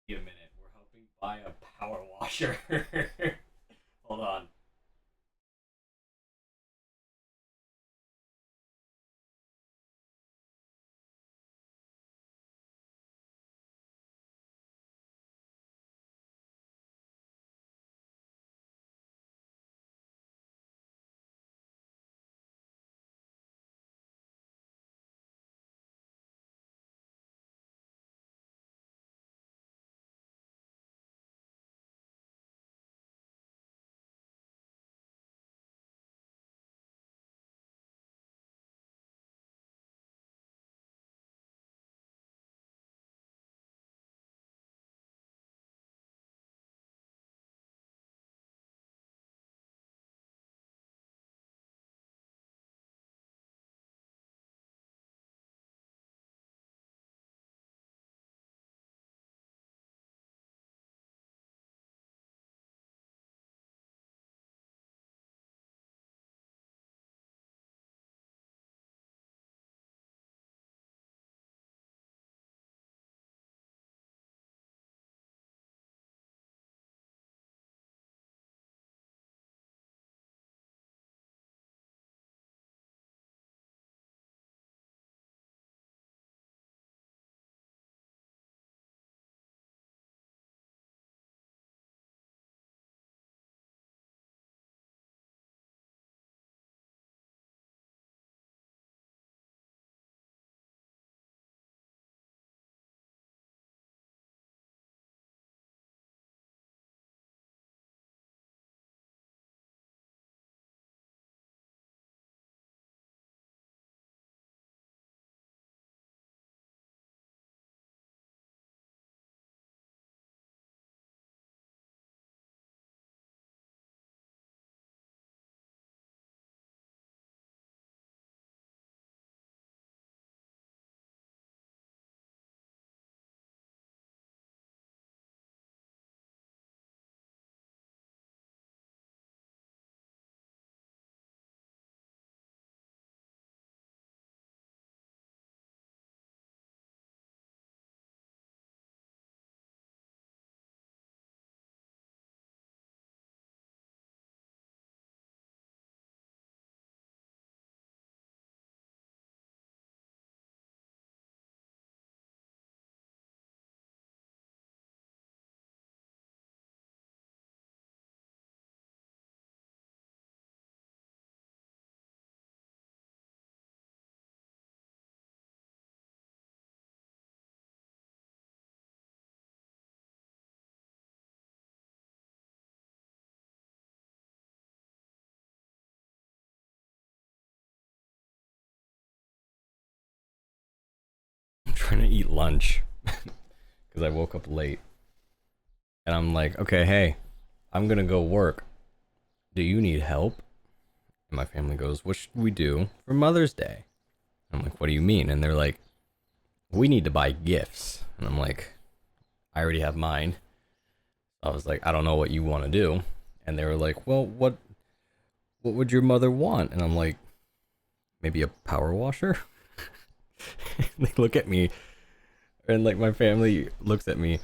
Wait a minute, we're helping buy a power washer. Hold on. I'm trying to eat lunch because I woke up late. And I'm like, okay, hey, I'm gonna go work. Do you need help? And my family goes, what should we do for Mother's Day? I'm like, what do you mean? And they're like, we need to buy gifts. And I'm like, I already have mine. I was like, I don't know what you want to do. And they were like, well, what would your mother want? And I'm like, maybe a power washer? They look at me, and like my family looks at me,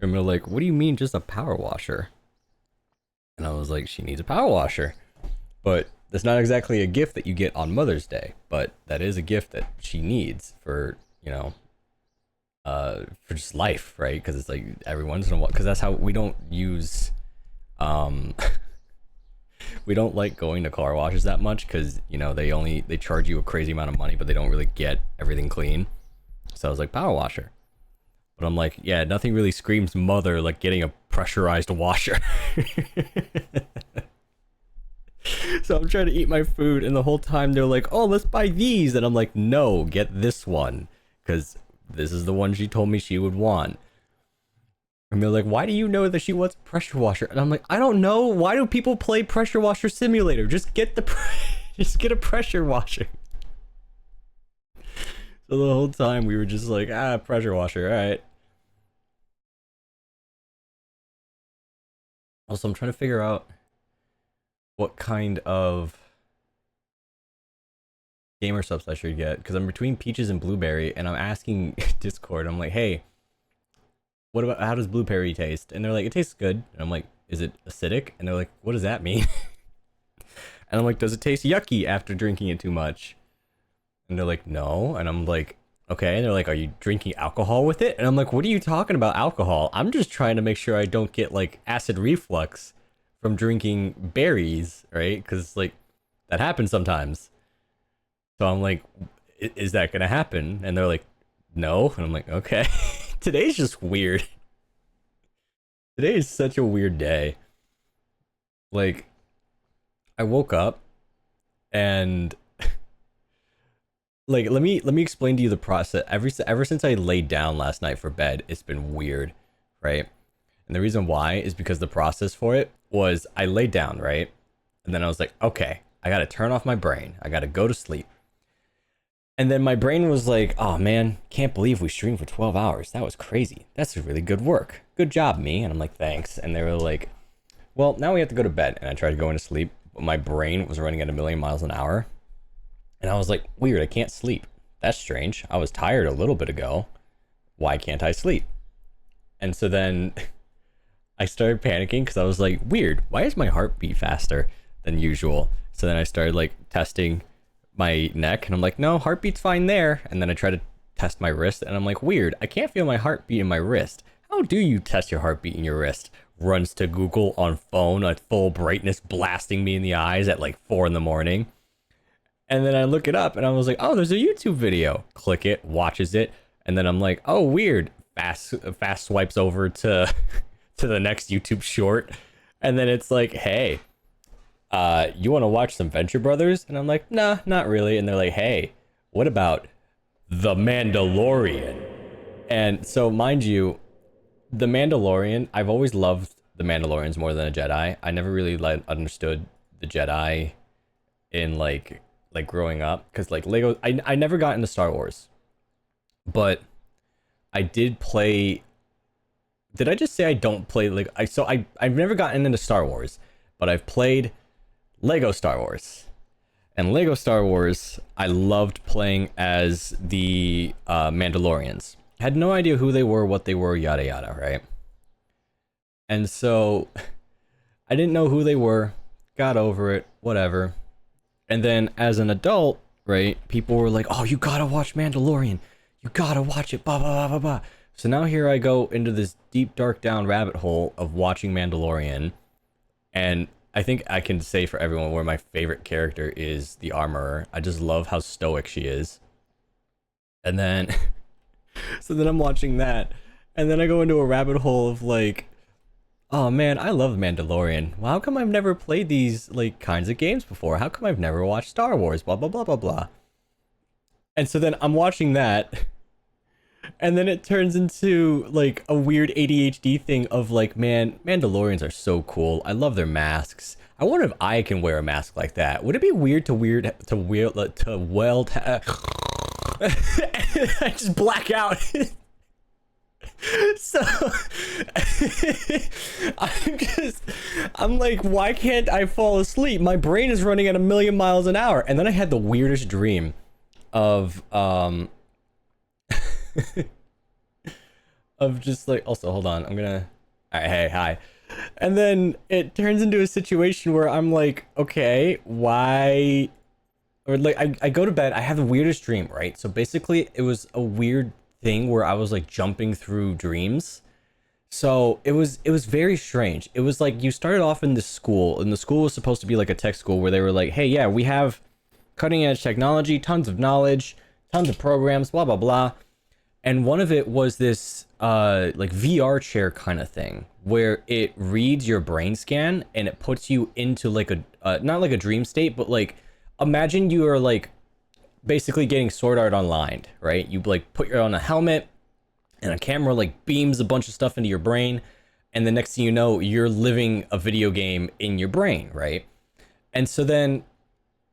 and they're like, what do you mean just a power washer? And I was like, she needs a power washer. But that's not exactly a gift that you get on Mother's Day, but that is a gift that she needs for, for just life, right? Because it's like every once in a while, because that's how we don't use, um, we don't like going to car washes that much because they charge you a crazy amount of money, but they don't really get everything clean. So I was like, power washer. But I'm like, yeah, nothing really screams mother like getting a pressurized washer. So I'm trying to eat my food, and the whole time they're like, oh, let's buy these. And I'm like, no, get this one. Because this is the one she told me she would want. And they're like, why do you know that she wants a pressure washer? And I'm like, I don't know. Why do people play pressure washer simulator? Just get just get a pressure washer. So the whole time we were just like, pressure washer, all right. Also, I'm trying to figure out what kind of gamer subs I should get because I'm between peaches and blueberry, and I'm asking Discord. I'm like, hey, what about, how does blueberry taste? And they're like, it tastes good. And I'm like, is it acidic? And they're like, what does that mean? And I'm like, does it taste yucky after drinking it too much? And they're like, no. And I'm like, okay. And they're like, are you drinking alcohol with it? And I'm like, what are you talking about alcohol? I'm just trying to make sure I don't get like acid reflux from drinking berries, right? Because like that happens sometimes. So I'm like, is that gonna happen? And they're like, no. And I'm like, okay. Today's just weird. Today is such a weird day. Like, I woke up and like let me explain to you the process. Ever since I laid down last night for bed, it's been weird, right? And the reason why is because the process for it was I laid down, right? And then I was like, okay, I gotta turn off my brain. I gotta go to sleep. And then my brain was like, oh man, can't believe we streamed for 12 hours. That was crazy. That's really good work. Good job, me. And I'm like, thanks. And they were like, well, now we have to go to bed. And I tried to go into sleep, but my brain was running at a million miles an hour. And I was like, weird, I can't sleep. That's strange. I was tired a little bit ago. Why can't I sleep? And so then I started panicking because I was like, weird, why is my heartbeat faster than usual? So then I started like testing my neck and I'm like, no, heartbeat's fine there. And then I tried to test my wrist and I'm like, weird, I can't feel my heartbeat in my wrist. How do you test your heartbeat in your wrist? Runs to Google on phone at full brightness, blasting me in the eyes at like 4 a.m. And then I look it up and I was like, oh, there's a YouTube video. Click it, watches it. And then I'm like, oh, weird. Fast swipes over to to the next YouTube short. And then it's like, hey, you want to watch some Venture Brothers? And I'm like, nah, not really. And they're like, hey, what about The Mandalorian? And so, mind you, The Mandalorian, I've always loved The Mandalorians more than a Jedi. I never really understood the Jedi in like growing up, because like Lego, I never got into Star Wars, but I did play. Did I just say I don't play like I've never gotten into Star Wars, but I've played Lego Star Wars. And Lego Star Wars, I loved playing as the Mandalorians. Had no idea who they were, what they were, yada yada, right? And so I didn't know who they were, got over it, whatever. And then as an adult, right, people were like, oh, you gotta watch Mandalorian. You gotta watch it, blah, blah, blah, blah, blah. So now here I go into this deep, dark down rabbit hole of watching Mandalorian. And I think I can say for everyone where my favorite character is the Armorer. I just love how stoic she is. And then, so then I'm watching that. And then I go into a rabbit hole of like, oh man, I love Mandalorian. Well, how come I've never played these like kinds of games before? How come I've never watched Star Wars? Blah, blah, blah, blah, blah. And so then I'm watching that. And then it turns into like a weird ADHD thing of like, man, Mandalorians are so cool. I love their masks. I wonder if I can wear a mask like that. Would it be weird to weld? I just black out. So I'm like, why can't I fall asleep? My brain is running at a million miles an hour. And then I had the weirdest dream of of just like, also hold on, I'm gonna, all right, hey, hi. And then it turns into a situation where I'm like, okay, why, or like I go to bed, I have the weirdest dream, right? So basically it was a weird thing where I was like jumping through dreams. So it was very strange. It was like you started off in this school, and the school was supposed to be like a tech school where they were like, hey, yeah, we have cutting edge technology, tons of knowledge, tons of programs, blah blah blah. And one of it was this like VR chair kind of thing where it reads your brain scan and it puts you into like a not like a dream state, but like imagine you are like basically getting Sword Art Online, right? You like put your on a helmet and a camera like beams a bunch of stuff into your brain, and the next thing you know, you're living a video game in your brain, right? And so then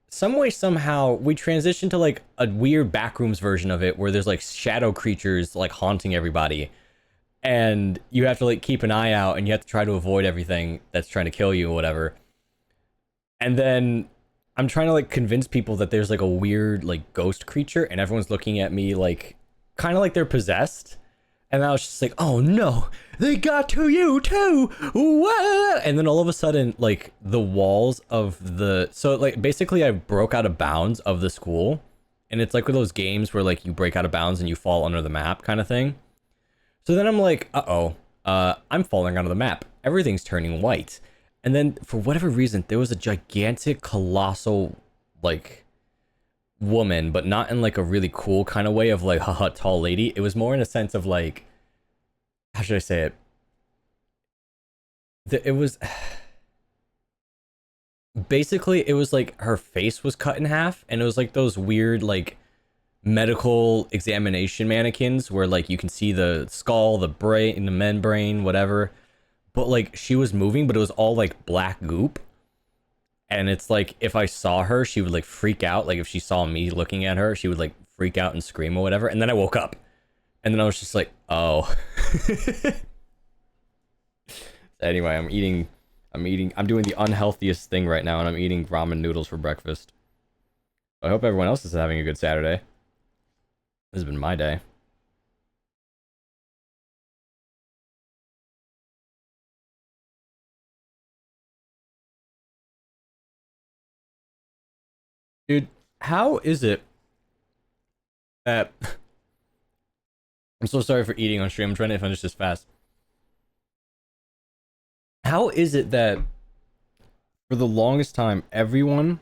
some way, somehow, we transition to like a weird backrooms version of it where there's like shadow creatures like haunting everybody, and you have to like keep an eye out and you have to try to avoid everything that's trying to kill you or whatever. And then I'm trying to like convince people that there's like a weird like ghost creature, and everyone's looking at me like kind of like they're possessed. And I was just like, oh no, they got to you too. What? And then all of a sudden, like the walls of the, so like basically I broke out of bounds of the school. And it's like one of those games where like you break out of bounds and you fall under the map kind of thing. So then I'm like, I'm falling onto the map. Everything's turning white. And then for whatever reason, there was a gigantic, colossal, like, woman, but not in like a really cool kind of way of like, haha, tall lady. It was more in a sense of like, how should I say it? It was basically, it was like her face was cut in half, and it was like those weird like medical examination mannequins where like you can see the skull, the brain, the membrane, whatever. But like she was moving, but it was all like black goop. And it's like if I saw her, she would like freak out. Like if she saw me looking at her, she would like freak out and scream or whatever. And then I woke up, and then I was just like, oh. Anyway, I'm doing the unhealthiest thing right now, and I'm eating ramen noodles for breakfast. I hope everyone else is having a good Saturday. This has been my day. Dude, how is it that... I'm so sorry for eating on stream. I'm trying to finish this fast. How is it that for the longest time, everyone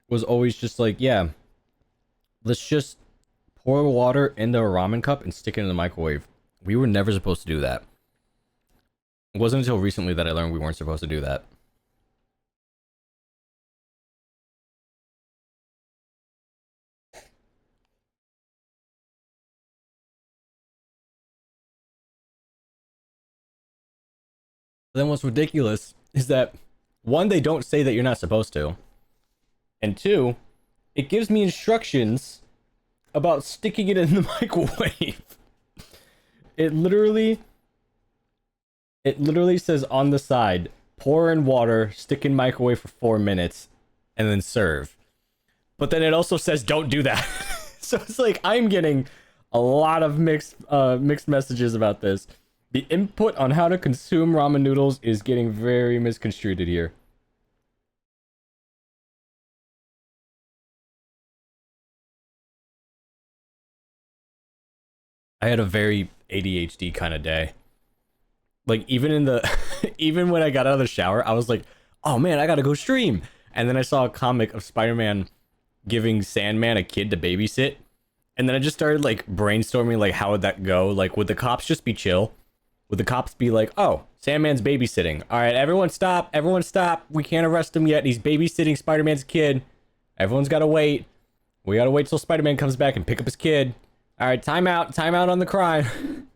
was always just like, yeah, let's just pour water into a ramen cup and stick it in the microwave. We were never supposed to do that. It wasn't until recently that I learned we weren't supposed to do that. Then what's ridiculous is that, one, they don't say that you're not supposed to. And two, it gives me instructions about sticking it in the microwave. It literally says on the side, pour in water, stick in microwave for 4 minutes, and then serve. But then it also says don't do that. So it's like I'm getting a lot of mixed messages about this. The input on how to consume ramen noodles is getting very misconstrued here. I had a very ADHD kind of day. Like even in the even when I got out of the shower, I was like, "Oh man, I got to go stream." And then I saw a comic of Spider-Man giving Sandman a kid to babysit. And then I just started like brainstorming like how would that go? Like would the cops just be chill? Would the cops be like, "Oh, Sandman's babysitting. All right, everyone stop. Everyone stop. We can't arrest him yet. He's babysitting Spider-Man's kid. Everyone's got to wait. We got to wait till Spider-Man comes back and pick up his kid. All right, time out on the crime."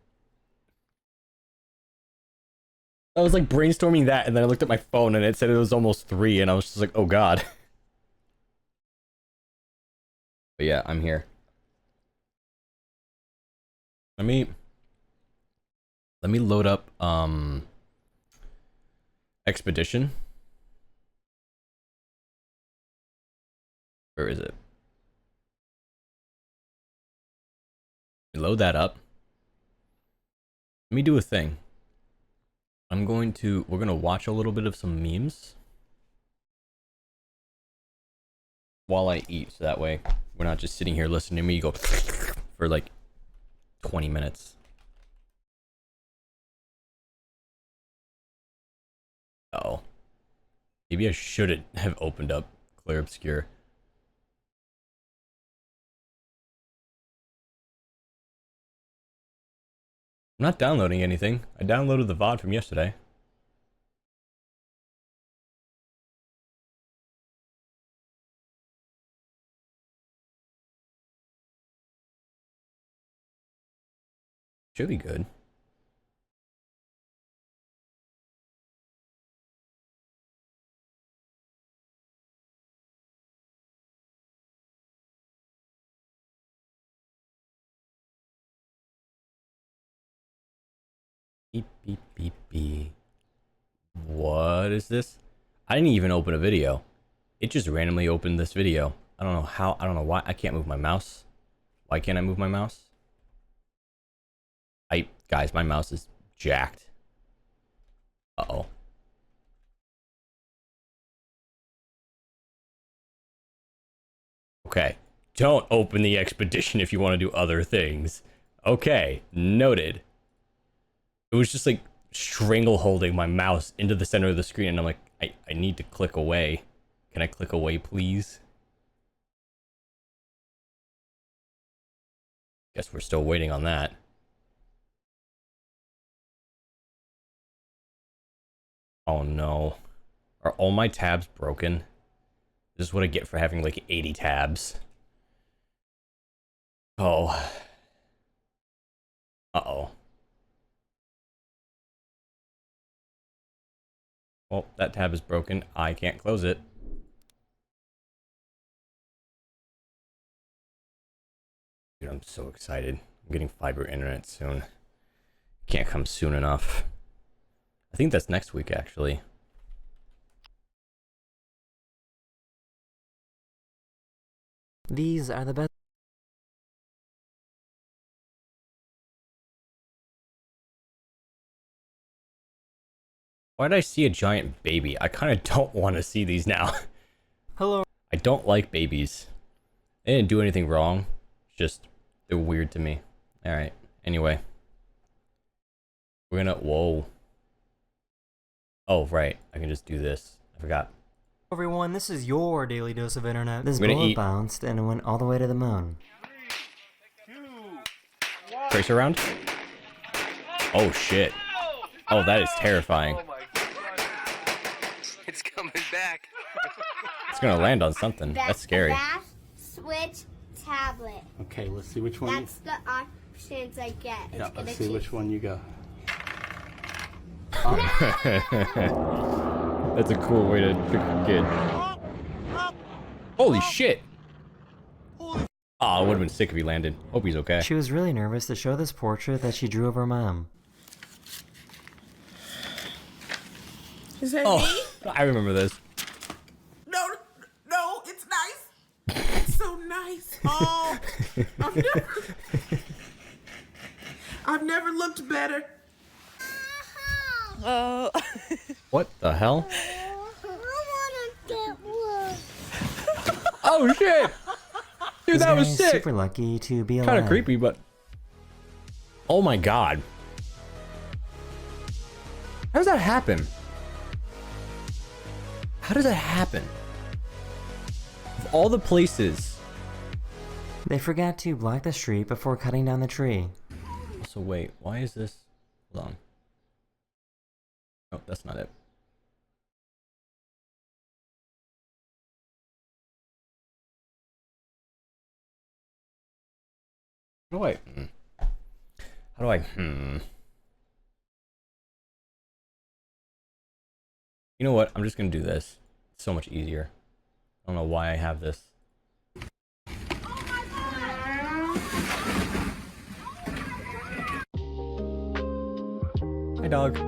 I was like brainstorming that, and then I looked at my phone and it said it was almost 3, and I was just like, oh god. But yeah, I'm here. Let me load up Expedition. Where is it? Load that up. Let me do a thing. We're gonna watch a little bit of some memes while I eat, so that way we're not just sitting here listening to me go for like 20 minutes. Oh. Maybe I shouldn't have opened up Clair Obscur. I'm not downloading anything. I downloaded the VOD from yesterday. Should be good. Beep, beep, beep, beep. What is this? I didn't even open a video. It just randomly opened this video. I don't know how, I don't know why. I can't move my mouse. Why can't I move my mouse? Guys, my mouse is jacked. Uh-oh. Okay. Don't open the expedition if you want to do other things. Okay, noted. It was just like strangle holding my mouse into the center of the screen, and I'm like, I need to click away. Can I click away, please? Guess we're still waiting on that. Oh no. Are all my tabs broken? This is what I get for having like 80 tabs. Oh. Uh-oh. Well, that tab is broken. I can't close it. Dude, I'm so excited. I'm getting fiber internet soon. Can't come soon enough. I think that's next week, actually. These are the best. Why did I see a giant baby? I kind of don't want to see these now. Hello. I don't like babies. They didn't do anything wrong. Just, they're weird to me. Alright, anyway. We're gonna, whoa. Oh, right, I can just do this. I forgot. Everyone, this is your daily dose of internet. This I'm gonna bullet eat. bounced and it went all the way to the moon. Tracer round? Oh shit. Oh, that is terrifying. Oh my God. It's coming back. It's gonna land on something. That's scary. Fast switch tablet. Okay, let's see which one. That's the options I get. It's Yeah, gonna let's see choose. which one you got. That's a cool way to trick a kid. Holy shit! Aw, it would've been sick if he landed. Hope he's okay. She was really nervous to show this portrait that she drew of her mom. Is that Oh, me? I remember this. No, no, it's nice. It's so nice. Oh, I've never looked better. Oh. What the hell? I wanna get one. Oh shit! Dude, This that was guy is sick! super lucky to be alive. Kinda creepy, but... Oh my god. How does that happen? How does that happen? Of all the places... They forgot to block the street before cutting down the tree. So wait, why is this... Hold on. Oh, that's not it. How do I... How do I... You know what? I'm just gonna do this. It's so much easier. I don't know why I have this. Hi, dog.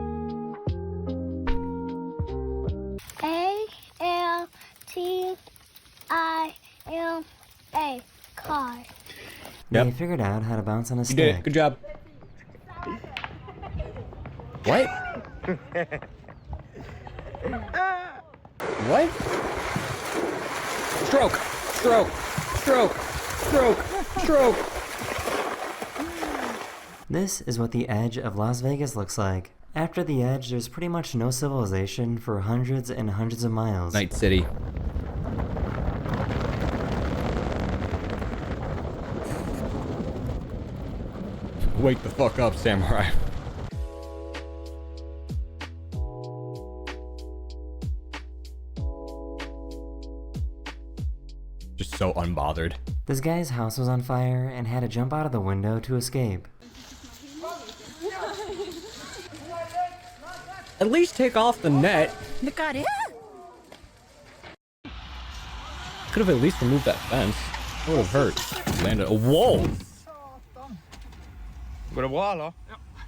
A-L-T-I-M-A. Car. Yep. They figured out how to bounce on a You stick. did it. Good job. What? What? Stroke! Stroke! Stroke! Stroke! Stroke! This is what the edge of Las Vegas looks like. After the edge, there's pretty much no civilization for hundreds and hundreds of miles. Night City. Wake the fuck up, samurai. Just so unbothered. This guy's house was on fire and had to jump out of the window to escape. At least take off the net. Could have at least removed that fence. It would have hurt. Landed. Oh, whoa!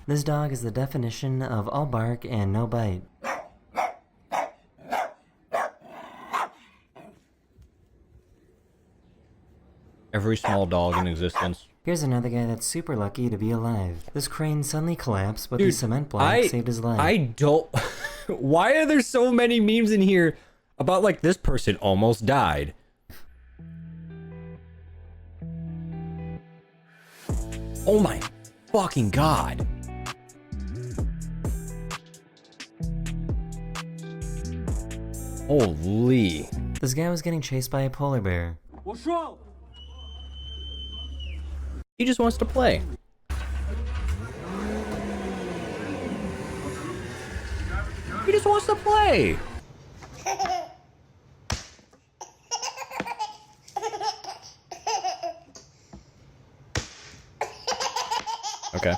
This dog is the definition of all bark and no bite. Every small dog in existence. Here's another guy that's super lucky to be alive. This crane suddenly collapsed, but the Dude, cement block saved his life. I don't... Why are there so many memes in here about, like, this person almost died? Oh my fucking god. Holy. This guy was getting chased by a polar bear. What's wrong? He just wants to play. He just wants to play. Okay.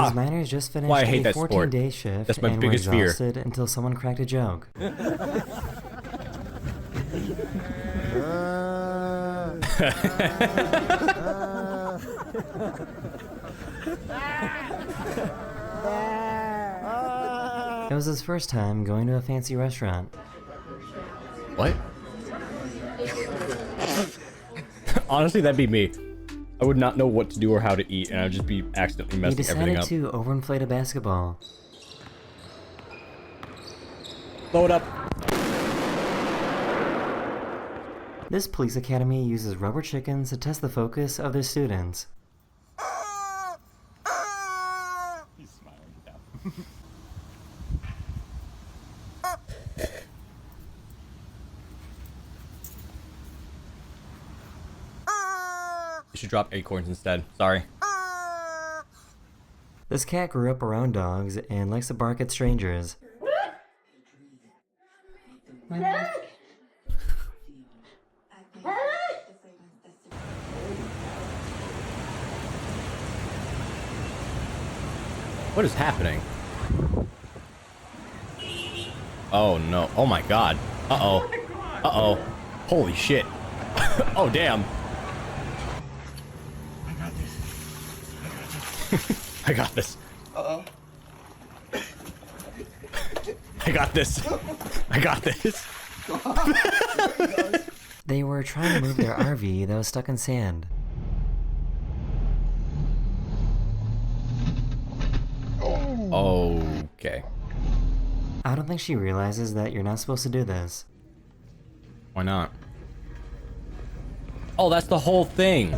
These miners just finished Why I hate a that sport. 14-day shift That's my and biggest were fear. exhausted until someone cracked a joke. It was his first time going to a fancy restaurant. What? Honestly, that'd be me. I would not know what to do or how to eat, and I'd just be accidentally He messing everything decided up. to overinflate a basketball. Blow it up. This police academy uses rubber chickens to test the focus of their students. He's smiling down. You should drop acorns instead. Sorry. This cat grew up around dogs and likes to bark at strangers. What is happening? Oh no. Oh my god. Uh-oh. Uh-oh. Holy shit. Oh damn. I got this. Uh-oh. I got this. I got this. They were trying to move their RV that was stuck in sand. Okay. I don't think she realizes that you're not supposed to do this. Why not? Oh, that's the whole thing.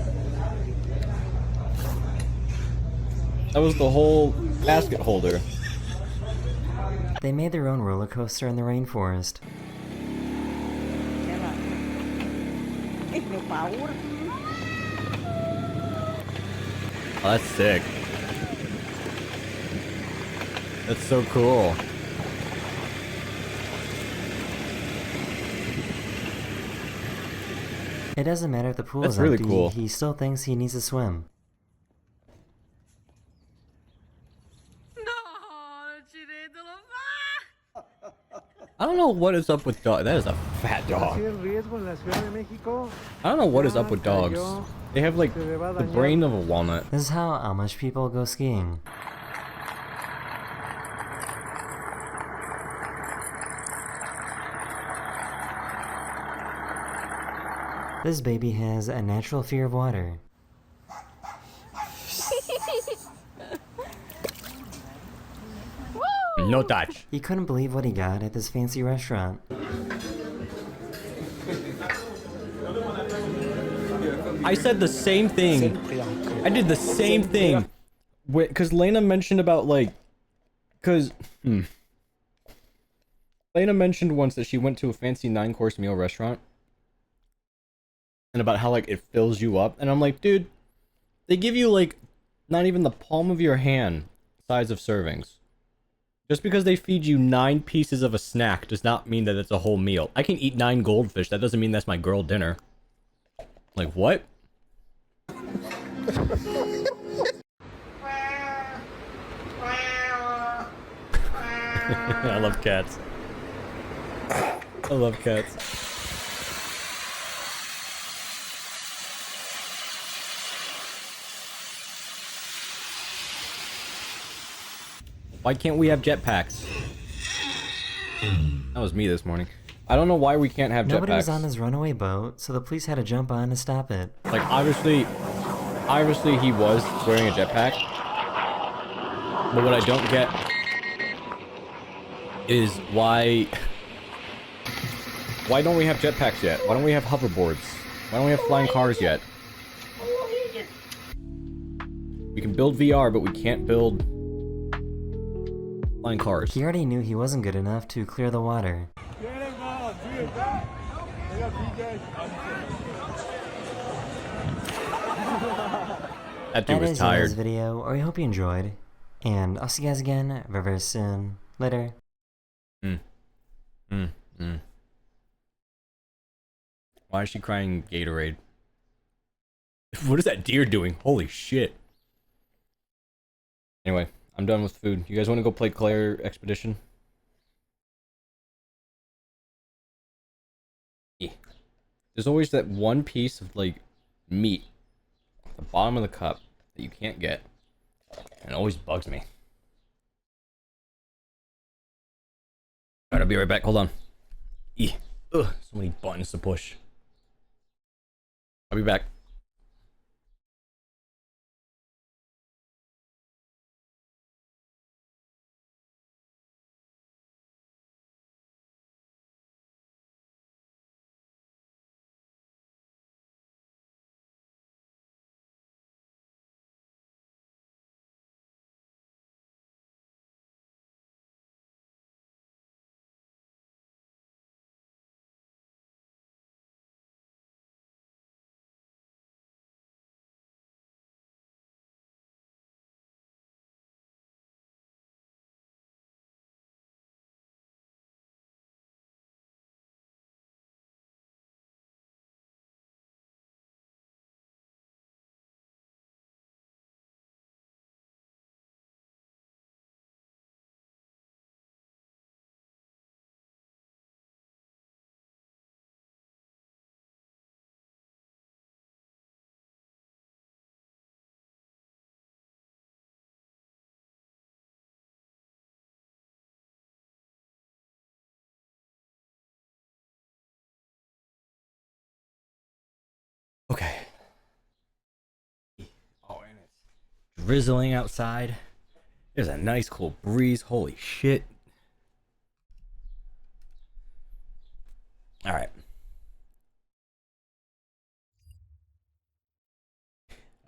That was the whole basket holder. They made their own roller coaster in the rainforest. Oh, that's sick. That's so cool. It doesn't matter if the pool That's is really empty, cool. he still thinks he needs to swim. I don't know what is up with dog. That is a fat dog. I don't know what is up with dogs. They have like the brain of a walnut. This is how Amish people go skiing. This baby has a natural fear of water. No touch. He couldn't believe what he got at this fancy restaurant. I said the same thing. I did the same thing. Because Lena mentioned about like... Because... Lena mentioned once that she went to a fancy 9-course meal restaurant. And about how like it fills you up. And I'm like, dude, they give you like not even the palm of your hand size of servings. Just because they feed you 9 pieces of a snack does not mean that it's a whole meal. I can eat 9 goldfish. That doesn't mean that's my girl dinner. Like, what? I love cats. I love cats. Why can't we have jetpacks? That was me this morning. I don't know why we can't have jetpacks. Nobody was on his runaway boat, so the police had to jump on to stop it. Like, obviously he was wearing a jetpack. But what I don't get is why don't we have jetpacks yet? Why don't we have hoverboards? Why don't we have flying cars yet? We can build VR, but we can't build flying cars. He already knew he wasn't good enough to clear the water. That dude was That is tired. today's video, or I hope you enjoyed. And I'll see you guys again very, very soon. Later. Why is she crying Gatorade? What is that deer doing? Holy shit. Anyway, I'm done with food. You guys want to go play Clair Expedition? Yeah. There's always that one piece of, like, meat at the bottom of the cup that you can't get. And it always bugs me. Alright, I'll be right back. Hold on. Ugh, so many buttons to push. I'll be back. Okay. Oh, and it's drizzling outside. There's a nice cool breeze. Holy shit. All right.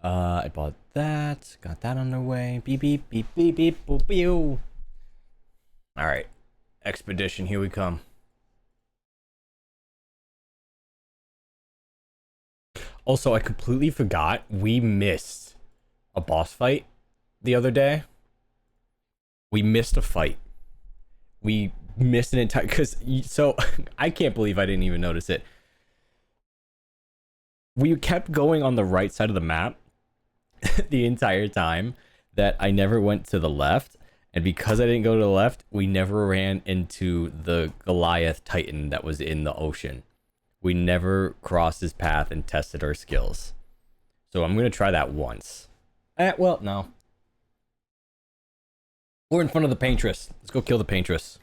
I bought that. Got that underway. Beep beep beep beep beep boop beep. All right. Expedition, here we come. Also, I completely forgot we missed a boss fight the other day. We missed a fight. We missed an entire... So, I can't believe I didn't even notice it. We kept going on the right side of the map the entire time that I never went to the left. And because I didn't go to the left, we never ran into the Goliath Titan that was in the ocean. We never crossed his path and tested our skills. So I'm going to try that once. Well, no. We're in front of the Paintress. Let's go kill the Paintress.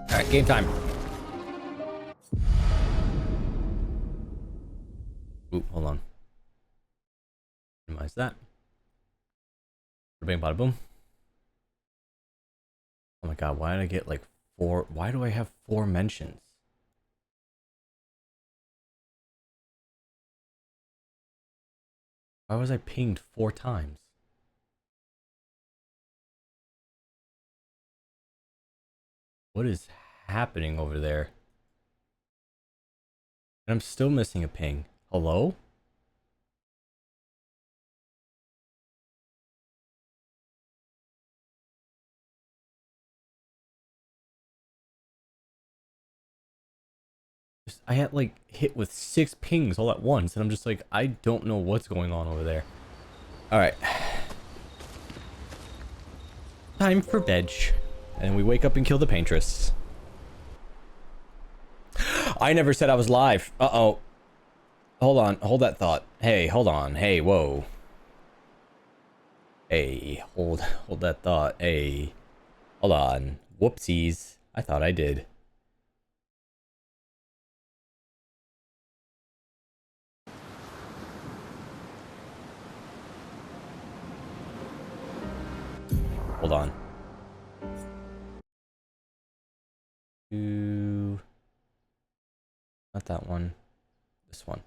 Alright, game time. Ooh, hold on. Minimize that. Bada bing, bada boom. Oh my god, why did I get like 4? Why do I have 4 mentions? Why was I pinged 4 times? What is happening over there? And I'm still missing a ping. Hello? I had like hit with 6 pings all at once, and I'm just like, I don't know what's going on over there. Alright. Time for bed. And we wake up and kill the Paintress. I never said I was live. Uh-oh. Hold on. Hold that thought. Hey, hold on. Hey, whoa. Hey, hold that thought. Hey, hold on. Whoopsies. I thought I did. Hold on. Not that one. This one.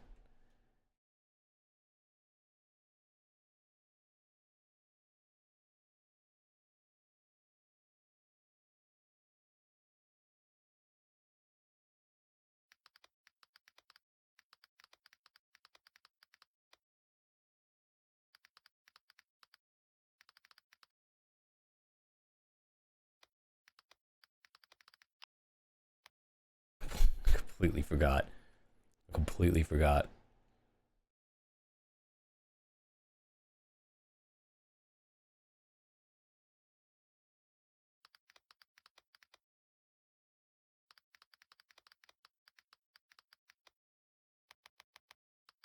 Completely forgot. Completely forgot.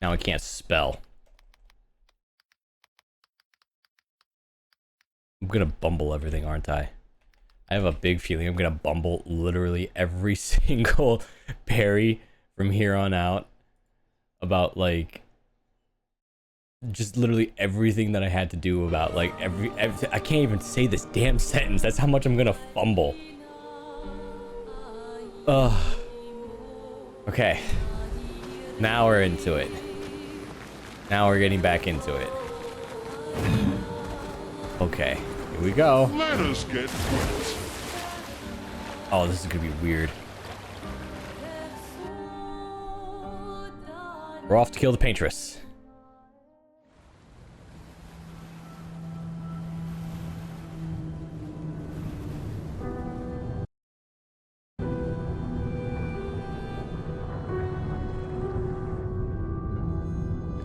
Now I can't spell. I'm gonna bumble everything, aren't I? I have a big feeling I'm gonna bumble literally every single parry from here on out. About like just literally everything that I had to do about like every I can't even say this damn sentence. That's how much I'm gonna fumble. Ugh. Okay. Now we're into it. Now we're getting back into it. Okay, here we go. Let us get quit. Oh, this is gonna be weird. We're off to kill the paintress.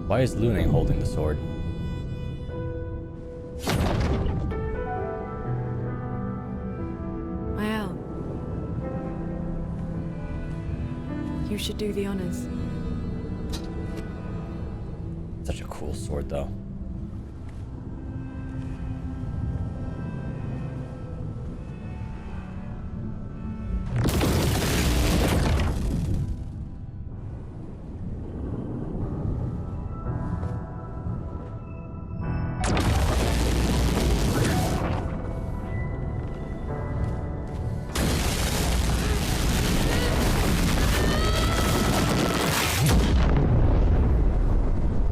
Why is Lune holding the sword? Well, you should do the honors. Such a cool sword, though.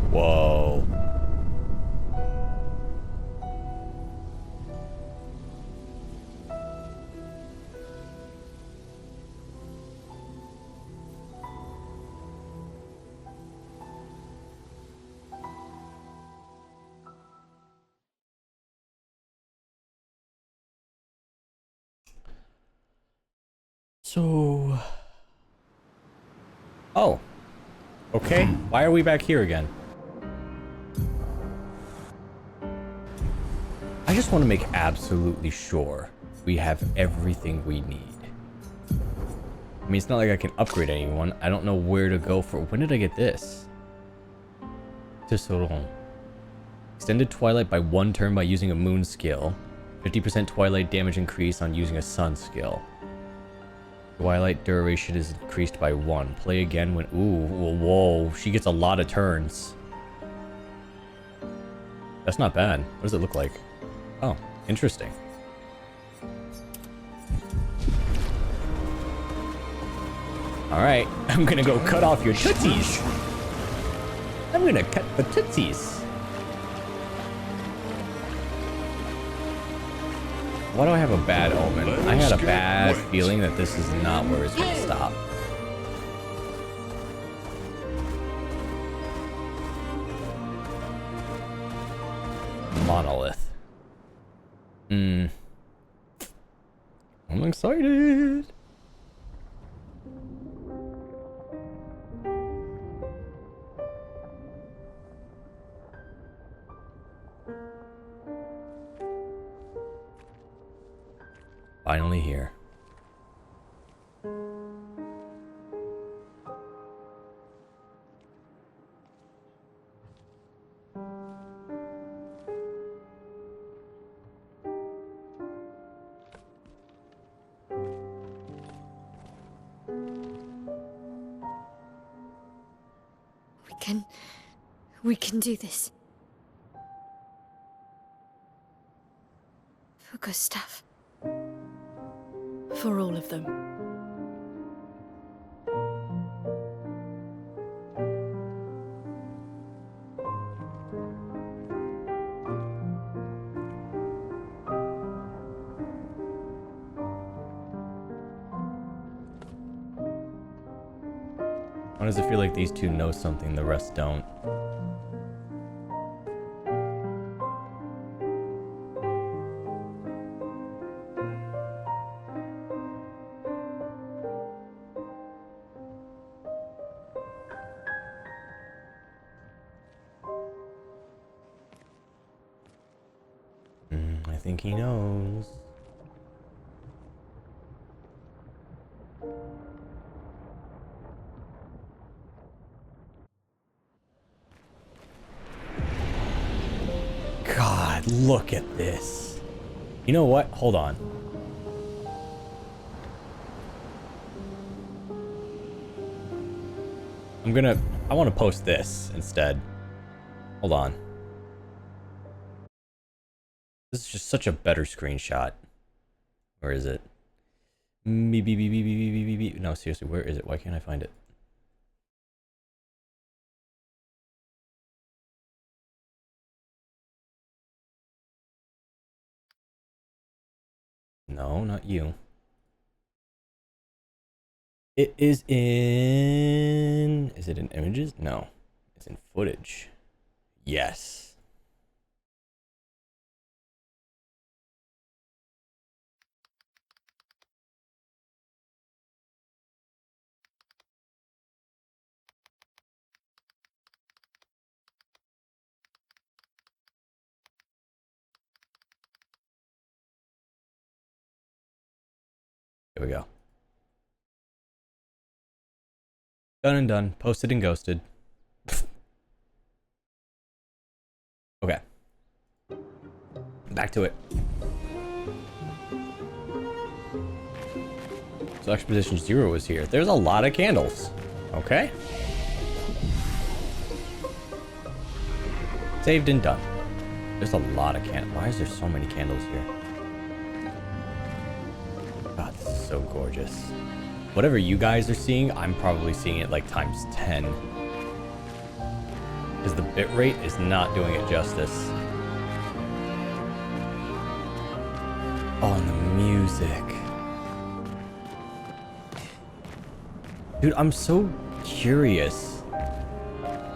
Whoa. So... Oh. Okay. Why are we back here again? I just want to make absolutely sure we have everything we need. I mean, it's not like I can upgrade anyone. I don't know where to go for... When did I get this? Tesseron. Extended Twilight by 1 turn by using a Moon skill. 50% Twilight damage increase on using a Sun skill. Twilight duration is increased by 1. Play again when... Ooh, whoa. She gets a lot of turns. That's not bad. What does it look like? Oh, interesting. Alright, I'm gonna go cut off your tootsies. I'm gonna cut the tootsies. Why do I have a bad omen? I had a bad feeling that this is not where it's gonna stop. Monolith. I'm excited. Finally here. We can do this. For Gustav. For all of them. Why does it feel like these two know something the rest don't? I think he knows. God, look at this. You know what? Hold on. I want to post this instead. Hold on. This is just such a better screenshot. Where is it? No, seriously, where is it? Why can't I find it? No, not you. It is in... Is it in images? No. It's in footage. Yes. Here we go. Done and done. Posted and ghosted. Okay. Back to it. So Expedition 0 is here. There's a lot of candles. Okay. Saved and done. There's a lot of candles. Why is there so many candles here? God, this is so gorgeous. Whatever you guys are seeing, I'm probably seeing it like times 10. Because the bitrate is not doing it justice. Oh, and the music. Dude, I'm so curious.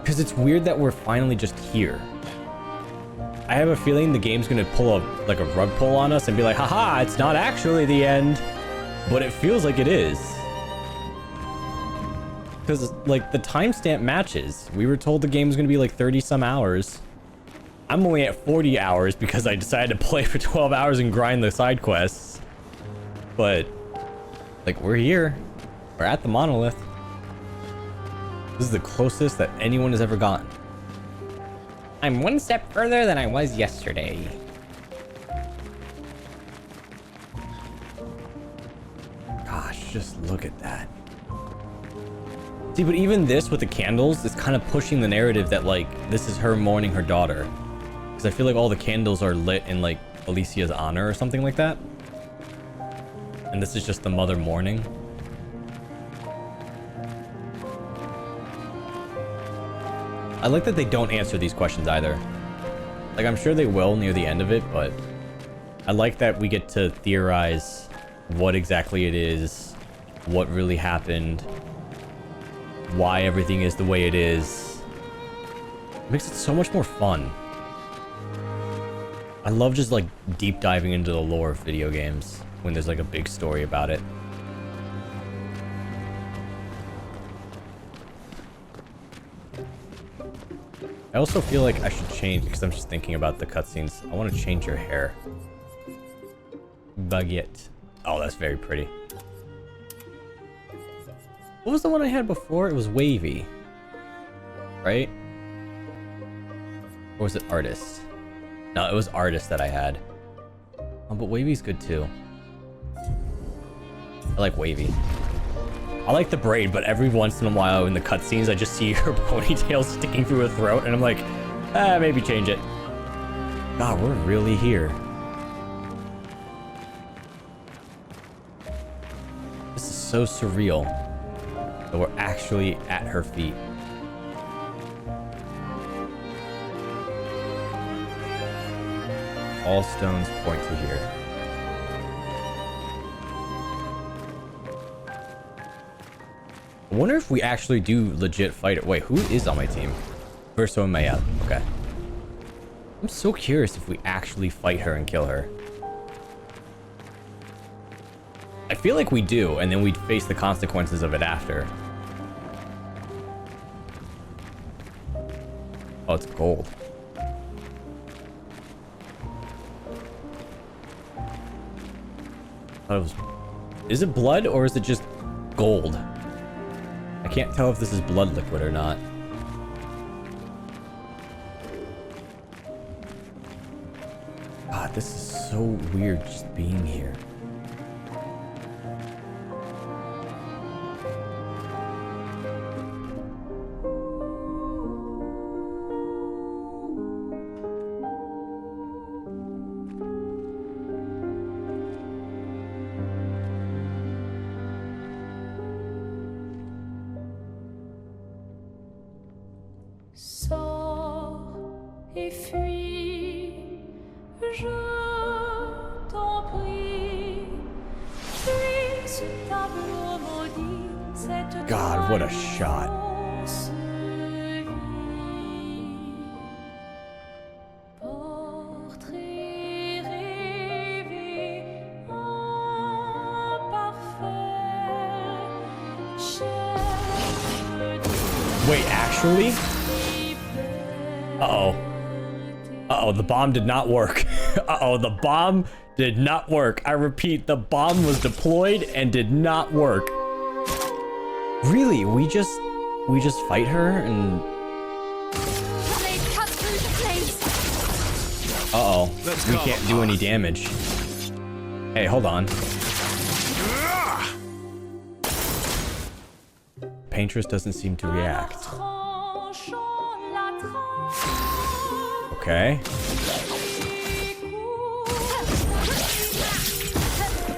Because it's weird that we're finally just here. I have a feeling the game's gonna pull a rug pull on us and be like, haha, it's not actually the end. But it feels like it is. Because, like, the timestamp matches. We were told the game was gonna be like 30 some hours. I'm only at 40 hours because I decided to play for 12 hours and grind the side quests. But, like, we're here. We're at the monolith. This is the closest that anyone has ever gotten. I'm one step further than I was yesterday. Gosh, just look at that. See, but even this with the candles is kind of pushing the narrative that, like, this is her mourning her daughter. Because I feel like all the candles are lit in, like, Alicia's honor or something like that. And this is just the mother mourning. I like that they don't answer these questions either. Like, I'm sure they will near the end of it, but I like that we get to theorize what exactly it is, what really happened, why everything is the way it is. It makes it so much more fun. I love just, like, deep diving into the lore of video games when there's, like, a big story about it. I also feel like I should change, because I'm just thinking about the cutscenes. I want to change your hair. Baguette. Oh, that's very pretty. What was the one I had before? It was wavy. Right? Or was it artist? No, it was artist that I had. Oh, but wavy's good too. I like wavy. I like the braid, but every once in a while in the cutscenes, I just see her ponytail sticking through her throat, and I'm like, maybe change it. God, we're really here. This is so surreal that we're actually at her feet. All stones point to here. I wonder if we actually do legit fight it. Wait, who is on my team? Verso and Maya. Okay. I'm so curious if we actually fight her and kill her. I feel like we do, and then we'd face the consequences of it after. Oh, it's gold. Thought it was... Is it blood or is it just gold? I can't tell if this is blood liquid or not. God, this is so weird just being here. Sors et fuis, je t'en prie. Fuis ce tableau maudit, cette God, what a shot. grosse vie. Portrait rêvé, imparfait, chef de Wait, actually? Uh-oh. Uh-oh, the bomb did not work. Uh-oh, the bomb did not work. I repeat, the bomb was deployed and did not work. Really? We just fight her and... Blade cut through the flames. Uh-oh. We can't do any damage. Hey, hold on. Paintress doesn't seem to react. Okay.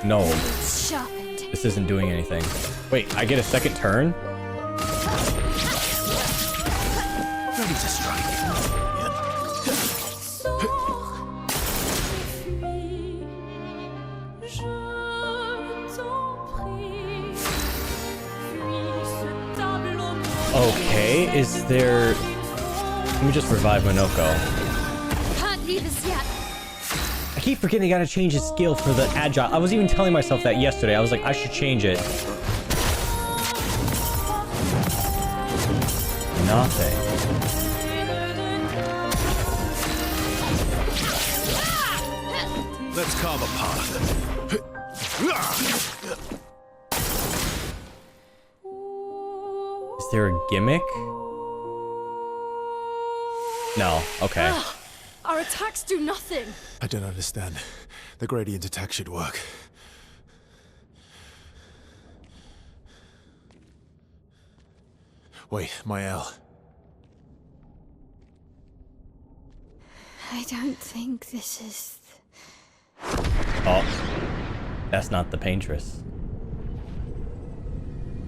No, Sharpened. this isn't doing anything. Wait, I get a second turn? Ready to strike. Okay, is there... Let me just revive Minoko. Can't leave us yet. I keep forgetting I gotta change his skill for the agile. I was even telling myself that yesterday. I was like, I should change it. Nothing. Let's carve a path. Is there a gimmick? No, okay. Our attacks do nothing. I don't understand. The gradient attack should work. Wait, Mael. I don't think this is... Oh, that's not the Paintress.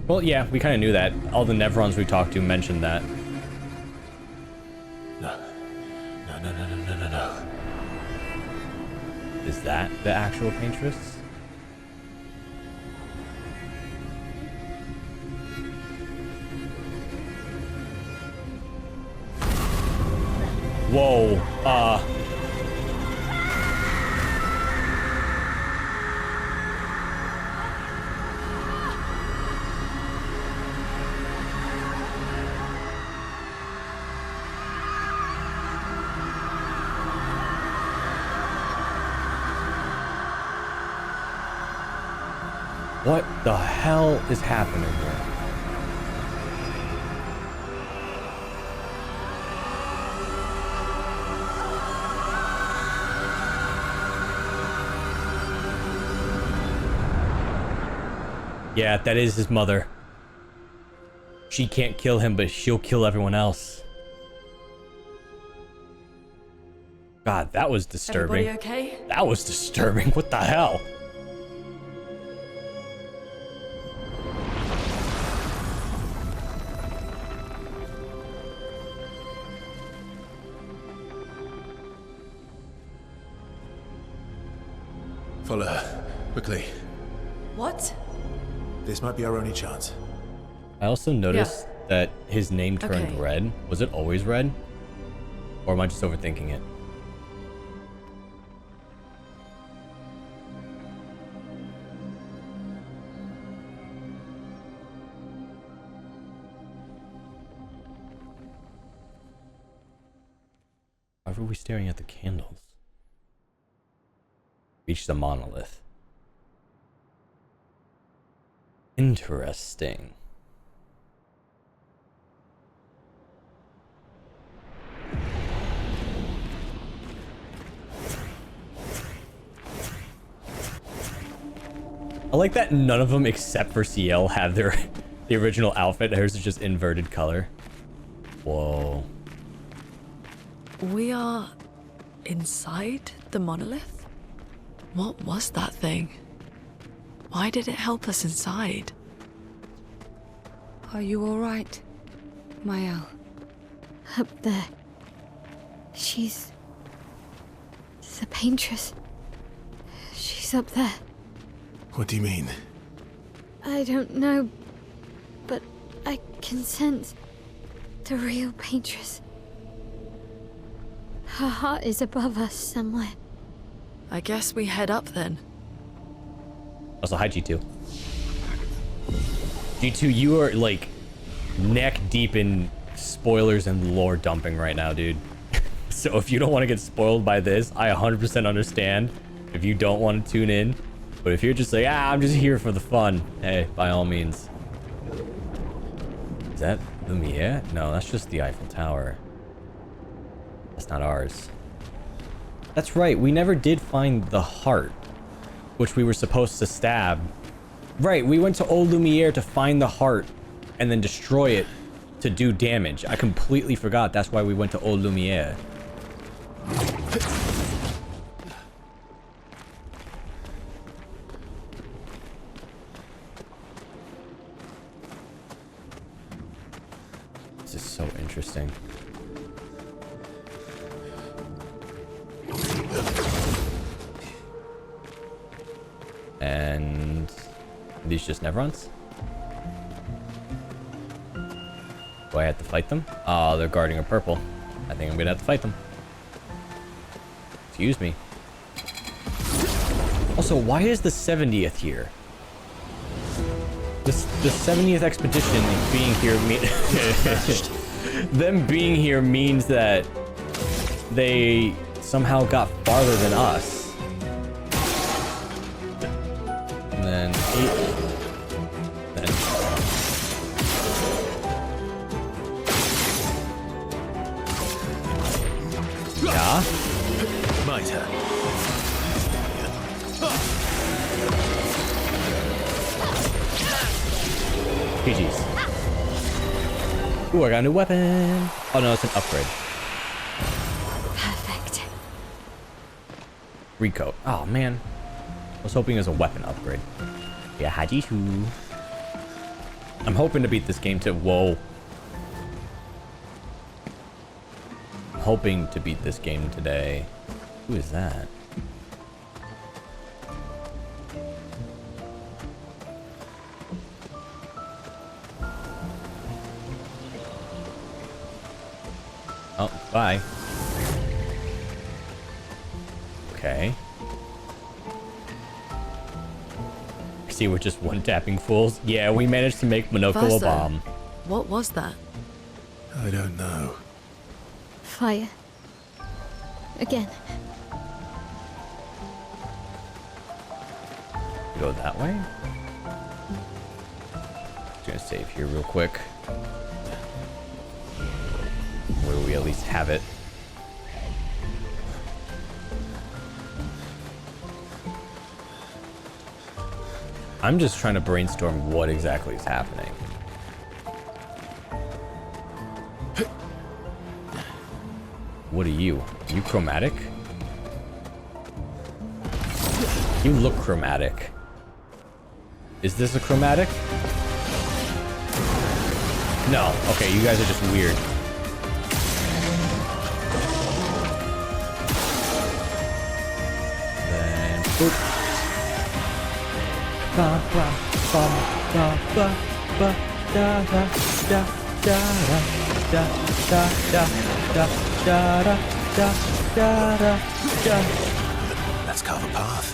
Well, yeah, we kind of knew that. All the Nevrons we talked to mentioned that. No. No. Is that the actual Paintress? Whoa, what the hell is happening here? Yeah, that is his mother. she can't kill him, but she'll kill everyone else. God, that was disturbing. Everybody okay? That was disturbing. What the hell? Follow her. Quickly. What? This might be our only chance. I also noticed that his name turned Okay. red. Was it always red? Or am I just overthinking it? Why were we staring at the candles? Reach the monolith. Interesting. I like that none of them except for CL have their the original outfit. Hers is just inverted color. Whoa. We are inside the monolith? What was that thing? Why did it help us inside? Are you alright, Mael? Up there. She's... the paintress. She's up there. What do you mean? I don't know, but I can sense the real paintress. Her heart is above us somewhere. I guess we head up then. Also, hi G2. G2, you are like neck deep in spoilers and lore dumping right now, dude. So if you don't want to get spoiled by this, I 100% understand if you don't want to tune in. But if you're just like, I'm just here for the fun, hey, by all means. Is that Lumiere? No, that's just the Eiffel Tower. That's not ours. That's right, we never did find the heart, which we were supposed to stab. Right, we went to Old Lumiere to find the heart and then destroy it to do damage. I completely forgot that's why we went to Old Lumiere. This is so interesting. And these just Nevrons? Do I have to fight them? Oh, they're guarding a purple. I think I'm gonna have to fight them. Excuse me. Also, why is the 70th here? The 70th expedition being here them being here means that they somehow got farther than us. And then 8. Then yeah. My turn. PG's. Ooh, I got a new weapon. Oh no, it's an upgrade. Perfect. Recoat. Oh man. I was hoping it was a weapon upgrade. Yeah, Haji Hoo. I'm hoping to beat this game too. Whoa. I'm hoping to beat this game today. Who is that? Oh, bye. Okay. See, we're just one-tapping fools. Yeah, we managed to make Monoko a Faster. bomb. What was that? I don't know. Fire. Again. Go that way? Just gonna save here real quick. Where we at least have it. I'm just trying to brainstorm what exactly is happening. What are you? Are you chromatic? You look chromatic. Is this a chromatic? No. Okay, you guys are just weird. Then boop. Ba ba ba ba ba ba da da da da da da da da da da da da da da. Let's carve a path.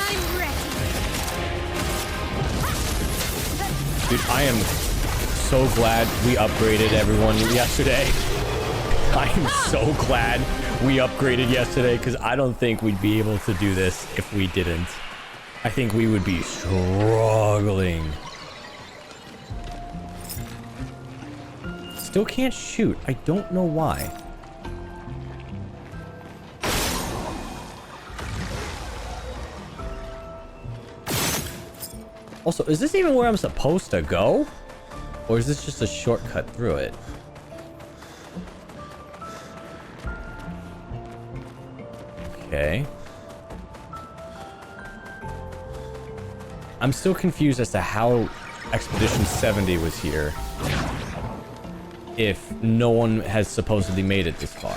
I'm ready. Dude, I am so glad we upgraded everyone yesterday. I am so glad we upgraded yesterday because I don't think we'd be able to do this if we didn't. I think we would be struggling. Still can't shoot. I don't know why. Also, is this even where I'm supposed to go? Or is this just a shortcut through it? Okay. I'm still confused as to how Expedition 70 was here if no one has supposedly made it this far.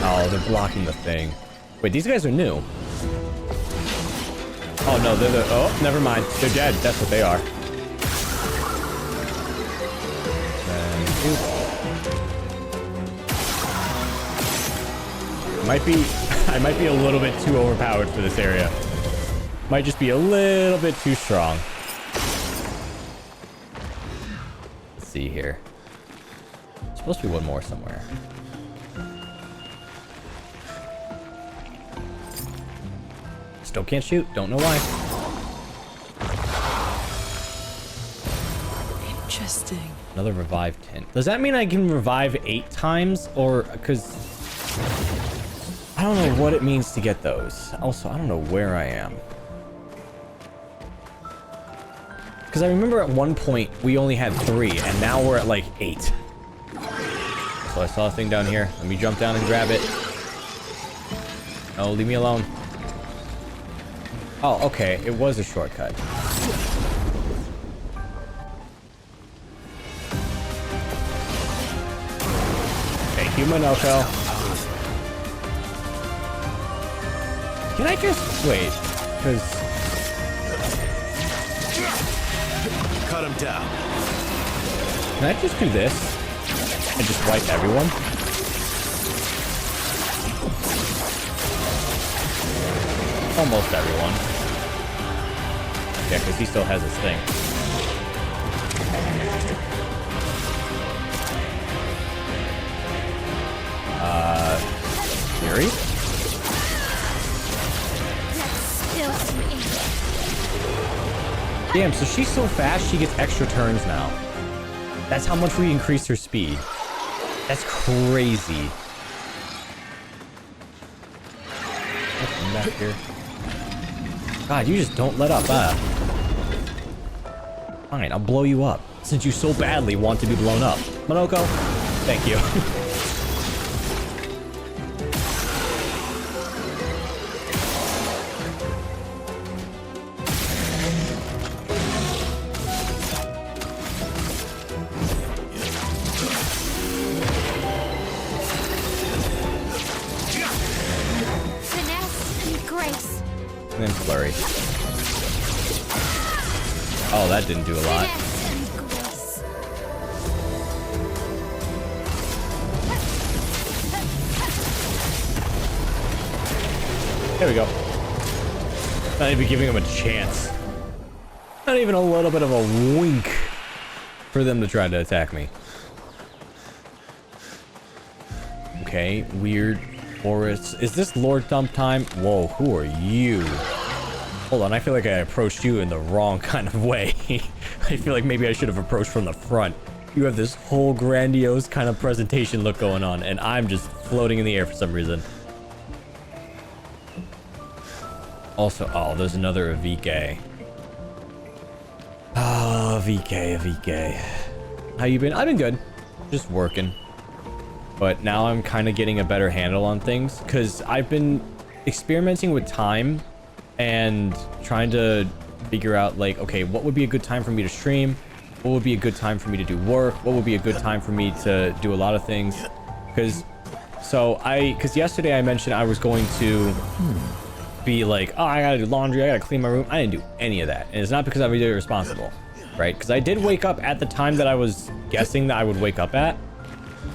Oh, they're blocking the thing. Wait, these guys are new. Oh, no, they're the... Oh, never mind. They're dead. That's what they are. I might be a little bit too overpowered for this area. Might just be a little bit too strong. Let's see here. There's supposed to be one more somewhere. Still can't shoot. Don't know why. Interesting. Another revive tint. Does that mean I can revive 8 times? Or, because... I don't know what it means to get those. Also, I don't know where I am. Because I remember at one point, we only had 3, and now we're at like 8. So I saw a thing down here. Let me jump down and grab it. Oh, leave me alone. Oh, okay. It was a shortcut. Thank you, Monoko. Can I just... Wait. Because... Cut him down. Can I just do this? And just wipe everyone? Almost everyone. Yeah, because he still has his thing. Fury? Still sweet. Damn, so she's so fast, she gets extra turns now. That's how much we increased her speed. That's crazy. Come back here. God, you just don't let up, huh? Fine, I'll blow you up, since you so badly want to be blown up. Monoko, thank you. And then flurry. Oh, that didn't do a lot. There we go. Not even giving him a chance. Not even a little bit of a wink for them to try to attack me. Okay, weird forest. Is this Lord Dump time? Whoa, who are you? Hold on, I feel like I approached you in the wrong kind of way. I feel like maybe I should have approached from the front. You have this whole grandiose kind of presentation look going on, and I'm just floating in the air for some reason. Also, oh, there's another VK. Oh, VK. How you been? I've been good. Just working. But now I'm kind of getting a better handle on things because I've been experimenting with time and trying to figure out like, okay, what would be a good time for me to stream? What would be a good time for me to do work? What would be a good time for me to do a lot of things? Because yesterday I mentioned I was going to be like, oh, I gotta do laundry, I gotta clean my room. I didn't do any of that. And it's not because I was irresponsible, right? Because I did wake up at the time that I was guessing that I would wake up at.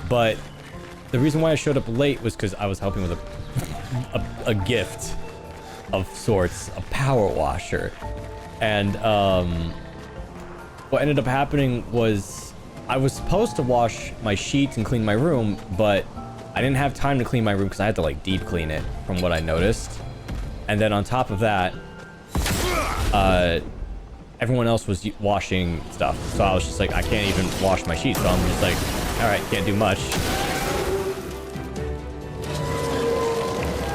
But the reason why I showed up late was because I was helping with a gift of sorts, a power washer. And what ended up happening was I was supposed to wash my sheets and clean my room, but I didn't have time to clean my room because I had to like deep clean it from what I noticed. And then on top of that, everyone else was washing stuff. So I was just like, I can't even wash my sheets. So I'm just like, all right, can't do much.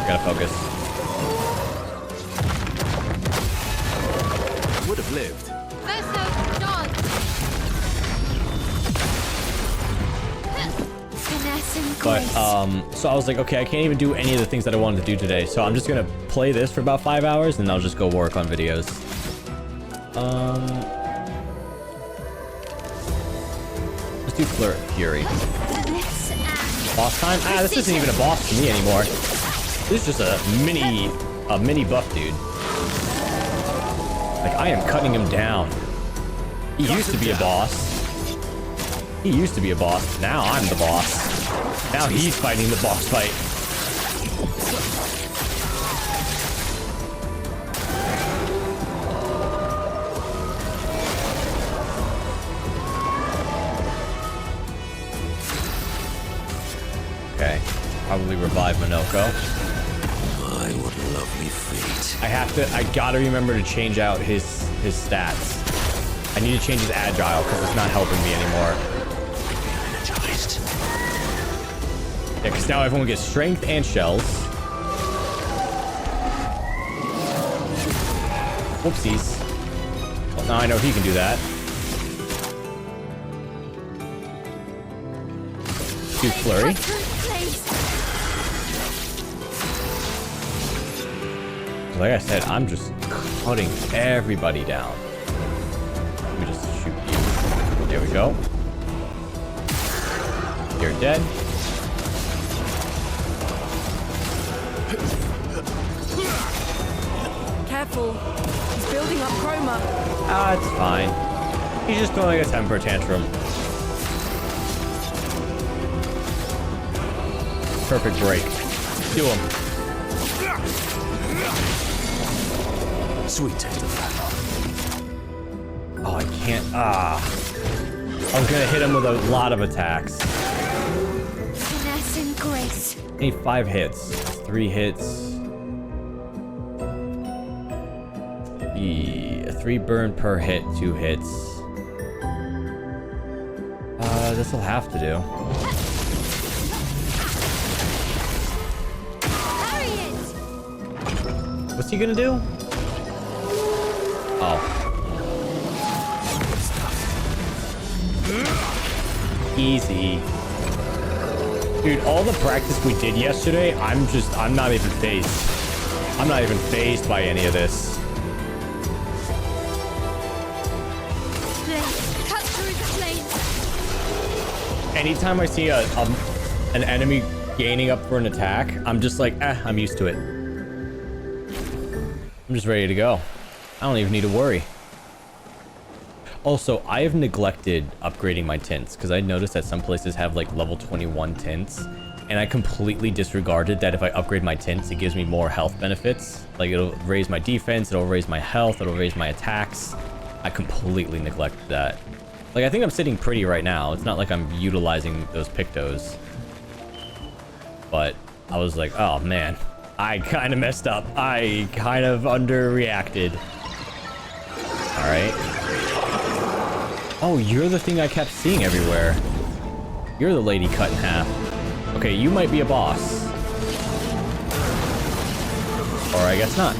Gotta focus. Would have lived. But, so I was like, okay, I can't even do any of the things that I wanted to do today. So I'm just gonna play this for about 5 hours and I'll just go work on videos. Let's do Fury. Boss time? Ah, this isn't even a boss to me anymore. This is just a mini buff dude. Like, I am cutting him down. He used to be a boss. He used to be a boss. Now I'm the boss. Now he's fighting the boss fight. Okay. Probably revive Minoko. My, what a lovely fate. I gotta remember to change out his stats. I need to change his agile because it's not helping me anymore. Energized. Yeah, because now everyone gets strength and shells. Whoopsies. Well, now I know he can do that. Do flurry. Like I said, I'm just cutting everybody down. Let me just shoot you. There we go. You're dead. Careful. He's building up chroma. Ah, it's fine. He's just throwing a temper tantrum. Perfect break. Do him. Sweet taste of that. Oh, I can't. I was gonna hit him with a lot of attacks. Finesse and grace. I need 5 hits. 3 hits. 3 burn per hit, 2 hits. This'll have to do. What's he gonna do? Oh. Easy. Dude, all the practice we did yesterday, I'm not even phased. I'm not even phased by any of this. Cut through the flames. Anytime I see an enemy gaining up for an attack, I'm just like, I'm used to it. I'm just ready to go. I don't even need to worry. Also, I have neglected upgrading my tints because I noticed that some places have like level 21 tints, and I completely disregarded that if I upgrade my tints, it gives me more health benefits. Like, it'll raise my defense, it'll raise my health, it'll raise my attacks. I completely neglected that. Like, I think I'm sitting pretty right now. It's not like I'm utilizing those pictos. But I was like, oh man, I kind of messed up. I kind of underreacted. All right. Oh, you're the thing I kept seeing everywhere. You're the lady cut in half. Okay, you might be a boss. Or I guess not.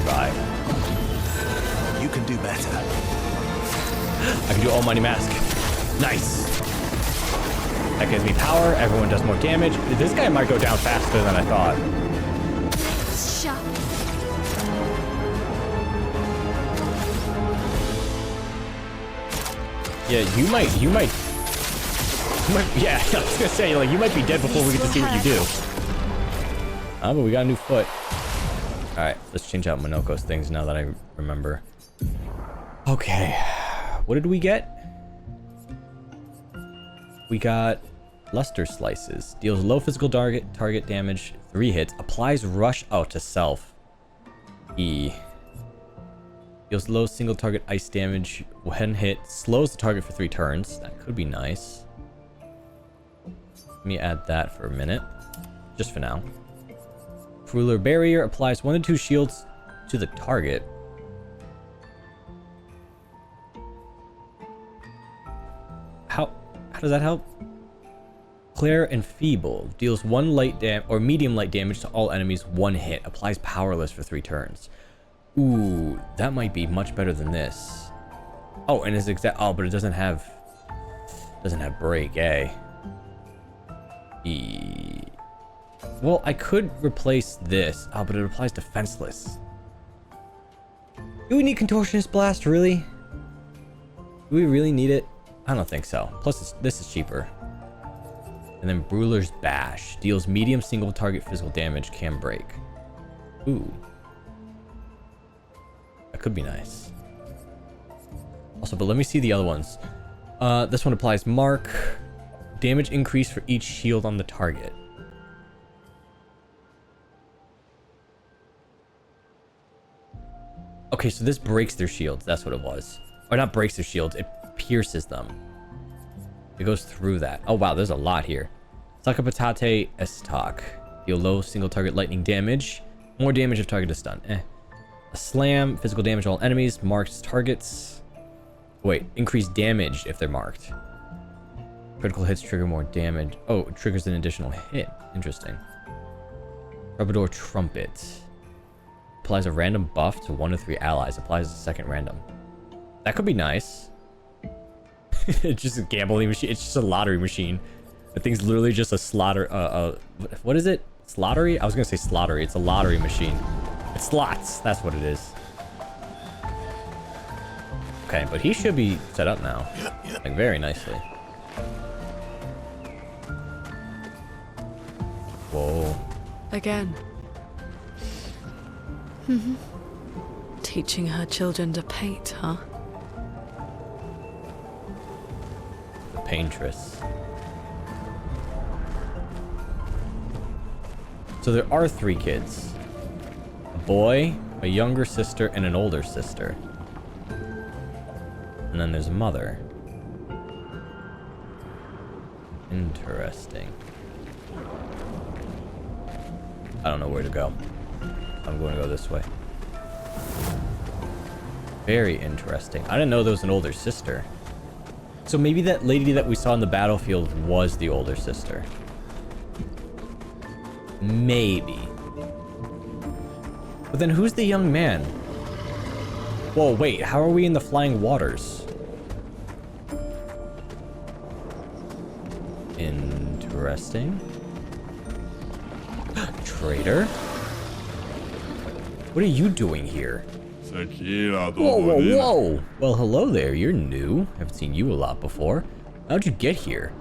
survive. You can do better. I can do Almighty Mask. Nice. That gives me power. Everyone does more damage. This guy might go down faster than I thought. Sharp. Yeah, you might, yeah, I was gonna say, like, you might be dead before we get to see what you do. But we got a new foot. Alright, let's change out Minoko's things now that I remember. Okay, what did we get? We got Luster Slices. Deals low physical target damage, 3 hits. Applies rush out to self. E. Deals low single target ice damage, 1 hit. Slows the target for 3 turns. That could be nice. Let me add that for a minute. Just for now. Ruler Barrier applies 1 to 2 shields to the target. How does that help? Clair Enfeeble deals 1 light or medium light damage to all enemies, 1 hit. Applies powerless for 3 turns. Ooh, that might be much better than this. Oh, and it's but it doesn't have break, eh? Well, I could replace this. Oh, but it applies defenseless. Do we need Contortionist Blast, really? Do we really need it? I don't think so. Plus, this is cheaper. And then Bruller's Bash. Deals medium single target physical damage, can break. Ooh. That could be nice. Also, but let me see the other ones. This one applies Mark. Damage increase for each shield on the target. Okay, so this breaks their shields. That's what it was. Or not breaks their shields. It pierces them. It goes through that. Oh, wow. There's a lot here. Sakapatate Estok. Deal low single target lightning damage. More damage if target is stunned. A slam. Physical damage to all enemies. Marked targets. Wait. Increase damage if they're marked. Critical hits trigger more damage. Oh, it triggers an additional hit. Interesting. Troubadour Trumpet. Applies a random buff to 1 of 3 allies. Applies a second random. That could be nice. It's just a gambling machine. It's just a lottery machine. The thing's literally just a slaughter. What is it? Slottery? I was gonna say slottery. It's a lottery machine. It's slots. That's what it is. Okay, but he should be set up now. Like, very nicely. Whoa. Again. Teaching her children to paint, huh? The Paintress. So there are 3 kids. A boy, a younger sister, and an older sister. And then there's a mother. Interesting. I don't know where to go. I'm going to go this way. Very interesting. I didn't know there was an older sister. So maybe that lady that we saw in the battlefield was the older sister. Maybe. But then who's the young man? Whoa, wait. How are we in the flying waters? Interesting. Traitor? What are you doing here? Whoa, whoa, whoa! Well, hello there. You're new. Haven't seen you a lot before. How'd you get here?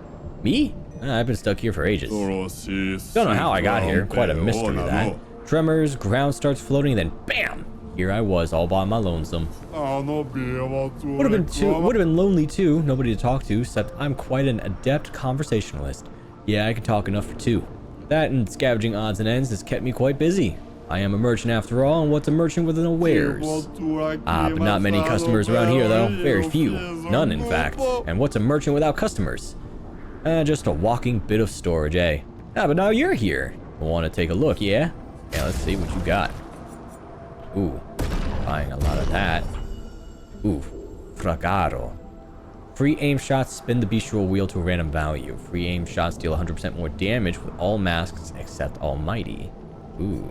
Me? I've been stuck here for ages. Don't know how I got here. Quite a mystery, that. Tremors, ground starts floating, then BAM! Here I was, all by my lonesome. Would have been lonely too. Nobody to talk to, except I'm quite an adept conversationalist. Yeah, I can talk enough for 2. That and scavenging odds and ends has kept me quite busy. I am a merchant after all, and what's a merchant with no wares? But not many customers around here though. Very few. None, in fact. And what's a merchant without customers? Just a walking bit of storage, eh? But now you're here. Want to take a look, yeah? Yeah, let's see what you got. Ooh, buying a lot of that. Ooh, Fragaro. Free aim shots spin the bestial wheel to a random value. Free aim shots deal 100% more damage with all masks except Almighty. Ooh.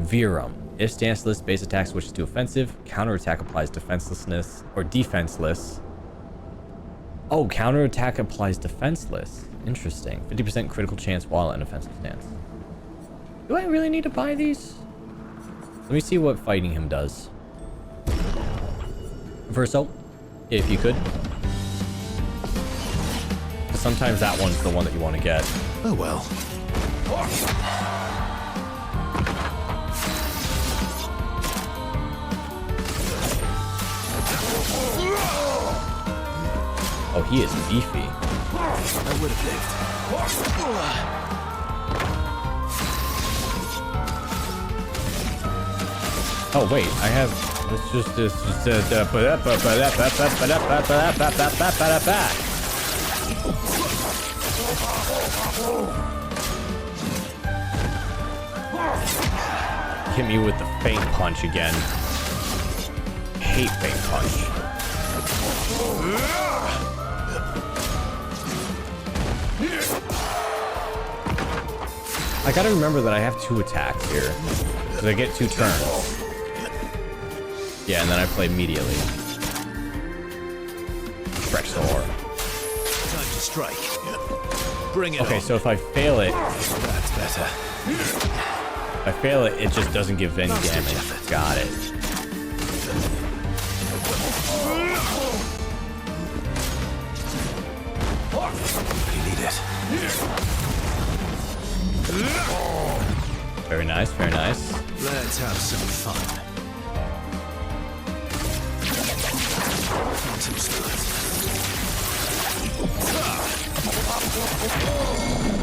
Virum. If stanceless, base attack switches to offensive. Counterattack applies defenselessness or defenseless. Oh, counterattack applies defenseless. Interesting. 50% critical chance while in offensive stance. Do I really need to buy these? Let me see what fighting him does. First up, if you could. Sometimes that one's the one that you want to get. Oh well. Oh, he is beefy. I would have lived. Oh wait, I have. Let's just hit me with the faint punch again. Hate faint punch. I gotta remember that I have 2 attacks here. Because I get 2 turns. Yeah, and then I play immediately. Stretch sword. Time to strike. Bring it Okay, on. so if I fail it, That's better. if I fail it, it just doesn't give any damage. Got it. You need it. Very nice, very nice. Let's have some fun. Some stuff.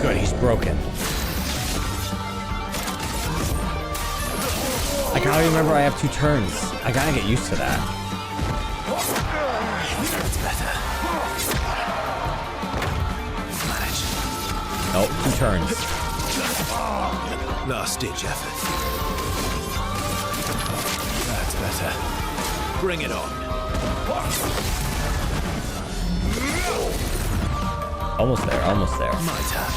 Good, he's broken. I gotta remember I have 2 turns. I gotta get used to that. That's better. Manage. Nope, 2 turns. Last ditch effort. That's better. Bring it on. Almost there, almost there. My turn.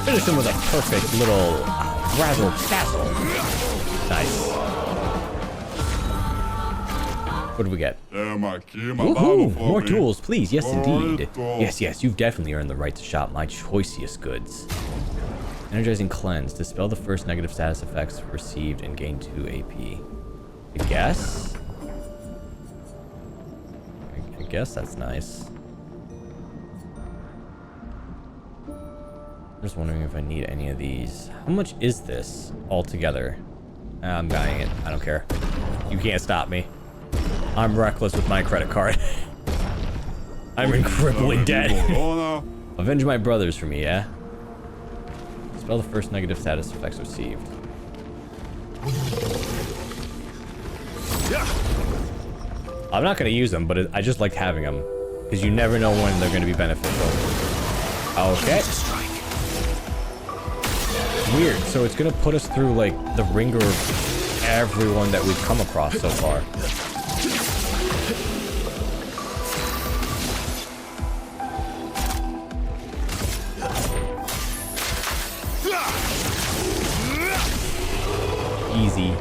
Finish him with a perfect little razzle dazzle. Nice. What do we get? Woohoo! More tools, please. Yes, indeed. Yes, yes, you've definitely earned the right to shop my choicest goods. Energizing cleanse. Dispel the first negative status effects received and gain 2 AP. I guess? I guess that's nice. I'm just wondering if I need any of these. How much is this altogether? I'm buying it. I don't care. You can't stop me. I'm reckless with my credit card. I'm in crippling debt. Avenge my brothers for me, yeah? Spell the first negative status effects received. I'm not going to use them, but I just like having them. Because you never know when they're going to be beneficial. Okay. Weird. So it's going to put us through, like, the ringer of everyone that we've come across so far. Easy.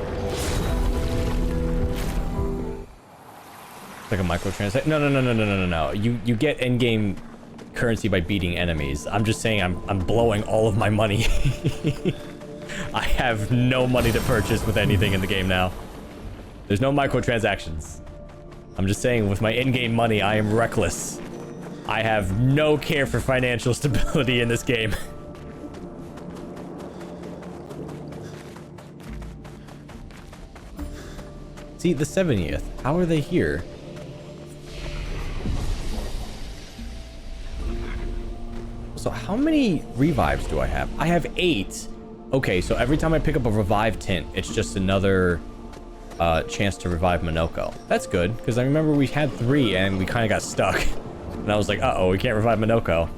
Like a microtransaction. No. You get in-game currency by beating enemies. I'm just saying I'm blowing all of my money. I have no money to purchase with anything in the game now. There's no microtransactions. I'm just saying with my in-game money, I am reckless. I have no care for financial stability in this game. See, the 70th. How are they here? So how many revives do I have? I have 8. Okay, so every time I pick up a revive tint, it's just another chance to revive Minoko. That's good, because I remember we had 3 and we kind of got stuck. And I was like, uh-oh, we can't revive Minoko.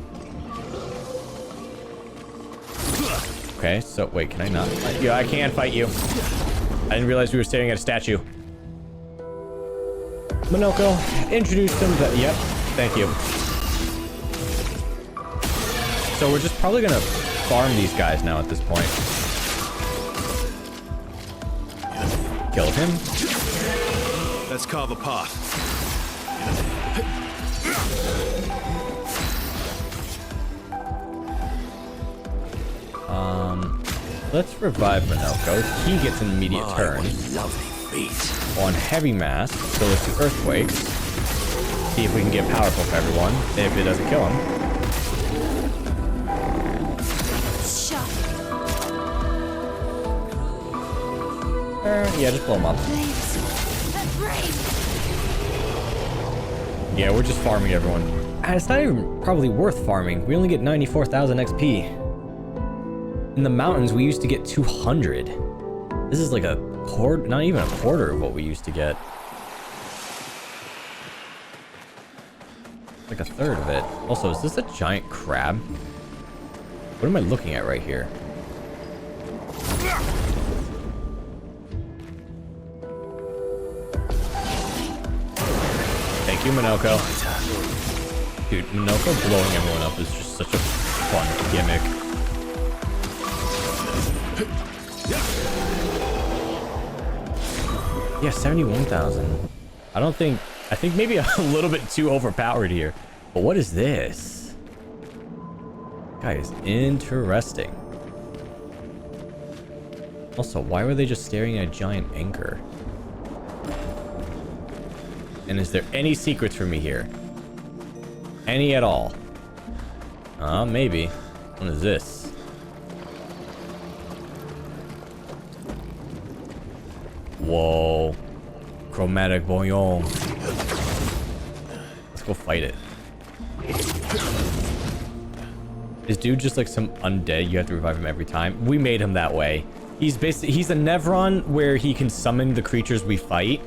Okay, so wait, can I not fight you? I can fight you. I didn't realize we were staring at a statue. Minoko, introduce them to... Yep, thank you. So we're just probably gonna farm these guys now at this point. killed him. Let's carve a path. Let's revive Minoko. He gets an immediate turn Lovely feet. on Heavy Mass. So let's do Earthquakes. See if we can get powerful for everyone. If it doesn't kill him. Shock. Yeah, just blow him up. Blades. Brave. Yeah, we're just farming everyone. And it's not even probably worth farming. We only get 94,000 XP. In the mountains, we used to get 200. This is like a quarter, not even a quarter of what we used to get. Like a third of it. Also, is this a giant crab? What am I looking at right here? Thank you, Minoko. Dude, Minoko blowing everyone up is just such a fun gimmick. Yeah, 71,000. I think maybe a little bit too overpowered here. But what is this? Guy is interesting. Also, why were they just staring at a giant anchor? And is there any secrets for me here? Any at all? Maybe. What is this? Whoa. Chromatic bouillon. Let's go fight it. Is dude just like some undead? You have to revive him every time. We made him that way. He's a Nevron where he can summon the creatures we fight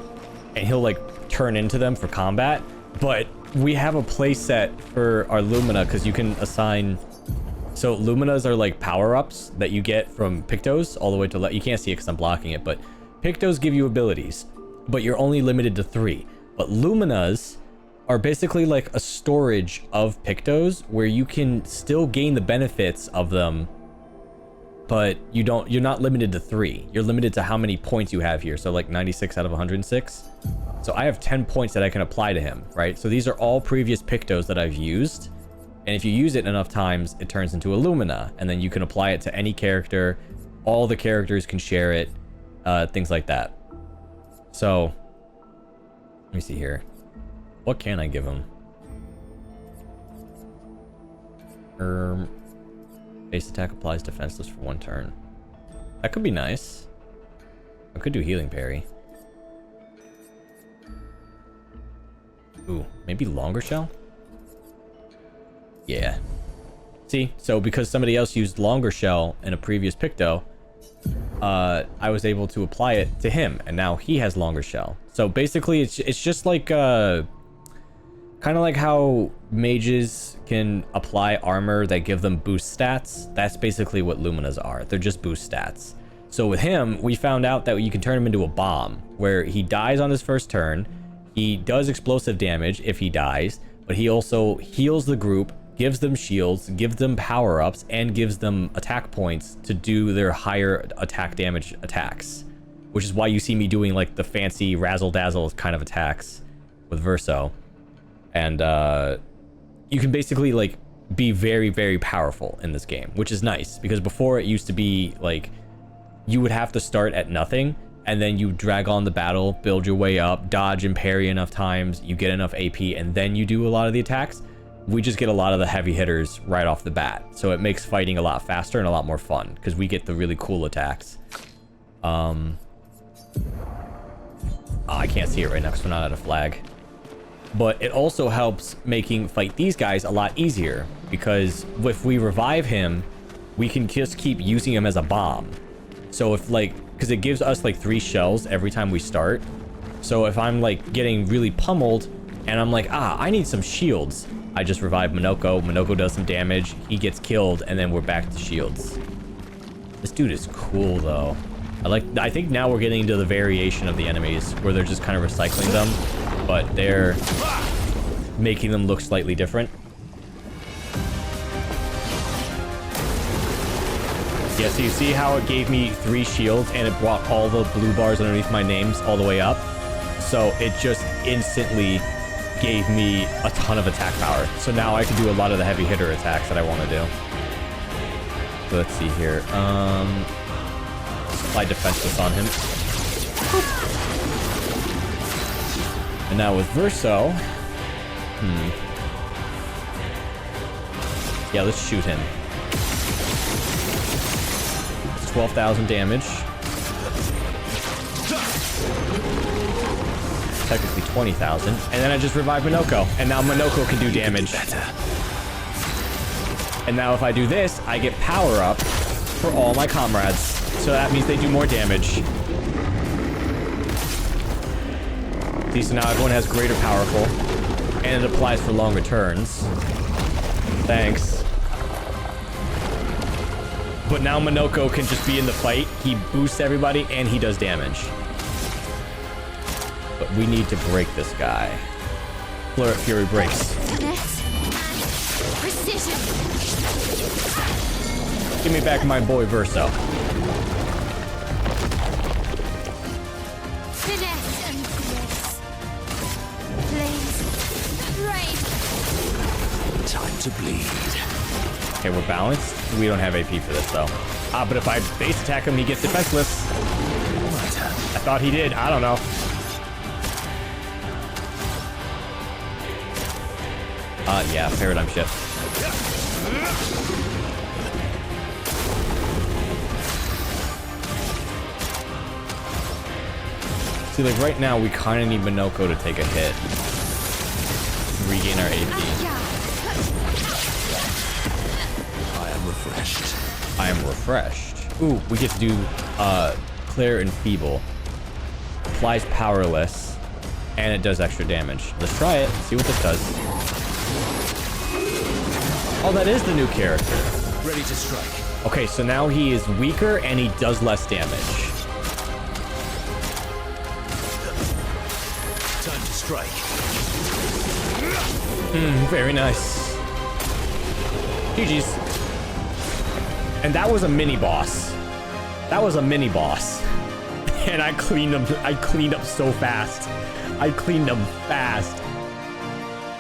and he'll like turn into them for combat. But we have a play set for our Lumina because you can assign. So Luminas are like power-ups that you get from Pictos all the way to you can't see it because I'm blocking it, but Pictos give you abilities, but you're only limited to 3. But Luminas are basically like a storage of Pictos where you can still gain the benefits of them, but you're not limited to 3. You're limited to how many points you have here. So like 96 out of 106. So I have 10 points that I can apply to him, right? So these are all previous Pictos that I've used. And if you use it enough times, it turns into a Lumina, and then you can apply it to any character. All the characters can share it. Things like that. So, let me see here. What can I give him? Base attack applies defenseless for 1 turn. That could be nice. I could do healing parry. Ooh, maybe longer shell? Yeah. See, so because somebody else used longer shell in a previous Picto, I was able to apply it to him, and now he has longer shell. So basically, it's just like kind of like how mages can apply armor that give them boost stats. That's basically what Luminas are. They're just boost stats. So with him, we found out that you can turn him into a bomb, where he dies on his first turn. He does explosive damage if he dies, but he also heals the group, gives them shields, gives them power-ups, and gives them attack points to do their higher attack damage attacks. Which is why you see me doing like the fancy razzle-dazzle kind of attacks with Verso. And you can basically like be very, very powerful in this game, which is nice. Because before it used to be like, you would have to start at nothing, and then you drag on the battle, build your way up, dodge and parry enough times, you get enough AP, and then you do a lot of the attacks. We just get a lot of the heavy hitters right off the bat. So it makes fighting a lot faster and a lot more fun because we get the really cool attacks. I can't see it right now because we're not at a flag. But it also helps making fight these guys a lot easier because if we revive him, we can just keep using him as a bomb. So if like, because it gives us like 3 shells every time we start. So if I'm like getting really pummeled and I'm like, I need some shields, I just revive Minoko. Minoko does some damage. He gets killed, and then we're back to shields. This dude is cool, though. I think now we're getting into the variation of the enemies, where they're just kind of recycling them, but they're making them look slightly different. Yeah, so you see how it gave me 3 shields and it brought all the blue bars underneath my names all the way up? So it just instantly gave me a ton of attack power. So now I can do a lot of the heavy hitter attacks that I want to do. So let's see here. Apply defenseless on him. And now with Verso. Yeah, let's shoot him. It's 12,000 damage. Technically 20,000. And then I just revive Minoko. And now Minoko can do damage. And now if I do this, I get power up for all my comrades. So that means they do more damage. See, so now everyone has greater powerful. And it applies for longer turns. Thanks. But now Minoko can just be in the fight. He boosts everybody and he does damage. But we need to break this guy. Flare Fury breaks. Precision. Give me back my boy Verso. Finesse and grace. Flames. Rain. Time to bleed. Okay, we're balanced. We don't have AP for this though. But if I base attack him, he gets defenseless. I thought he did. I don't know. Yeah, paradigm shift. See, like right now, we kind of need Minoko to take a hit. Regain our AP. I am refreshed. I am refreshed. Ooh, we get to do Clair and Feeble. Applies powerless. And it does extra damage. Let's try it. See what this does. Oh, that is the new character. Ready to strike. Okay, so now he is weaker and he does less damage. Time to strike. Very nice. GG's. And that was a mini boss. That was a mini boss. And I cleaned up so fast. I cleaned them fast.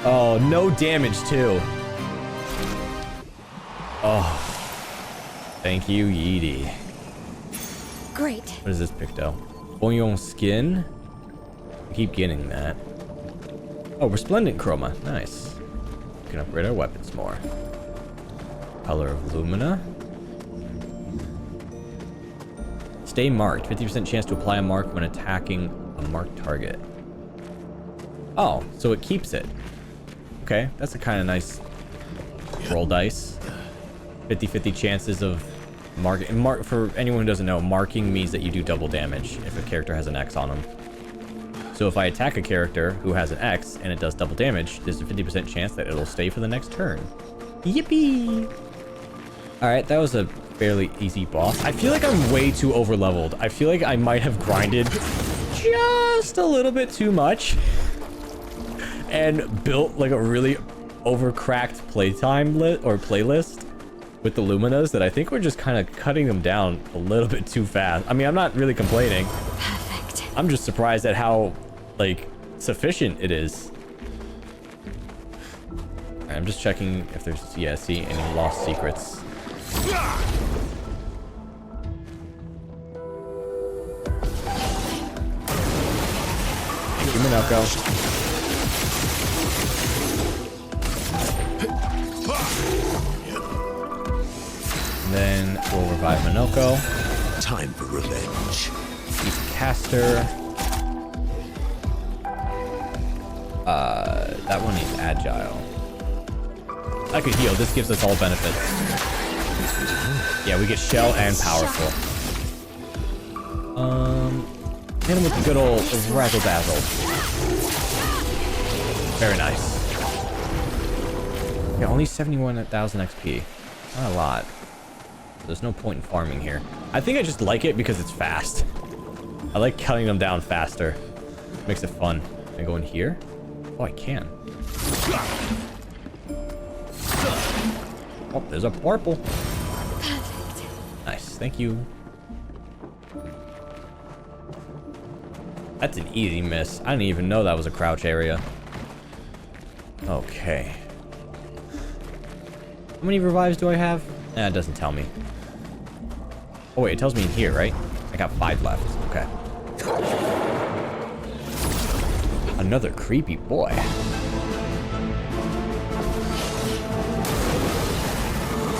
Oh, no damage too. Oh. Thank you, Yeety. Great. What is this, Picto? Oyon skin? I keep getting that. Oh, Resplendent Chroma. Nice. We can upgrade our weapons more. Color of Lumina. Stay marked. 50% chance to apply a mark when attacking a marked target. Oh, so it keeps it. Okay, that's a kind of nice roll dice. 50-50 chances of marking. For anyone who doesn't know, marking means that you do double damage if a character has an X on them. So if I attack a character who has an X and it does double damage, there's a 50% chance that it'll stay for the next turn. Yippee! Alright, that was a fairly easy boss. I feel like I'm way too over-leveled. I feel like I might have grinded just a little bit too much and built like a really over-cracked playlist with the Luminas that I think we're just kind of cutting them down a little bit too fast. I mean, I'm not really complaining. Perfect. I'm just surprised at how, like, sufficient it is. Alright, I'm just checking if there's, yeah, see any lost secrets. Thank you, Minoko. And then we'll revive Minoko. Time for revenge. He's a caster. That one needs agile. I could heal. This gives us all benefits. Yeah, we get shell and powerful. Hit him with the good old razzle dazzle. Very nice. Yeah, only 71,000 XP. Not a lot. There's no point in farming here. I think I just like it because it's fast. I like cutting them down faster. Makes it fun. Can I go in here? Oh, I can. Oh, there's a purple. Perfect. Nice. Nice, thank you. That's an easy miss. I didn't even know that was a crouch area. Okay. How many revives do I have? It doesn't tell me. Oh wait, it tells me in here, right? I got 5 left. Okay. Another creepy boy.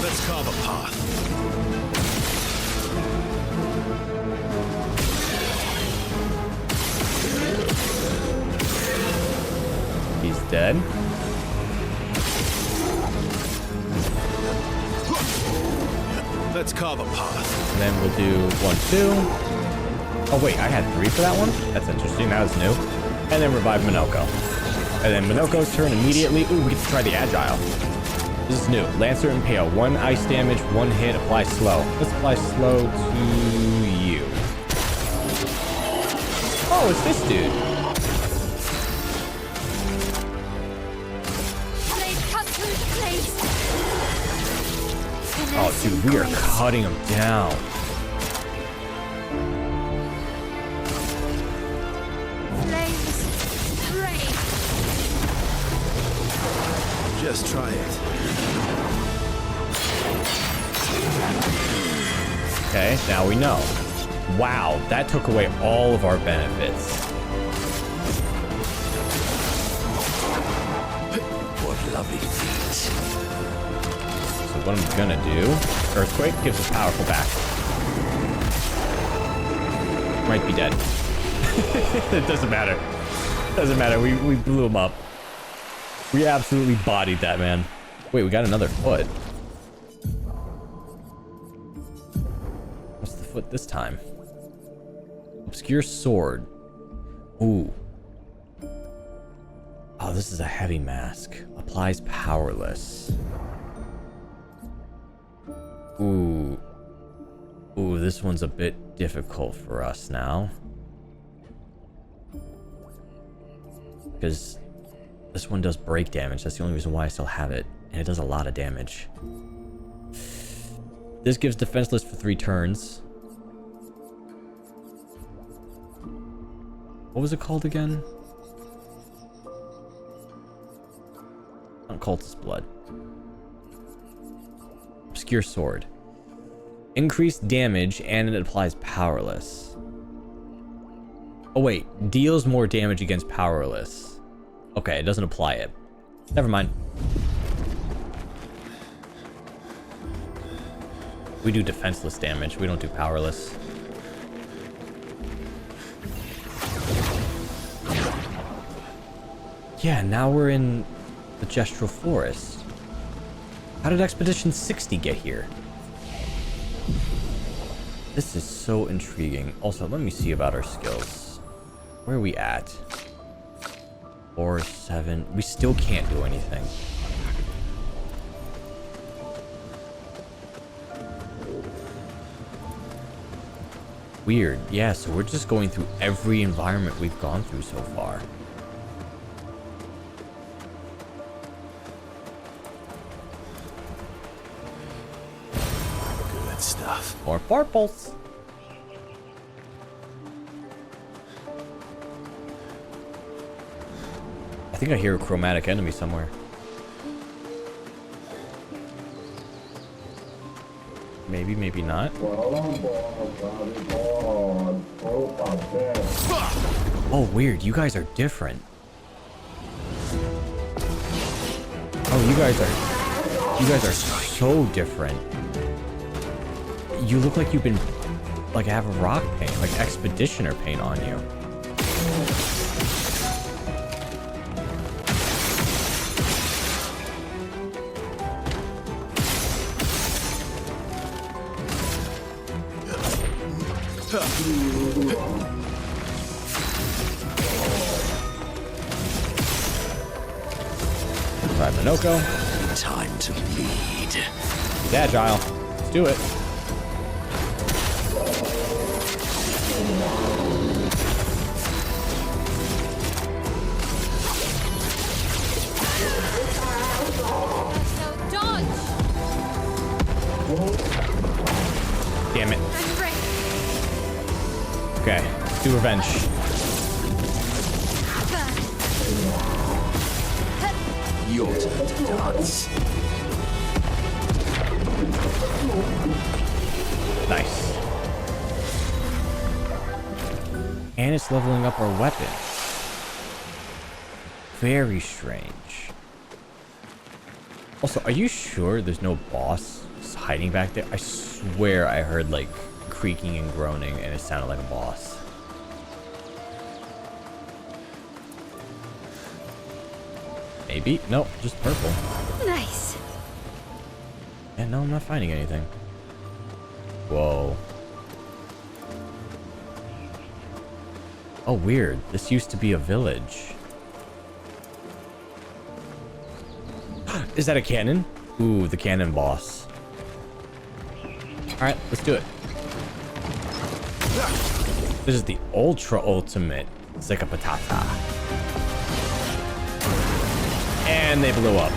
Let's carve a path. He's dead. Let's carve a path. And then we'll do 1, 2. Oh wait, I had 3 for that one? That's interesting, that was new. And then revive Minoko. And then Minoko's turn immediately. Ooh, we get to try the Agile. This is new. Lancer Impale. 1 ice damage, 1 hit, apply slow. Let's apply slow to you. Oh, it's this dude. Blade cut through the blade. Oh, dude, we are cutting him down. Flames rain. Just try it. Okay, now we know. Wow, that took away all of our benefits. What lovely feet. So what I'm gonna do, Earthquake gives us powerful back. Might be dead. It doesn't matter. Doesn't matter, we blew him up. We absolutely bodied that man. Wait, we got another foot. What's the foot this time? Obscure sword. Ooh. Oh, this is a heavy mask. Applies powerless. Ooh. Ooh, this one's a bit difficult for us now. Because this one does break damage. That's the only reason why I still have it. And it does a lot of damage. This gives defenseless for 3 turns. What was it called again? Cultist Blood. Obscure Sword. Increased damage and it applies powerless. Oh wait, deals more damage against powerless. Okay, it doesn't apply it. Never mind. We do defenseless damage, we don't do powerless. Yeah, now we're in the Gestural Forest. How did Expedition 60 get here? This is so intriguing. Also, let me see about our skills. Where are we at? 4, 7. We still can't do anything. Weird. Yeah, so we're just going through every environment we've gone through so far. Good stuff. More purples. I think I hear a chromatic enemy somewhere. Maybe, maybe not. Oh, weird. You guys are different. Oh, you guys are so different. You look like you've been, like, have a rock paint, like expeditioner paint on you. Right, Minoko. Time to lead. He's agile. Let's do it. So dodge. Damn it. I'm ready. Okay, let's do revenge. Your turn to dance. Nice. And it's leveling up our weapon. Very strange. Also, are you sure there's no boss just hiding back there? I swear I heard like creaking and groaning and it sounded like a boss. Maybe? Nope, just purple. Nice. And no, I'm not finding anything. Whoa. Oh, weird. This used to be a village. Is that a cannon? Ooh, the cannon boss. Alright, let's do it. This is the ultra ultimate Zika Patata. And they blew up.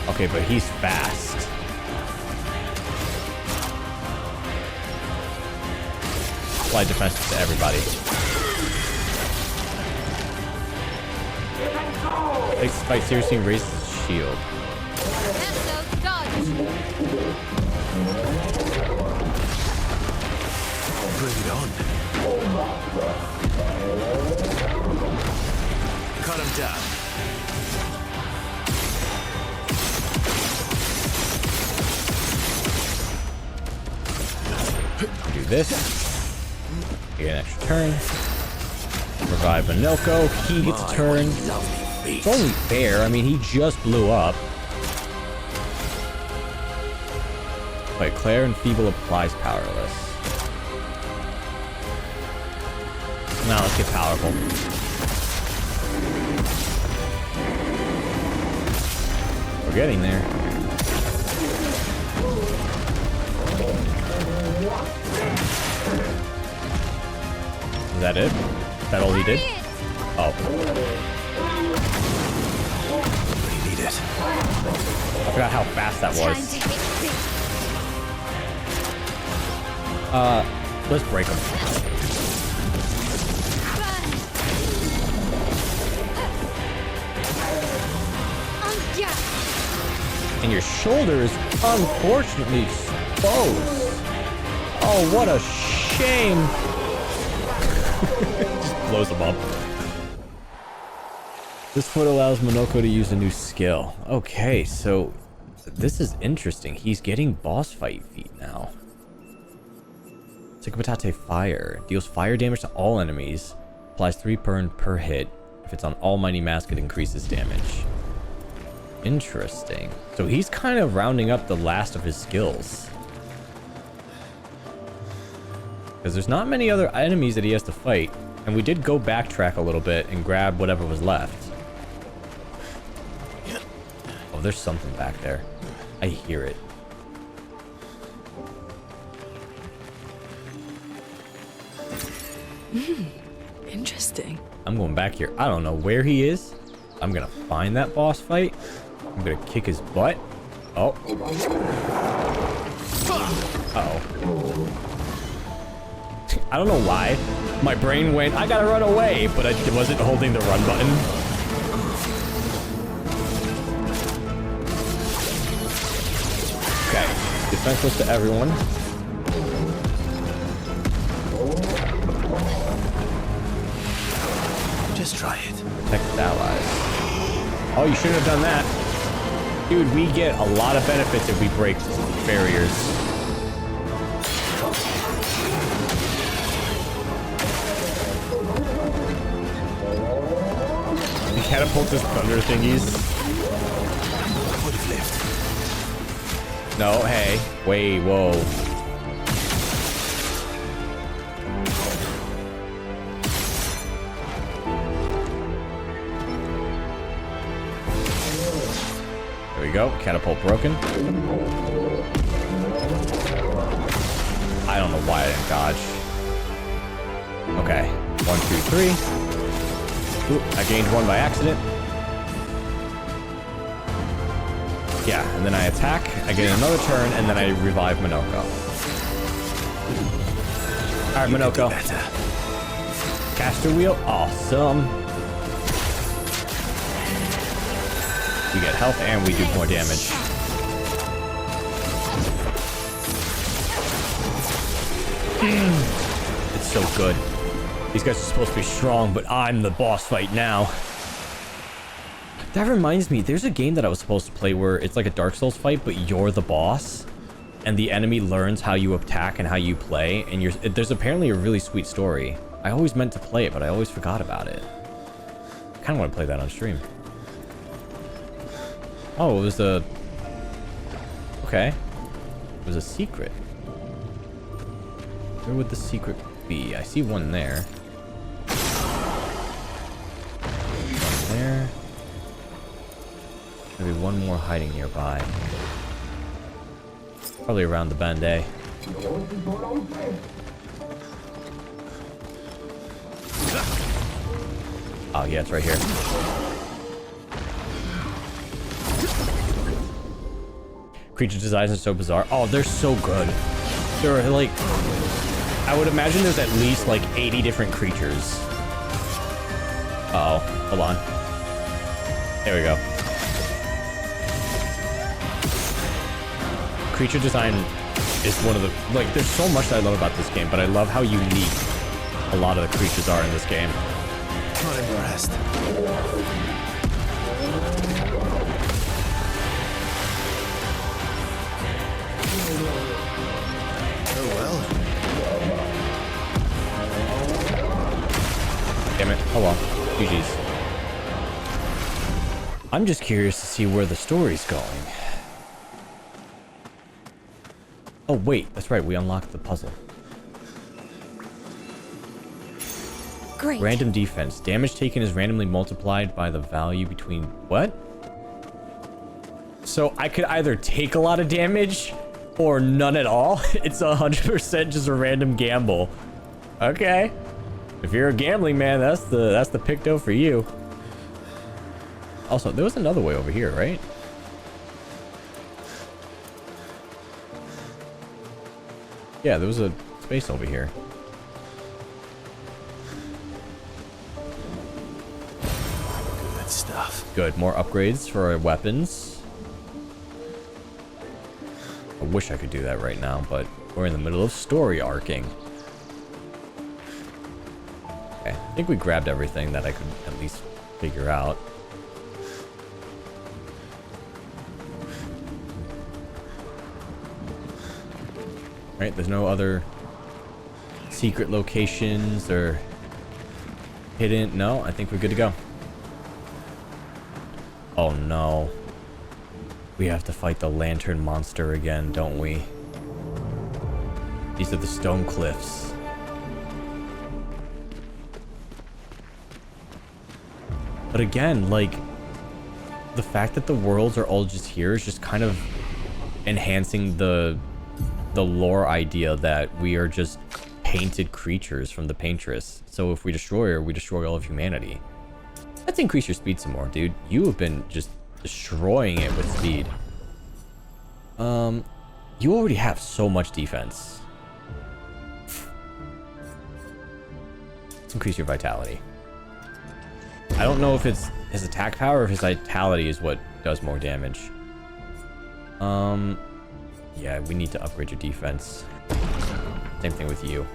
Okay, but he's fast. Apply defense to everybody. Takes the fight seriously and raises his shield. Esso, dodge. Bring it on. Cut him down. Do this. Get an extra turn. Revive Minoko. He gets a turn. It's only fair. I mean, he just blew up. Wait, Claire and Feeble applies powerless. Now let's get powerful. We're getting there. Is that it? Is that all he did? Oh. We need it. I forgot how fast that Time was. to hit big. Let's break him. And your shoulders, unfortunately, exposed. Oh, what a shame. Just blows him up. This foot allows Minoko to use a new skill. Okay, so this is interesting. He's getting boss fight feat now. Tsukubatate Fire. Deals fire damage to all enemies. Applies 3 burn per hit. If it's on Almighty Mask, it increases damage. Interesting. So he's kind of rounding up the last of his skills. Because there's not many other enemies that he has to fight. And we did go backtrack a little bit and grab whatever was left. Oh, there's something back there. I hear it. Interesting. I'm going back here. I don't know where he is. I'm going to find that boss fight. I'm going to kick his butt. Oh. Uh-oh. I don't know why. My brain went, I gotta run away, but I wasn't holding the run button. Okay. Defenseless to everyone. Just try it. Protect his allies. Oh, you shouldn't have done that. Dude, we get a lot of benefits if we break barriers. He catapults his thunder thingies. Would have lived. No, hey. Wait, whoa. There we go. Catapult broken. I don't know why I didn't dodge. Okay. 1, 2, 3. Ooh, I gained 1 by accident. Yeah, and then I attack, I get another turn, and then I revive Minoko. Alright, Minoko. Caster wheel, awesome. We get health and we do more damage. It's so good. These guys are supposed to be strong, but I'm the boss fight now. That reminds me, there's a game that I was supposed to play where it's like a Dark Souls fight, but you're the boss. And the enemy learns how you attack and how you play. And there's apparently a really sweet story. I always meant to play it, but I always forgot about it. I kind of want to play that on stream. Oh, it was a... Okay. It was a secret. Where would the secret be? I see one there. One there. Maybe one more hiding nearby. Probably around the bend, eh? Oh, yeah, it's right here. Creature designs are so bizarre. Oh, they're so good. They're like... I would imagine there's at least like 80 different creatures. Uh-oh. Hold on. There we go. Creature design is one of the... Like, there's so much that I love about this game, but I love how unique a lot of the creatures are in this game. Not impressed. Oh well. Damn it. Oh well. GG's. I'm just curious to see where the story's going. Oh wait, that's right, we unlocked the puzzle. Great. Random defense. Damage taken is randomly multiplied by the value between... What? So I could either take a lot of damage or none at all? It's 100% just a random gamble. Okay. If you're a gambling man, that's the picto for you. Also, there was another way over here, right? Yeah, there was a space over here. Good stuff. Good, more upgrades for our weapons. I wish I could do that right now, but we're in the middle of story arcing. Okay, I think we grabbed everything that I could at least figure out. Right, there's no other secret locations or hidden... No, I think we're good to go. Oh no. We have to fight the lantern monster again, don't we? These are the stone cliffs. But again, like, the fact that the worlds are all just here is just kind of enhancing the lore idea that we are just painted creatures from the Paintress. So if we destroy her, we destroy all of humanity. Let's increase your speed some more, dude. You have been just destroying it with speed. You already have so much defense. Let's increase your vitality. I don't know if it's his attack power or if his vitality is what does more damage. Yeah, we need to upgrade your defense. Same thing with you.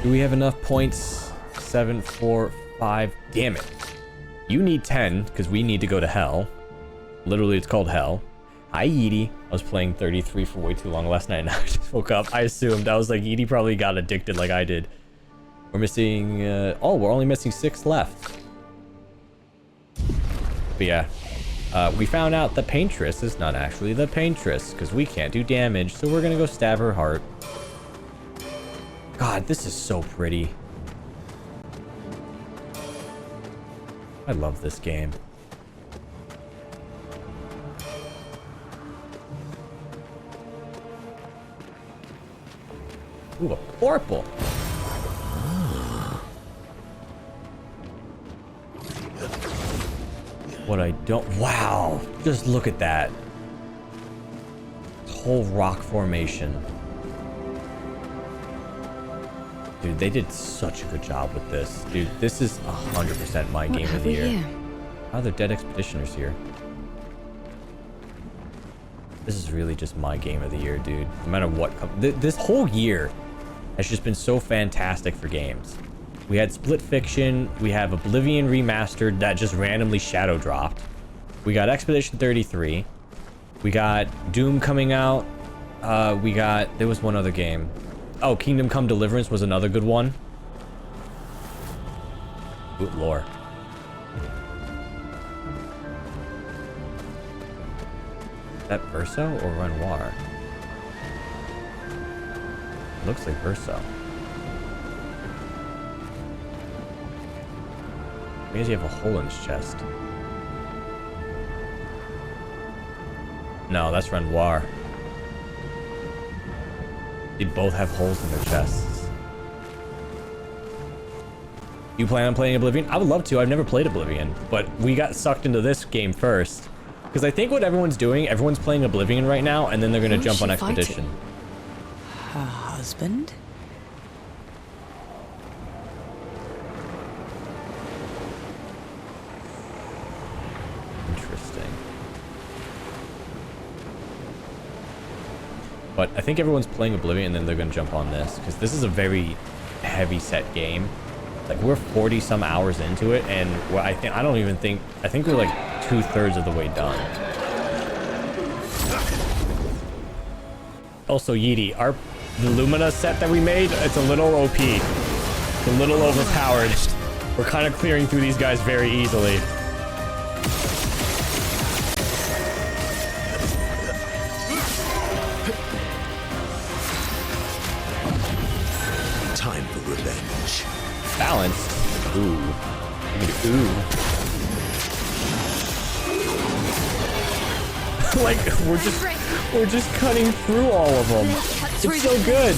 Do we have enough points? 7, 4, 5. Damn it. You need 10 because we need to go to hell. Literally, it's called hell. Hi, Yeety. I was playing 33 for way too long last night and I just woke up. I assumed. I was like, Yeety probably got addicted like I did. We're missing... oh, we're only missing 6 left. But yeah. We found out the Paintress is not actually the Paintress because we can't do damage, so we're gonna go stab her heart. God, this is so pretty. I love this game. Ooh, a purple. What I don't... Wow. Just look at that. Whole rock formation. Dude, they did such a good job with this. Dude, this is 100% my game of the year. Oh, they're dead expeditioners here. This is really just my game of the year, dude. No matter what... This whole year has just been so fantastic for games. We had Split Fiction. We have Oblivion Remastered that just randomly shadow dropped. We got Expedition 33. We got Doom coming out. There was one other game. Oh, Kingdom Come Deliverance was another good one. Good lore. Is that Verso or Renoir? Looks like Verso. Maybe you have a hole in his chest. No, that's Renoir. They both have holes in their chests. You plan on playing Oblivion? I would love to. I've never played Oblivion, but we got sucked into this game first. Because I think what everyone's doing, everyone's playing Oblivion right now, and then they're going to jump on Expedition. Her husband? Interesting. But I think everyone's playing Oblivion, and then they're going to jump on this. Because this is a very heavy set game. Like, we're 40 some hours into it, and I think we're like 2/3 of the way done. Also, Yeety, the Lumina set that we made, it's a little OP. It's a little overpowered. We're kind of clearing through these guys very easily. Time for revenge. Balanced. Ooh. Ooh. Like, we're just cutting through all of them. It's so good.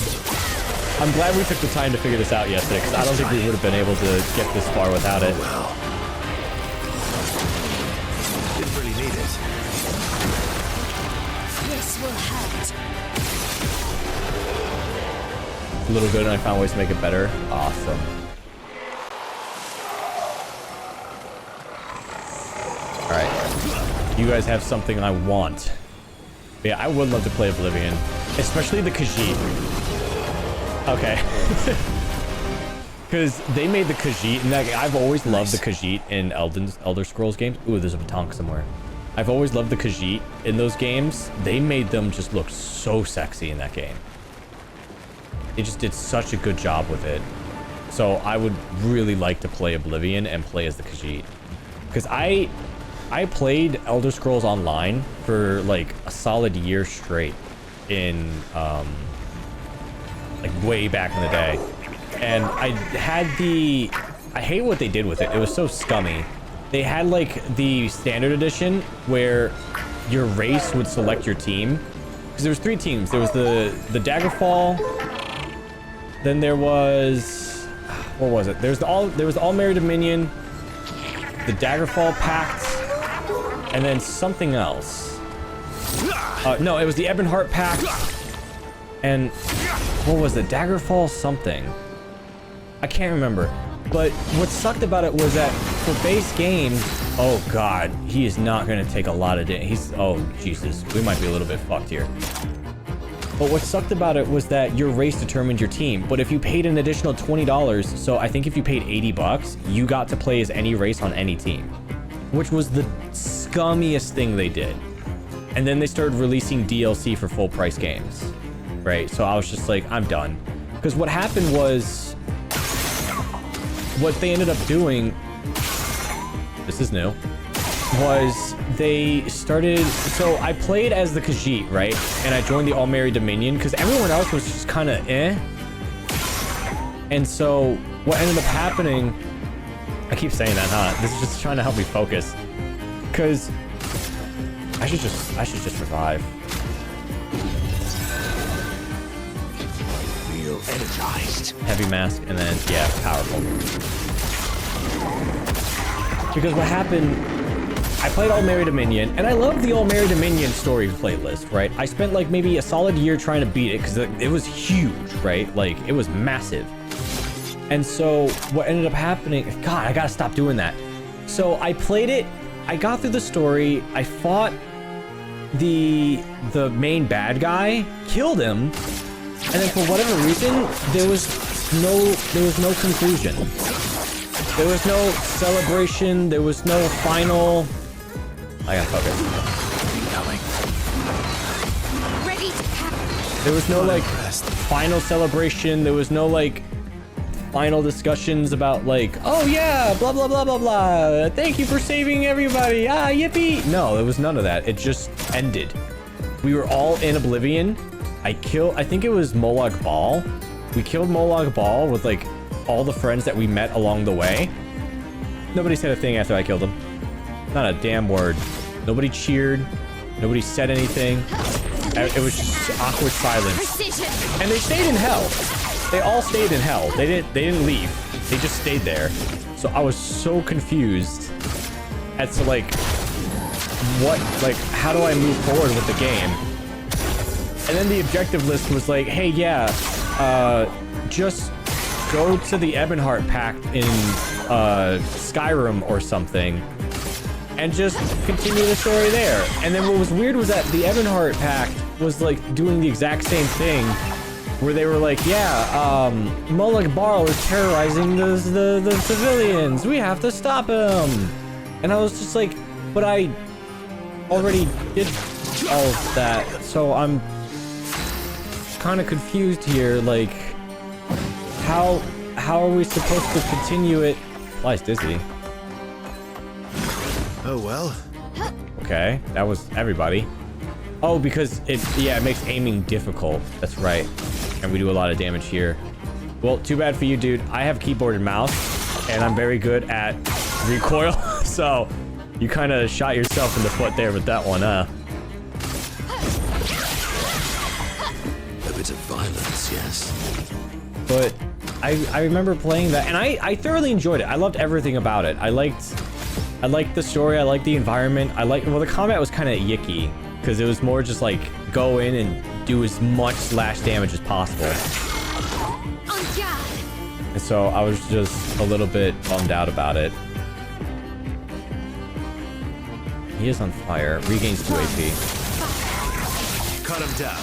I'm glad we took the time to figure this out yesterday, because I don't think we would have been able to get this far without it. Wow. Didn't really need it. This will hurt. A little good, and I found ways to make it better. Awesome. All right. You guys have something I want. But yeah, I would love to play Oblivion, especially the Khajiit. Okay. Because they made the Khajiit, and I've always loved the Khajiit in Elder Scrolls games. Ooh, there's a batonk somewhere. I've always loved the Khajiit in those games. They made them just look so sexy in that game. They just did such a good job with it. So I would really like to play Oblivion and play as the Khajiit. Because I played Elder Scrolls Online for like a solid year straight in like way back in the day. And I hate what they did with it. It was so scummy. They had like the standard edition where your race would select your team. Because there was 3 teams. There was the Daggerfall. Then there was, what was it? There was the All-Merry Dominion, the Daggerfall Pact, and then something else. No, it was the Ebonheart Pact, and what was it? Daggerfall something. I can't remember. But what sucked about it was that for base game, oh god, he is not going to take a lot of damage. Oh Jesus, we might be a little bit fucked here. But what sucked about it was that your race determined your team. But if you paid an additional $20, so I think if you paid $80, you got to play as any race on any team, which was the scummiest thing they did. And then they started releasing DLC for full price games, right? So I was just like, I'm done. Because what happened was, what they ended up doing, this is new, was they started, so I played as the Khajiit, right? And I joined the All-Merry Dominion because everyone else was just kind of eh. And so what ended up happening, I keep saying that, huh? This is just trying to help me focus. Because I should just revive. The feel energized. Heavy mask, and then, yeah, powerful. Because what happened, I played All Merry Dominion, and I love the All Merry Dominion story playlist, right? I spent like maybe a solid year trying to beat it because it was huge, right? Like, it was massive. And so what ended up happening, God, I gotta stop doing that. So I played it, I got through the story, I fought the main bad guy, killed him, and then for whatever reason, there was no conclusion. There was no celebration, there was no final... I gotta focus. Ready to cap. There was no, like, final celebration, there was no, like, final discussions about, like, oh yeah, blah, blah, blah, blah, blah, thank you for saving everybody, ah, yippee. No, there was none of that. It just ended. We were all in oblivion. I think it was Molag Bal. We killed Molag Bal with, like, all the friends that we met along the way. Nobody said a thing after I killed him. Not a damn word. Nobody cheered. Nobody said anything. It was just awkward silence. Precision. And they stayed in hell. They all stayed in hell. They didn't leave. They just stayed there. So I was so confused as to, like, how do I move forward with the game? And then the objective list was like, hey, yeah, just go to the Ebonheart Pact in Skyrim or something and just continue the story there. And then what was weird was that the Ebonheart Pact was, like, doing the exact same thing where they were like, yeah, Molag Bal is terrorizing the civilians. We have to stop him. And I was just like, but I already did all of that. So I'm kind of confused here. Like, how are we supposed to continue it? Fly's dizzy. Oh well. Okay, that was everybody. Oh, because it makes aiming difficult. That's right. And we do a lot of damage here. Well, too bad for you, dude. I have keyboard and mouse, and I'm very good at recoil. So you kind of shot yourself in the foot there with that one, huh? A bit of violence, yes. But I remember playing that, and I thoroughly enjoyed it. I loved everything about it. I liked the story. I liked the environment. Well, the combat was kind of yicky because it was more just like go in and do as much slash damage as possible. On guard. And so I was just a little bit bummed out about it. He is on fire. Regains 2 AP. Cut him down.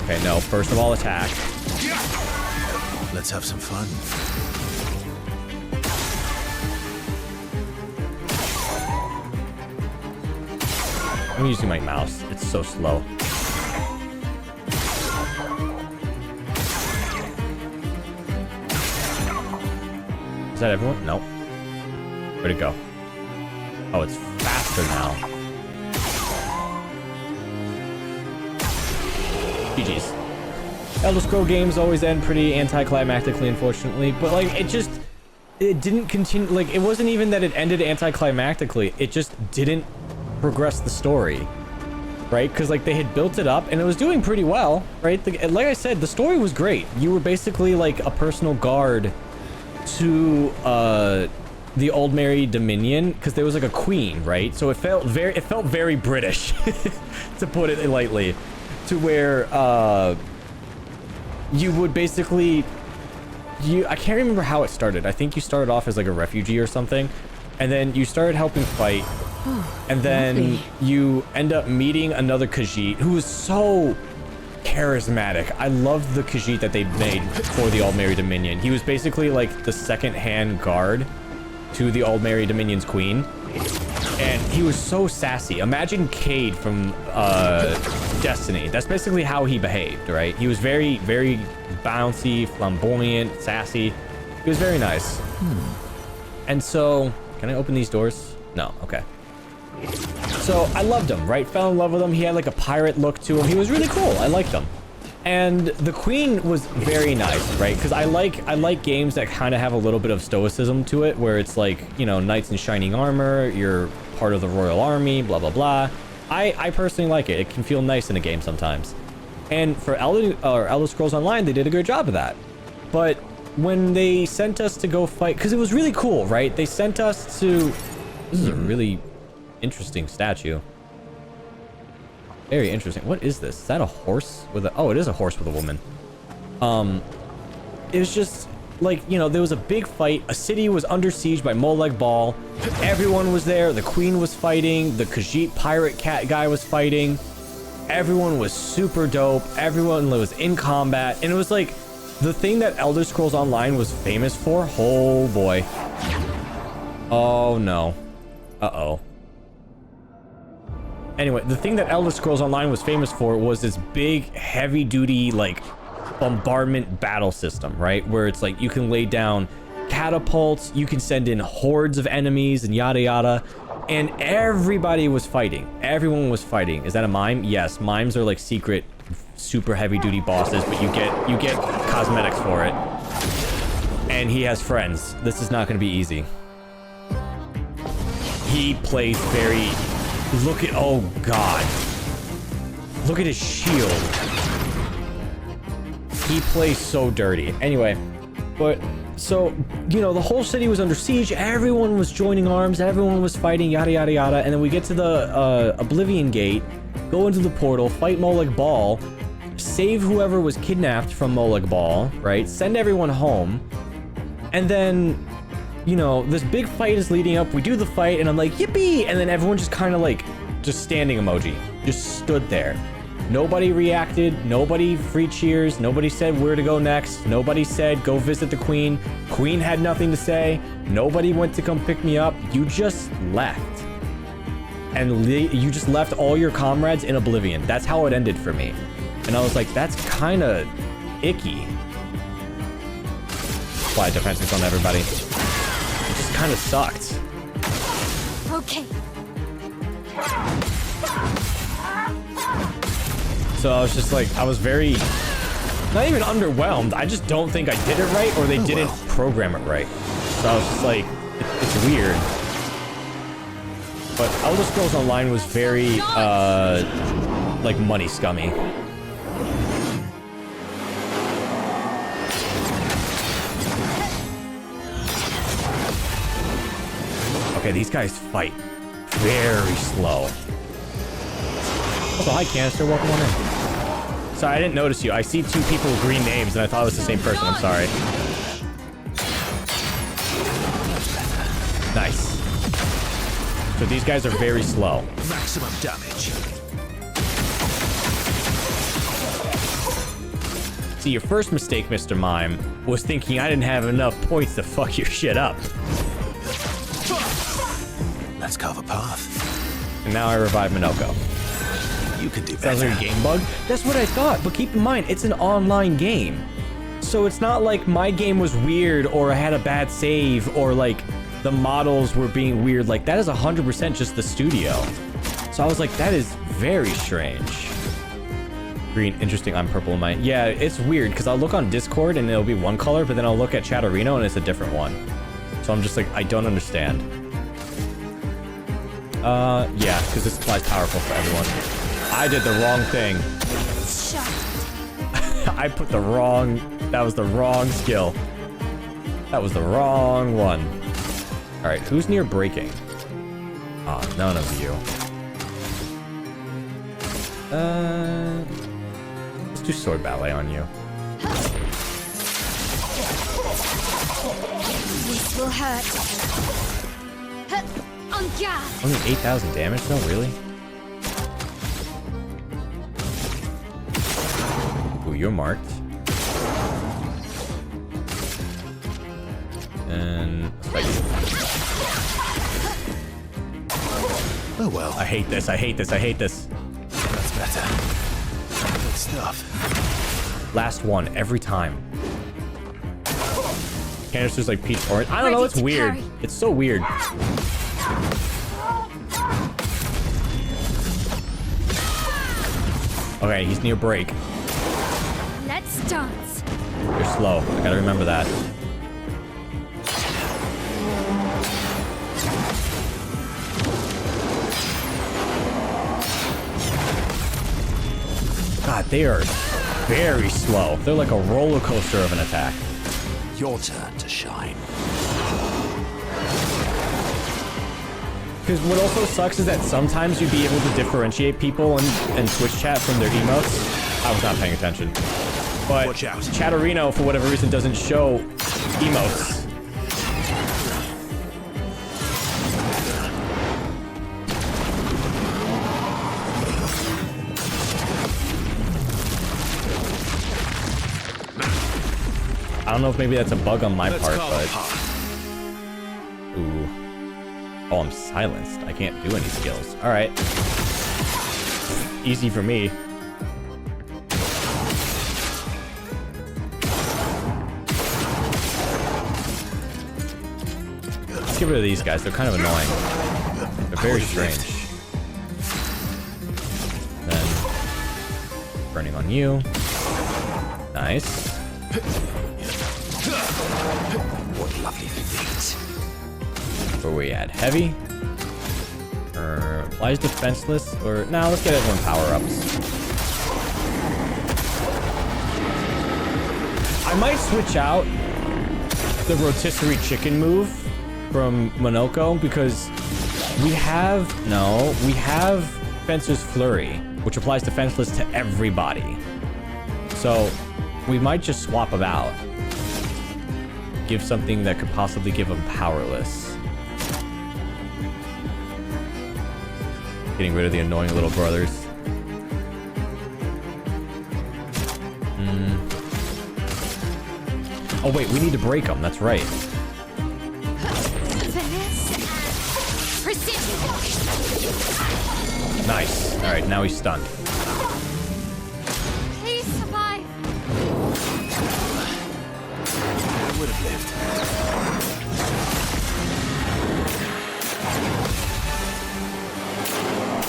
Okay, no. First of all, attack. Let's have some fun. I'm using my mouse. It's so slow. Is that everyone? No. Where'd it go? Oh, it's faster now. GG's. Elder Scroll games always end pretty anticlimactically, unfortunately. But, like, it didn't continue. Like, it wasn't even that it ended anticlimactically. It just didn't progress the story, right? Because, like, they had built it up and it was doing pretty well, right? Like I said, the story was great. You were basically like a personal guard to the Old Merry Dominion because there was like a queen, right? So it felt very British, to put it lightly, to where you would basically I can't remember how it started. I think you started off as like a refugee or something, and then you started helping fight. And then you end up meeting another Khajiit who is so charismatic. I loved the Khajiit that they made for the Old Merry Dominion. He was basically like the second-hand guard to the Old Merry Dominion's queen. And he was so sassy. Imagine Cade from Destiny. That's basically how he behaved, right? He was very, very bouncy, flamboyant, sassy. He was very nice. And so, can I open these doors? No, okay. So I loved him, right? Fell in love with him. He had like a pirate look to him. He was really cool. I liked him. And the queen was very nice, right? Because I like games that kind of have a little bit of stoicism to it, where it's like, you know, knights in shining armor, you're part of the royal army, blah, blah, blah. I personally like it. It can feel nice in a game sometimes. And for Elder Scrolls Online, they did a good job of that. But when they sent us to go fight, because it was really cool, right? They sent us to... This is a really interesting statue. Very interesting. What is this? Is that a horse with a... Oh, it is a horse with a woman. It was just... Like, you know, there was a big fight. A city was under siege by Molag Bal. Everyone was there. The queen was fighting. The Khajiit pirate cat guy was fighting. Everyone was super dope. Everyone was in combat. And it was like the thing that Elder Scrolls Online was famous for. Oh boy. Oh no. Uh-oh. Anyway, the thing that Elder Scrolls Online was famous for was this big, heavy-duty, like, bombardment battle system, right? Where it's like you can lay down catapults, you can send in hordes of enemies and yada yada, and everybody was fighting. Everyone was fighting. Is that a mime? Yes, mimes are like secret super heavy duty bosses, but you get cosmetics for it. And he has friends. This is not going to be easy. He plays very... Look at... Oh god. Look at his shield. He plays so dirty. Anyway, but so, you know, the whole city was under siege. Everyone was joining arms. Everyone was fighting, yada, yada, yada. And then we get to the Oblivion Gate, go into the portal, fight Molag Bal, save whoever was kidnapped from Molag Bal, right? Send everyone home. And then, you know, this big fight is leading up. We do the fight and I'm like, yippee! And then everyone just kind of like, just standing emoji. Just stood there. Nobody reacted, nobody free cheers, nobody said where to go next, nobody said go visit the queen. Queen had nothing to say, nobody went to come pick me up. You just left. And you just left all your comrades in Oblivion. That's how it ended for me. And I was like, that's kind of icky. Apply defenses on everybody. It just kind of sucked. Okay. So I was just like, I was very, not even underwhelmed. I just don't think I did it right, or they didn't program it right. So I was just like, it's weird. But Elder Scrolls Online was very, like money scummy. Okay, these guys fight very slow. Also, hi Canister, welcome on in. Sorry, I didn't notice you. I see two people with green names and I thought it was the same person. I'm sorry. Nice. So these guys are very slow. Maximum damage. See, your first mistake, Mr. Mime, was thinking I didn't have enough points to fuck your shit up. Let's carve a path. And now I revive Minoko. You can do better. Sounds like a game bug? That's what I thought, but keep in mind, it's an online game. So it's not like my game was weird or I had a bad save or like the models were being weird. Like that is 100% just the studio. So I was like, that is very strange. Green, interesting, I'm purple in mine. Yeah, it's weird because I'll look on Discord and it'll be one color, but then I'll look at Chatterino and it's a different one. So I'm just like, I don't understand. Yeah, because this applies powerful for everyone. I did the wrong thing. I put the wrong... That was the wrong skill. That was the wrong one. Alright, who's near breaking? Ah, oh, none of you. Let's do sword ballet on you. This will hurt. On guard. Only 8,000 damage though, really? Ooh, you're marked. And oh well. I hate this, I hate this, I hate this. That's better. Good stuff. Last one, every time. Canister's like peach orange. I don't know, it's weird. Carry. It's so weird. Okay, he's near break. Let's dance. You're slow. I gotta remember that. God God, they are very slow. They're like a roller coaster of an attack. Your turn to shine. Because what also sucks is that sometimes you'd be able to differentiate people in Twitch chat from their emotes. I was not paying attention. But Watch out. Chatterino, for whatever reason, doesn't show emotes. I don't know if maybe that's a bug on my part, but... Ooh. Oh, I'm silenced. I can't do any skills. Alright. Easy for me. Let's get rid of these guys. They're kind of annoying. They're very strange. Then... Burning on you. Nice. What lovely feet. Where we at? Heavy? Or applies defenseless? Or now let's get everyone power-ups. I might switch out the rotisserie chicken move from Monoko because we have Fencer's Flurry, which applies defenseless to everybody. So we might just swap them out. Give something that could possibly give them powerless. Getting rid of the annoying little brothers. Oh wait, we need to break them. That's right. Finesse and precision. Nice. All right, now he's stunned. Please survive. I would have lived.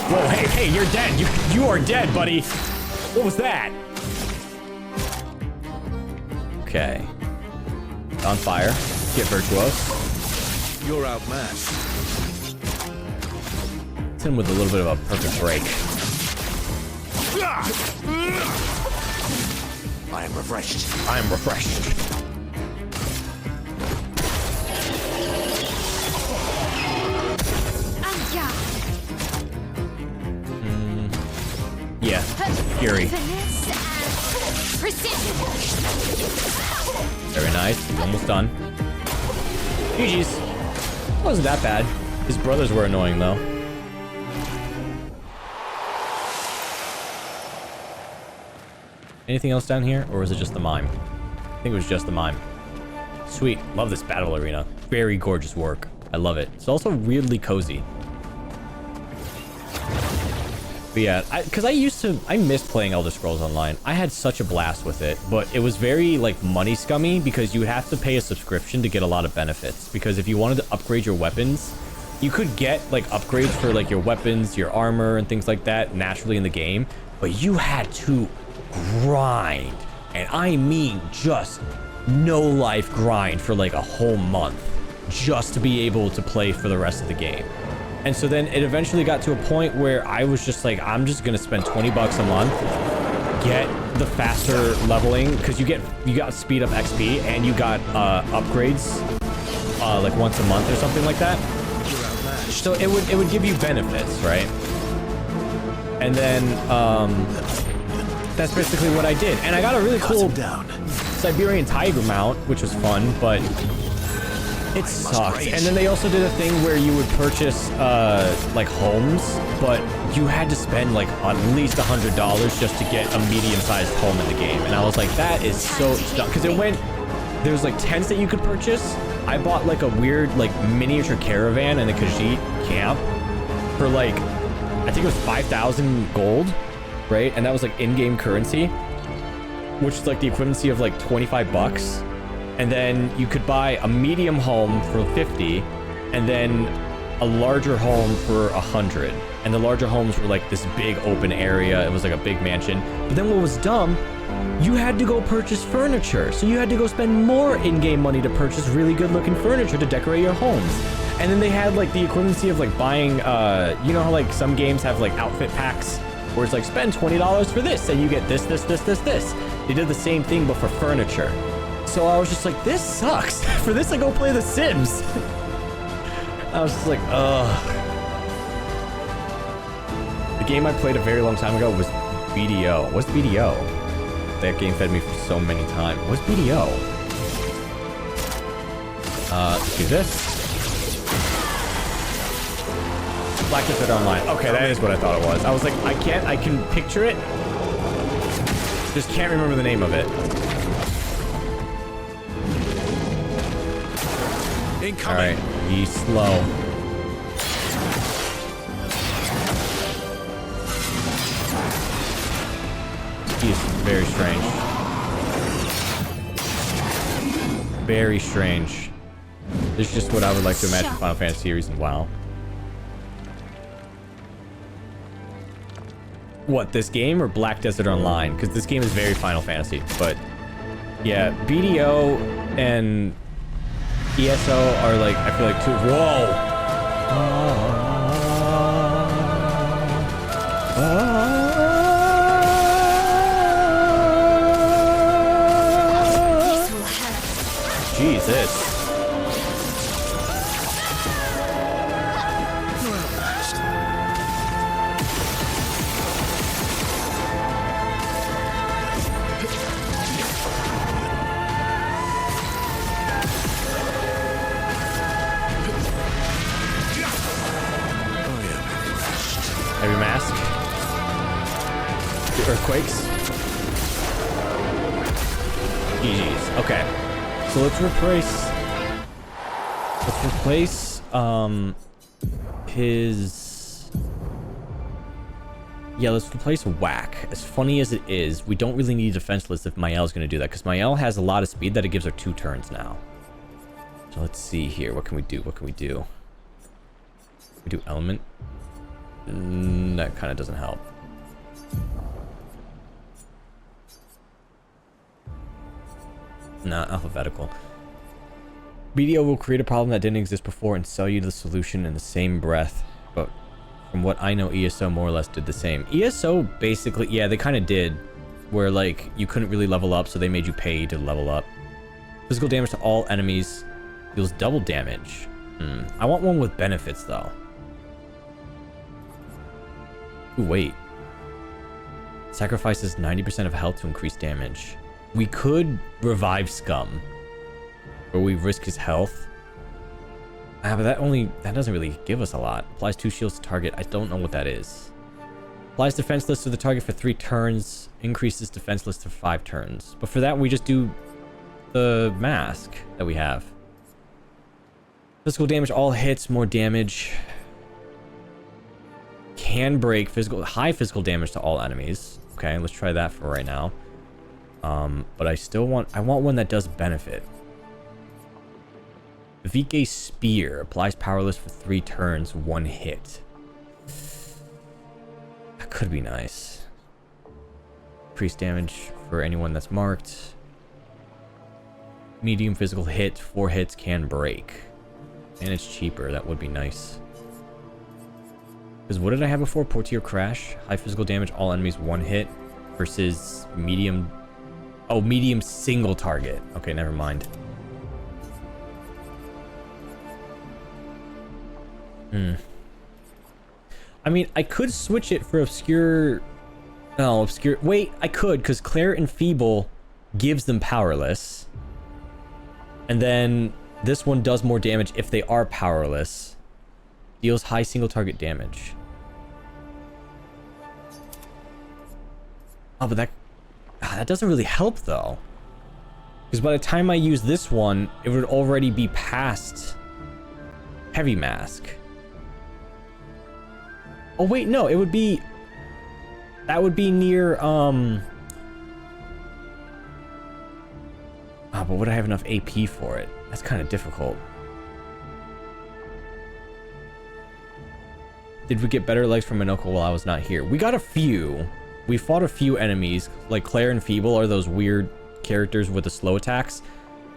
Whoa, hey, you're dead. You are dead, buddy. What was that? Okay. On fire. Get virtuose. You're outmatched. Hit him with a little bit of a perfect break. I am refreshed. I am refreshed. Yeah. Fury. Finesse and precision. Very nice. He's almost done. GG's. Wasn't that bad. His brothers were annoying, though. Anything else down here? Or was it just the mime? I think it was just the mime. Sweet. Love this battle arena. Very gorgeous work. I love it. It's also weirdly cozy. But yeah, because I missed playing Elder Scrolls Online. I had such a blast with it, but it was very, like, money scummy because you would have to pay a subscription to get a lot of benefits. Because if you wanted to upgrade your weapons, you could get, like, upgrades for, like, your weapons, your armor, and things like that naturally in the game, but you had to grind. And I mean just no-life grind for, like, a whole month just to be able to play for the rest of the game. And so then it eventually got to a point where I was just like, I'm just gonna spend 20 bucks a month, get the faster leveling, because you got speed up XP and you got upgrades like once a month or something like that. So it would give you benefits, right? And then that's basically what I did. And I got a really cool Siberian tiger mount, which was fun, but it sucked. And then they also did a thing where you would purchase like homes, but you had to spend like at least $100 just to get a medium-sized home in the game. And I was like, that is so dumb, because there's like tents that you could purchase. I bought like a weird like miniature caravan in the Khajiit camp for like, I think it was 5,000 gold, right? And that was like in-game currency, which is like the equivalency of like 25 bucks. And then you could buy a medium home for 50, and then a larger home for 100. And the larger homes were like this big open area. It was like a big mansion. But then what was dumb, you had to go purchase furniture. So you had to go spend more in-game money to purchase really good looking furniture to decorate your homes. And then they had like the equivalency of like buying, you know how like some games have like outfit packs where it's like, spend $20 for this and you get this. They did the same thing, but for furniture. So I was just like, this sucks. For this, I go play The Sims. I was just like, ugh. The game I played a very long time ago was BDO. What's BDO? That game fed me for so many times. What's BDO? Let's do this. Black Desert Online. Okay, that is what I thought it was. I was like, I can picture it. Just can't remember the name of it. Incoming. Alright, be slow. He's very strange. Very strange. This is just what I would like to imagine Final Fantasy series and WoW. What, this game or Black Desert Online? Because this game is very Final Fantasy, but yeah, BDO and ESO are like, I feel like two. Whoa! Jesus. Heavy mask. The earthquakes. GG's. Okay. So let's replace his. Yeah, let's replace Whack. As funny as it is, we don't really need defenseless if Mael's going to do that, because Mael has a lot of speed that it gives her 2 turns now. So let's see here. What can we do? We do element. That kind of doesn't help. Not alphabetical. BDO will create a problem that didn't exist before and sell you the solution in the same breath. But from what I know, ESO more or less did the same. ESO basically, yeah, they kind of did. Where like you couldn't really level up, so they made you pay to level up. Physical damage to all enemies deals double damage. I want one with benefits though. Ooh, wait. Sacrifices 90% of health to increase damage. We could revive Scum, where we risk his health. But that doesn't really give us a lot. Applies 2 shields to target. I don't know what that is. Applies defenseless to the target for 3 turns. Increases defenseless to 5 turns. But for that, we just do the mask that we have. Physical damage, all hits, more damage. Can break high physical damage to all enemies. Okay, let's try that for right now. But I want one that does benefit. Vike Spear applies powerless for 3 turns, 1 hit. That could be nice. Increase damage for anyone that's marked. Medium physical hit, 4 hits can break. And it's cheaper, that would be nice. Because what did I have before? Portier Crash. High physical damage, all enemies 1 hit. Versus medium... Oh, medium single target. Okay, never mind. I mean, I could switch it for Obscure... No, Obscure... Wait, I could, because Clair and Feeble gives them powerless. And then this one does more damage if they are powerless. Deals high single target damage. Oh, but that doesn't really help, though. Because by the time I use this one, it would already be past Heavy Mask. Oh, wait, no, it would be... That would be near, Oh, but would I have enough AP for it? That's kind of difficult. Did we get better legs from Minoko while I was not here? We got a few. We fought a few enemies. Like Clair and Feeble are those weird characters with the slow attacks.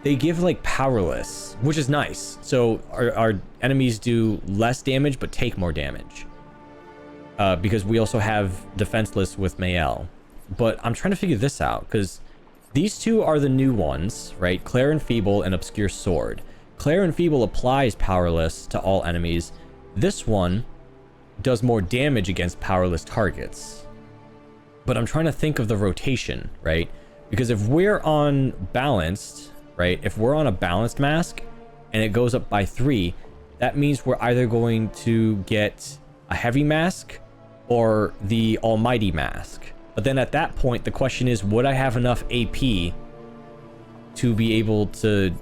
They give like powerless, which is nice. So our enemies do less damage but take more damage. because we also have defenseless with Mael. But I'm trying to figure this out, because these two are the new ones, right? Clair Enfeeble and Obscure Sword. Clair Enfeeble applies powerless to all enemies. This one does more damage against powerless targets. But I'm trying to think of the rotation, right? Because if we're on balanced, right? If we're on a balanced mask and it goes up by 3, that means we're either going to get a heavy mask or the almighty mask. But then at that point, the question is, would I have enough AP to be able to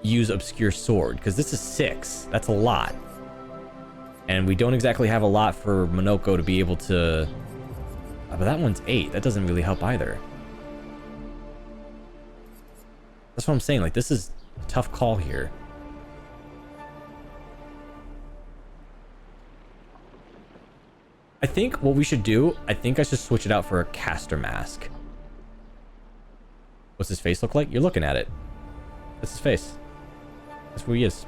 use Obscure Sword? Because this is 6. That's a lot. And we don't exactly have a lot for Monoko to be able to... but that one's 8. That doesn't really help either. That's what I'm saying. Like, this is a tough call here. I think what we should do, I think I should switch it out for a caster mask. What's his face look like? You're looking at it. That's his face. That's who he is.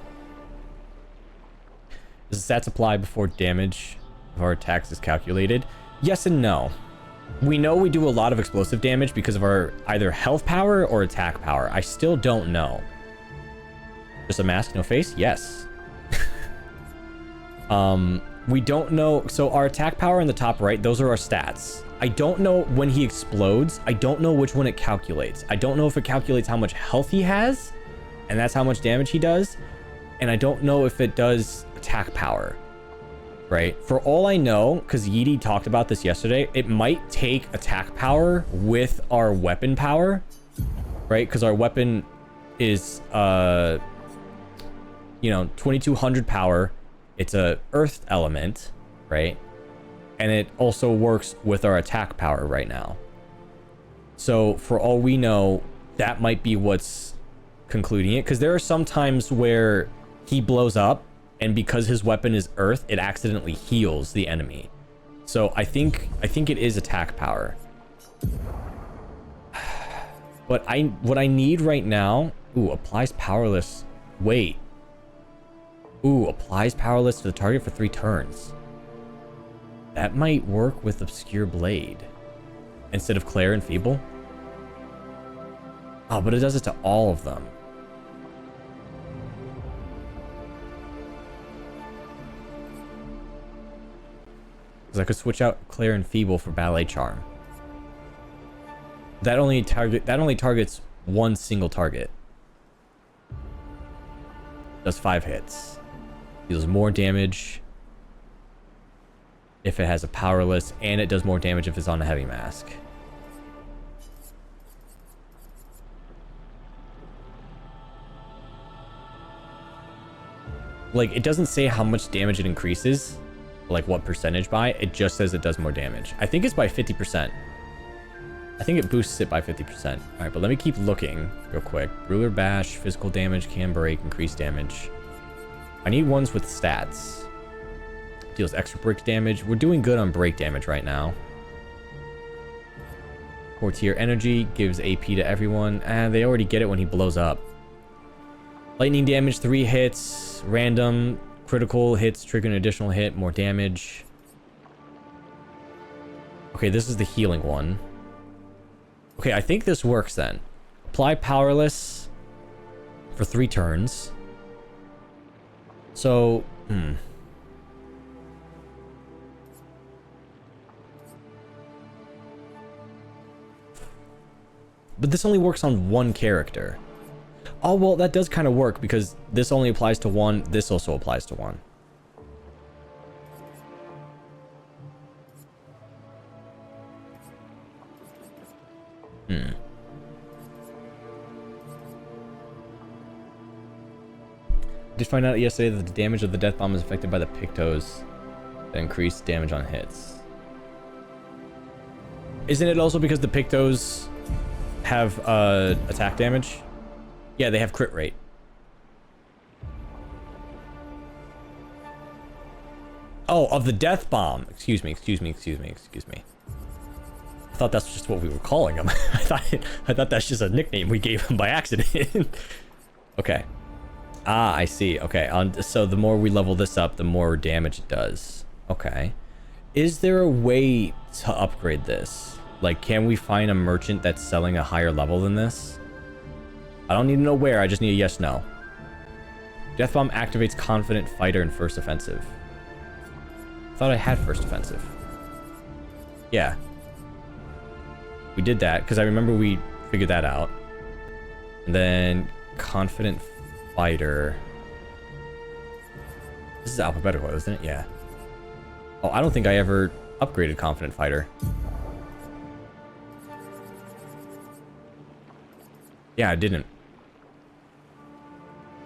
Does the stats apply before damage of our attacks is calculated? Yes and no. We know we do a lot of explosive damage because of our either health power or attack power. I still don't know. Just a mask, no face? Yes. We don't know. So our attack power in the top right, those are our stats. I don't know when he explodes. I don't know which one it calculates. I don't know if it calculates how much health he has, and that's how much damage he does. And I don't know if it does attack power, right? For all I know, because Yeedy talked about this yesterday, it might take attack power with our weapon power, right? Because our weapon is, 2200 power. It's a earth element, right? And it also works with our attack power right now. So for all we know, that might be what's concluding it. Because there are some times where he blows up, and because his weapon is earth, it accidentally heals the enemy. So I think it is attack power. But what I need right now... Ooh, applies powerless. Wait. Ooh, applies powerless to the target for 3 turns. That might work with Obscure Blade instead of Clair Enfeeble. Oh, but it does it to all of them. Because I could switch out Clair Enfeeble for Ballet Charm. That only targets one single target. Does 5 hits. Deals more damage if it has a powerless, and it does more damage if it's on a heavy mask. Like, it doesn't say how much damage it increases, like what percentage by, it just says it does more damage. I think it's by 50%. I think it boosts it by 50%. All right, but let me keep looking real quick. Ruler Bash, physical damage, can break, increased damage. I need ones with stats. Deals extra break damage. We're doing good on break damage right now. 4-tier energy, gives AP to everyone. And they already get it when he blows up. Lightning damage, 3 hits. Random. Critical hits, trigger an additional hit, more damage. Okay, this is the healing one. Okay, I think this works then. Apply powerless for 3 turns. So, But this only works on one character. Oh, well, that does kind of work because this only applies to one. This also applies to one. Did find out yesterday that the damage of the death bomb is affected by the Pictos that increase damage on hits. Isn't it also because the Pictos have attack damage? Yeah, they have crit rate. Oh, of the death bomb. Excuse me. I thought that's just what we were calling them. I thought that's just a nickname we gave him by accident. Okay. I see. Okay. So the more we level this up, the more damage it does. Okay. Is there a way to upgrade this? Like, can we find a merchant that's selling a higher level than this? I don't need to know where, I just need a yes, no. Death Bomb activates Confident Fighter and First Offensive. I thought I had First Offensive. Yeah. We did that, because I remember we figured that out. And then Confident Fighter. This is alphabetical, isn't it? Yeah. Oh, I don't think I ever upgraded Confident Fighter. Yeah, I didn't.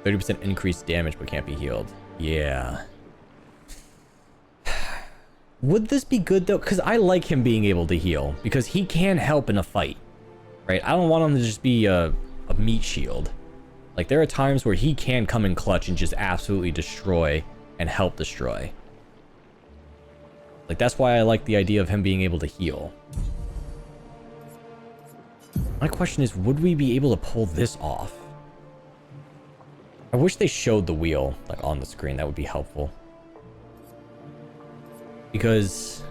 30% increased damage but can't be healed. Yeah. Would this be good though? Because I like him being able to heal. Because he can help in a fight. Right? I don't want him to just be a meat shield. Like, there are times where he can come in clutch and just absolutely destroy and help destroy. Like, that's why I like the idea of him being able to heal. My question is, would we be able to pull this off? I wish they showed the wheel, like, on the screen. That would be helpful. Because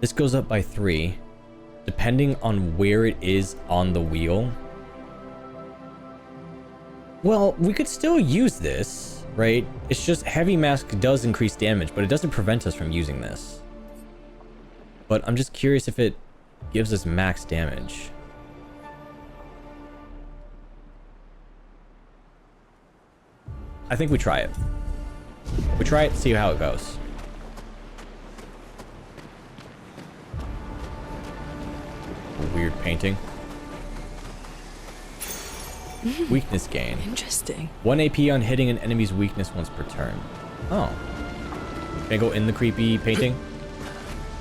this goes up by 3. Depending on where it is on the wheel. Well, we could still use this, right? It's just Heavy Mask does increase damage, but it doesn't prevent us from using this. But I'm just curious if it gives us max damage. I think we try it. We try it, see how it goes. Weird painting. Weakness gain. Interesting. 1 AP on hitting an enemy's weakness once per turn. Oh. Can I go in the creepy painting?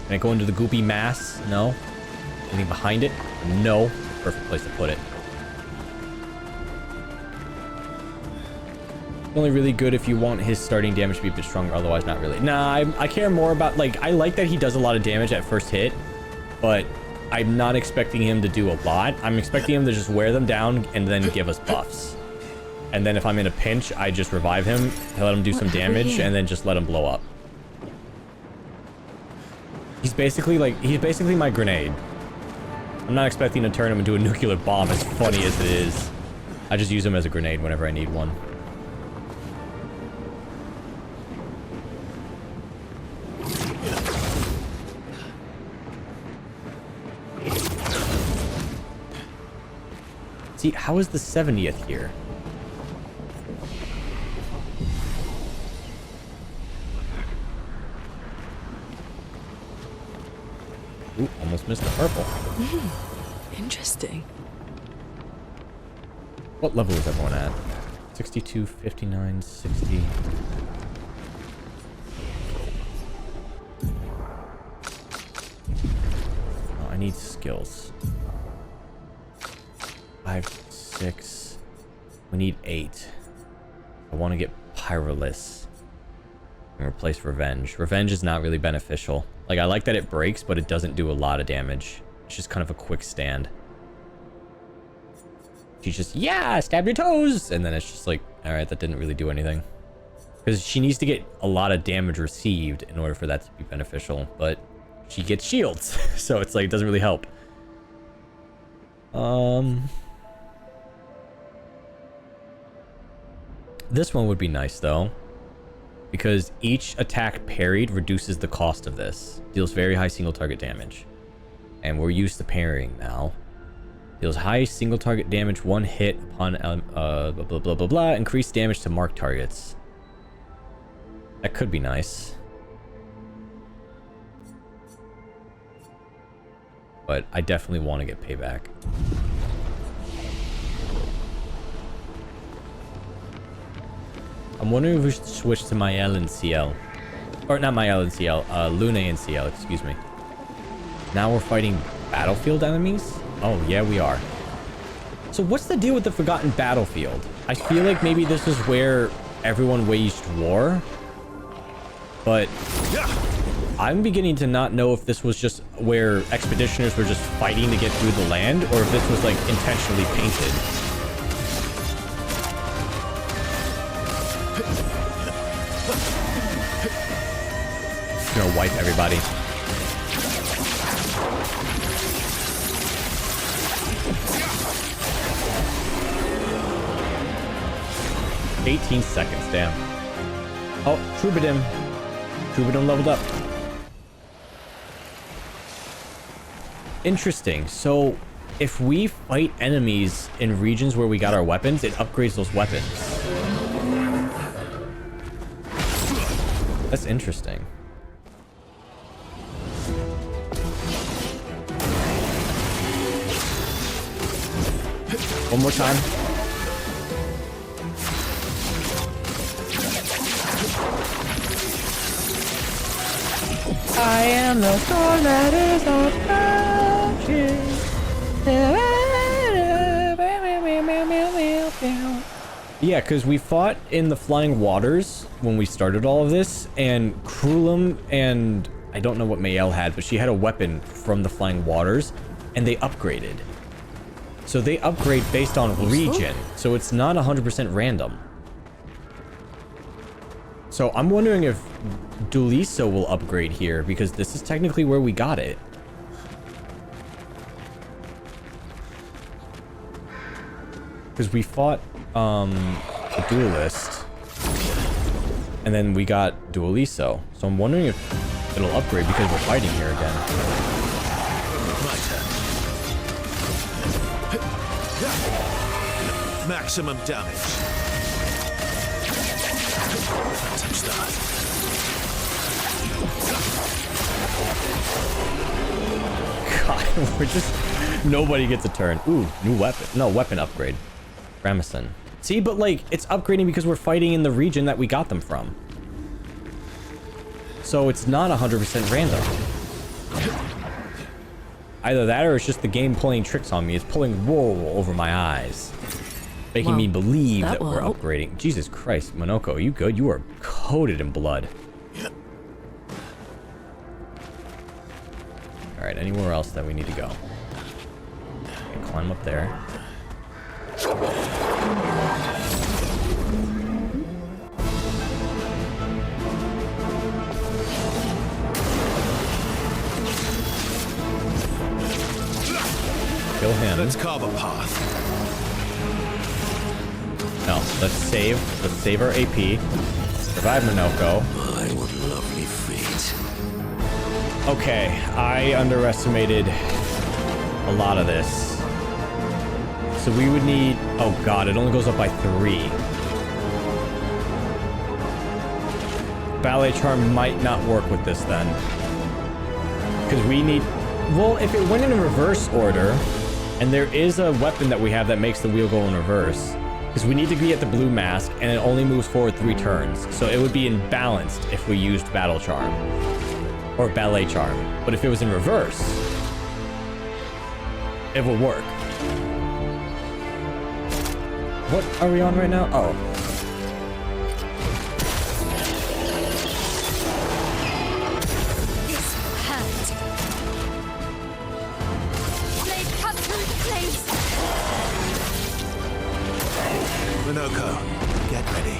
Can I go into the goopy mass? No. Anything behind it? No. Perfect place to put it. Only really good if you want his starting damage to be a bit stronger, otherwise not really. Nah, I care more about, like, I like that he does a lot of damage at first hit, but I'm not expecting him to do a lot. I'm expecting him to just wear them down and then give us buffs. And then if I'm in a pinch, I just revive him, let him do some damage, and then just let him blow up. He's basically my grenade. I'm not expecting to turn him into a nuclear bomb, as funny as it is. I just use him as a grenade whenever I need one. See, how is the 70th here? Ooh, almost missed the purple. Interesting. What level is everyone at? 62, 59, 60. Oh, I need skills. 5, 6. We need 8. I want to get Pyroless and replace Revenge. Revenge is not really beneficial. Like, I like that it breaks, but it doesn't do a lot of damage. It's just kind of a quick stand. She's just, yeah, stab your toes! And then it's just like, alright, that didn't really do anything. Because she needs to get a lot of damage received in order for that to be beneficial. But she gets shields. So it's like, it doesn't really help. This one would be nice, though. Because each attack parried reduces the cost of this. Deals very high single target damage. And we're used to parrying now. Deals high single target damage, 1 hit upon blah blah blah blah blah. Increased damage to marked targets. That could be nice. But I definitely want to get payback. I'm wondering if we should switch to Mael and CL. Or not Mael and CL, Lune and CL, excuse me. Now we're fighting battlefield enemies? Oh, yeah, we are. So what's the deal with the Forgotten Battlefield? I feel like maybe this is where everyone waged war. But I'm beginning to not know if this was just where expeditioners were just fighting to get through the land, or if this was, like, intentionally painted. It's gonna wipe everybody. $18 seconds, damn. Oh, Troubadour. Troubadour leveled up. Interesting. So, if we fight enemies in regions where we got our weapons, it upgrades those weapons. That's interesting. One more time. I am the storm that is approaching. Yeah, because we fought in the flying waters when we started all of this, and Krulum and I don't know what Mael had, but she had a weapon from the flying waters, and they upgraded. So they upgrade based on region, so it's not 100% random. So I'm wondering if Dualiso will upgrade here, because this is technically where we got it. Because we fought a duelist, and then we got Dualiso. So I'm wondering if it'll upgrade because we're fighting here again. My turn. Maximum damage. Phantom start. God, we're just... Nobody gets a turn. Ooh, new weapon. No, weapon upgrade. Ramison. See, but like, it's upgrading because we're fighting in the region that we got them from. So it's not 100% random. Either that or it's just the game playing tricks on me. It's pulling wool over my eyes. Making me believe that we're upgrading. Jesus Christ, Monoko, you good? You are coated in blood. Alright, anywhere else that we need to go? Okay, climb up there. Kill him. Let's carve a path. No, let's save our AP. Revive Monoko. My what lovely feet. Okay, I underestimated a lot of this. So we would need... Oh god, it only goes up by 3. Ballet Charm might not work with this then. Because we need... Well, if it went in a reverse order, and there is a weapon that we have that makes the wheel go in reverse, because we need to be at the blue mask, and it only moves forward 3 turns. So it would be imbalanced if we used Battle Charm. Or Ballet Charm. But if it was in reverse, it would work. What are we on right now? Oh. This hurt. Blade cut through the flames. Monoko, get ready.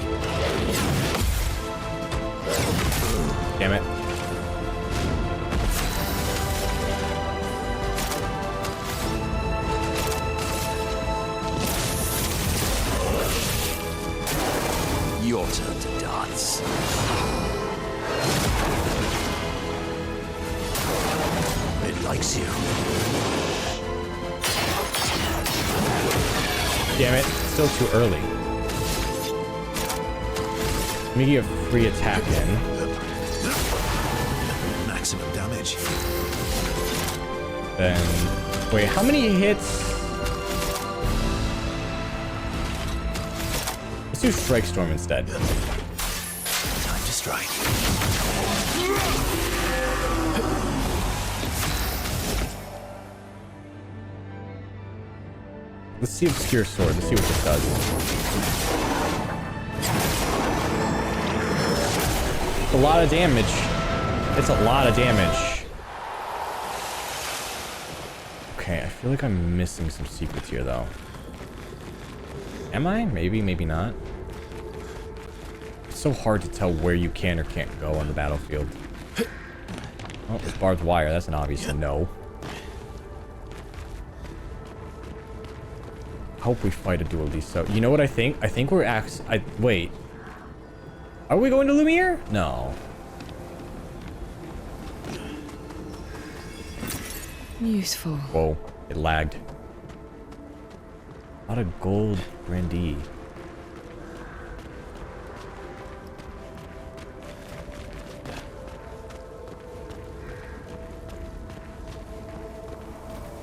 Damn it. Your turn to dance. It likes you. Damn it. Still too early. Let me get a free attack in. Maximum damage. Then... Wait, how many hits? Let's do Strike Storm instead. Time to strike. Let's see Obscure Sword. Let's see what this does. It's a lot of damage. It's a lot of damage. Okay, I feel like I'm missing some secrets here, though. Am I? Maybe, maybe not. It's so hard to tell where you can or can't go on the battlefield. Oh, it's barbed wire. That's an obvious no. I hope we fight a duel these. So, you know what I think? I think we're wait. Are we going to Lumiere? No. Useful. Whoa, it lagged. A lot of gold grandee.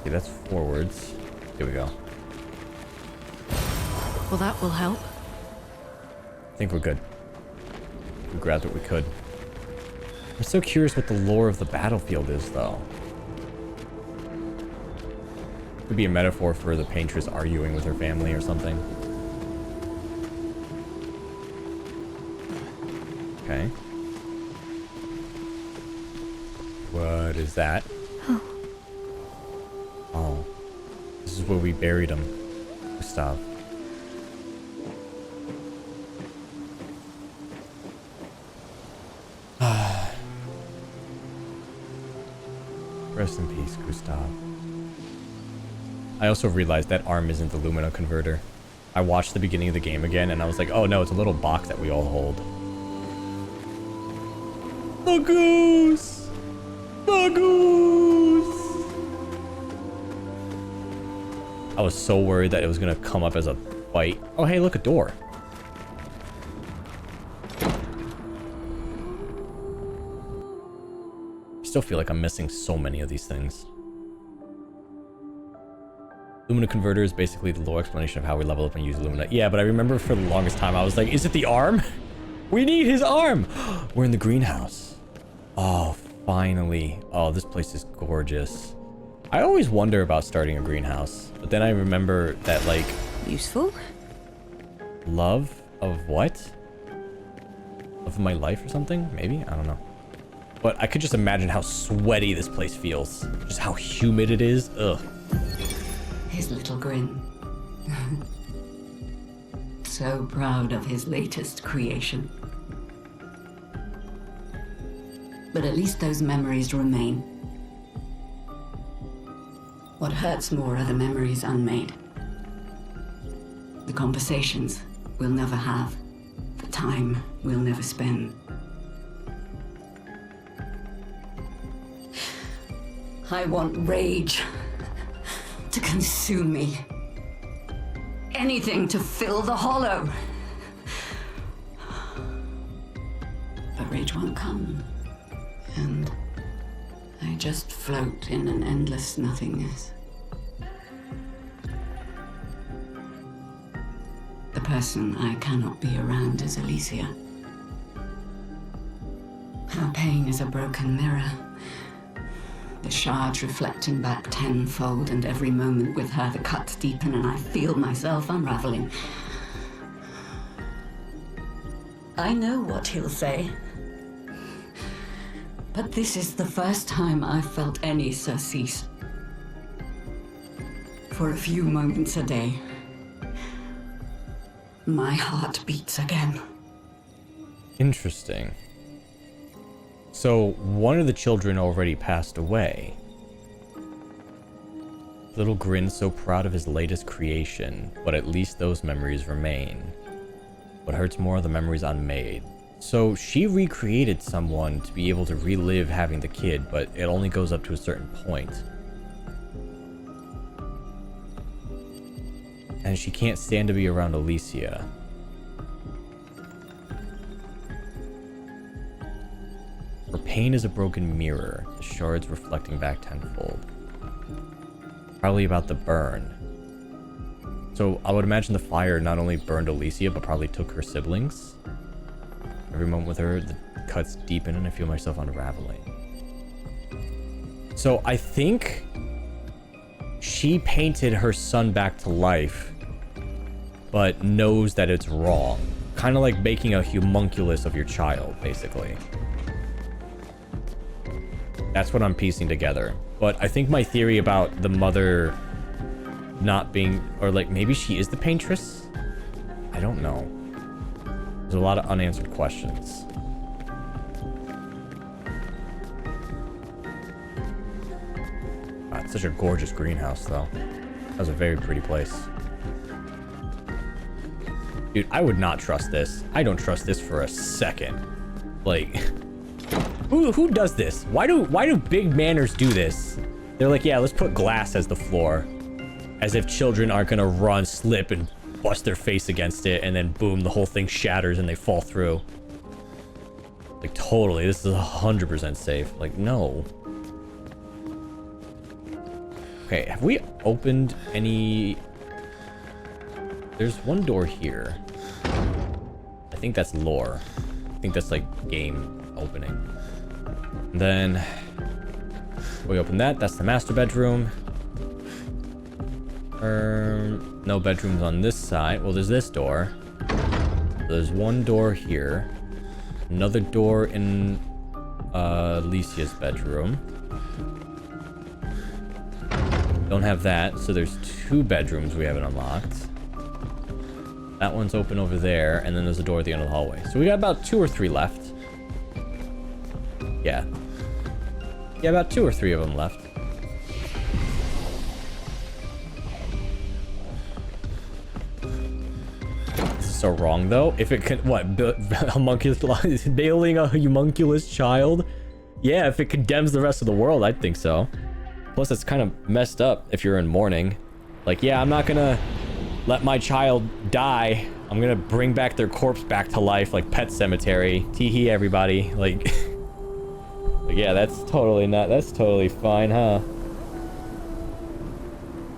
Okay, that's forwards. Here we go. Well, that will help. I think we're good. We grabbed what we could. I'm so curious what the lore of the battlefield is, though. Could be a metaphor for the paintress arguing with her family or something. Okay. What is that? Oh. This is where we buried him. Gustav. Rest in peace, Gustav. I also realized that arm isn't the Lumina converter. I watched the beginning of the game again and I was like, oh no, it's a little box that we all hold. The goose! The goose! I was so worried that it was gonna come up as a fight. Oh hey, look, a door. I still feel like I'm missing so many of these things. Lumina converter is basically the lore explanation of how we level up and use Lumina. Yeah, but I remember for the longest time I was like, is it the arm? We need his arm! We're in the greenhouse. Oh, finally. Oh, this place is gorgeous. I always wonder about starting a greenhouse, but then I remember that, like... Useful? Love of what? Love of my life or something? Maybe? I don't know. But I could just imagine how sweaty this place feels. Just how humid it is. Ugh. His little grin. So proud of his latest creation. But at least those memories remain. What hurts more are the memories unmade. The conversations we'll never have. The time we'll never spend. I want rage to consume me. Anything to fill the hollow. But rage won't come. And I just float in an endless nothingness. The person I cannot be around is Alicia. Her pain is a broken mirror. The shards reflecting back tenfold, and every moment with her the cuts deepen and I feel myself unraveling. I know what he'll say. But this is the first time I've felt any surcease. For a few moments a day, my heart beats again. Interesting. So, one of the children already passed away. Little Grin so proud of his latest creation, but at least those memories remain. What hurts more are the memories unmade. So, she recreated someone to be able to relive having the kid, but it only goes up to a certain point. And she can't stand to be around Alicia. Her pain is a broken mirror, the shards reflecting back tenfold. Probably about the burn. So I would imagine the fire not only burned Alicia, but probably took her siblings. Every moment with her, the cuts deepen and I feel myself unraveling. So I think she painted her son back to life, but knows that it's wrong. Kind of like making a homunculus of your child, basically. That's what I'm piecing together. But I think my theory about the mother not being, or like maybe she is the paintress? I don't know. There's a lot of unanswered questions. Such a gorgeous greenhouse, though. That was a very pretty place. Dude, I would not trust this. I don't trust this for a second. Like, who does this? Why do big manners do this? They're like, yeah, let's put glass as the floor. As if children aren't gonna run, slip, and bust their face against it, and then boom, the whole thing shatters and they fall through. Like, totally, this is 100% safe. Like, no. Okay, have we opened any... There's one door here. I think that's lore. I think that's like game opening. And then we open that. That's the master bedroom. No bedrooms on this side. Well, there's this door. There's one door here. Another door in Alicia's bedroom. Don't have that, so there's 2 bedrooms we haven't unlocked. That one's open over there, and then there's a door at the end of the hallway. So we got about 2 or 3 left. Yeah. Yeah, about 2 or 3 of them left. This is so wrong, though. If it can... What? Homunculus... Bailing a homunculus child? Yeah, if it condemns the rest of the world, I'd think so. Plus, it's kind of messed up if you're in mourning. Like, yeah, I'm not gonna... let my child die. I'm gonna bring back their corpse back to life like Pet Cemetery. Teehee, everybody. Like, yeah, that's totally fine, huh?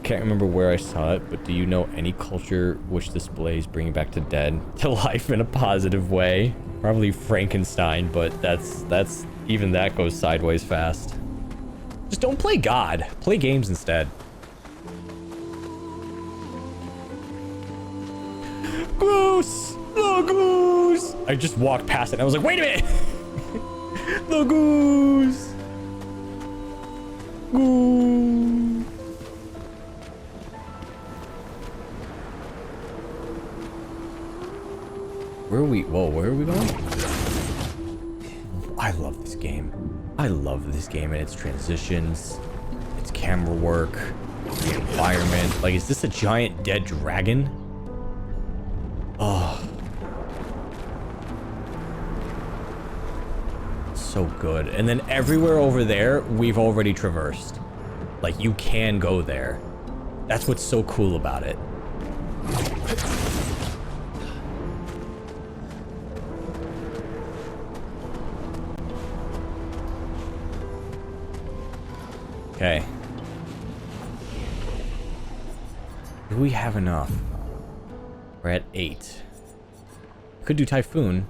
Can't remember where I saw it, but do you know any culture which displays bringing back the dead to life in a positive way? Probably Frankenstein, but that's even that goes sideways fast. Just don't play God. Play games instead. Goose! The goose! I just walked past it and I was like, wait a minute! The goose! Goose! Where are we? Whoa, where are we going? I love this game. I love this game and its transitions, its camera work, the environment. Like, is this a giant dead dragon? Oh. So good. And then everywhere over there, we've already traversed. Like, you can go there. That's what's so cool about it. Okay. Do we have enough? We're at 8. Could do Typhoon.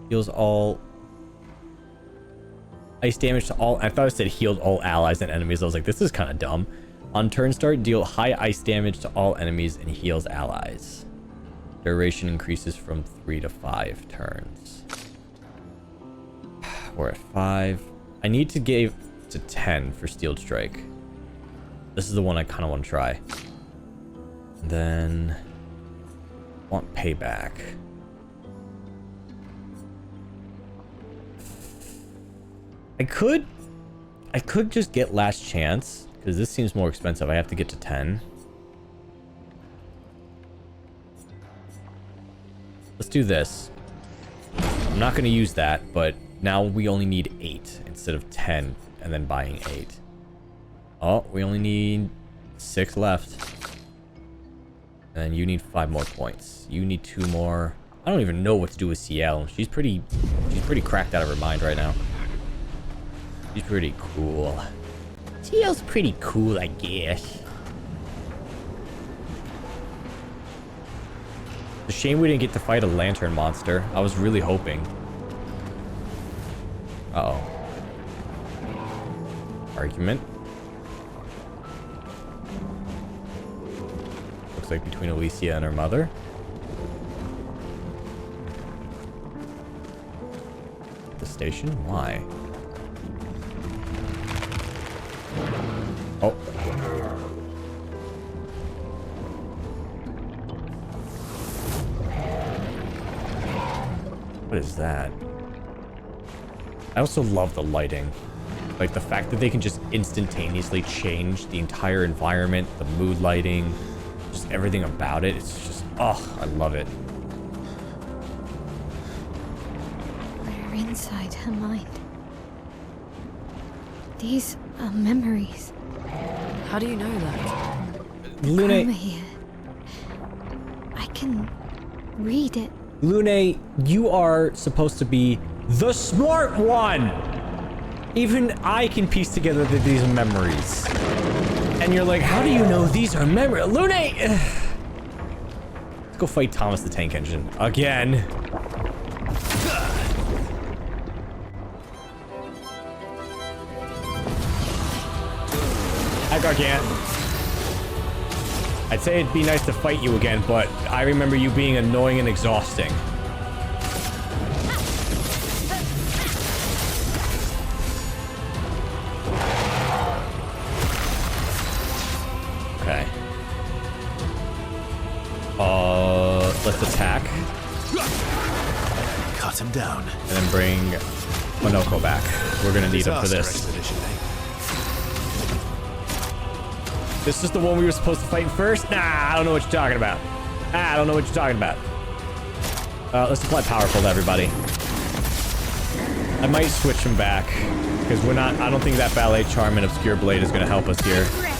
Heals all... ice damage to all... I thought it said healed all allies and enemies. I was like, this is kind of dumb. On turn start, deal high ice damage to all enemies and heals allies. Duration increases from 3 to 5 turns. We're at 5. I need to give to 10 for Steel Strike. This is the one I kind of want to try. And then... want Payback. I could just get Last Chance, because this seems more expensive. I have to get to 10. Let's do this. I'm not going to use that, but now we only need 8 instead of 10, and then buying 8. Oh, we only need 6 left. And you need 5 more points. You need 2 more. I don't even know what to do with CL. She's pretty cracked out of her mind right now. She's pretty cool. CL's pretty cool, I guess. It's a shame we didn't get to fight a lantern monster. I was really hoping. Uh-oh. Argument. Looks like between Alicia and her mother. The station? Why? Oh. What is that? I also love the lighting. Like, the fact that they can just instantaneously change the entire environment, the mood lighting, just everything about it. It's just, oh, I love it. We're inside her mind. These are memories. How do you know that? Chroma Lune, here. I can read it. Lune, you are supposed to be the smart one. Even I can piece together that these are memories. And you're like, how do you know these are memories? Lune! Let's go fight Thomas the Tank Engine again. Hi, Gargant. I'd say it'd be nice to fight you again, but I remember you being annoying and exhausting. Okay. Let's attack. Cut him down. And then bring Monoko back. We're gonna need him for this. Expedition, eh? This is the one we were supposed to fight first? Nah, I don't know what you're talking about. I don't know what you're talking about. Let's apply Powerful to everybody. I might switch him back. Because we're not... I don't think that Ballet Charm and Obscure Blade is going to help us here. Ready.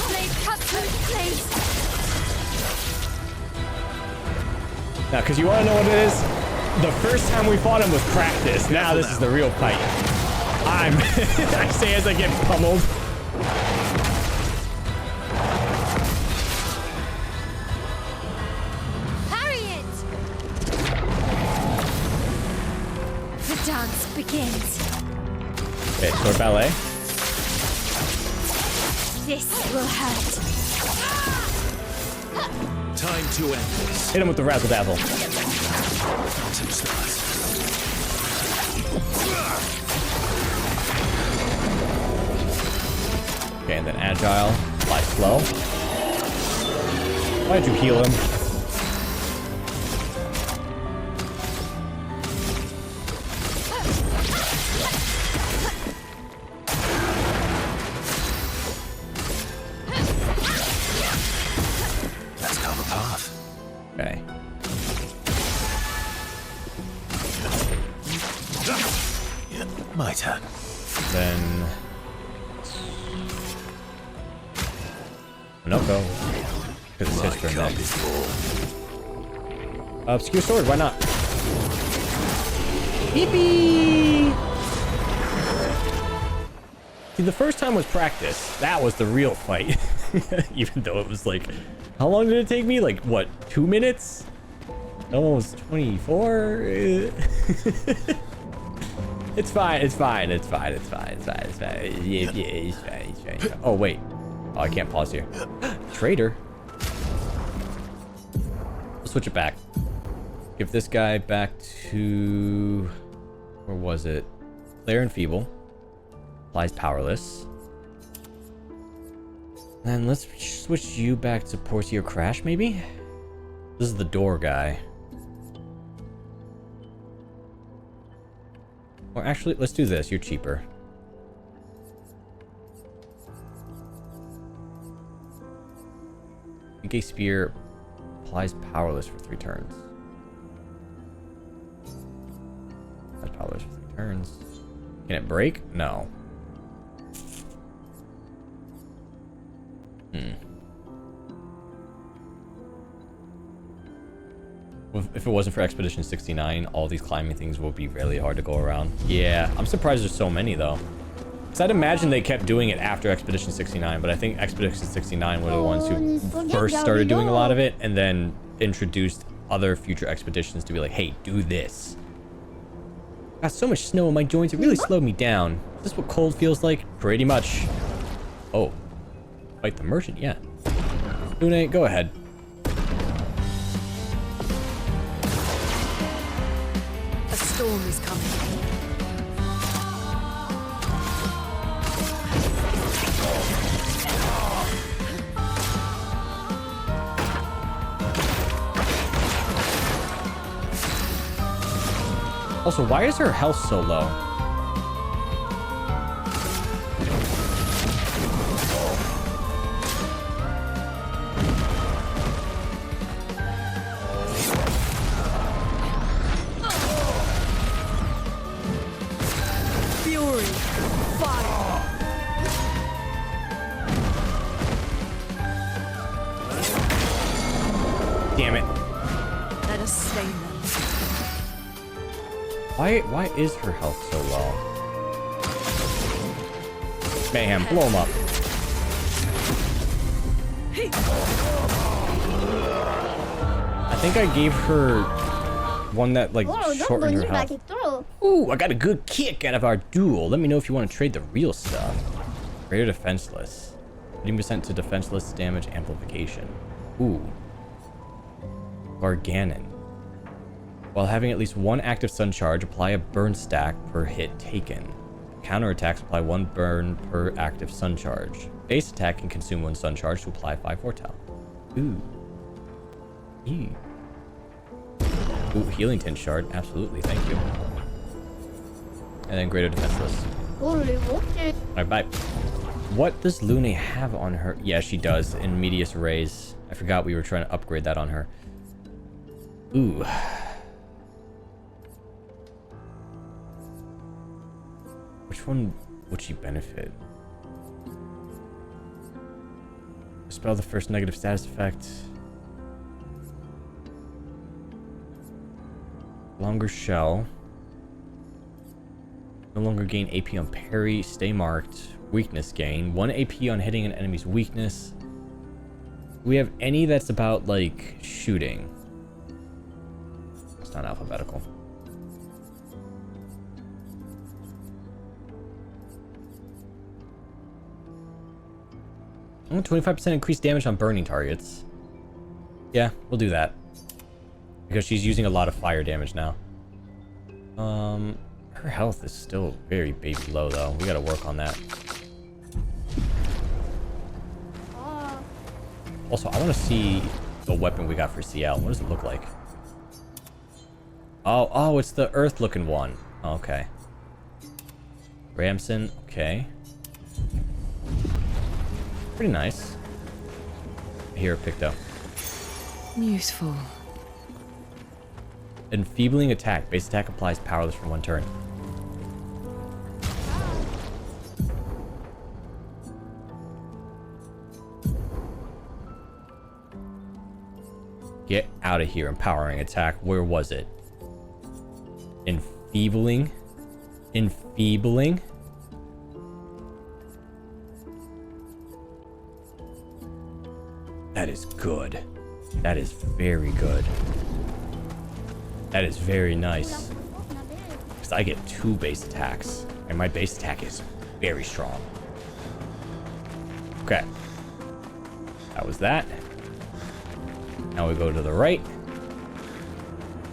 Blade cut through the blades. Now, because you want to know what it is? The first time we fought him was practice. Now this is the real fight. I say as I get pummeled. Dance begins. Okay, sword ballet. This will hurt. Time to end this. Hit him with the razzle dazzle. Phantom stars. Okay, and then agile, fly slow. Why'd you heal him? Okay. My turn. Then Monoko. Because it's his turn next. Obscure sword, why not? Beepy! See, the first time was practice. That was the real fight. Even though it was like, how long did it take me? Like, what, 2 minutes? Almost 24? It's fine, it's fine, it's fine, it's fine, it's fine, it's fine. Yeah, it's fine, it's fine. Oh, wait. Oh, I can't pause here. Traitor. We'll switch it back. Give this guy back to... Where was it? Clair and Feeble. Applies Powerless. Then let's switch you back to Portier Crash, maybe? This is the door guy. Or actually, let's do this. You're cheaper. PK Spear applies Powerless for 3 turns. Applies Powerless for 3 turns. Can it break? No. If it wasn't for Expedition 69, all these climbing things would be really hard to go around. Yeah, I'm surprised there's so many though. Because I'd imagine they kept doing it after Expedition 69, but I think Expedition 69 were the ones who first started doing a lot of it and then introduced other future expeditions to be like, hey, do this. Got so much snow in my joints, it really slowed me down. Is this what cold feels like? Pretty much. Oh. Fight the merchant, yeah. Lune, go ahead. A storm is coming. Also, why is her health so low? Damn it. Let us slay them. Why is her health so low? Mayhem, blow him up. I think I gave her one that like shortened her health. Ooh, I got a good kick out of our duel. Let me know if you want to trade the real stuff. Greater defenseless. 15% to defenseless damage amplification. Ooh. Garganon. While having at least one active sun charge, apply a burn stack per hit taken. Counterattacks apply 1 burn per active sun charge. Base attack can consume 1 sun charge to apply 5 foretell. Ooh. Ew. Ooh, healing 10 shard. Absolutely, thank you. And then greater defenseless. Alright, bye. What does Lune have on her? Yeah, she does. In Medias Res. I forgot we were trying to upgrade that on her. Ooh. Which one would she benefit? Dispel the first negative status effect. Longer shell. No longer gain AP on parry. Stay marked. Weakness gain. 1 AP on hitting an enemy's weakness. Do we have any that's about, like, shooting? It's not alphabetical. 25% increased damage on burning targets. Yeah, we'll do that. Because she's using a lot of fire damage now. Her health is still very baby low though. We gotta work on that. Also, I want to see the weapon we got for CL. What does it look like? Oh, it's the earth looking one. Okay. Ramson, okay. Pretty nice. Here, picked up. Useful. Enfeebling attack. Base attack applies powerless for 1 turn. Get out of here. Empowering attack. Where was it? Enfeebling. Enfeebling. That is good. That is very good. That is very nice. Because I get 2 base attacks. And my base attack is very strong. Okay. That was that. Now we go to the right.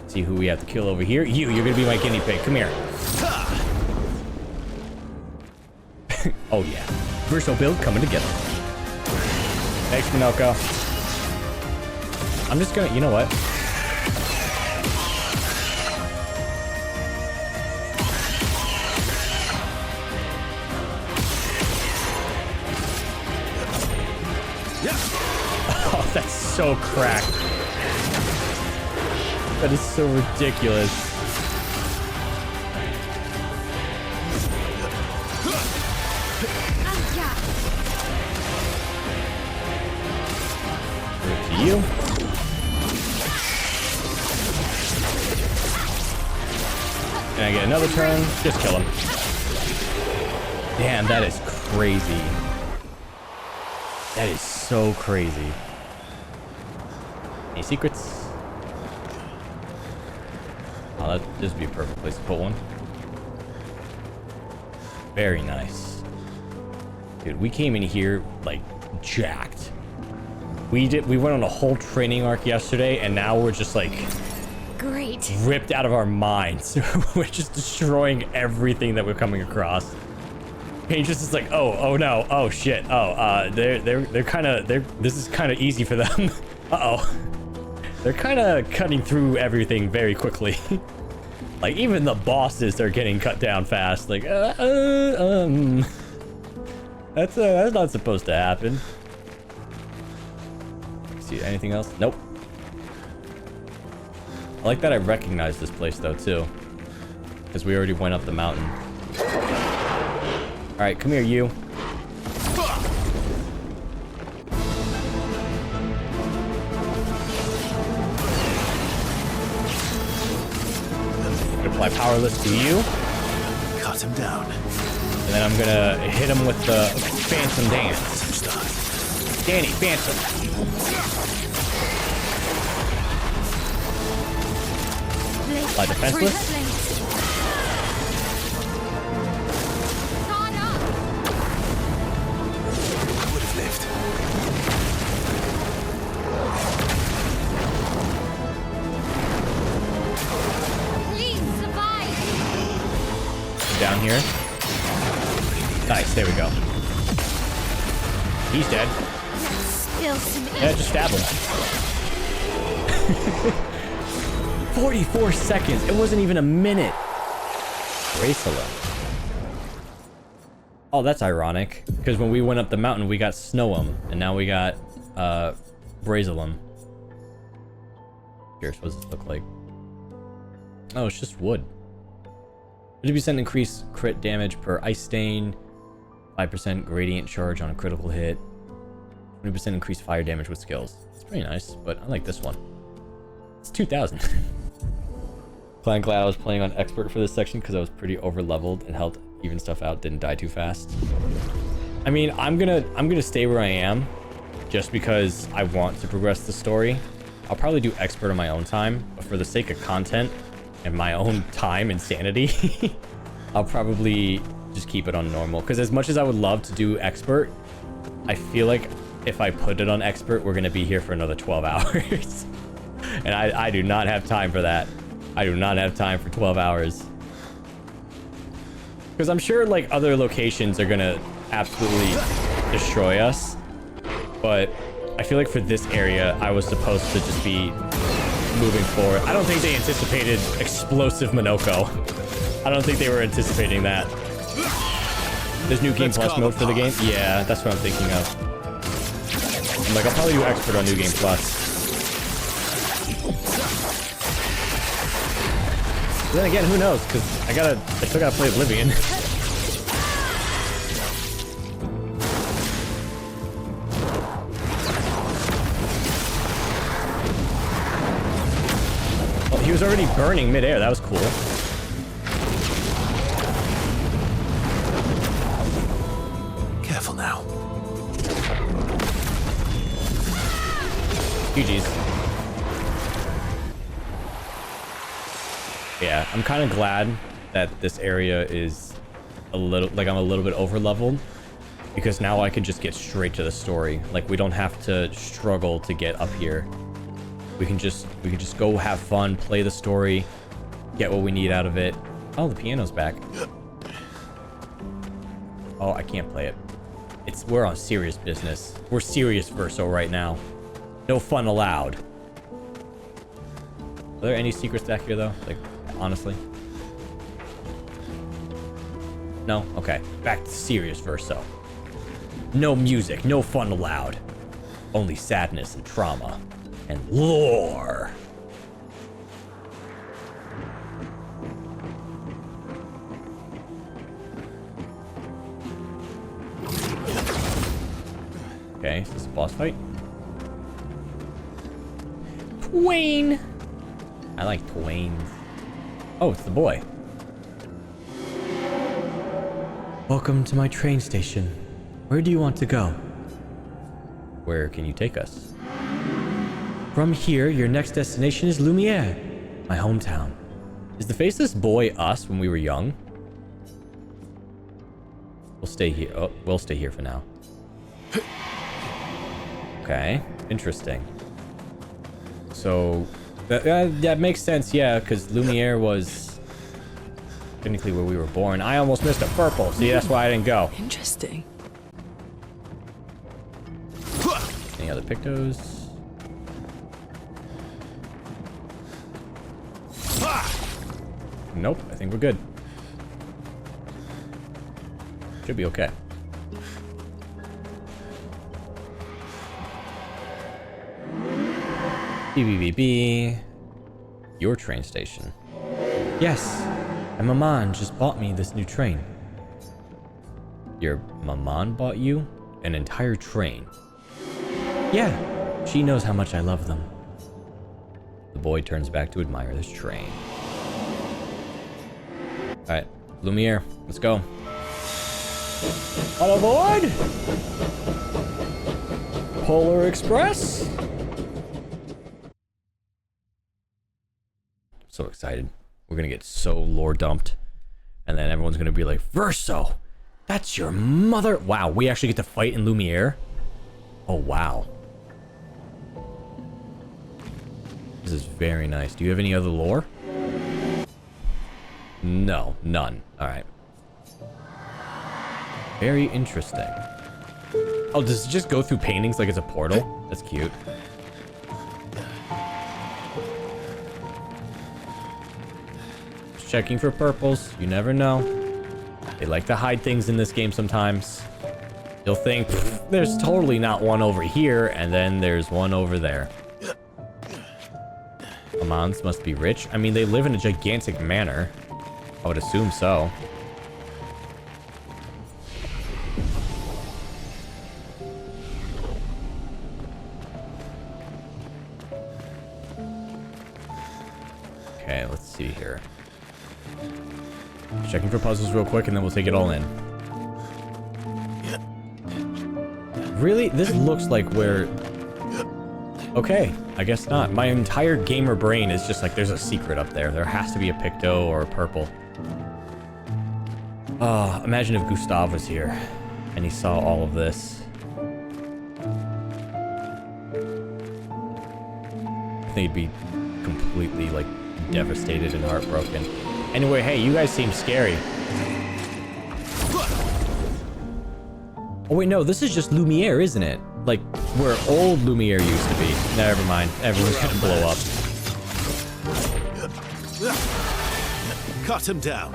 See who we have to kill over here. You're gonna be my guinea pig. Come here. Oh yeah. Versatile build coming together. Thanks, Minoko. I'm just gonna, you know what? Oh, that's so cracked. That is so ridiculous. To you. Can I get another turn? Just kill him. Damn, that is crazy. That is so crazy. Any secrets? Oh, this would be a perfect place to put one. Very nice. Dude, we came in here, like, jacked. We went on a whole training arc yesterday, and now we're just, like... Great. Ripped out of our minds. We're just destroying everything that we're coming across. Paintress is like, oh no, oh shit, they're kind of, this is kind of easy for them. Uh-oh. They're kind of cutting through everything very quickly. Like, even the bosses are getting cut down fast. Like, that's not supposed to happen. See, anything else? Nope. I like that I recognize this place, though, too. Because we already went up the mountain. Alright, come here, you. apply powerless to you. Cut him down. And then I'm gonna hit him with the Phantom Dance. Danny, Phantom. Apply defenseless. I would have lived. Please survive. Down here. Nice, there we go. He's dead. Spill some ink. Yeah, just stab him. 44 seconds. It wasn't even a minute. Bracelet. Oh, that's ironic. Because when we went up the mountain, we got Snow'em. And now we got, Brazelum. Here's what does this look like? Oh, it's just wood. 50% increase crit damage per ice stain. 5% gradient charge on a critical hit. 20% increased fire damage with skills. It's pretty nice, but I like this one. It's 2,000. I'm glad I was playing on expert for this section because I was pretty over leveled and helped even stuff out. Didn't die too fast. I mean, I'm gonna stay where I am just because I want to progress the story. I'll probably do expert on my own time, but for the sake of content and my own time and sanity, I'll probably just keep it on normal. Because as much as I would love to do expert, I feel like if I put it on expert, we're gonna be here for another 12 hours. And I do not have time for that. I do not have time for 12 hours. Because I'm sure like other locations are gonna absolutely destroy us. But I feel like for this area, I was supposed to just be moving forward. I don't think they anticipated explosive Minoko. I don't think they were anticipating that. There's New Game Plus mode for the game? Yeah, that's what I'm thinking of. I'm like, I'll probably do expert on New Game Plus. But then again, who knows? Because I still gotta play Oblivion. Well, he was already burning midair. That was cool. Careful now. GG's. Yeah, I'm kind of glad that this area is a little, like I'm a little bit over leveled because now I can just get straight to the story. Like we don't have to struggle to get up here. We can just go have fun, play the story, get what we need out of it. Oh, the piano's back. Oh, I can't play it. We're on serious business. We're serious verso right now. No fun allowed. Are there any secrets back here though? Like, honestly? No? Okay. Back to serious verso. No music, no fun allowed. Only sadness and trauma. And lore. Okay, is this a boss fight? Twain! I like Twains. Oh, it's the boy. Welcome to my train station. Where do you want to go? Where can you take us? From here, your next destination is Lumiere, my hometown. Is the faceless boy us when we were young? We'll stay here. Oh, we'll stay here for now. Okay, interesting. So, that makes sense, yeah, because Lumiere was technically where we were born. I almost missed a purple. See, that's why I didn't go. Interesting. Any other Pictos? Nope, I think we're good. Should be okay. BBBB. Your train station. Yes, and Maman just bought me this new train. Your Maman bought you an entire train? Yeah, she knows how much I love them. The boy turns back to admire this train. Alright, Lumiere, let's go. On aboard! Polar Express! So excited. We're gonna get so lore dumped. And then everyone's gonna be like, Verso! That's your mother! Wow, we actually get to fight in Lumiere? Oh, wow. This is very nice. Do you have any other lore? No, none. Alright. Very interesting. Oh, does it just go through paintings like it's a portal? That's cute. Just checking for purples. You never know. They like to hide things in this game sometimes. You'll think, there's totally not one over here, and then there's one over there. Amans must be rich. I mean, they live in a gigantic manor. I would assume so. Okay, let's see here. Checking for puzzles real quick, and then we'll take it all in. Really? This looks like where... Okay, I guess not. My entire gamer brain is just like, there's a secret up there. There has to be a Picto or a purple. Oh, imagine if Gustav was here and he saw all of this. I think he'd be completely, like, devastated and heartbroken. Anyway, hey, you guys seem scary. Oh, wait, no, this is just Lumiere, isn't it? Like, where old Lumiere used to be. Never mind. Everyone's gonna blow up. Cut him down.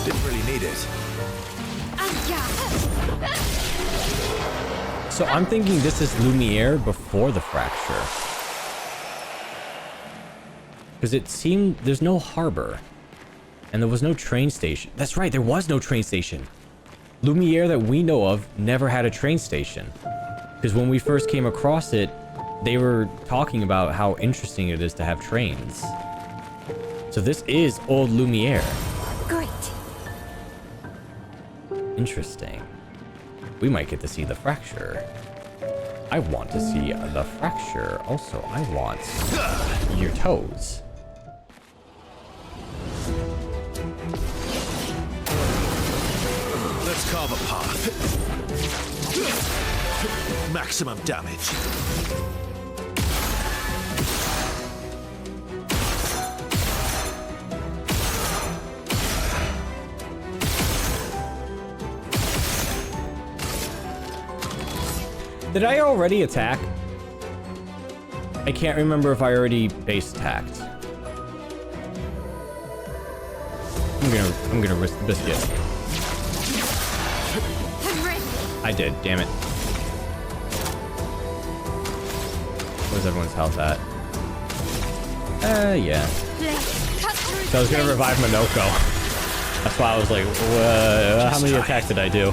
Didn't really need it. So I'm thinking this is Lumiere before the fracture. Because it seemed there's no harbor. And there was no train station. That's right, there was no train station. Lumiere that we know of never had a train station. Because when we first came across it, they were talking about how interesting it is to have trains. So this is old Lumiere. Great. Interesting. We might get to see the fracture. I want to see the fracture. Also, I want your toes. Let's carve a path. Maximum damage. Did I already attack? I can't remember if I already base attacked. I'm gonna risk the biscuit. I did, damn it. Where's everyone's health at? Yeah. So I was gonna revive Minoko. That's why I was like, how many attacks did I do?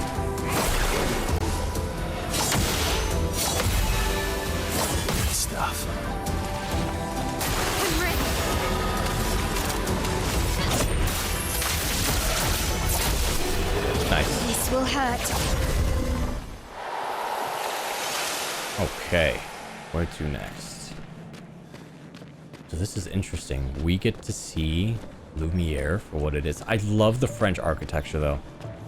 Will hurt. Okay, where to next? So this is interesting. We get to see Lumiere for what it is. I love the French architecture, though.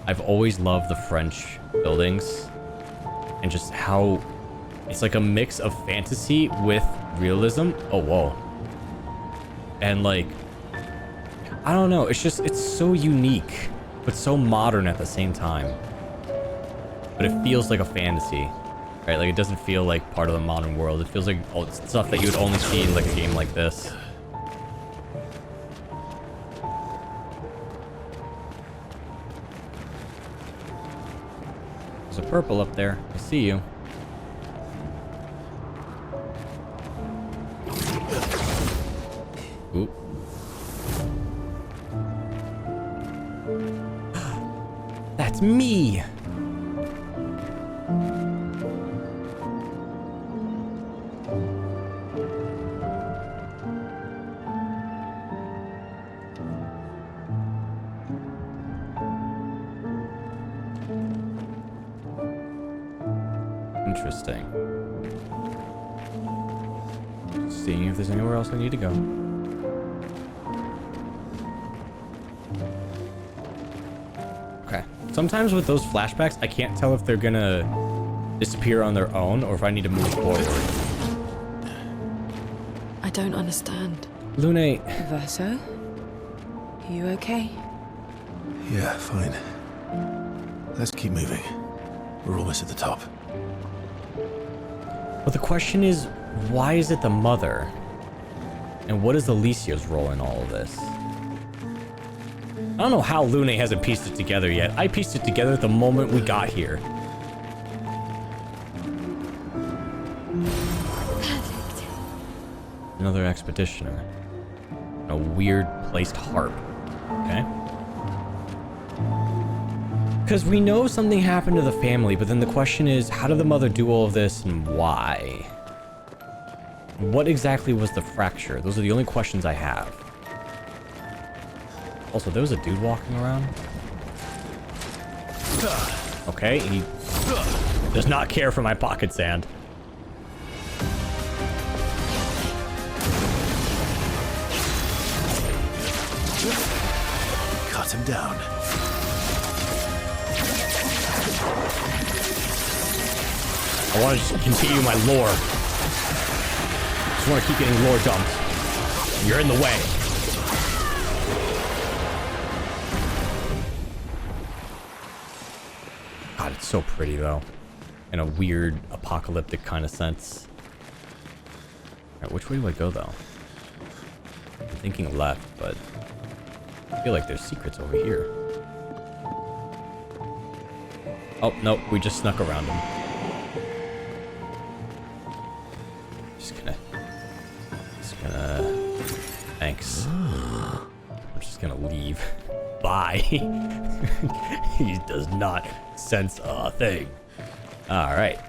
I've always loved the French buildings and just how it's like a mix of fantasy with realism. Oh, whoa. And like, I don't know. It's so unique, but so modern at the same time. But it feels like a fantasy, right? Like, it doesn't feel like part of the modern world. It feels like stuff that you would only see in like a game like this. There's a purple up there. I see you. Oop. That's me! Interesting. Seeing if there's anywhere else I need to go. Okay. Sometimes with those flashbacks, I can't tell if they're gonna disappear on their own or if I need to move forward. I don't understand. Lune. Verso? You okay? Yeah, fine. Let's keep moving. We're almost at the top. But the question is, why is it the mother? And what is Alicia's role in all of this? I don't know how Lune hasn't pieced it together yet. I pieced it together the moment we got here. Perfect. Another expeditioner. A weird placed harp. Okay. Because we know something happened to the family, but then the question is, how did the mother do all of this and why? What exactly was the fracture? Those are the only questions I have. Also, there was a dude walking around. Okay, he does not care for my pocket sand. Cut him down. I want to just continue my lore. Just want to keep getting lore dumped. You're in the way. God, it's so pretty though. In a weird apocalyptic kind of sense. Alright, which way do I go though? I'm thinking left, but I feel like there's secrets over here. Oh, nope, we just snuck around him. Thanks. I'm just gonna leave. Bye. He does not sense a thing. Alright.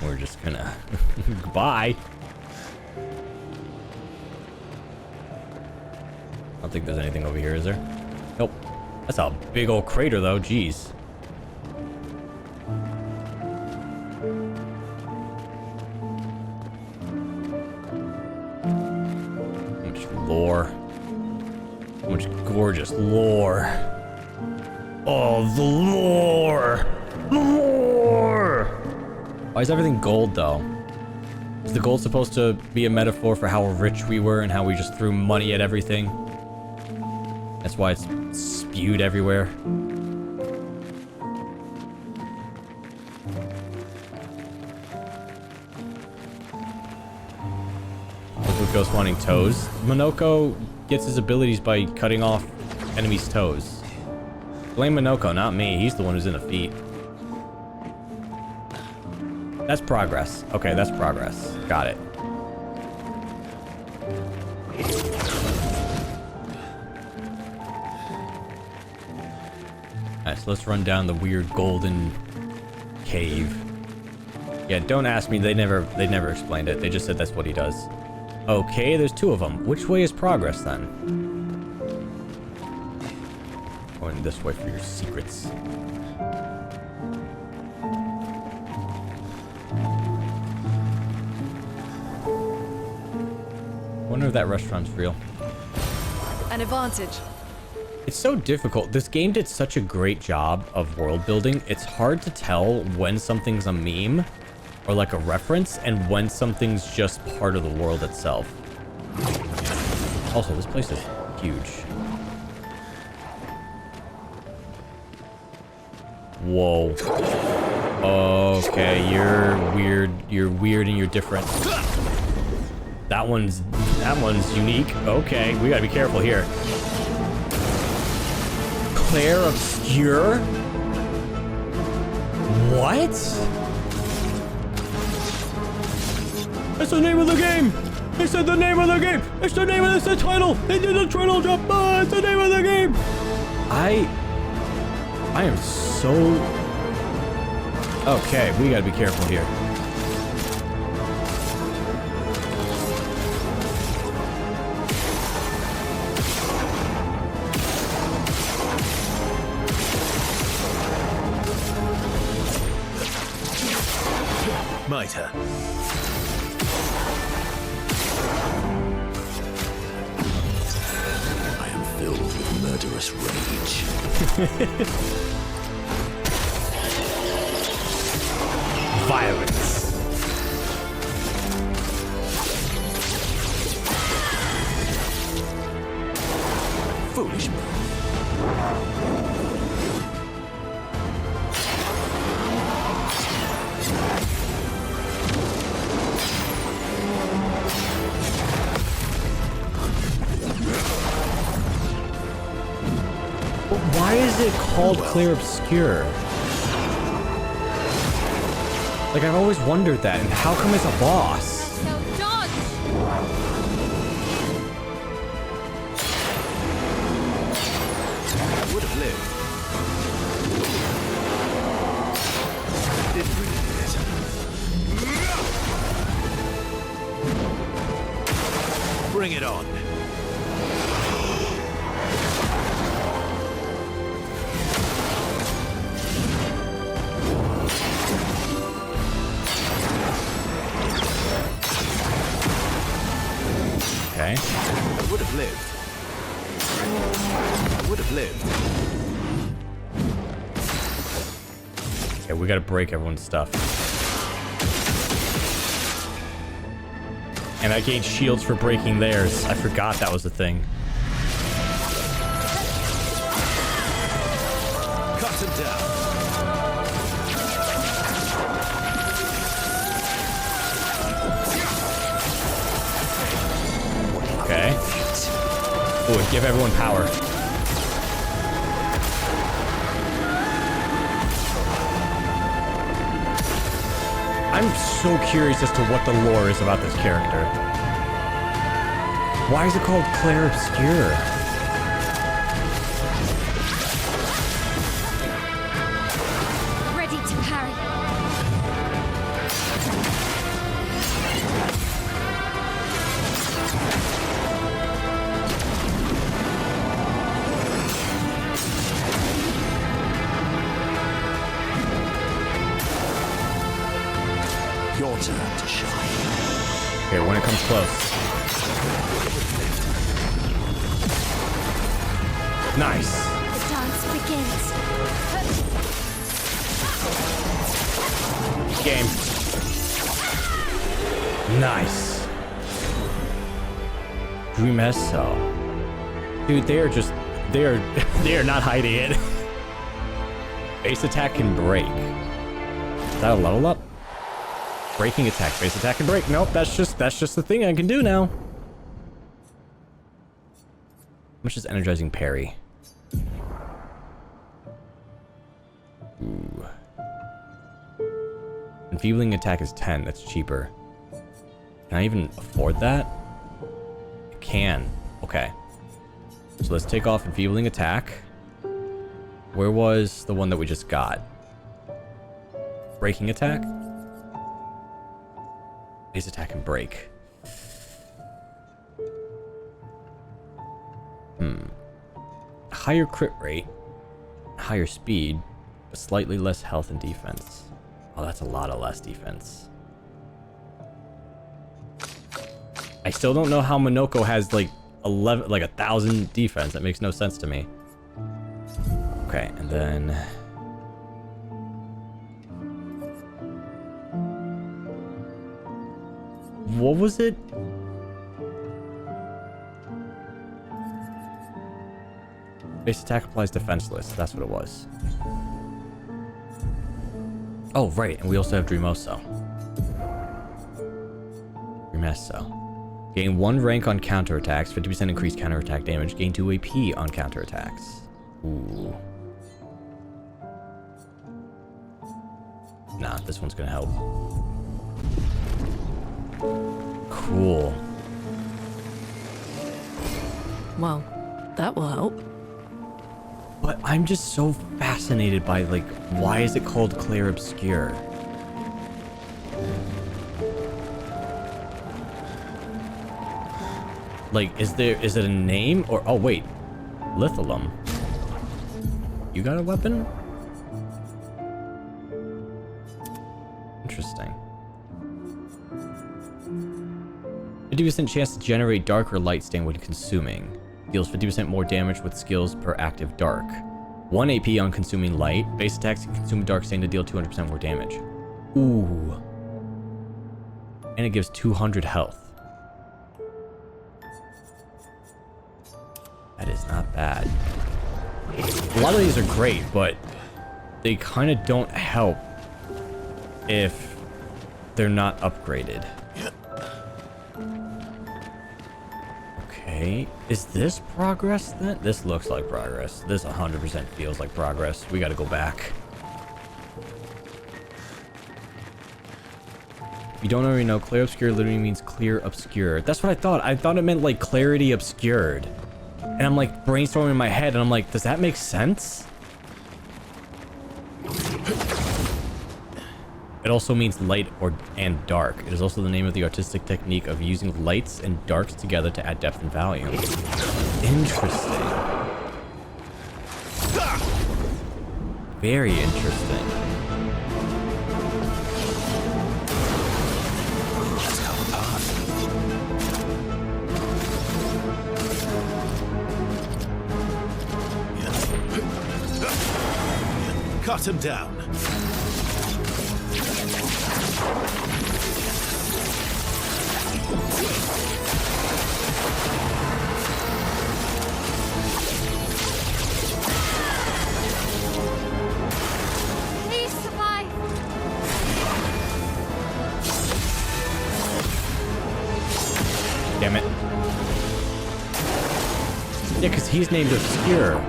We're just gonna... Goodbye. I don't think there's anything over here, is there? Nope. That's a big old crater, though. Jeez. Lore. So much gorgeous lore. Oh, the lore! The lore! Why is everything gold, though? Is the gold supposed to be a metaphor for how rich we were and how we just threw money at everything? That's why it's spewed everywhere. Ghost wanting toes. Monoko gets his abilities by cutting off enemies' toes. Blame Monoko, not me. He's the one who's in the feet. That's progress. Okay, that's progress. Got it. Alright, so let's run down the weird golden cave. Yeah, don't ask me. They never explained it. They just said that's what he does. Okay, there's two of them. Which way is progress, then? Going this way for your secrets. Wonder if that restaurant's real. An advantage. It's so difficult. This game did such a great job of world building. It's hard to tell when something's a meme or like a reference and when something's just part of the world itself. Also, this place is huge. Whoa. Okay, you're weird. You're weird and you're different. That one's unique. Okay, we gotta be careful here. Clair Obscur? What? It's the name of the game! It's the name of the game! It's the name of the title! They did the title jump! Oh, it's the name of the game! I am so... Okay, we gotta be careful here. My turn. I am filled with murderous rage. Violence. Foolish move. Why is it called Clair Obscur? Like, I've always wondered that, and how come it's a boss? So dodge! I would have lived. Didn't really need it. Bring it on. Okay. I would have lived. I would have lived. Okay, we gotta break everyone's stuff. And I gained shields for breaking theirs. I forgot that was a thing. Cut him down. Okay. Ooh, give everyone power. I'm so curious as to what the lore is about this character. Why is it called Clair Obscur? Ready to parry. Your turn to shine. Okay, when it comes close. Nice. The dance begins. Game. Nice. Dreamesso. Dude, they are just... They are not hiding it. Base attack can break. Is that a level up? Breaking attack, base attack, and break. Nope, that's just the thing I can do now. How much is energizing parry? Ooh. Enfeebling attack is 10. That's cheaper. Can I even afford that? I can. Okay. So let's take off enfeebling attack. Where was the one that we just got? Breaking attack? Base attack and break. Higher crit rate, higher speed, but slightly less health and defense. Oh, that's a lot of less defense. I still don't know how Minoko has like 1,000 defense. That makes no sense to me. Okay, and then what was it? Base attack applies defenseless. That's what it was. Oh, right. And we also have Dreamoso. Dreamesso. Gain 1 rank on counterattacks. 50% increased counterattack damage. Gain 2 AP on counterattacks. Ooh. Nah, this one's gonna help. cool. Well, that will help. But I'm just so fascinated by, like, why is it called Clair Obscur? Like, is it a name or, oh wait, Lithium. You got a weapon? Interesting. 50% chance to generate dark or light stain when consuming. Deals 50% more damage with skills per active dark. 1 AP on consuming light. Base attacks can consume a dark stain to deal 200% more damage. Ooh. And it gives 200 health. That is not bad. A lot of these are great, but they kind of don't help if they're not upgraded. Okay, is this progress then? This looks like progress. This 100% feels like progress. We gotta go back. If you don't already know, Clair Obscur literally means clear obscure. That's what I thought. I thought it meant like clarity obscured. And I'm like brainstorming in my head and I'm like, does that make sense? It also means light and dark. It is also the name of the artistic technique of using lights and darks together to add depth and value. Interesting. Very interesting. Let's go apart. Cut him down. Please survive. Damn it. Yeah, because he's named Obscure.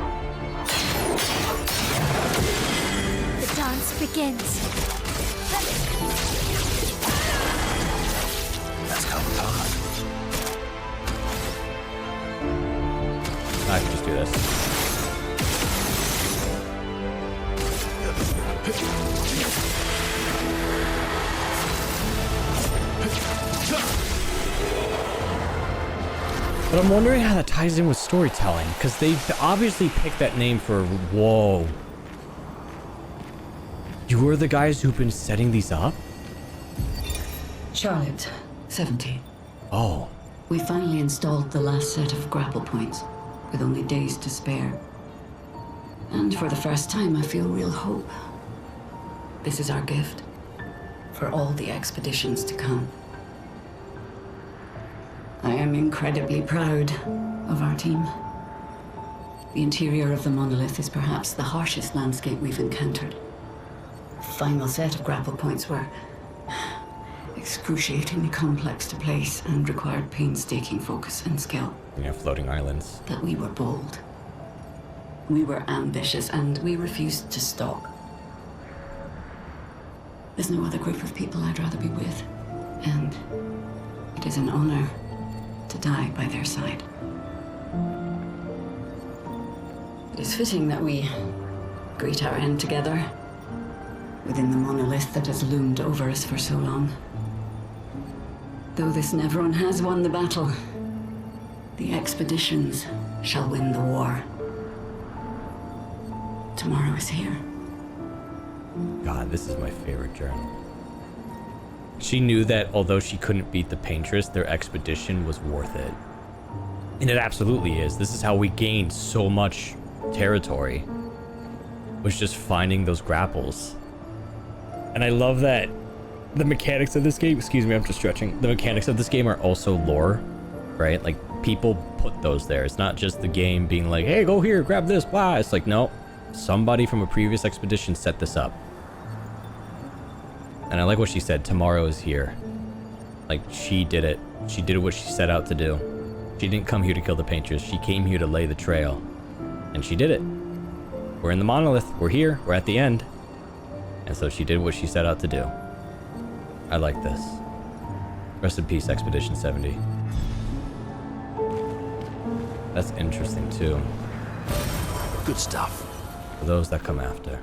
The dance begins. Let's go apart. I can just do this. But I'm wondering how that ties in with storytelling, because they obviously picked that name for... Whoa. You were the guys who've been setting these up? Charlotte, 70. Oh. We finally installed the last set of grapple points, with only days to spare. And for the first time, I feel real hope. This is our gift for all the expeditions to come. I am incredibly proud of our team. The interior of the monolith is perhaps the harshest landscape we've encountered. The final set of grapple points were excruciatingly complex to place and required painstaking focus and skill. Yeah, floating islands. But we were bold. We were ambitious, and we refused to stop. There's no other group of people I'd rather be with, and it is an honor to die by their side. It is fitting that we greet our end together within the monolith that has loomed over us for so long. Though this Nevron has won the battle, the expeditions shall win the war. Tomorrow is here. God, this is my favorite journal. She knew that although she couldn't beat the Paintress, their expedition was worth it. And it absolutely is. This is how we gained so much territory. Was just finding those grapples. And I love that the mechanics of this game, excuse me, I'm just stretching. The mechanics of this game are also lore, right? Like, people put those there. It's not just the game being like, hey, go here, grab this, blah. It's like, no, somebody from a previous expedition set this up. And I like what she said, tomorrow is here. Like, she did it. She did what she set out to do. She didn't come here to kill the Paintress. She came here to lay the trail. And she did it. We're in the monolith. We're here. We're at the end. And so she did what she set out to do. I like this. Rest in peace, Expedition 70. That's interesting too. Good stuff. For those that come after.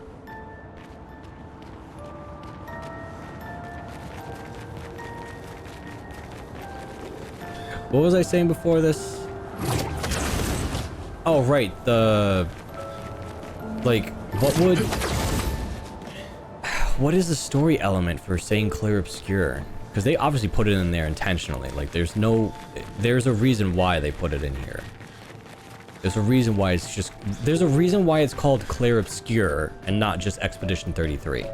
What was I saying before this? Oh, right. Like, what is the story element for saying Clair Obscur? Because they obviously put it in there intentionally. Like, there's a reason why they put it in here. There's a reason why there's a reason why it's called Clair Obscur and not just Expedition 33.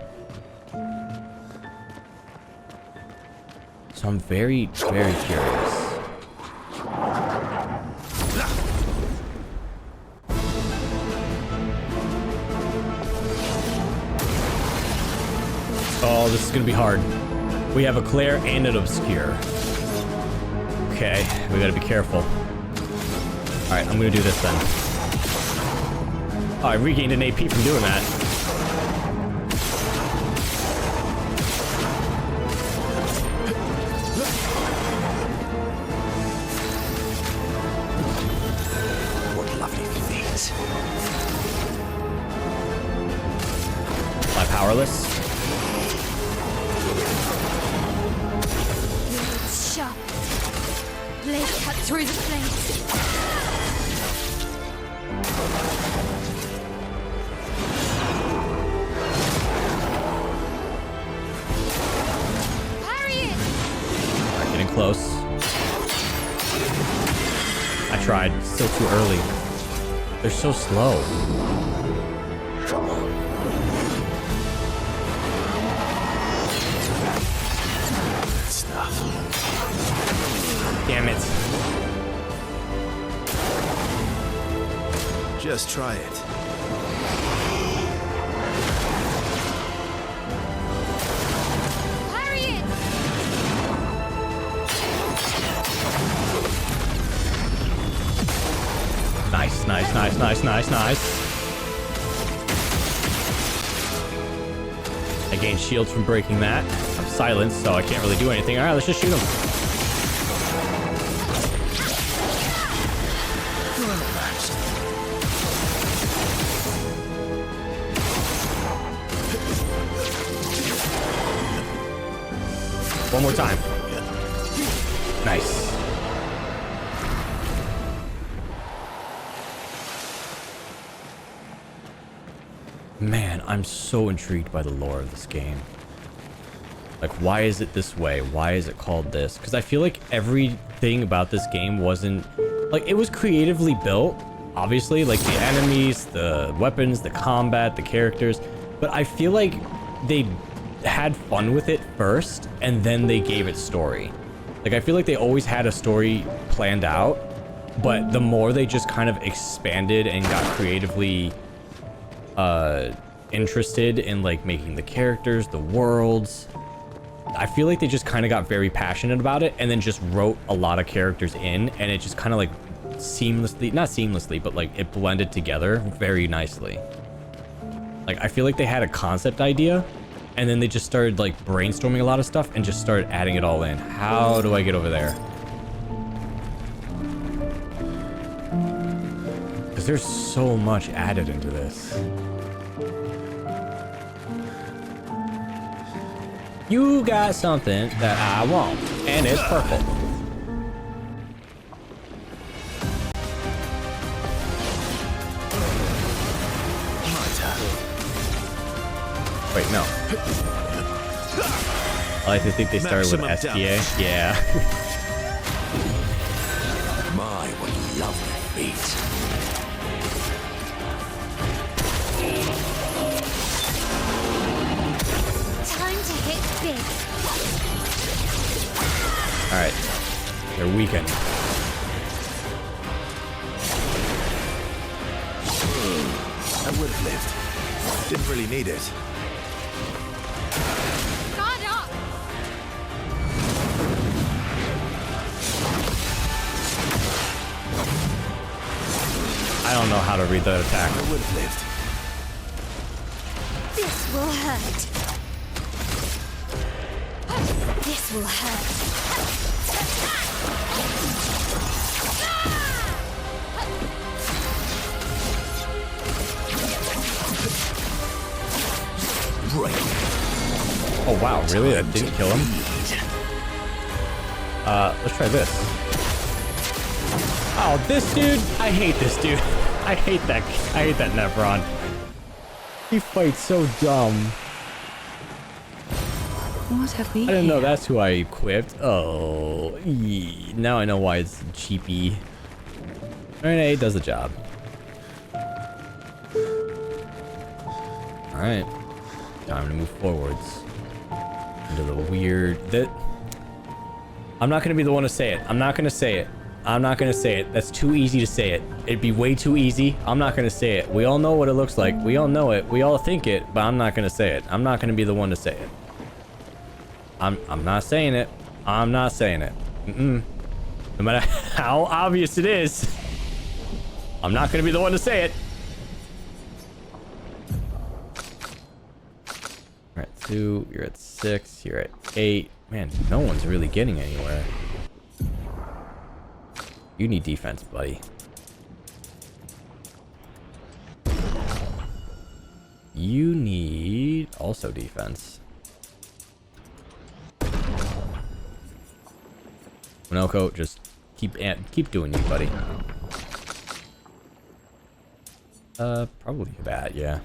So I'm very, very curious. Oh, this is gonna be hard. We have a Clair and an Obscur. Okay, we gotta be careful. Alright, I'm gonna do this then. Oh, I regained an AP from doing that. What lovely feet. Am I powerless? Sharp. Blade cut through the flames. Parry it! Alright, getting close. I tried. Still too early. They're so slow. Damn it. Just try it. Parry it! Nice, nice, nice, nice, nice, nice. I gained shields from breaking that. I'm silenced, so I can't really do anything. Alright, let's just shoot him. One more time. Nice. Man, I'm so intrigued by the lore of this game. Like, why is it this way? Why is it called this? Because I feel like everything about this game wasn't... Like, it was creatively built, obviously. Like, the enemies, the weapons, the combat, the characters. But I feel like they had fun with it first, and then they gave it story. Like, I feel like they always had a story planned out, but the more they just kind of expanded and got creatively interested in, like, making the characters, the worlds, I feel like they just kind of got very passionate about it and then just wrote a lot of characters in, and it just kind of, like, seamlessly, not seamlessly, but, like, it blended together very nicely. Like, I feel like they had a concept idea, and then they just started, like, brainstorming a lot of stuff and just started adding it all in. How do I get over there? Because there's so much added into this. You got something that I want, and it's purple. Wait, no. I like to think they started with SDA. Yeah. My, what lovely feet. Time to hit big. Alright. They're weakened. I would have lived. Didn't really need it. Guard up! I don't know how to read that attack. I would have lived. This will hurt. This will hurt. Oh wow, really? That didn't kill him? Let's try this. Oh, this dude! I hate this dude. I hate that Nephron. He fights so dumb. What have we I didn't know here? that's who I equipped. Oh, now I know why it's cheapy. Alright, it does the job. Alright. Time to move forwards. Into the weird... I'm not gonna be the one to say it. I'm not gonna say it. I'm not gonna say it. That's too easy to say it. It'd be way too easy. I'm not gonna say it. We all know what it looks like. We all know it. We all think it, but I'm not gonna say it. I'm not gonna be the one to say it. I'm not saying it. I'm not saying it. No matter how obvious it is, I'm not gonna be the one to say it. You're at 2, you're at 6, you're at 8. Man, no one's really getting anywhere. You need defense, buddy. You need also defense. Minoko, just keep doing you, buddy. Probably bad, yeah.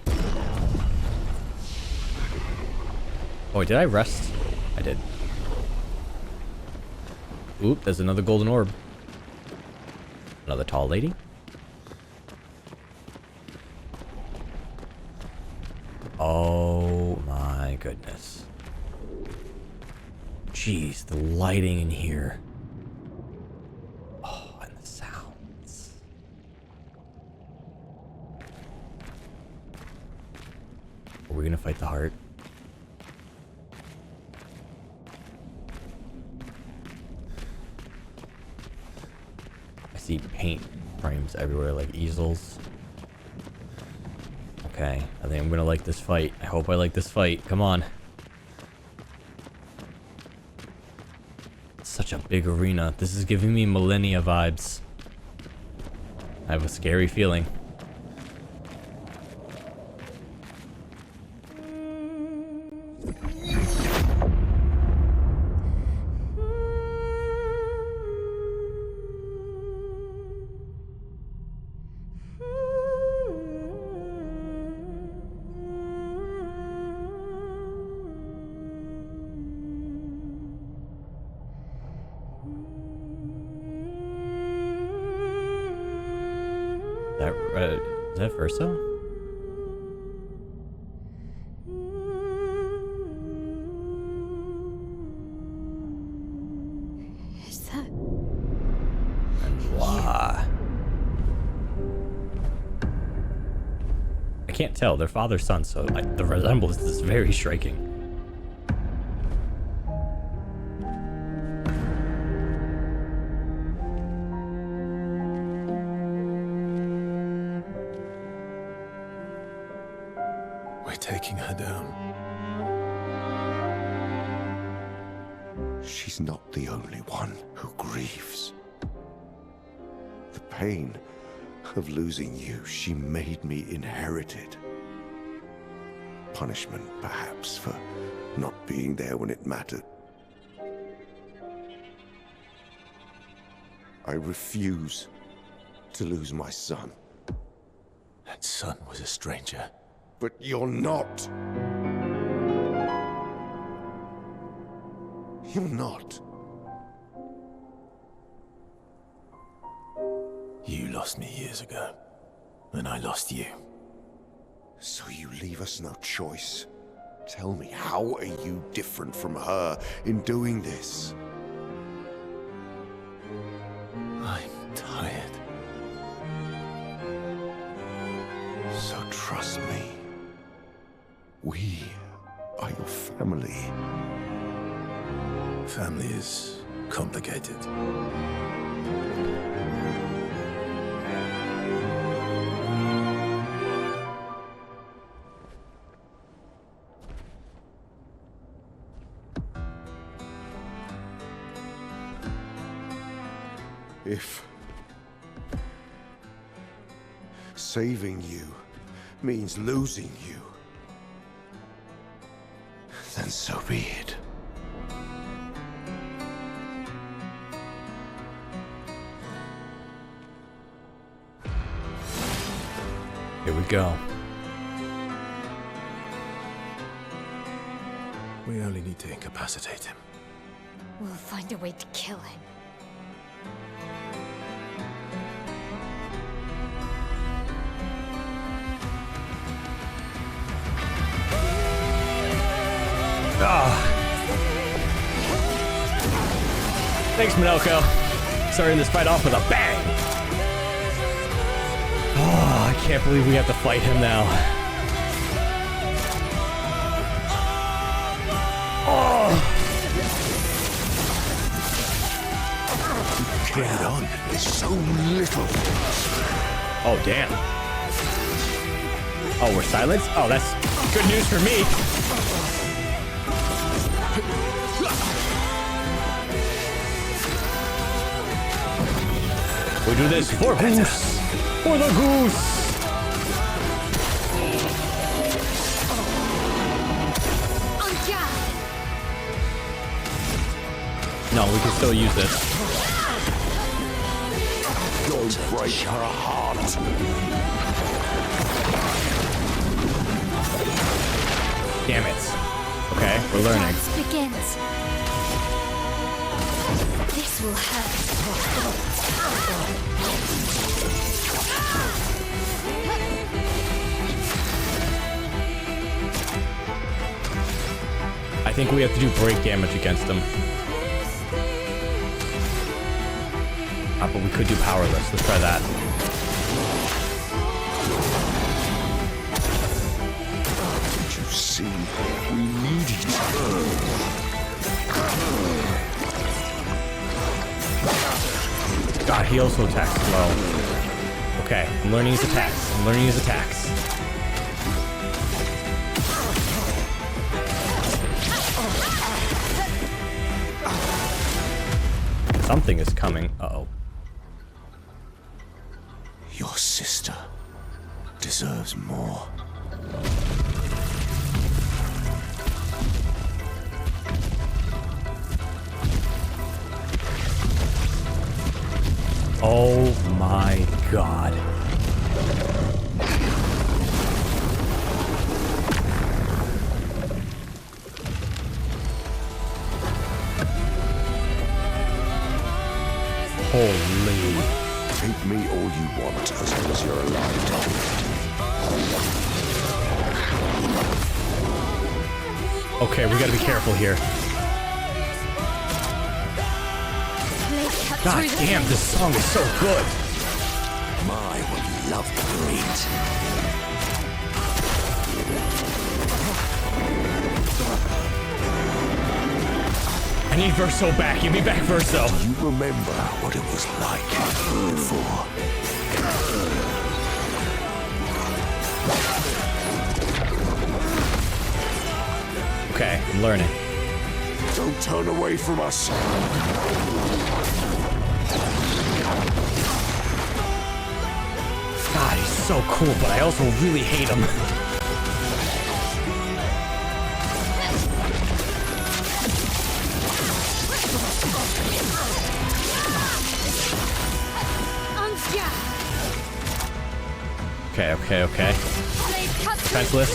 Oh, wait, did I rest? I did. Oop, there's another golden orb. Another tall lady. Oh my goodness. Jeez, the lighting in here. Oh, and the sounds. Are we gonna fight the heart? I see paint frames everywhere, like easels. Okay, I think I'm gonna like this fight. I hope I like this fight. Come on. Such a big arena. This is giving me Millennia vibes. I have a scary feeling. Is that Verso? Is that... And why? I can't tell. They're father-son, so like, the resemblance is very striking. Taking her down. She's not the only one who grieves. The pain of losing you, she made me inherit it. Punishment, perhaps, for not being there when it mattered. I refuse to lose my son. That son was a stranger. But you're not. You're not. You lost me years ago, and I lost you. So you leave us no choice. Tell me, how are you different from her in doing this? I'm tired. So trust me. We are your family. Family is complicated. If saving you means losing you, then so be it. Here we go. We only need to incapacitate him. We'll find a way to kill him. Thanks, Minoko. Starting this fight off with a bang. Oh, I can't believe we have to fight him now. Oh. Get on. There's so little. Oh, damn. Oh, we're silenced? Oh, that's good news for me. We do this for goose. For the goose. No, we can still use this. Don't break her heart. Damn it. Okay, we're learning. Dance begins. This will hurt. I think we have to do break damage against them. But we could do powerless. Let's try that. Don't you see? We need each other. God, he also attacks slow. Okay, I'm learning his attacks. I'm learning his attacks. Something is coming. Uh-oh. Your sister deserves more. Oh my God. Holy. Take me all you want as long as you're alive. Okay, we gotta be careful here. God damn, this song is so good. My, what love great. I need Verso back. Give me back Verso. Do you remember what it was like before? Okay, I'm learning. Don't turn away from us. God, he's so cool, but I also really hate him. Okay. Defenseless.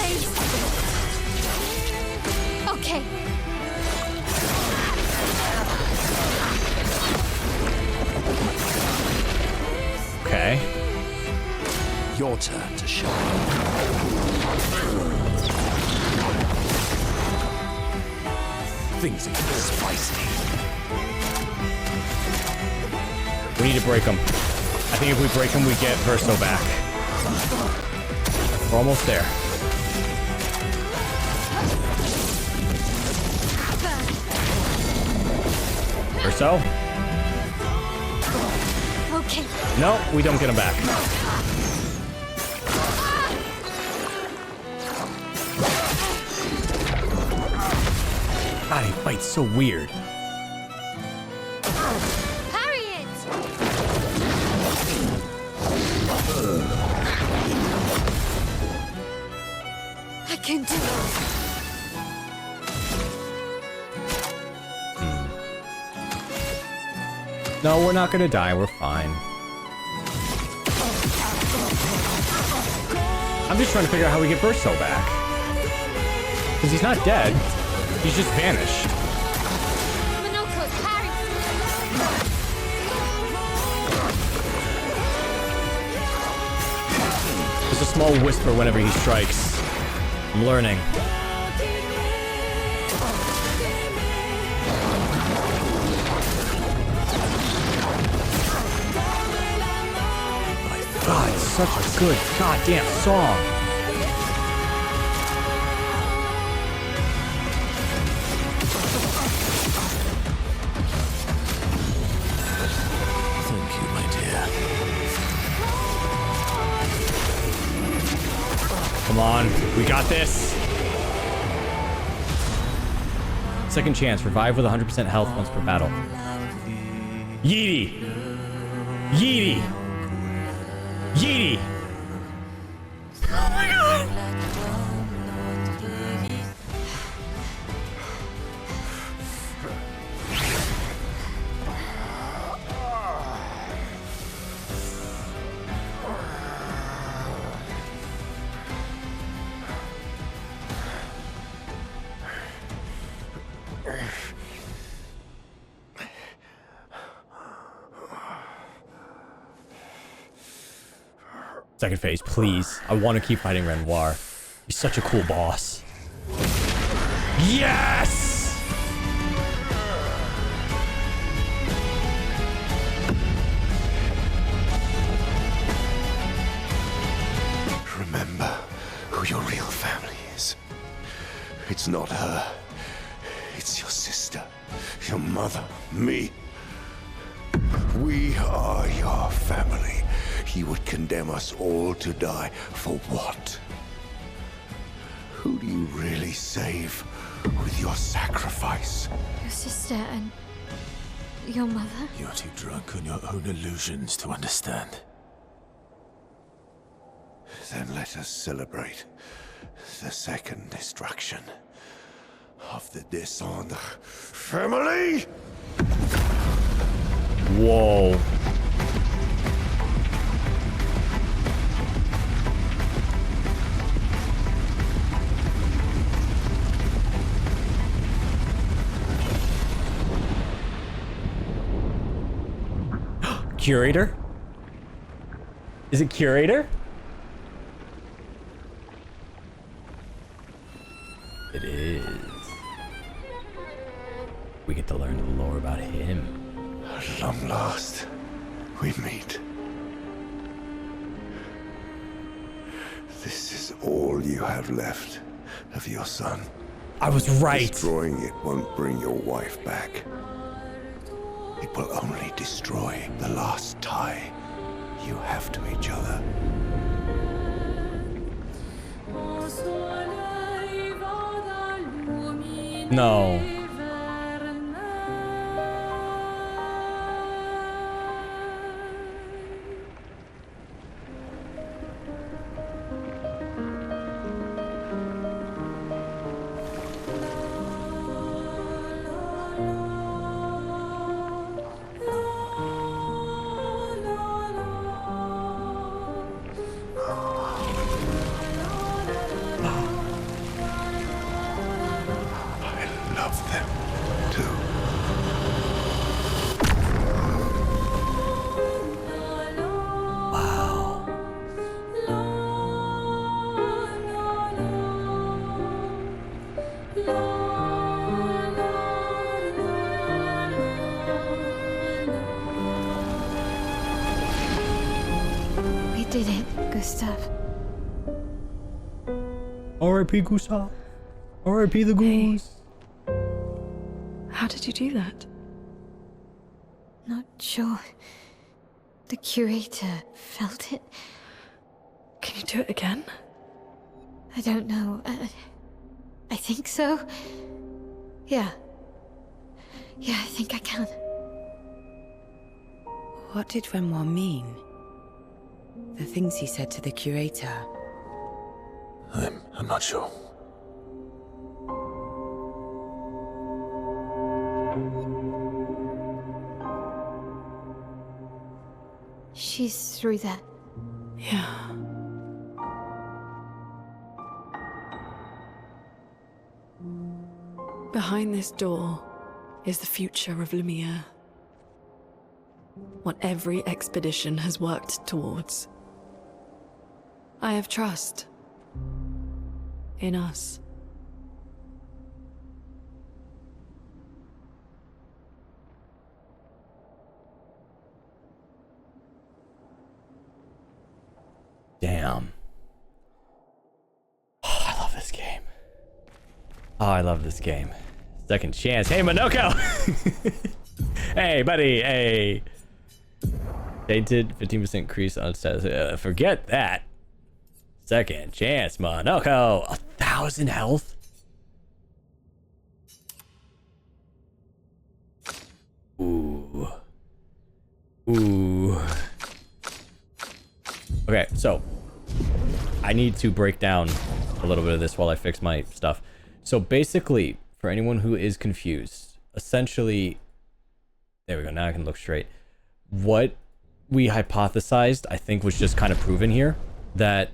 Okay. Okay. Your turn to shine. Things are getting spicy. We need to break him. I think if we break him, we get Verso back. We're almost there. Verso? Okay. No, we don't get him back. God, he fights so weird. Parry it. can do it. No, we're not gonna die. We're fine. I'm just trying to figure out how we get Verso back. Because he's not dead. He's just vanished. There's a small whisper whenever he strikes. I'm learning. God, it's such a good goddamn song. Thank you, my dear. Come on, we got this. Second chance, revive with 100% health once per battle. Yeety! Yeety! Yeety! Oh my god! Second phase, please. I want to keep fighting Renoir. He's such a cool boss. Yes! Remember who your real family is. It's not her. It's your sister, your mother, me. We are your family. He would condemn us all to die for what? Who do you really save with your sacrifice? Your sister and your mother? You're too drunk on your own illusions to understand. Then let us celebrate the second destruction of the Descendre family! Whoa. Curator? Is it Curator? It is. We get to learn the lore about him. At long last, we meet. This is all you have left of your son. I was right. Destroying it won't bring your wife back. It will only destroy the last tie you have to each other. No. We did it, Gustav. R.I.P. Gustav. R.I.P. the goose. How did you do that? Not sure. The curator felt it. Can you do it again? I don't know. I think so. Yeah. Yeah, I think I can. What did Renoir mean? The things he said to the curator. I'm not sure. she's through that. Yeah. Behind this door is the future of Lumiere. What every expedition has worked towards. I have trust in us. Damn. Oh, I love this game. Oh, I love this game. Second chance. Hey, Monoko! Hey, buddy. Hey. They did 15% increase on status. Forget that. Second chance, Monoko. 1,000 health. Ooh. Ooh. Okay, so I need to break down a little bit of this while I fix my stuff. So basically, for anyone who is confused, essentially, there we go, now I can look straight. What we hypothesized, I think, was just kind of proven here, that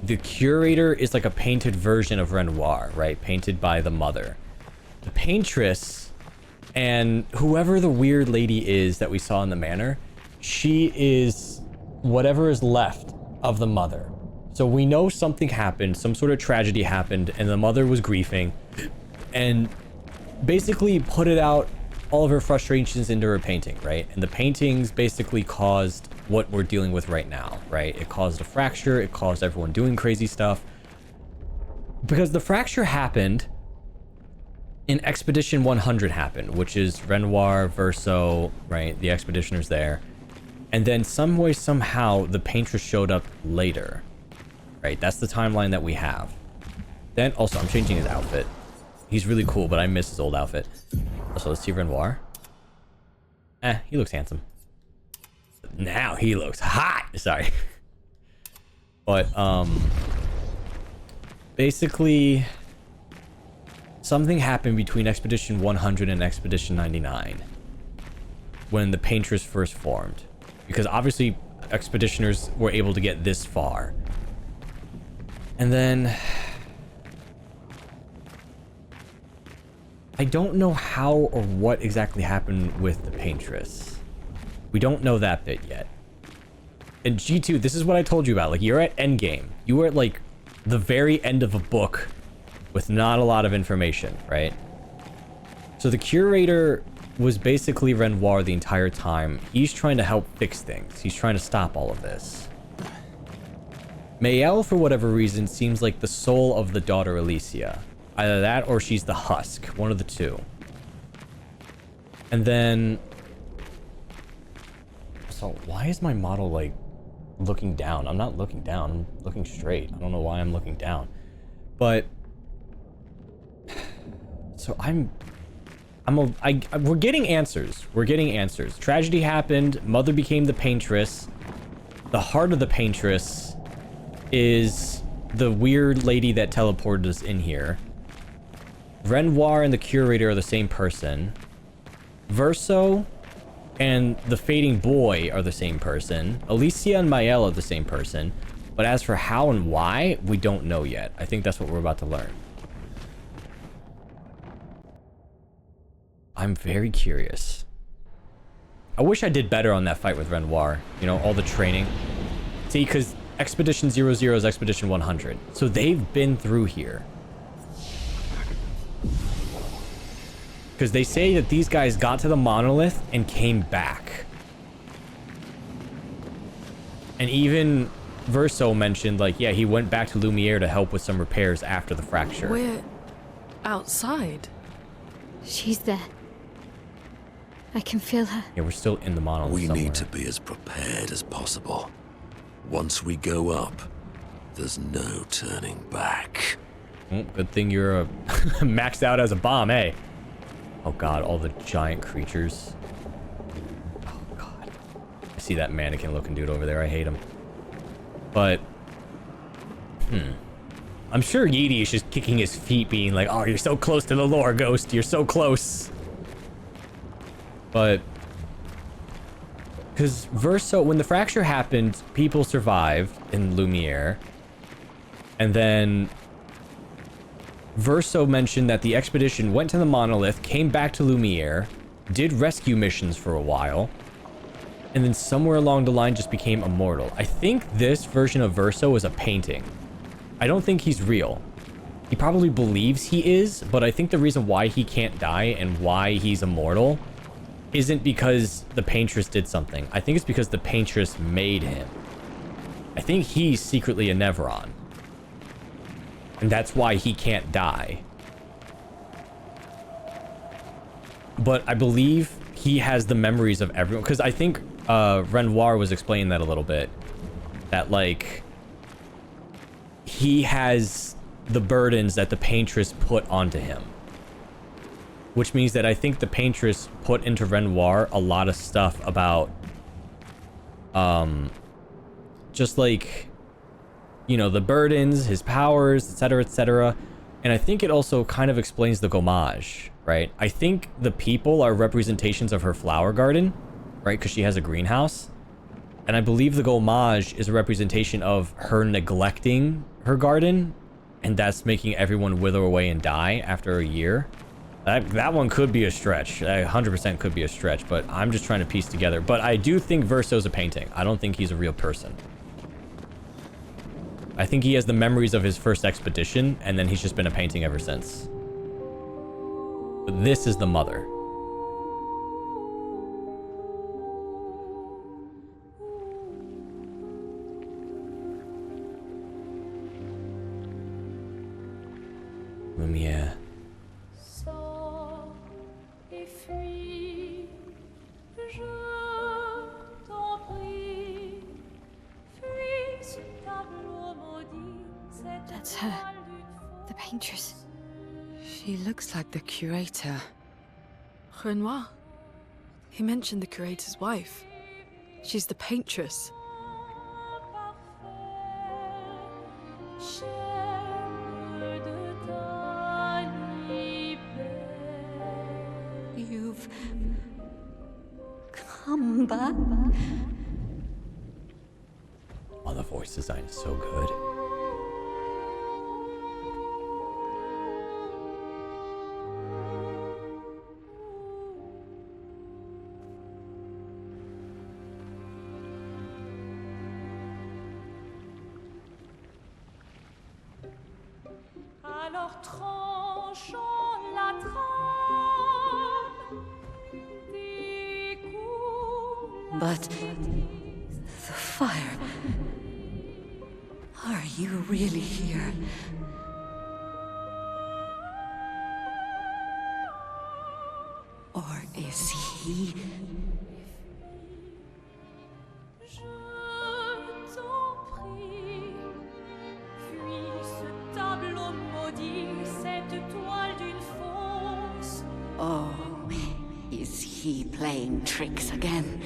the curator is like a painted version of Renoir, right? Painted by the mother. The paintress and whoever the weird lady is that we saw in the manor, she is whatever is left of the mother. So we know something happened, some sort of tragedy happened, and the mother was grieving and basically put it out, all of her frustrations into her painting, right? And the paintings basically caused what we're dealing with right now, right? It caused a fracture, it caused everyone doing crazy stuff. Because the fracture happened in Expedition 100 happened, which is Renoir, Verso, right? The expeditioners there. And then some way, somehow, the paintress showed up later, right? That's the timeline that we have. Then, also, I'm changing his outfit. He's really cool, but I miss his old outfit. Also, let's see Renoir. He looks handsome. Now he looks hot! Sorry. But, basically, something happened between Expedition 100 and Expedition 99 when the paintress first formed. Because obviously, expeditioners were able to get this far. And then I don't know how or what exactly happened with the paintress. We don't know that bit yet. In G2, this is what I told you about. Like, you're at endgame. You were at, like, the very end of a book with not a lot of information, right? So the curator was basically Renoir the entire time. He's trying to help fix things. He's trying to stop all of this. Mayel, for whatever reason, seems like the soul of the daughter Alicia. Either that or she's the husk. One of the two. And then... So, why is my model, like, looking down? I'm not looking down. I'm looking straight. I don't know why I'm looking down. But... So, we're getting answers. We're getting answers. Tragedy happened. Mother became the paintress. The heart of the paintress is the weird lady that teleported us in here. Renoir and the curator are the same person. Verso and the fading boy are the same person. Alicia and Mael are the same person. But as for how and why, we don't know yet. I think that's what we're about to learn. I'm very curious. I wish I did better on that fight with Renoir. You know, all the training. See, because Expedition 00 is Expedition 100. So they've been through here. Because they say that these guys got to the monolith and came back. And even Verso mentioned, like, yeah, he went back to Lumiere to help with some repairs after the fracture. We're outside. She's there. I can feel her. Yeah, we're still in the monolith We somewhere. need to be as prepared as possible. Once we go up, there's no turning back. Well, good thing you're maxed out as a bomb, eh? Oh god, all the giant creatures. Oh god. I see that mannequin looking dude over there. I hate him. But, I'm sure Yeeti is just kicking his feet being like, oh, you're so close to the lore, Ghost. You're so close. But, Because Verso, when the fracture happened, people survived in Lumiere. And then Verso mentioned that the expedition went to the monolith, came back to Lumiere, did rescue missions for a while, and then somewhere along the line just became immortal. I think this version of Verso is a painting. I don't think he's real. He probably believes he is, but I think the reason why he can't die and why he's immortal isn't because the Paintress did something. I think it's because the Paintress made him. I think he's secretly a Nevron. And that's why he can't die. But I believe he has the memories of everyone. Because I think Renoir was explaining that a little bit. That, like, he has the burdens that the Paintress put onto him. Which means that I think the Paintress put into Renoir a lot of stuff about... just like... you know, the burdens, his powers, etc., etc. And I think it also kind of explains the gommage, right? I think the people are representations of her flower garden, right? Because she has a greenhouse. And I believe the gommage is a representation of her neglecting her garden. And that's making everyone wither away and die after a year. That one could be a stretch. 100% could be a stretch, but I'm just trying to piece together. But I do think Verso's a painting. I don't think he's a real person. I think he has the memories of his first expedition, and then he's just been a painting ever since. But this is the mother. Lumiere. That's her. The Paintress. She looks like the curator. Renoir. He mentioned the curator's wife. She's the Paintress. You've come back. Oh, the voice design is so good. Alors tranchons la trame, découle. But the fire. Are you really here? Or is he? Je t'en prie, fuis ce tableau maudit, cette toile d'une fausse. Oh, is he playing tricks again?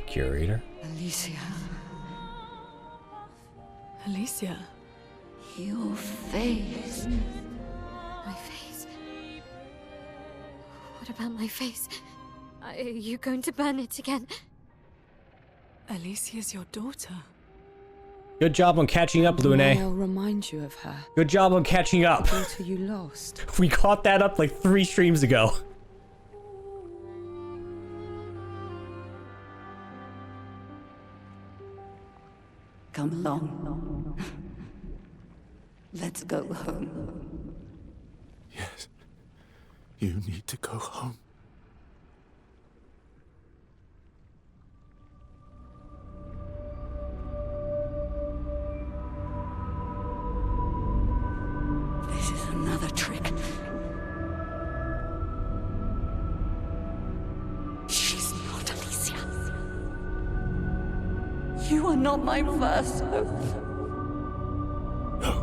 Curator? Alicia. Alicia. Your face. My face? What about my face? Are you going to burn it again? Alicia's your daughter. Good job on catching up, Lune. I'll remind you of her. Good job on catching up. The daughter you lost. We caught that up like 3 streams ago. Come along. Let's go home. Yes. You need to go home. This is another trick. She's not Alicia. You are not my Verso. No.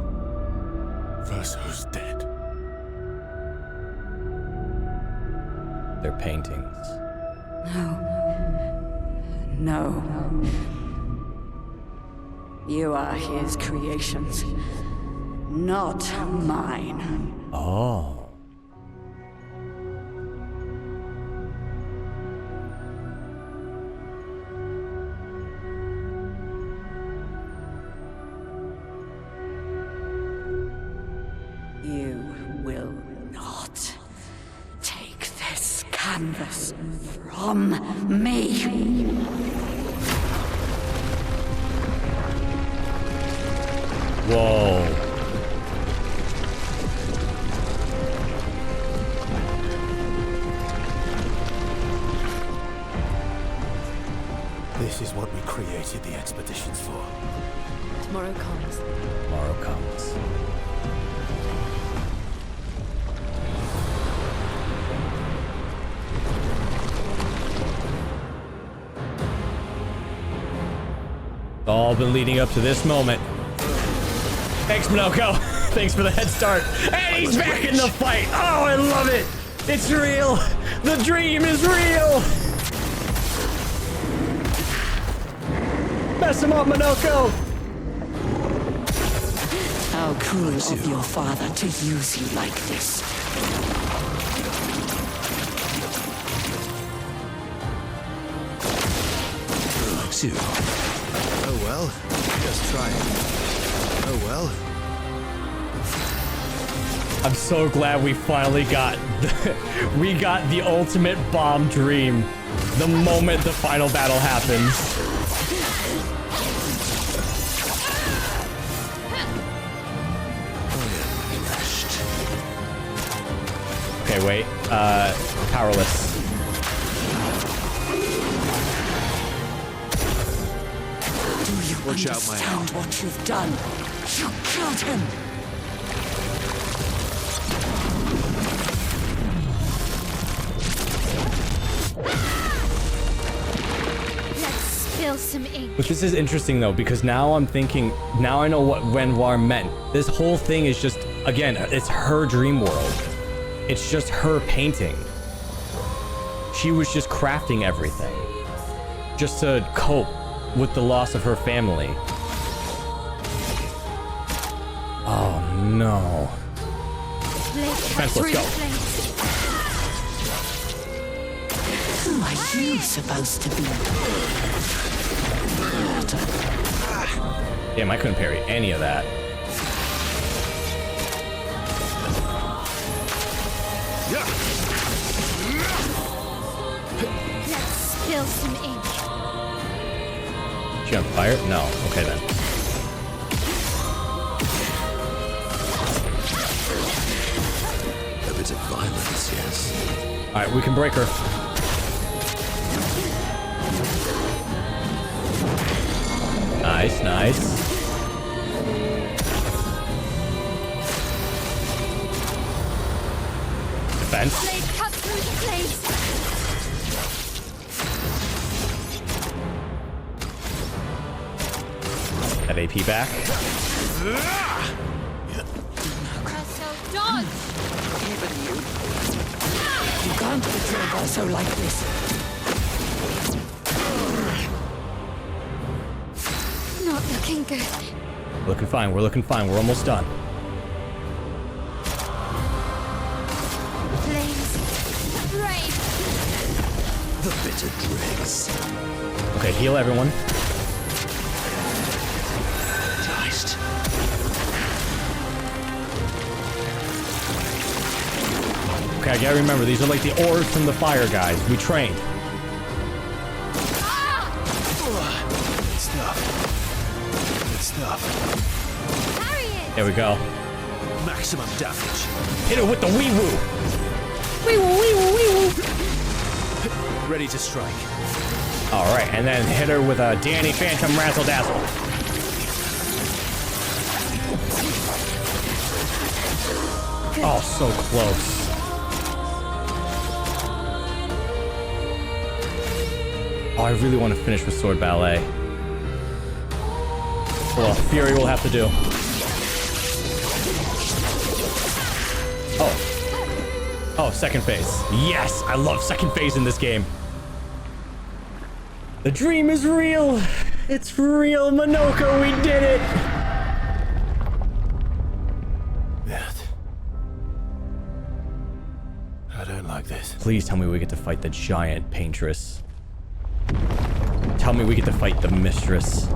Verso's dead. They're paintings. No. You are his creations, not mine. Oh. from me. Whoa. This is what we created the expeditions for. Tomorrow comes. Tomorrow comes. It's all been leading up to this moment. Thanks, Minoko. Thanks for the head start. And he's back in the fight. Oh, I love it. It's real. The dream is real. Mess him up, Minoko. How cruel of your father to use you like this. Likes you. Oh well, just try it. Oh well. I'm so glad we finally got the ultimate bomb dream the moment the final battle happens. Okay, wait. Powerless. Do you Watch out, my understand what you've done? You killed him. Let's spill some ink. But this is interesting though, because now I'm thinking, now I know what Renoir meant. This whole thing is just, again, it's her dream world. It's just her painting. She was just crafting everything. Just to cope with the loss of her family. Oh no. Defense, let's go. Who are you supposed to be? Damn, I couldn't parry any of that. Let's spill some ink. She on fire? No. Okay then. A bit of violence, yes. Alright, we can break her. Nice, nice. Defense. Blade cut through the blades. That AP back. So dodge. Even you? You can't betray Barso like this. Not looking good. Looking fine, we're looking fine. We're almost done. Flames. Brave. The bitter dregs. Okay, heal everyone. Christ. Okay, I gotta remember, these are like the orbs from the fire guys. We trained. Good stuff. Good stuff. Carry it. There we go. Maximum damage. Hit her with the wee woo. Wee woo, wee woo, wee woo. Ready to strike. All right, and then hit her with a Danny Phantom Razzle Dazzle. Oh, so close. Oh, I really want to finish with Sword Ballet. Well, Fury will have to do. Oh. Oh, second phase. Yes, I love second phase in this game. The dream is real. It's real, Minoko. We did it. I don't like this. Please tell me we get to fight the giant paintress. Tell me we get to fight the mistress.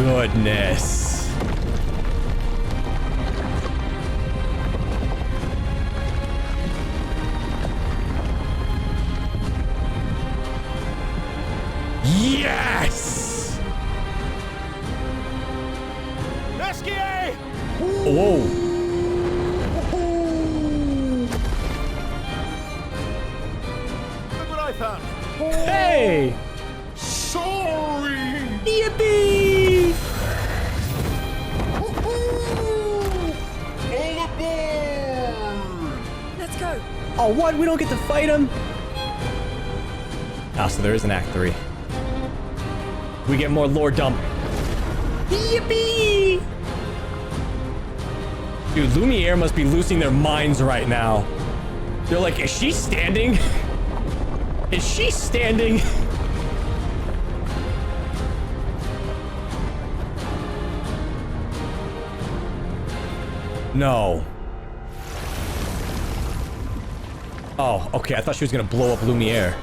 goodness. Yes! Esquier! Whoa. Look what I found. Hey! Sorry! Yippee! All aboard! Let's go. Oh, what? We don't get to fight him? Ah, so there is an Act 3. We get more lore dump. Yippee! Dude, Lumiere must be losing their minds right now. They're like, is she standing? Is she standing? No. Oh, okay. I thought she was gonna blow up Lumiere.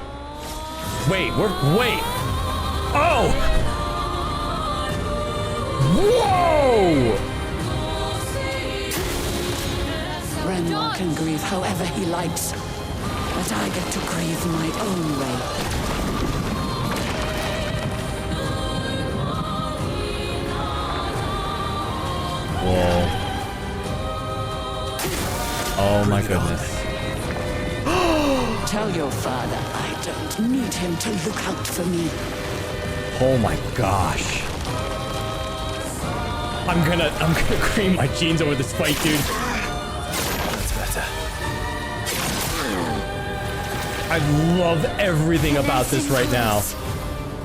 Wait. Oh! Whoa! Renoir can grieve however he likes, but I get to grieve my own way. Whoa. Oh my goodness. Tell your father I don't need him to look out for me. Oh my gosh. I'm gonna cream my jeans over this fight, dude. That's better. I love everything about this right now.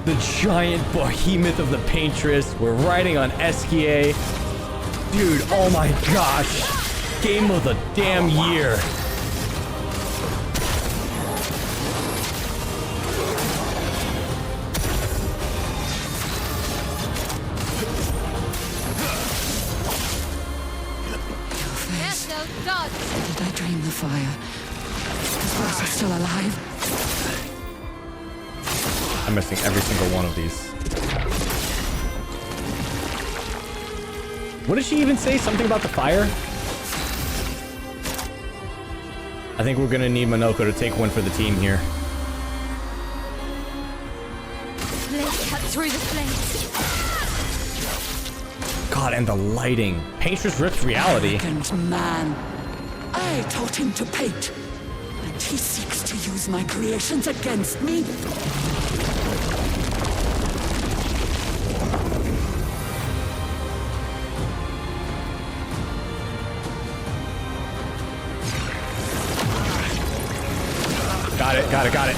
The giant behemoth of the Paintress. We're riding on Esquier. Dude, oh my gosh. Game of the damn year. Did I dream the fire? Is Rosa still alive? I'm missing every single one of these. What did she even say? Something about the fire? I think we're gonna need Monoko to take one for the team here. Let's cut through the flames. God, and the lighting. Paintress rips reality. Arrogant man. I taught him to paint, and he seeks to use my creations against me. Got it.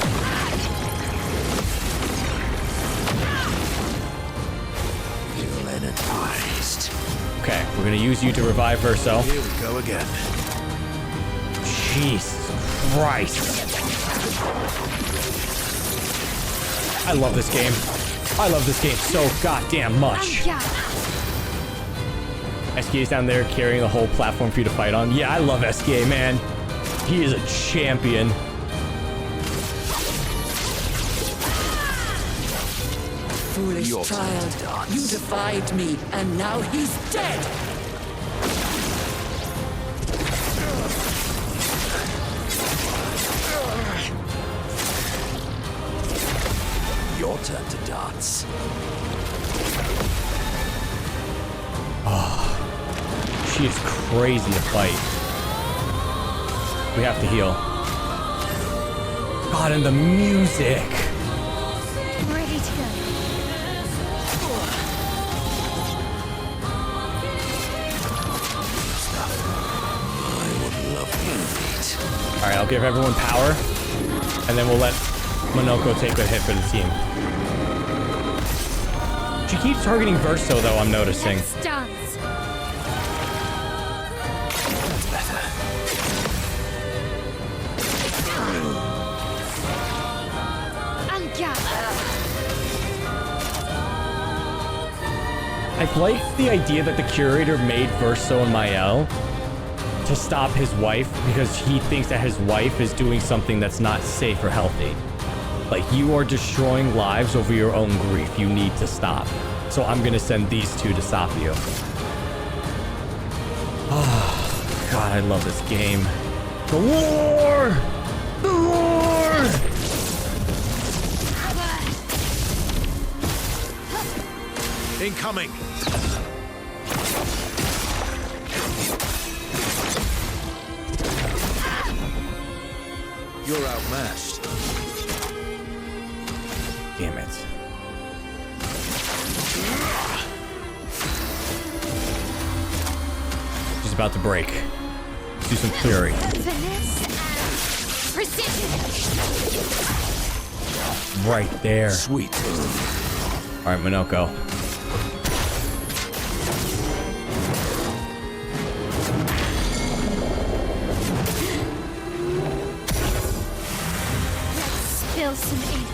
Feel energized. Okay, we're gonna use you to revive Verso. Here we go again. Jesus Christ. I love this game. I love this game so goddamn much. SKA's down there carrying the whole platform for you to fight on. Yeah, I love SKA, man. He is a champion. Foolish child, you defied me, and now he's dead. Your turn to dance. Oh, she is crazy to fight. We have to heal. God, and the music. Ready to go. All right, I'll give everyone power, and then we'll let Monoko take a hit for the team. She keeps targeting Verso, though, I'm noticing. Dance. That's better. I like the idea that the curator made Verso and Mael to stop his wife because he thinks that his wife is doing something that's not safe or healthy. Like, you are destroying lives over your own grief. You need to stop. So I'm gonna send these two to stop you. Oh, God, I love this game. The war! The war! Incoming! You're outmatched. Damn it. She's about to break. Let's do some fury. Finesse and precision. Right there. Sweet. All right, Minoko. Spill some ink.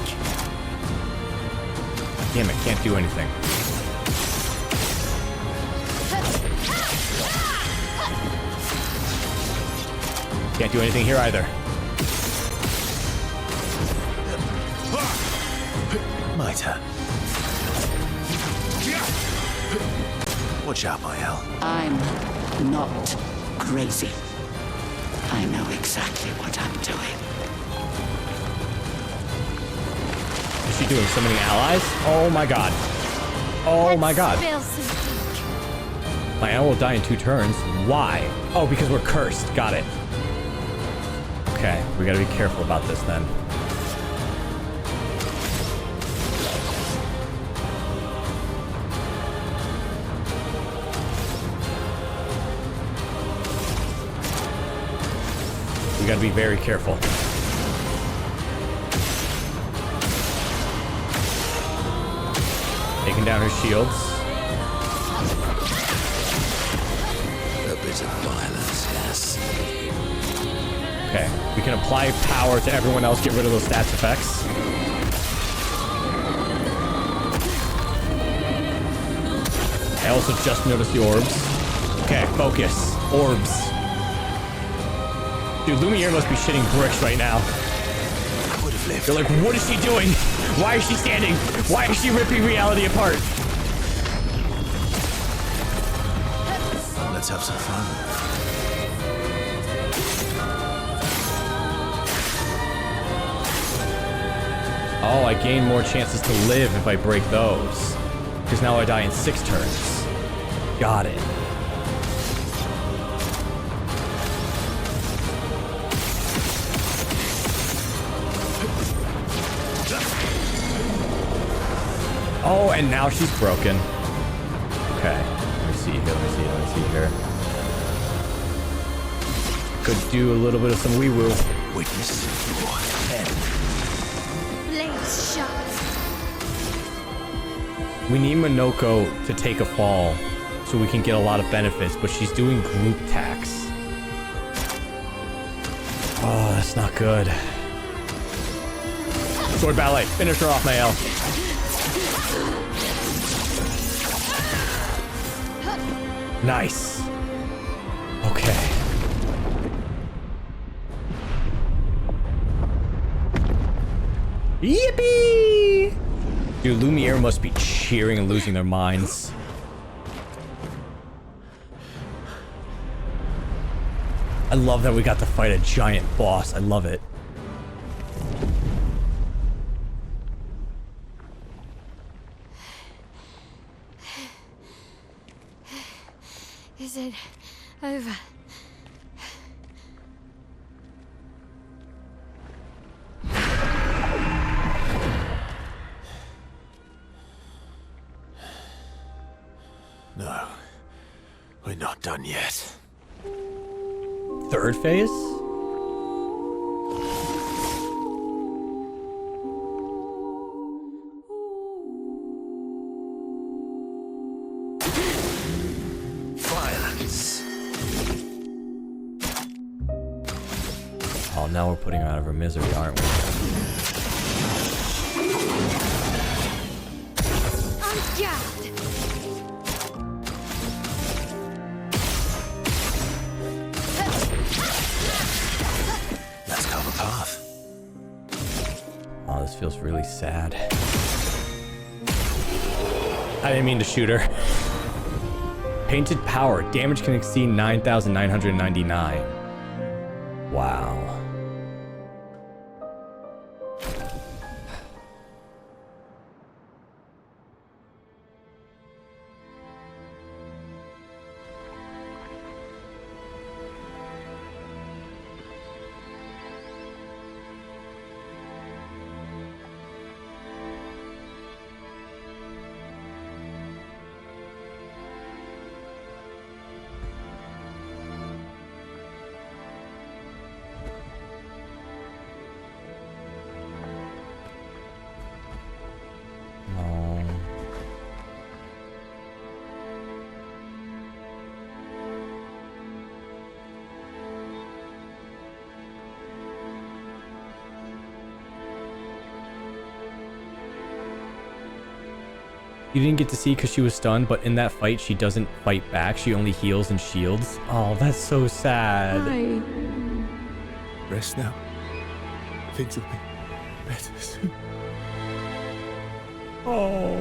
Damn it, can't do anything. Can't do anything here either. My turn. Watch out, Mael. I'm not crazy. I know exactly what I'm doing. Is she doing so many allies? Oh my god. Oh my god. Spill some ink. My owl will die in 2 turns. Why? Oh, because we're cursed. Got it. Okay, we gotta be careful about this then. We gotta be very careful. Taking down her shields. A bit of violence, yes. Okay, we can apply power to everyone else, get rid of those stats effects. I also just noticed the orbs. Okay, focus. Orbs. Dude, Lumiere must be shitting bricks right now. They're like, what is she doing? Why is she standing? Why is she ripping reality apart? Let's have some fun. Oh, I gain more chances to live if I break those. Because now I die in 6 turns. Got it. Oh, and now she's broken. Okay. Let me see here. Let me see here. Could do a little bit of some wee-woo. Witness your head. Blaze shot. We need Minoko to take a fall so we can get a lot of benefits, but she's doing group attacks. Oh, that's not good. Sword ballet. Finish her off, Mael. Nice. Okay. Yippee! Dude, Lumiere must be cheering and losing their minds. I love that we got to fight a giant boss. I love it. Is it over? No, we're not done yet. 3rd phase? Violence. Oh, now we're putting her out of her misery, aren't we? On guard! Let's carve a path. Oh, this feels was really sad. I didn't mean to shoot her. Painted power. Damage can exceed 9,999. Wow. You didn't get to see because she was stunned, but in that fight, she doesn't fight back. She only heals and shields. Oh, that's so sad. Hi. Rest now. Things will be better soon. Oh.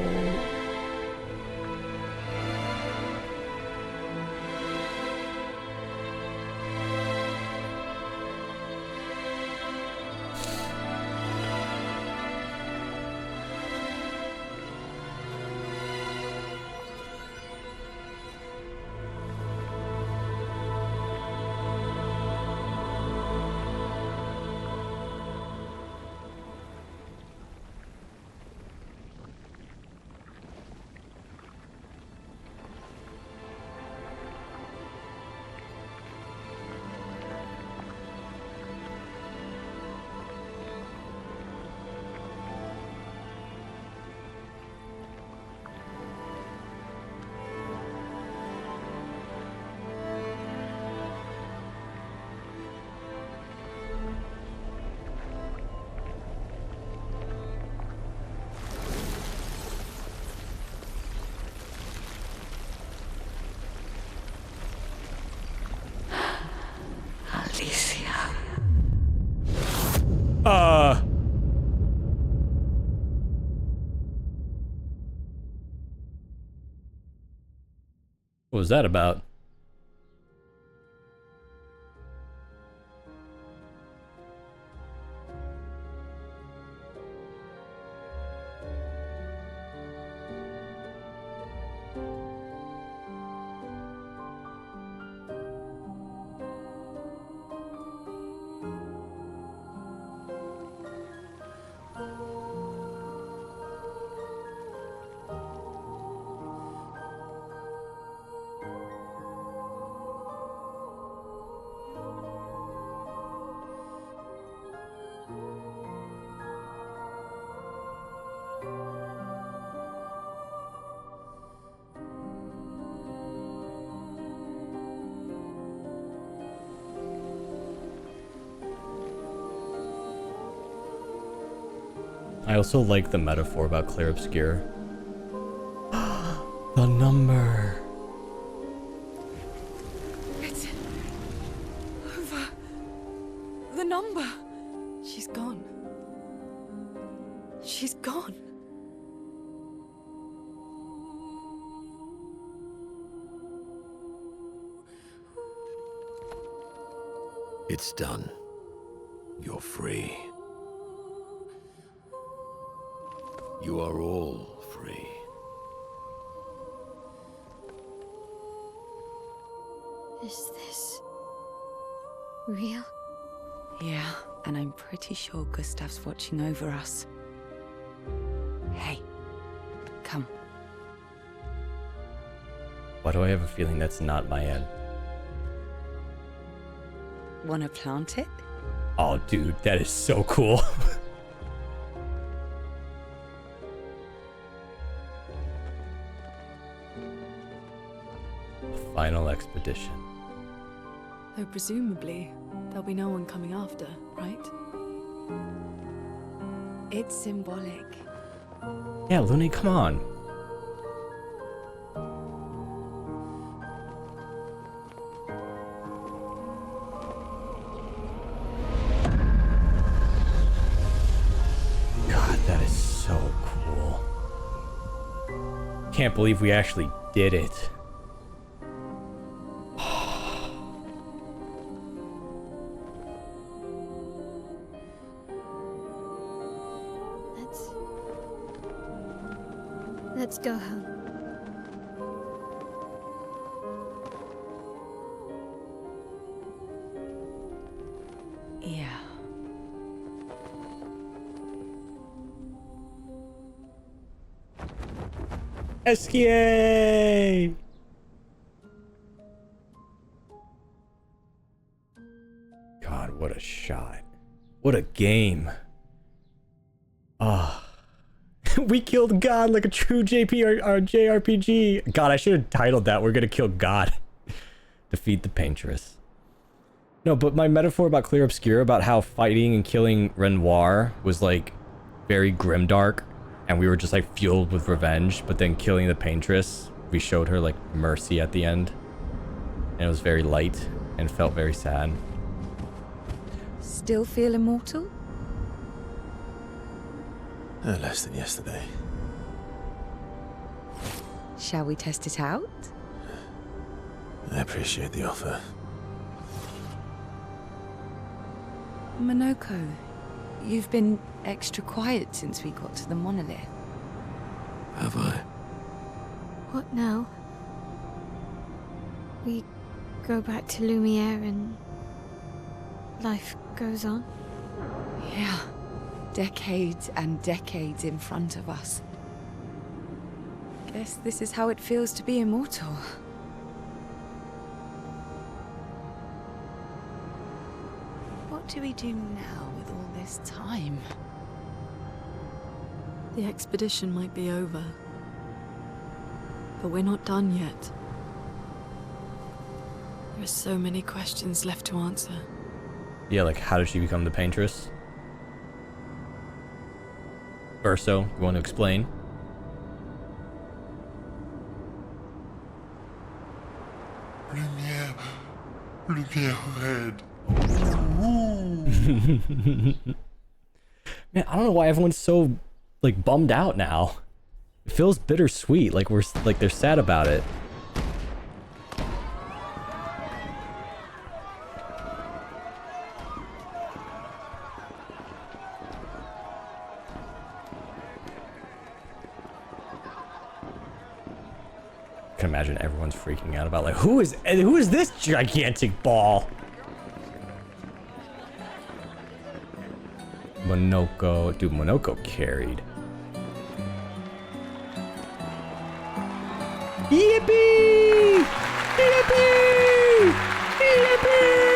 What was that about? I also like the metaphor about Clair Obscur. The number. It's over. The number. She's gone. She's gone. It's done. You're free. You are all free. Is this real? Yeah, and I'm pretty sure Gustav's watching over us. Hey, come. Why do I have a feeling that's not my end? Wanna plant it? Oh, dude, that is so cool. Final expedition. Though presumably, there'll be no one coming after, right? It's symbolic. Yeah, Looney, come on. God, Can't believe we actually did it. Let's go home. Yeah. SKA! God, what a shot. What a game. Ah. We killed God like a true JRPG. God, I should have titled that. We're gonna kill God. Defeat the Paintress. No, but my metaphor about Clair Obscur, about how fighting and killing Renoir was like very grimdark, and we were just like fueled with revenge, but then killing the Paintress, we showed her like mercy at the end. And it was very light and felt very sad. Still feel immortal? Less than yesterday. Shall we test it out? I appreciate the offer. Monoko, you've been extra quiet since we got to the monolith. Have I? What now? We go back to Lumiere and life goes on? Yeah. Decades and decades in front of us. Guess this is how it feels to be immortal. What do we do now with all this time? The expedition might be over, but we're not done yet. There are so many questions left to answer. Yeah, like how did she become the Paintress? Urso, you want to explain? Lumiere red. Man, I don't know why everyone's so like bummed out now. It feels bittersweet, like they're sad about it. I can imagine everyone's freaking out about like who is this gigantic ball? Monoko, dude, Monoko carried. Yippee! Yippee! Yippee!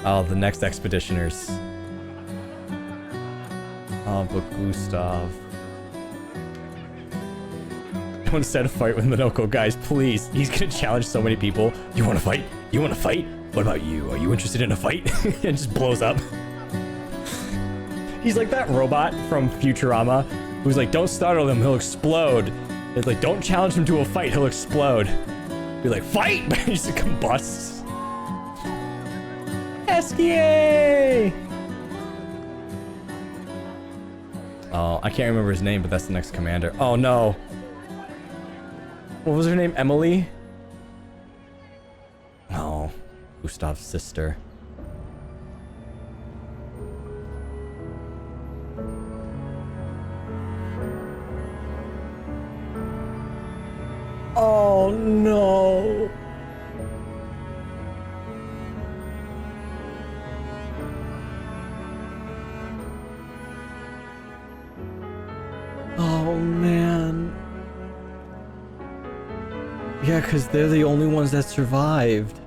Oh, the next expeditioners. Oh, but Gustav. Don't set a fight with Monoko, guys, please. He's gonna challenge so many people. You wanna fight? You wanna fight? What about you? Are you interested in a fight? And just blows up. He's like that robot from Futurama who's like, don't startle him, he'll explode. It's like, don't challenge him to a fight, he'll explode. Be like, fight! But he just combusts. SKA! Oh, I can't remember his name, but that's the next commander. Oh no. What was her name? Emily? Oh, Gustav's sister. Oh no. Oh man. Yeah, because they're the only ones that survived.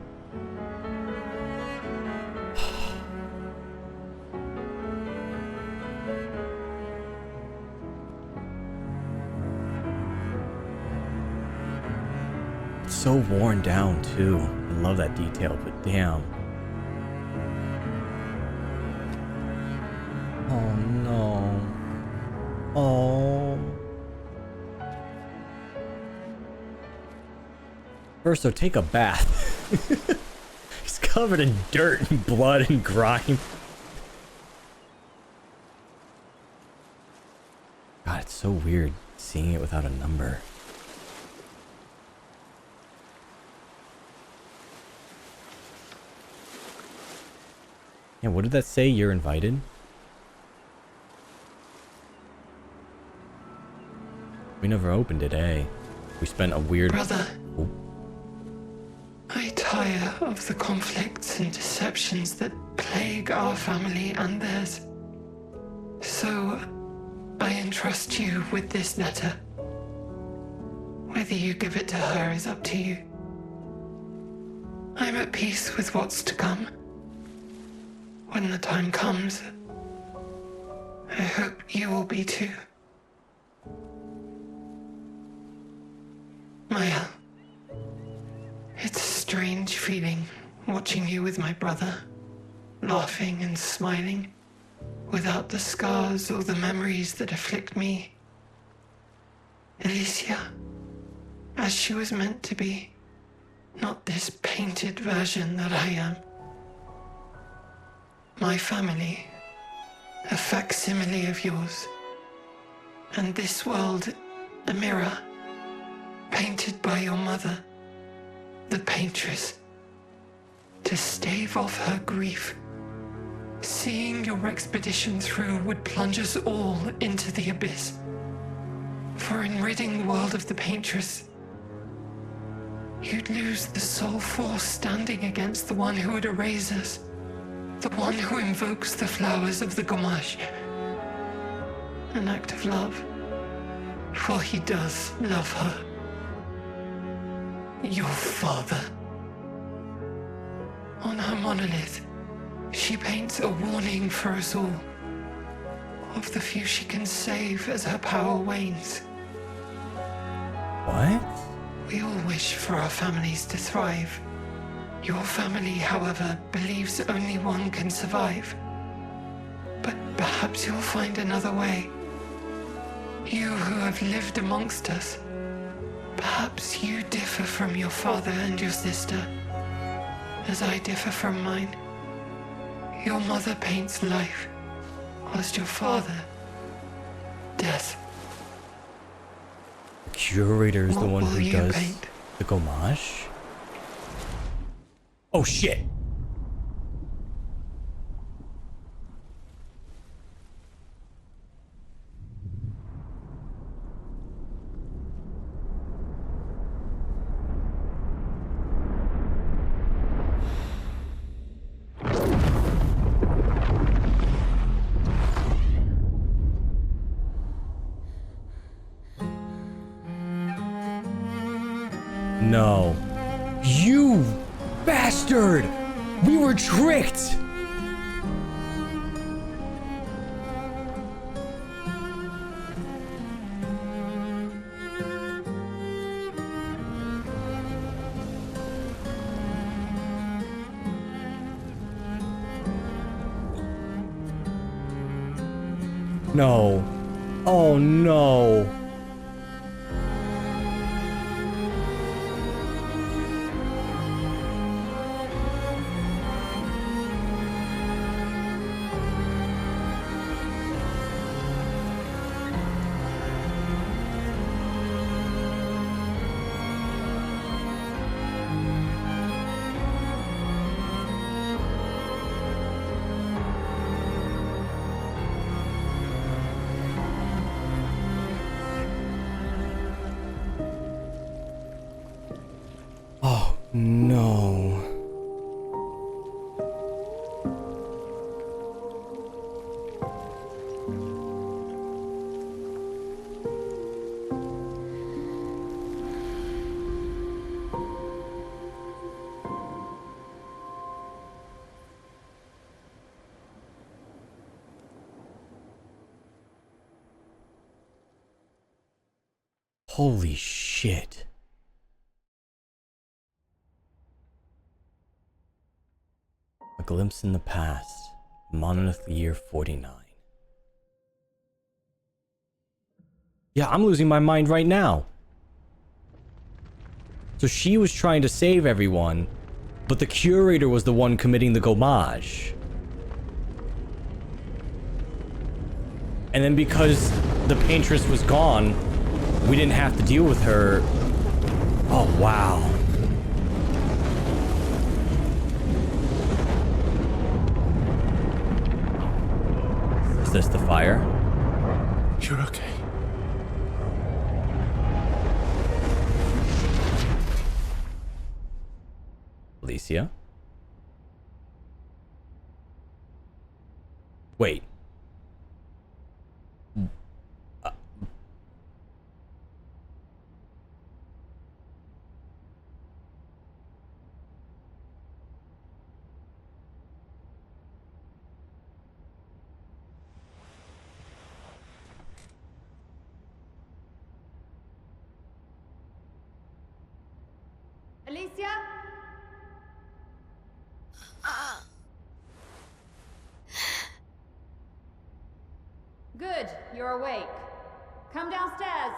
It's so worn down too. I love that detail, but damn. Oh no. Oh. Verso, take a bath. He's covered in dirt and blood and grime. It's so weird seeing it without a number. Yeah, what did that say? You're invited? We never opened it, eh? We spent a weird... Brother, oh. I tire of the conflicts and deceptions that plague our family and theirs. So, I entrust you with this letter. Whether you give it to her is up to you. I'm at peace with what's to come. When the time comes, I hope you will be too. Maya, it's a strange feeling watching you with my brother, laughing and smiling, without the scars or the memories that afflict me. Alicia, as she was meant to be, not this painted version that I am. My family, a facsimile of yours, and this world, a mirror, painted by your mother, the paintress, to stave off her grief. Seeing your expedition through would plunge us all into the abyss. For in ridding the world of the paintress, you'd lose the sole force standing against the one who would erase us, the one who invokes the flowers of the gommage. An act of love, for he does love her. Your father. On her monolith, she paints a warning for us all, of the few she can save as her power wanes. What? We all wish for our families to thrive. Your family, however, believes only one can survive. But perhaps you'll find another way. You who have lived amongst us, perhaps you differ from your father and your sister, as I differ from mine. Your mother paints life, whilst your father, death. The curator is the one What will who you does paint? the gommage? Oh shit! No. You bastard! We were tricked! No. Oh no. Oh no. Holy shit. A glimpse in the past. Monolith year 49. Yeah, I'm losing my mind right now. So she was trying to save everyone, but the curator was the one committing the gommage. And then because the Paintress was gone, we didn't have to deal with her. Oh, wow. Is this the fire? You're okay. Alicia? Wait. Alicia? Good, you're awake. Come downstairs.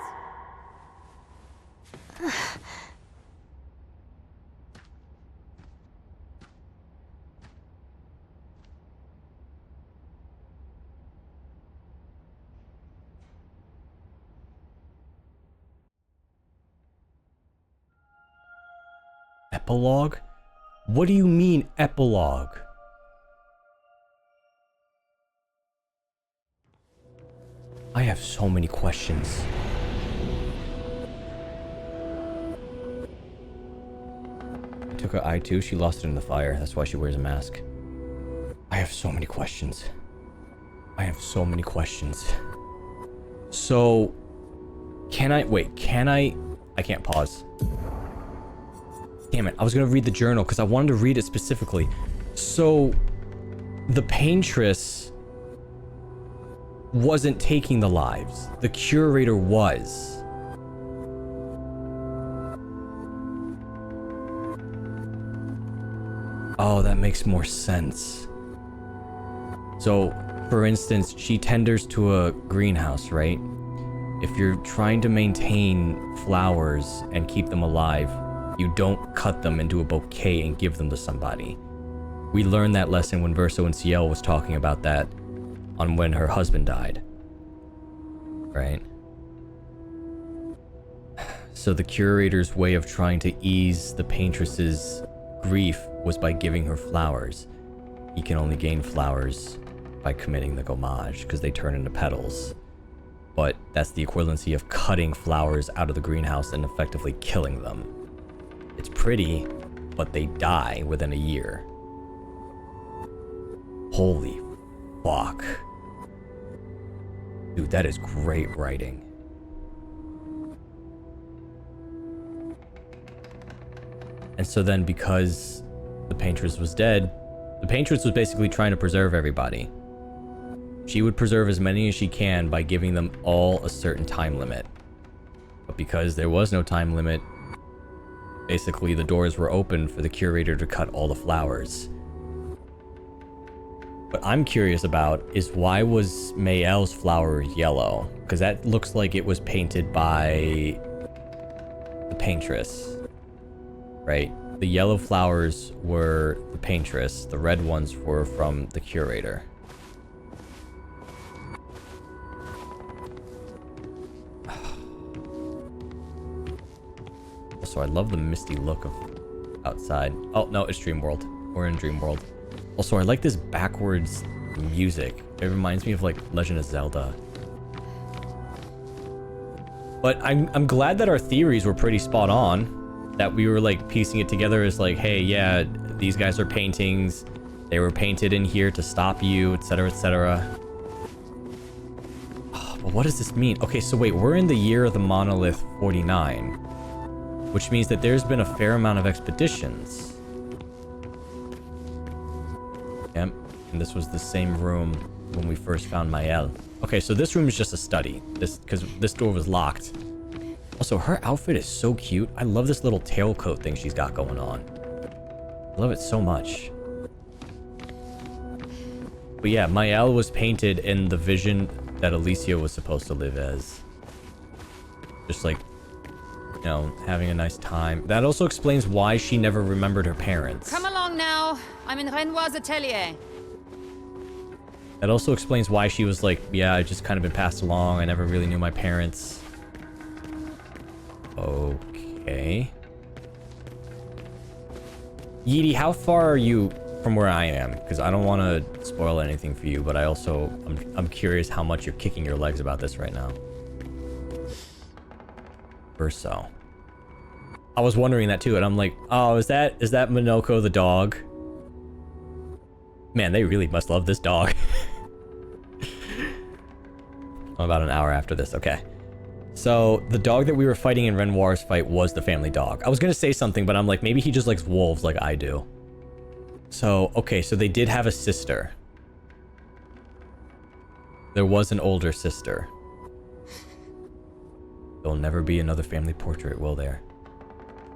Epilogue? What do you mean, epilogue? I have so many questions. I took her eye too. She lost it in the fire. That's why she wears a mask. I have so many questions. I have so many questions. So, can I... Wait, can I... I can't pause. Damn it, I was gonna read the journal because I wanted to read it specifically. So, the Paintress wasn't taking the lives. The curator was. Oh, that makes more sense. So, for instance, she tenders to a greenhouse, right? If you're trying to maintain flowers and keep them alive, you don't cut them into a bouquet and give them to somebody. We learned that lesson when Verso and Ciel was talking about that on when her husband died. Right? So the curator's way of trying to ease the Paintress's grief was by giving her flowers. He can only gain flowers by committing the gommage, because they turn into petals. But that's the equivalency of cutting flowers out of the greenhouse and effectively killing them. It's pretty, but they die within a year. Holy fuck. Dude, that is great writing. And so then because the Paintress was dead, the Paintress was basically trying to preserve everybody. She would preserve as many as she can by giving them all a certain time limit. But because there was no time limit, basically the doors were open for the curator to cut all the flowers. What I'm curious about is why was Mayel's flower yellow? Because that looks like it was painted by the Paintress, right? The yellow flowers were the Paintress, the red ones were from the curator. So I love the misty look of outside. Oh, no, it's Dreamworld. We're in Dreamworld. Also, I like this backwards music. It reminds me of, like, Legend of Zelda. But I'm glad that our theories were pretty spot on. That we were, like, piecing it together as, like, hey, yeah, these guys are paintings. They were painted in here to stop you, etc., etc. Oh, but what does this mean? Okay, so wait, we're in the year of the Monolith 49. Which means that there's been a fair amount of expeditions. Yep, and this was the same room when we first found Mayel. Okay, so this room is just a study. Because this door was locked. Also, her outfit is so cute. I love this little tailcoat thing she's got going on. I love it so much. But yeah, Mayel was painted in the vision that Alicia was supposed to live as. Just like, you know, having a nice time. That also explains why she never remembered her parents. Come along now. I'm in Renoir's atelier. That also explains why she was like, yeah, I just kind of been passed along. I never really knew my parents. Okay. Yeety, how far are you from where I am? Because I don't want to spoil anything for you, but I also, I'm curious how much you're kicking your legs about this right now. Or so. I was wondering that too, and I'm like, oh, is that Minoko the dog? Man, they really must love this dog. I'm about an hour after this, okay. So, the dog that we were fighting in Renoir's fight was the family dog. I was gonna say something, but I'm like, maybe he just likes wolves like I do. So, okay, so they did have a sister. There was an older sister. There'll never be another family portrait, will there?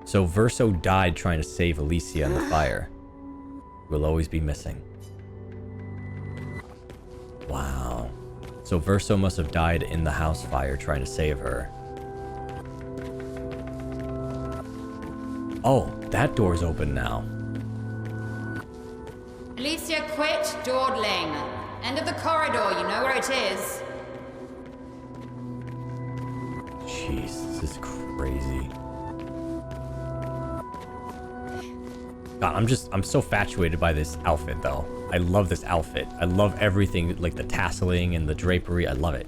So Verso died trying to save Alicia in the fire. Will always be missing. Wow. So Verso must have died in the house fire trying to save her. Oh, that door's open now. Alicia, quit dawdling. End of the corridor, you know where it is. Jeez, this is crazy. God, I'm so infatuated by this outfit, though. I love this outfit. I love everything, like the tasseling and the drapery. I love it.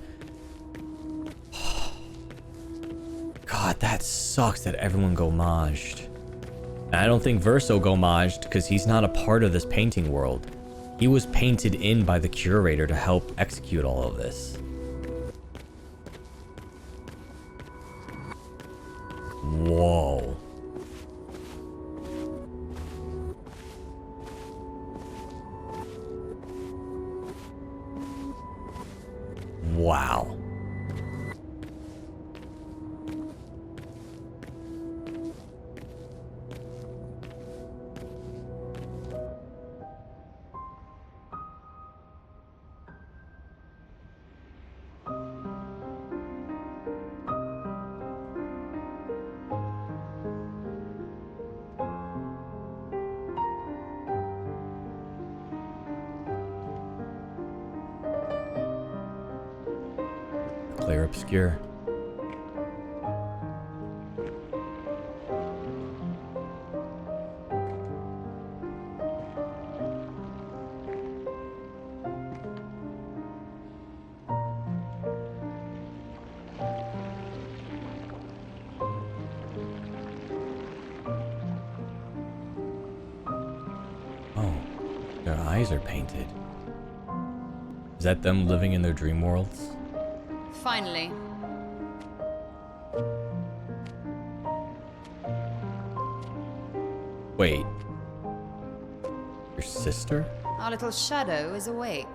God, that sucks that everyone gomaged. And I don't think Verso gomaged because he's not a part of this painting world. He was painted in by the curator to help execute all of this. Whoa. Wow. Clair Obscur. Oh, their eyes are painted. Is that them living in their dream worlds? Finally. Wait. Your sister? Our little shadow is awake.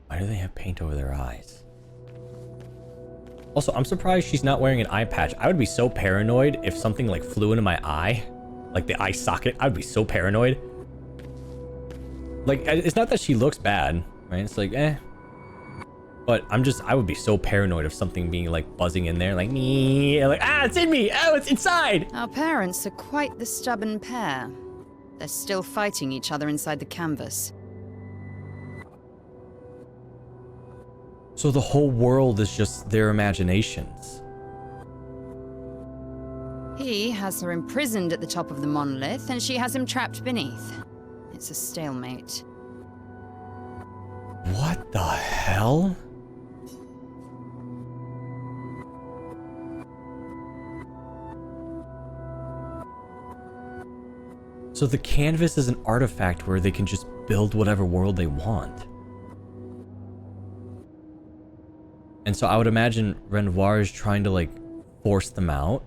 Why do they have paint over their eyes? Also, I'm surprised she's not wearing an eye patch. I would be so paranoid if something like flew into my eye. Like the eye socket. I would be so paranoid. Like, it's not that she looks bad, right? It's like, eh. But I would be so paranoid of something being like buzzing in there. Like, me. Like, ah, it's in me. Oh, it's inside. Our parents are quite the stubborn pair. They're still fighting each other inside the canvas. So the whole world is just their imaginations. He has her imprisoned at the top of the monolith, and she has him trapped beneath. It's a stalemate. What the hell? So the canvas is an artifact where they can just build whatever world they want. And so I would imagine Renoir is trying to like force them out,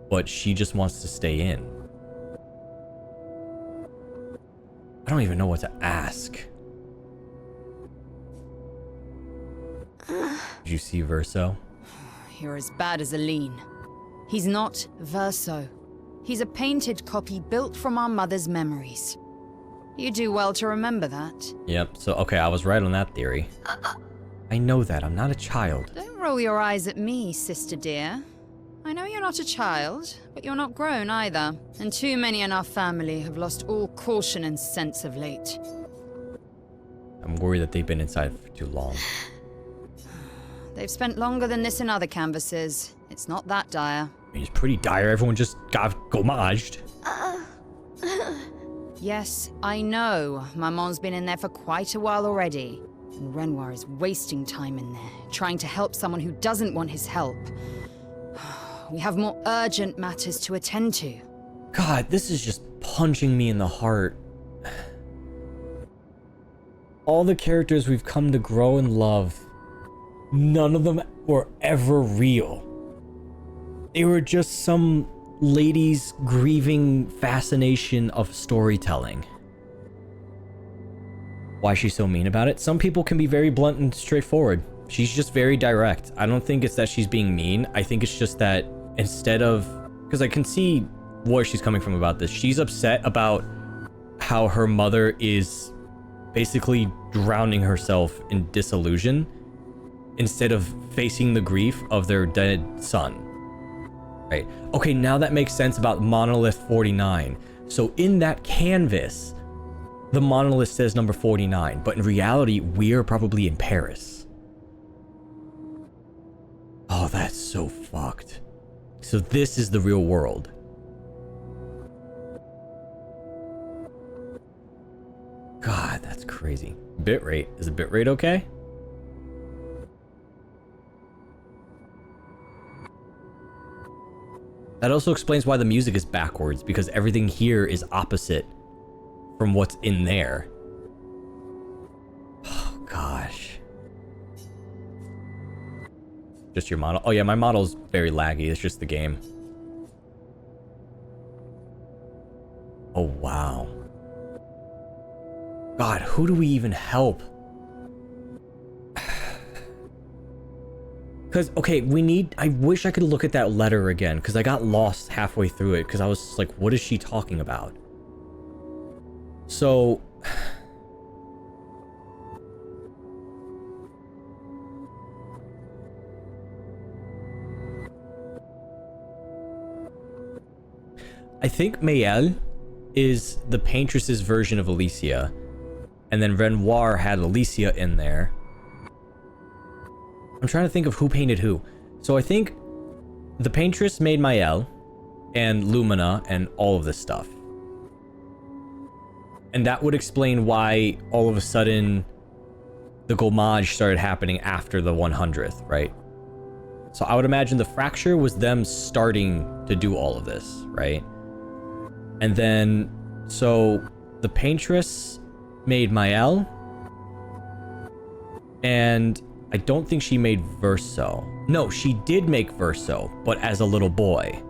but she just wants to stay in. I don't even know what to ask. Did you see Verso? You're as bad as Aline. He's not Verso. He's a painted copy built from our mother's memories. You do well to remember that. Yep, so okay, I was right on that theory. I know that, I'm not a child. Don't roll your eyes at me, sister dear. I know you're not a child, but you're not grown either. And too many in our family have lost all caution and sense of late. I'm worried that they've been inside for too long. They've spent longer than this in other canvases. It's not that dire. I mean, it's pretty dire. Everyone just got gommaged. Yes, I know. Maman's been in there for quite a while already. And Renoir is wasting time in there, trying to help someone who doesn't want his help. We have more urgent matters to attend to. God, this is just punching me in the heart. All the characters we've come to grow and love, none of them were ever real. They were just some lady's grieving fascination of storytelling. Why is she so mean about it? Some people can be very blunt and straightforward. She's just very direct. I don't think it's that she's being mean. I think it's just that instead of... Because I can see where she's coming from about this. She's upset about how her mother is basically drowning herself in disillusion instead of facing the grief of their dead son. Right? Okay, now that makes sense about Monolith 49. So in that canvas, the monolith says number 49, but in reality, we're probably in Paris. Oh, that's so fucked. So this is the real world. God, that's crazy. Bitrate. Is the bitrate okay? That also explains why the music is backwards, because everything here is opposite from what's in there. Oh, gosh. Just your model. Oh, yeah, my model's very laggy. It's just the game. Oh, wow. God, who do we even help? Because, okay, I wish I could look at that letter again, because I got lost halfway through it, because I was like, what is she talking about? So... I think Maëlle is the Paintress's version of Alicia, and then Renoir had Alicia in there. I'm trying to think of who painted who. So I think the Paintress made Maëlle and Lumina and all of this stuff. And that would explain why all of a sudden the gommage started happening after the 100th, right? So I would imagine the fracture was them starting to do all of this, right? And then, so the Paintress made Maëlle, and I don't think she made Verso. No, she did make Verso, but as a little boy.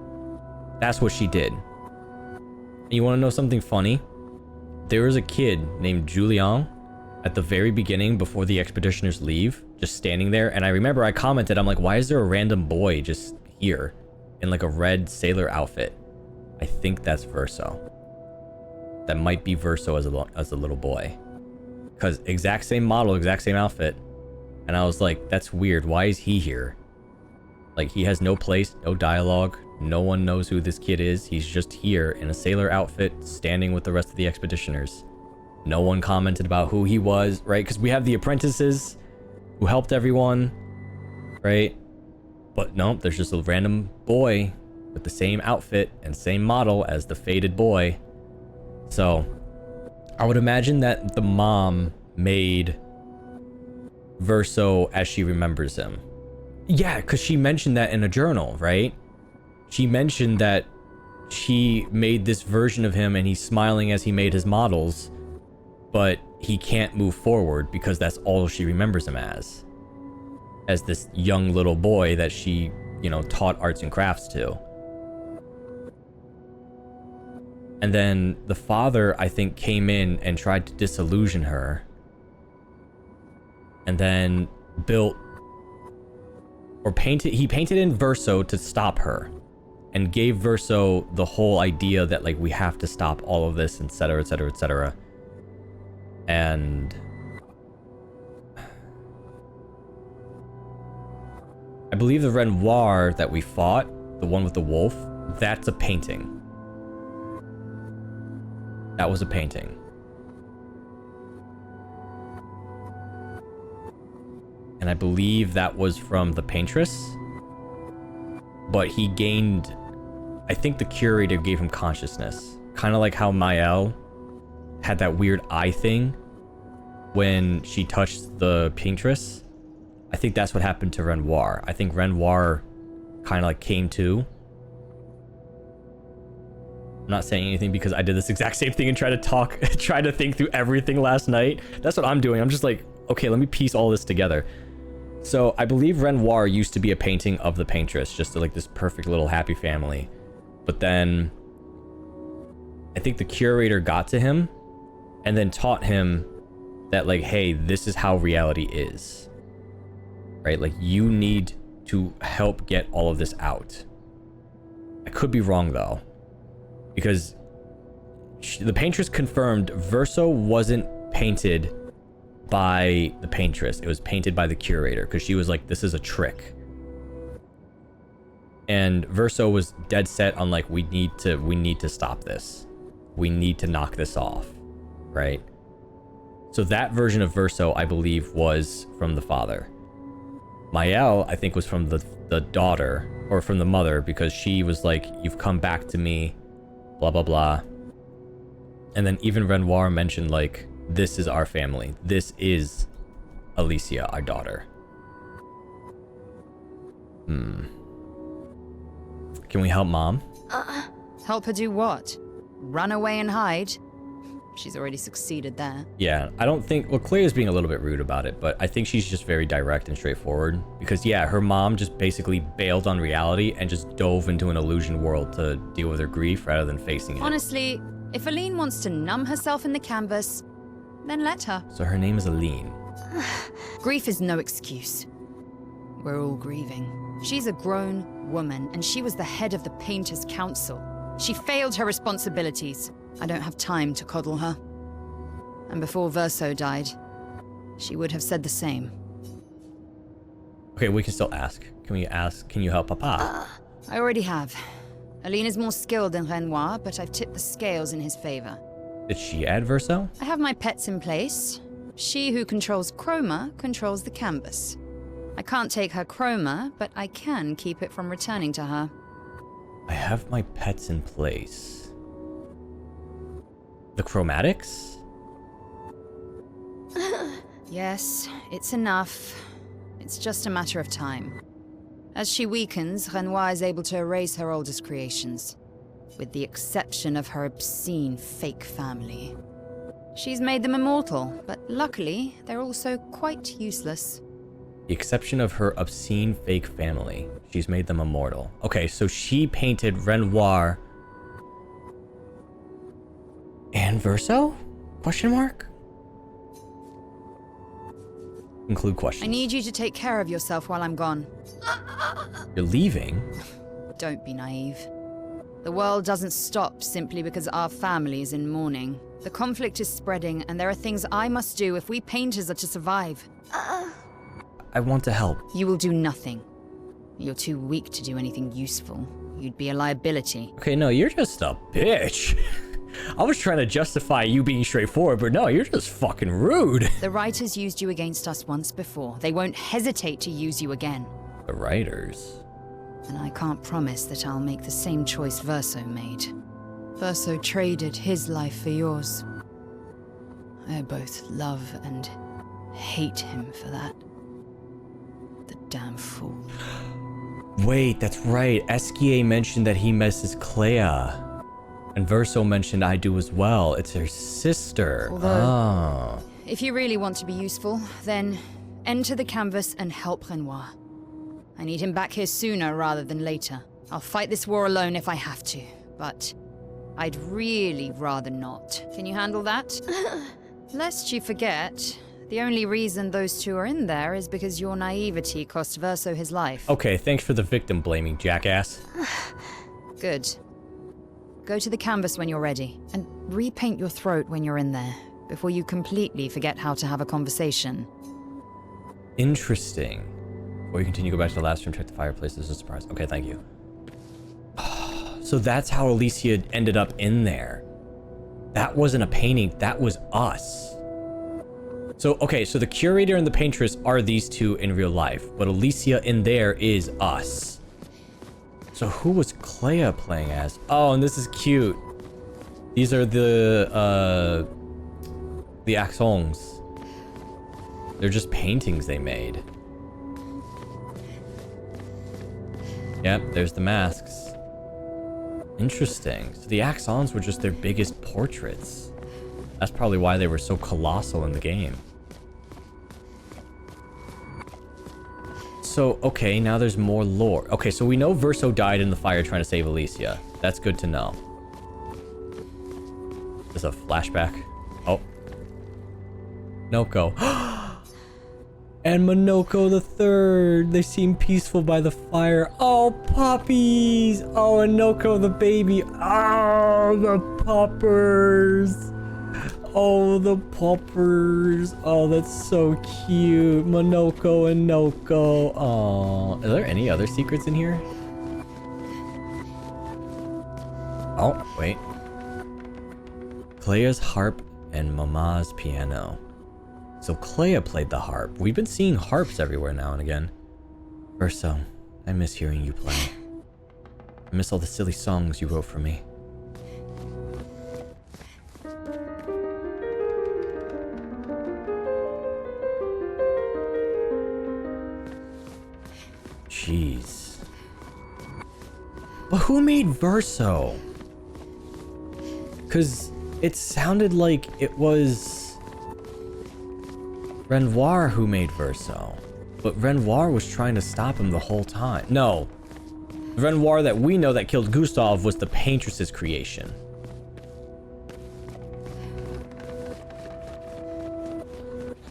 That's what she did. And you want to know something funny? There was a kid named Julien at the very beginning before the expeditioners leave, just standing there. And I remember I commented, I'm like, why is there a random boy just here in like a red sailor outfit? I think that's Verso. That might be Verso as a little boy. Because exact same model, exact same outfit. And I was like, that's weird. Why is he here? Like, he has no place, no dialogue. No one knows who this kid is. He's just here in a sailor outfit, standing with the rest of the expeditioners. No one commented about who he was, right? Because we have the apprentices who helped everyone, right? But no, there's just a random boy with the same outfit and same model as the faded boy. So, I would imagine that the mom made Verso as she remembers him. Yeah, because she mentioned that in a journal, right? She mentioned that she made this version of him and he's smiling as he made his models, but he can't move forward because that's all she remembers him as this young little boy that she, you know, taught arts and crafts to. And then the father, I think, came in and tried to disillusion her. And then built or painted, he painted in Verso to stop her and gave Verso the whole idea that like we have to stop all of this, etc., etc., etc. And I believe the Renoir that we fought the one with the wolf, that's a painting. That was a painting. And I believe that was from the Paintress. But he gained... I think the curator gave him consciousness. Kind of like how Mael had that weird eye thing when she touched the Paintress. I think that's what happened to Renoir. I think Renoir kind of like came to. I'm not saying anything because I did this exact same thing and tried to think through everything last night. That's what I'm doing. I'm just like, okay, let me piece all this together. So I believe Renoir used to be a painting of the Paintress, just like this perfect little happy family. But then I think the curator got to him and then taught him that, like, hey, this is how reality is. Right? Like, you need to help get all of this out. I could be wrong, though. Because the Paintress confirmed Verso wasn't painted by the Paintress. It was painted by the curator, because she was like, this is a trick. And Verso was dead set on, like, we need to stop this. We need to knock this off. Right? So that version of Verso, I believe, was from the father. Mael, I think, was from the daughter, or from the mother, because she was like, you've come back to me, blah, blah, blah. And then even Renoir mentioned, like, this is our family. This is Alicia, our daughter. Can we help Mom? Help her do what? Run away and hide? She's already succeeded there. Yeah, I don't think... Well, Claire's being a little bit rude about it, but I think she's just very direct and straightforward. Because, yeah, her mom just basically bailed on reality and just dove into an illusion world to deal with her grief rather than facing it. Honestly, if Aline wants to numb herself in the canvas, then let her. So her name is Aline. Grief is no excuse. We're all grieving. She's a grown woman, and she was the head of the Painters' Council. She failed her responsibilities. I don't have time to coddle her. And before Verso died, she would have said the same. Okay, we can still ask. Can we ask, can you help Papa? I already have. Aline is more skilled than Renoir, but I've tipped the scales in his favor. Did she add Verso? I have my pets in place. She who controls chroma controls the canvas. I can't take her chroma, but I can keep it from returning to her. I have my pets in place. The chromatics? Yes, it's enough. It's just a matter of time. As she weakens, Renoir is able to erase her oldest creations, with the exception of her obscene fake family. She's made them immortal, but luckily, they're also quite useless. The exception of her obscene fake family. She's made them immortal. Okay, so she painted Renoir and Verso? Question mark? Include questions. I need you to take care of yourself while I'm gone. You're leaving? Don't be naive. The world doesn't stop simply because our family is in mourning. The conflict is spreading, and there are things I must do if we painters are to survive. I want to help. You will do nothing. You're too weak to do anything useful. You'd be a liability. Okay, no, you're just a bitch. I was trying to justify you being straightforward, but no, you're just fucking rude. The writers used you against us once before. They won't hesitate to use you again. The writers? And I can't promise that I'll make the same choice Verso made. Verso traded his life for yours. I both love and hate him for that. The damn fool. Wait, that's right. Esquier mentioned that he misses Claire. And Verso mentioned I do as well. It's her sister. Although, if you really want to be useful, then enter the canvas and help Renoir. I need him back here sooner rather than later. I'll fight this war alone if I have to, but I'd really rather not. Can you handle that? Lest you forget, the only reason those two are in there is because your naivety cost Verso his life. Okay, thanks for the victim blaming, jackass. Good. Go to the canvas when you're ready, and repaint your throat when you're in there, before you completely forget how to have a conversation. Interesting. Before you continue, go back to the last room, check the fireplace. This is a surprise. Okay, thank you. So that's how Alicia ended up in there. That wasn't a painting, that was us. So, okay, so the curator and the paintress are these two in real life, but Alicia in there is us. So who was Clair playing as? Oh, and this is cute. These are the accents. They're just paintings they made. Yep, there's the masks. Interesting. So the accents were just their biggest portraits. That's probably why they were so colossal in the game. So, okay, now there's more lore. Okay, so we know Verso died in the fire trying to save Alicia. That's good to know. Is this a flashback? Oh. Noko. And Monoko the third. They seem peaceful by the fire. Oh, puppies. Oh, and Noko the baby. Oh, the puppers. Oh, the puppers. Oh, that's so cute. Monoko and Noko. Oh, are there any other secrets in here? Oh, wait. Claire's harp and Mama's piano. So Claire played the harp. We've been seeing harps everywhere now and again. Verso, I miss hearing you play. I miss all the silly songs you wrote for me. Jeez. But who made Verso? Because it sounded like it was Renoir who made Verso, but Renoir was trying to stop him the whole time. No, the Renoir that we know that killed Gustav was the Paintress's creation.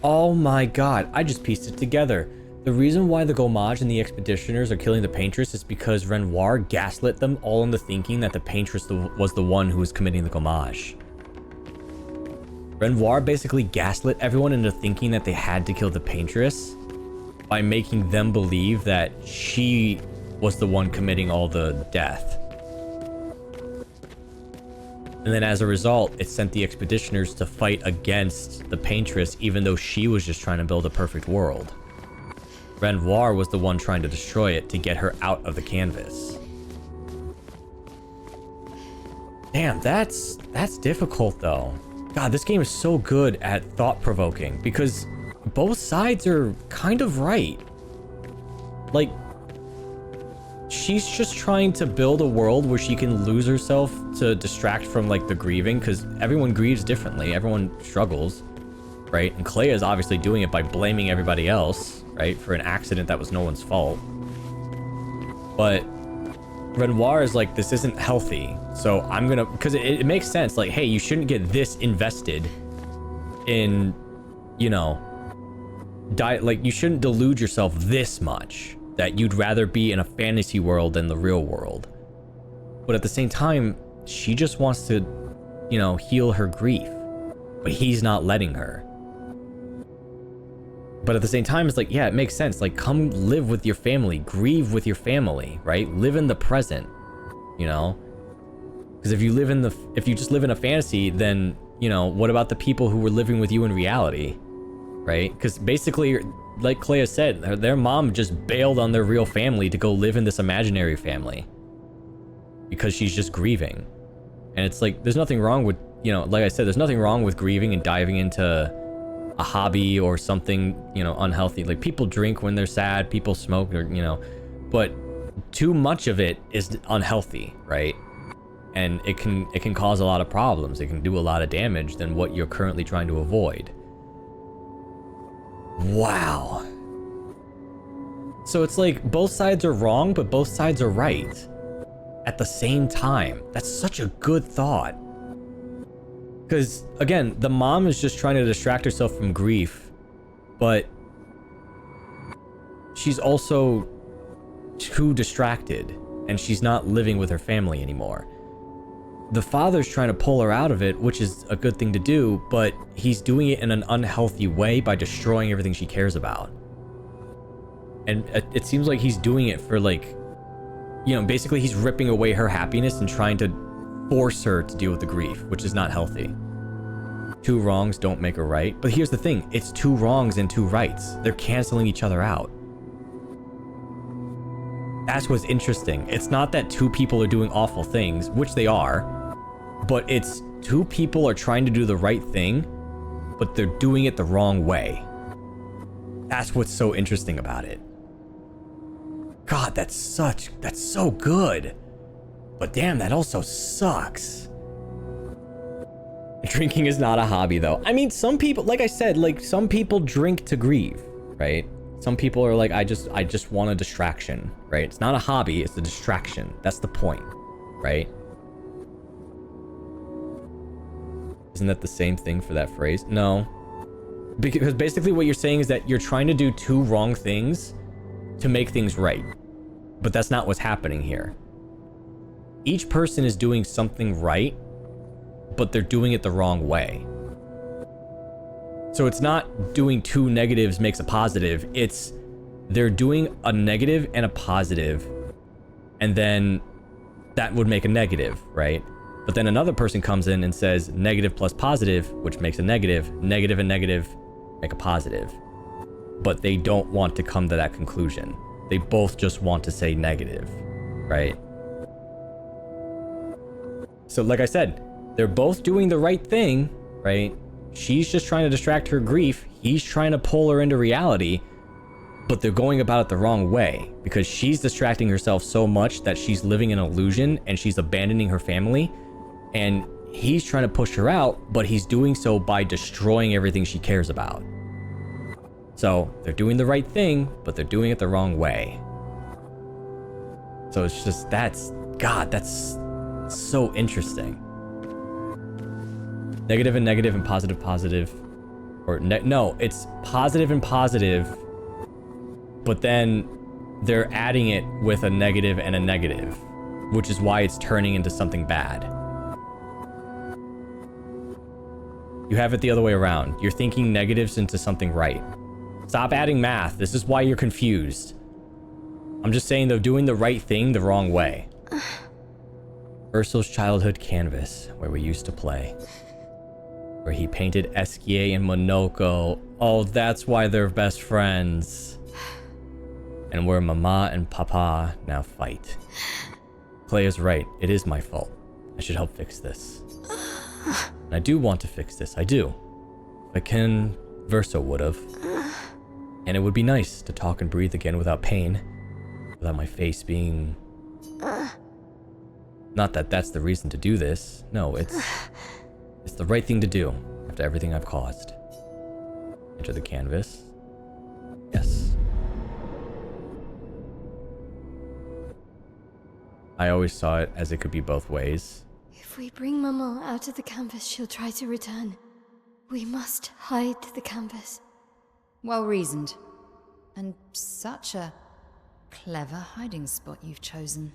Oh my god, I just pieced it together. The reason why the Gomage and the Expeditioners are killing the Paintress is because Renoir gaslit them all into thinking that the Paintress was the one who was committing the Gomage. Renoir basically gaslit everyone into thinking that they had to kill the Paintress by making them believe that she was the one committing all the death. And then as a result, it sent the Expeditioners to fight against the Paintress even though she was just trying to build a perfect world. Renoir was the one trying to destroy it to get her out of the canvas. Damn, that's difficult though. God, this game is so good at thought-provoking because both sides are kind of right. Like, she's just trying to build a world where she can lose herself to distract from, like, the grieving, because everyone grieves differently. Everyone struggles, right? And Claire is obviously doing it by blaming everybody else, right? For an accident that was no one's fault. But Renoir is like, this isn't healthy, so I'm gonna, because it makes sense, like, hey, you shouldn't get this invested in, you know, like, you shouldn't delude yourself this much that you'd rather be in a fantasy world than the real world. But at the same time, she just wants to, you know, heal her grief, but he's not letting her. But at the same time, it's like, yeah, it makes sense. Like, come live with your family, grieve with your family, right? Live in the present, you know? Because if you just live in a fantasy, then, you know, what about the people who were living with you in reality, right? Because basically, like Claire said, their mom just bailed on their real family to go live in this imaginary family because she's just grieving. And it's like, there's nothing wrong with, you know, like I said, there's nothing wrong with grieving and diving into a hobby or something, you know, unhealthy. Like, people drink when they're sad, people smoke, or, you know, but too much of it is unhealthy, right? And it can cause a lot of problems. It can do a lot of damage than what you're currently trying to avoid. Wow. So it's like both sides are wrong, but both sides are right at the same time. That's such a good thought. Because, again, the mom is just trying to distract herself from grief, but she's also too distracted, and she's not living with her family anymore. The father's trying to pull her out of it, which is a good thing to do, but he's doing it in an unhealthy way by destroying everything she cares about. And it seems like he's doing it for, like, you know, basically he's ripping away her happiness and trying to force her to deal with the grief, which is not healthy. Two wrongs don't make a right. But here's the thing, it's two wrongs and two rights. They're canceling each other out. That's what's interesting. It's not that two people are doing awful things, which they are, but it's two people are trying to do the right thing, but they're doing it the wrong way. That's what's so interesting about it. God, that's so good. But damn, that also sucks. Drinking is not a hobby though. I mean, some people, like I said, like some people drink to grieve, right? Some people are like, I just want a distraction, right? It's not a hobby, it's a distraction. That's the point, right? Isn't that the same thing for that phrase? No. Because basically what you're saying is that you're trying to do two wrong things to make things right. But that's not what's happening here. Each person is doing something right, but they're doing it the wrong way. So it's not doing two negatives makes a positive. It's they're doing a negative and a positive, and then that would make a negative, right? But then another person comes in and says negative plus positive, which makes a negative. Negative and negative make a positive. But they don't want to come to that conclusion. They both just want to say negative, right? So like I said, they're both doing the right thing, right? She's just trying to distract her grief. He's trying to pull her into reality, but they're going about it the wrong way because she's distracting herself so much that she's living an illusion and she's abandoning her family. And he's trying to push her out, but he's doing so by destroying everything she cares about. So they're doing the right thing, but they're doing it the wrong way. So it's just, that's so interesting. Negative and negative and positive, positive. Or no, it's positive and positive, but then they're adding it with a negative and a negative, which is why it's turning into something bad. You have it the other way around. You're thinking negatives into something right. Stop adding math. This is why you're confused. I'm just saying they're doing the right thing the wrong way. Ursul's childhood canvas, where we used to play. Where he painted Esquier and Monoko. Oh, that's why they're best friends. And where Mama and Papa now fight. Claire's right. It is my fault. I should help fix this. And I do want to fix this. I do. If I can, Verso would've. And it would be nice to talk and breathe again without pain. Without my face being... Not that that's the reason to do this. No, it's the right thing to do after everything I've caused. Enter the canvas. Yes. I always saw it as it could be both ways. If we bring Maman out of the canvas, she'll try to return. We must hide the canvas. Well reasoned. And such a clever hiding spot you've chosen.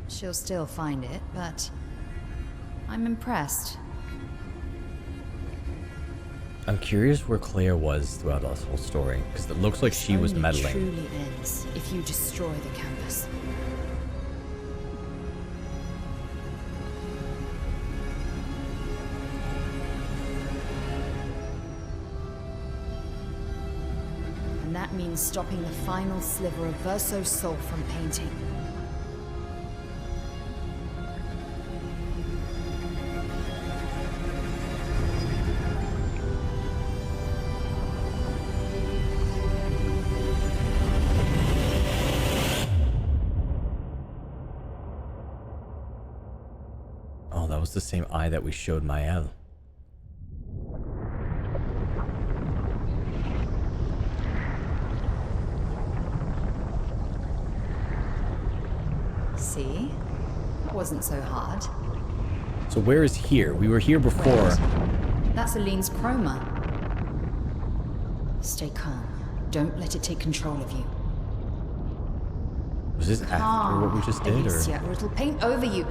She'll still find it, but I'm impressed. I'm curious where Claire was throughout this whole story, because it looks like she was meddling. It truly ends if you destroy the canvas. And that means stopping the final sliver of Verso's soul from painting. That was the same eye that we showed Mael. See? That wasn't so hard. So where is here? We were here before. That's Aline's chroma. Stay calm. Don't let it take control of you. Was this after what we just did, Alicia, or it'll paint over you.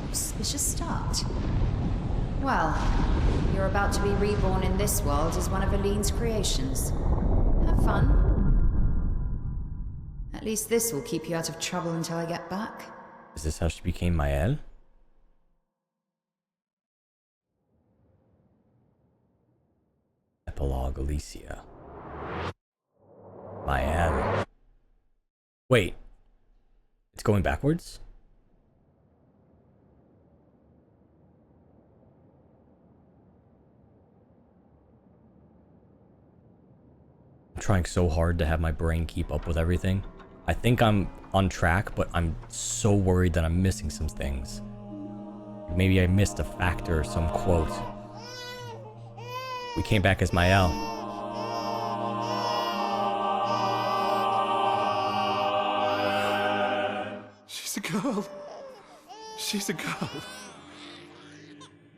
auspicious start. Well, you're about to be reborn in this world as one of Aline's creations. Have fun. At least this will keep you out of trouble until I get back. Is this how she became Mael? Epilogue Alicia. Mael. Wait. It's going backwards? I'm trying so hard to have my brain keep up with everything. I think I'm on track, but I'm so worried that I'm missing some things. Maybe I missed a fact or some quote. We came back as Mael. She's a girl. She's a girl.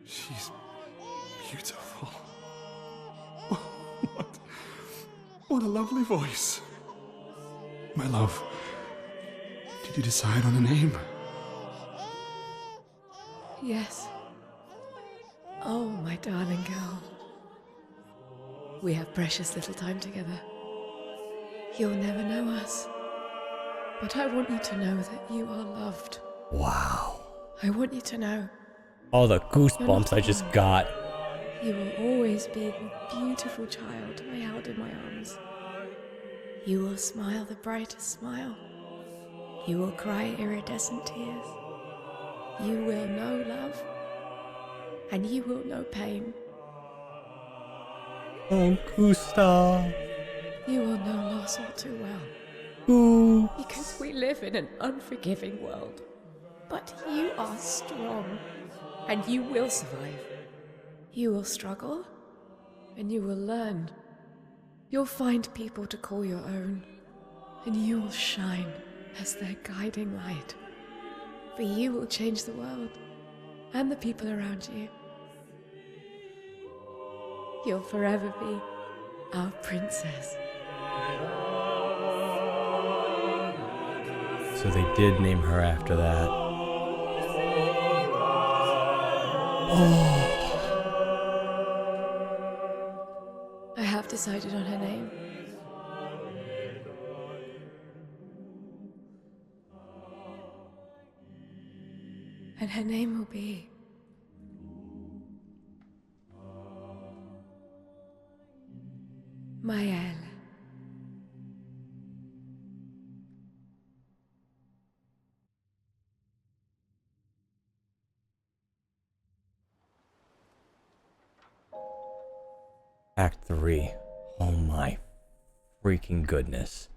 She's beautiful. What a lovely voice. My love, did you decide on a name? Yes. Oh, my darling girl. We have precious little time together. You'll never know us. But I want you to know that you are loved. Wow. I want you to know. All the goosebumps I just got. You will always be the beautiful child I held in my arms. You will smile the brightest smile. You will cry iridescent tears. You will know love. And you will know pain. Oh, Gustav. You will know loss all too well. Ooh. Because we live in an unforgiving world. But you are strong. And you will survive. You will struggle. And you will learn. You'll find people to call your own. And you will shine as their guiding light. For you will change the world. And the people around you. You'll forever be our princess. So they did name her after that. Oh. I have decided on her name. And her name will be... Mael. Act 3. Oh my freaking goodness.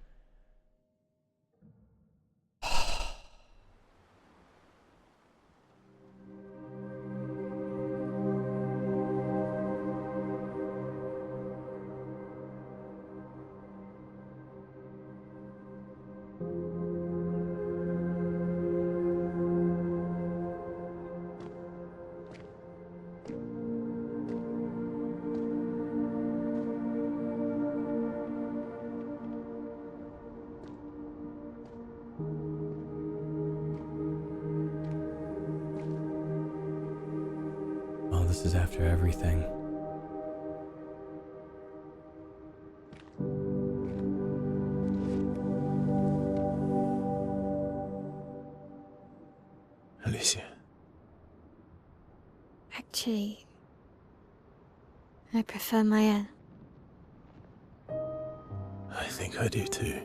This is after everything. Alicia. Actually, I prefer Mael. I think I do too.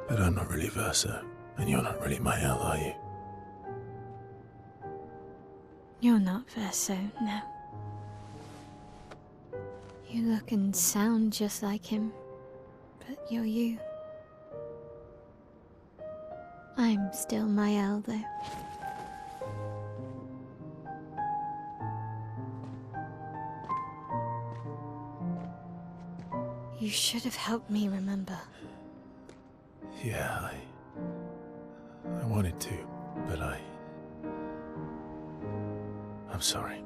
But I'm not really Versa, and you're not really Mael, are you? You're not Verso, no. You look and sound just like him, but you're you. I'm still Mael, though. You should have helped me remember. Yeah, I wanted to, but I'm sorry.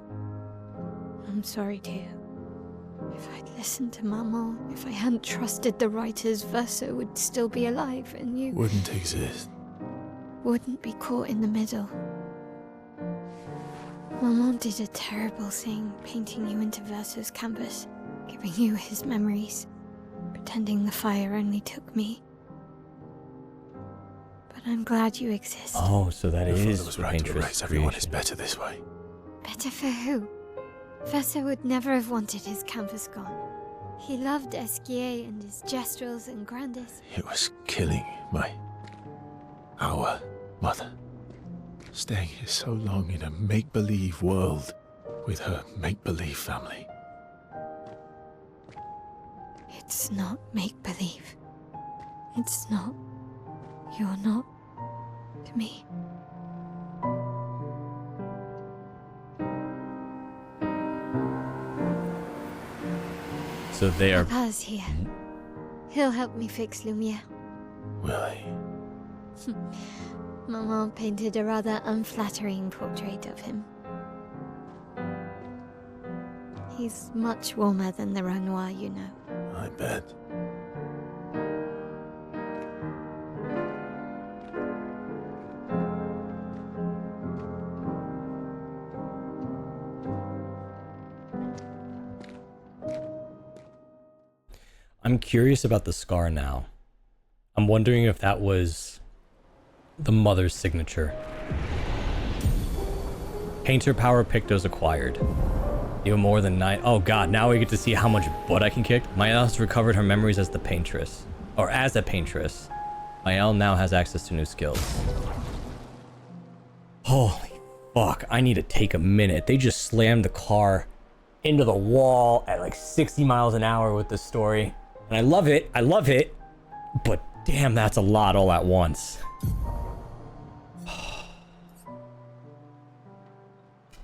I'm sorry too. If I'd listened to Mama, if I hadn't trusted the writers, Verso would still be alive and you... Wouldn't exist. wouldn't be caught in the middle. Maman did a terrible thing painting you into Verso's canvas, giving you his memories, pretending the fire only took me. But I'm glad you exist. Oh, so that Your is father was the right to Paintress erase everyone. creation. It's better this way. Better for who? Verso would never have wanted his canvas gone. He loved Esquier and his gestrels and grandes. It was killing our mother. Staying here so long in a make-believe world with her make-believe family. It's not make-believe. It's not. You're not to me. So they are. Papa's here. He'll help me fix Lumiere. Will he? Maman painted a rather unflattering portrait of him. He's much warmer than the Renoir, you know. I bet. I'm curious about the scar now. I'm wondering if that was the mother's signature. Painter power Pictos acquired. Even more than 9. Oh god, now we get to see how much butt I can kick. Mael has recovered her memories as the Paintress. Or as a Paintress. Mael now has access to new skills. Holy fuck, I need to take a minute. They just slammed the car into the wall at like 60 miles an hour with this story. And I love it, but damn, that's a lot all at once.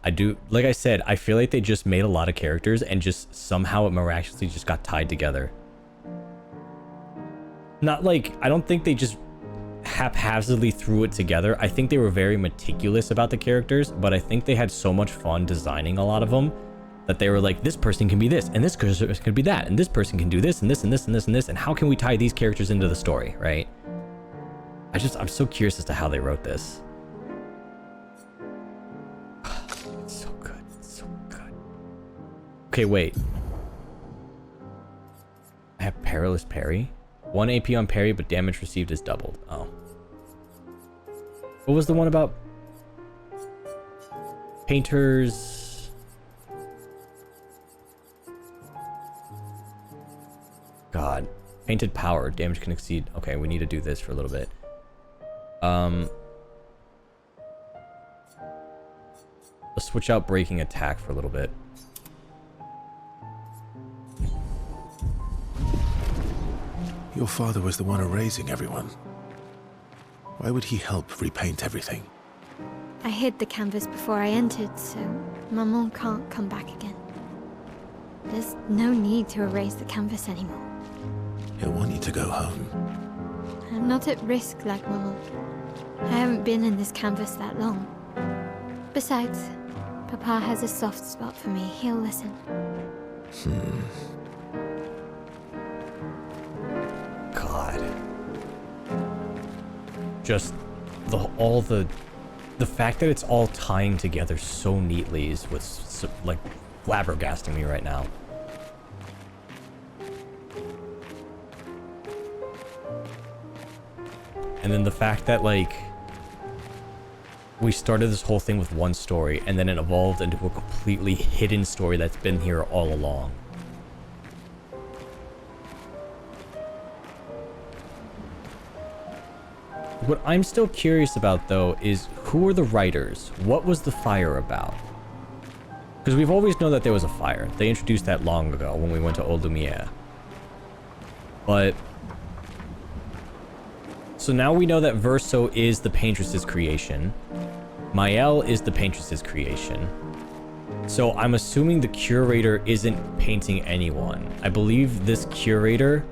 I do, like I said, I feel like they just made a lot of characters and just somehow it miraculously just got tied together. Not like, I don't think they just haphazardly threw it together. I think they were very meticulous about the characters, but I think they had so much fun designing a lot of them that they were like, this person can be this, and this person can be that, and this person can do this, and this, and this, and this, and this, and how can we tie these characters into the story, right? I'm so curious as to how they wrote this. It's so good, it's so good. Okay, wait. I have Perilous Parry. 1 AP on parry, but damage received is doubled. Oh. What was the one about? Painters... God. Painted power. Damage can exceed... Okay, we need to do this for a little bit. Let's switch out breaking attack for a little bit. Your father was the one erasing everyone. Why would he help repaint everything? I hid the canvas before I entered, so Maman can't come back again. There's no need to erase the canvas anymore. He'll want you to go home. I'm not at risk like Maman. I haven't been in this canvas that long. Besides, Papa has a soft spot for me. He'll listen. God. Just the fact that it's all tying together so neatly is what's like flabbergasting me right now. And then the fact that like we started this whole thing with one story and then it evolved into a completely hidden story that's been here all along. What I'm still curious about though is who are the writers? What was the fire about? Because we've always known that there was a fire. They introduced that long ago when we went to Old Lumiere. But so now we know that Verso is the Paintress's creation. Mael is the Paintress's creation. So I'm assuming the curator isn't painting anyone. I believe this curator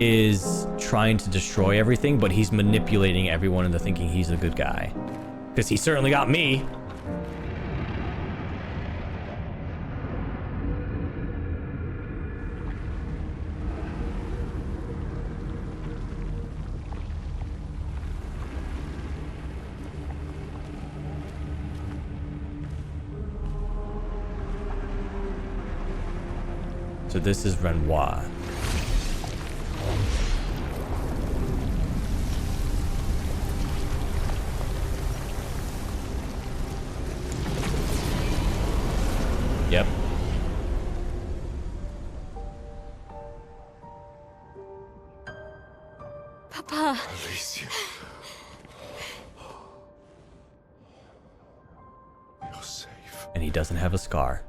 is trying to destroy everything, but he's manipulating everyone into thinking he's a good guy. Because he certainly got me. So this is Renoir. Yep. Papa. Alicia. You're safe. And he doesn't have a scar.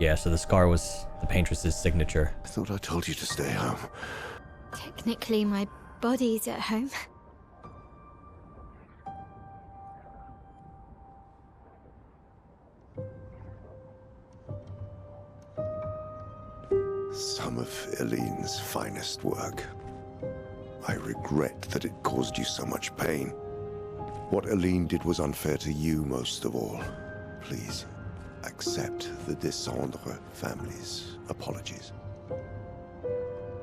Yeah, so the scar was the Paintress's signature. I thought I told you to stay home. Technically, my body's at home. Some of Eileen's finest work. I regret that it caused you so much pain. What Eileen did was unfair to you most of all. Please, accept the Descendre family's apologies.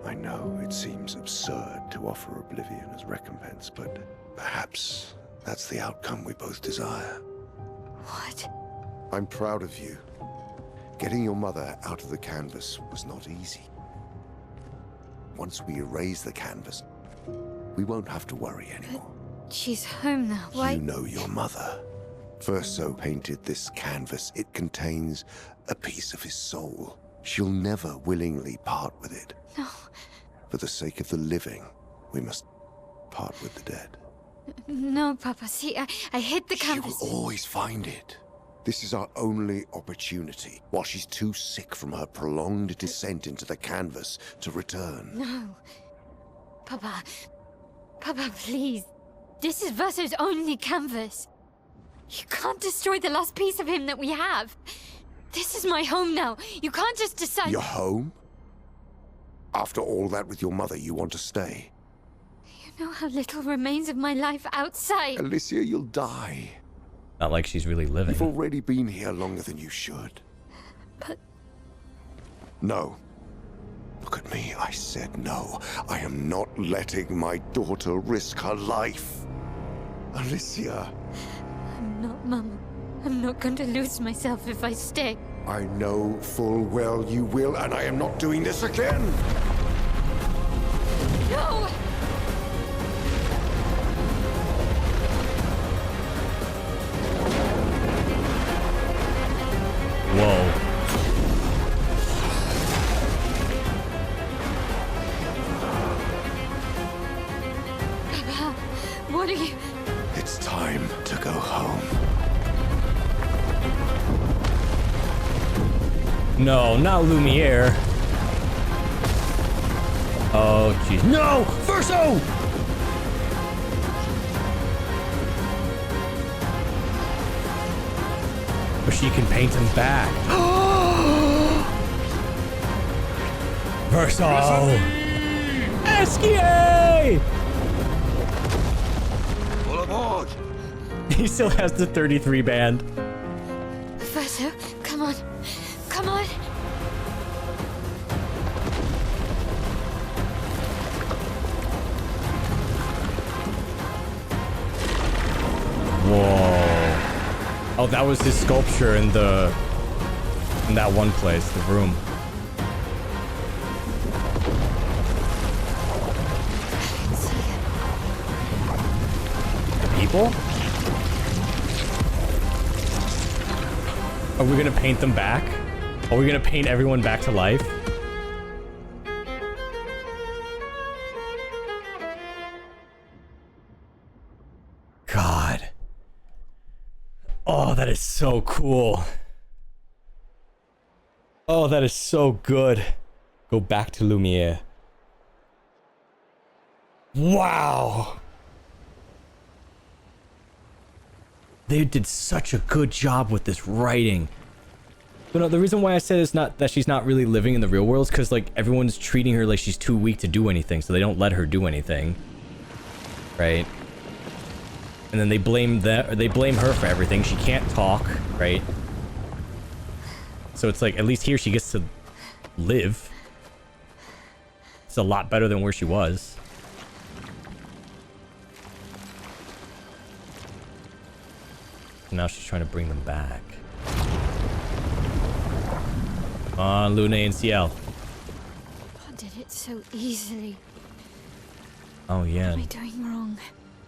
I know it seems absurd to offer oblivion as recompense, but perhaps that's the outcome we both desire. What? I'm proud of you. Getting your mother out of the canvas was not easy. Once we erase the canvas, we won't have to worry anymore. She's home now. Why? You know your mother. Verso painted this canvas. It contains a piece of his soul. She'll never willingly part with it. No. For the sake of the living, we must part with the dead. No, Papa. See, I hid the canvas. She will always find it. This is our only opportunity, while she's too sick from her prolonged descent into the canvas to return. No. Papa. Papa, please. This is Verso's only canvas. You can't destroy the last piece of him that we have. This is my home now. You can't just decide... Your home? After all that with your mother, you want to stay? You know how little remains of my life outside. Alicia, you'll die. Not like she's really living. You've already been here longer than you should. But... No. Look at me, I said no. I am not letting my daughter risk her life. Alicia. I'm not, Mama. I'm not going to lose myself if I stay. I know full well you will, and I am not doing this again! No! Whoa. Papa, what are you... It's time to go home. No, not Lumiere. Oh, jeez. No! Verso! But she can paint him back. Verso! Esquier! Full aboard! He still has the 33 band. Verso, come on. Come on. Whoa. Oh, that was his sculpture in that one place, the room. People? Are we gonna paint them back? Are we gonna paint everyone back to life? God. Oh, that is so cool. Oh, that is so good. Go back to Lumiere. Wow. They did such a good job with this writing. But no, the reason why I said it's not that she's not really living in the real world is because like everyone's treating her like she's too weak to do anything, so they don't let her do anything, right? And then they blame her for everything. She can't talk, right? So it's like at least here she gets to live. It's a lot better than where she was. Now she's trying to bring them back. Come on, Luna and CL. so easily. Oh yeah. What am I doing wrong?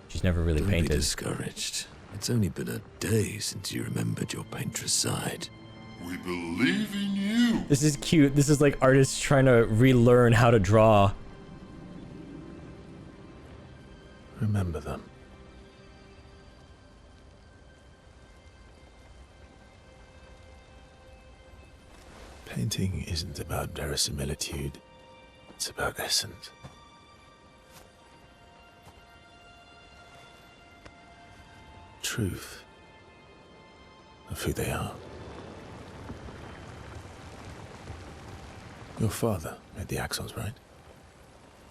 She's never really Don't be painted. discouraged. It's only been a day since you remembered your paintress side. We believe in you. This is cute. This is like artists trying to relearn how to draw. Remember them. Painting isn't about verisimilitude. It's about essence. Truth of who they are. Your father made the axles, right?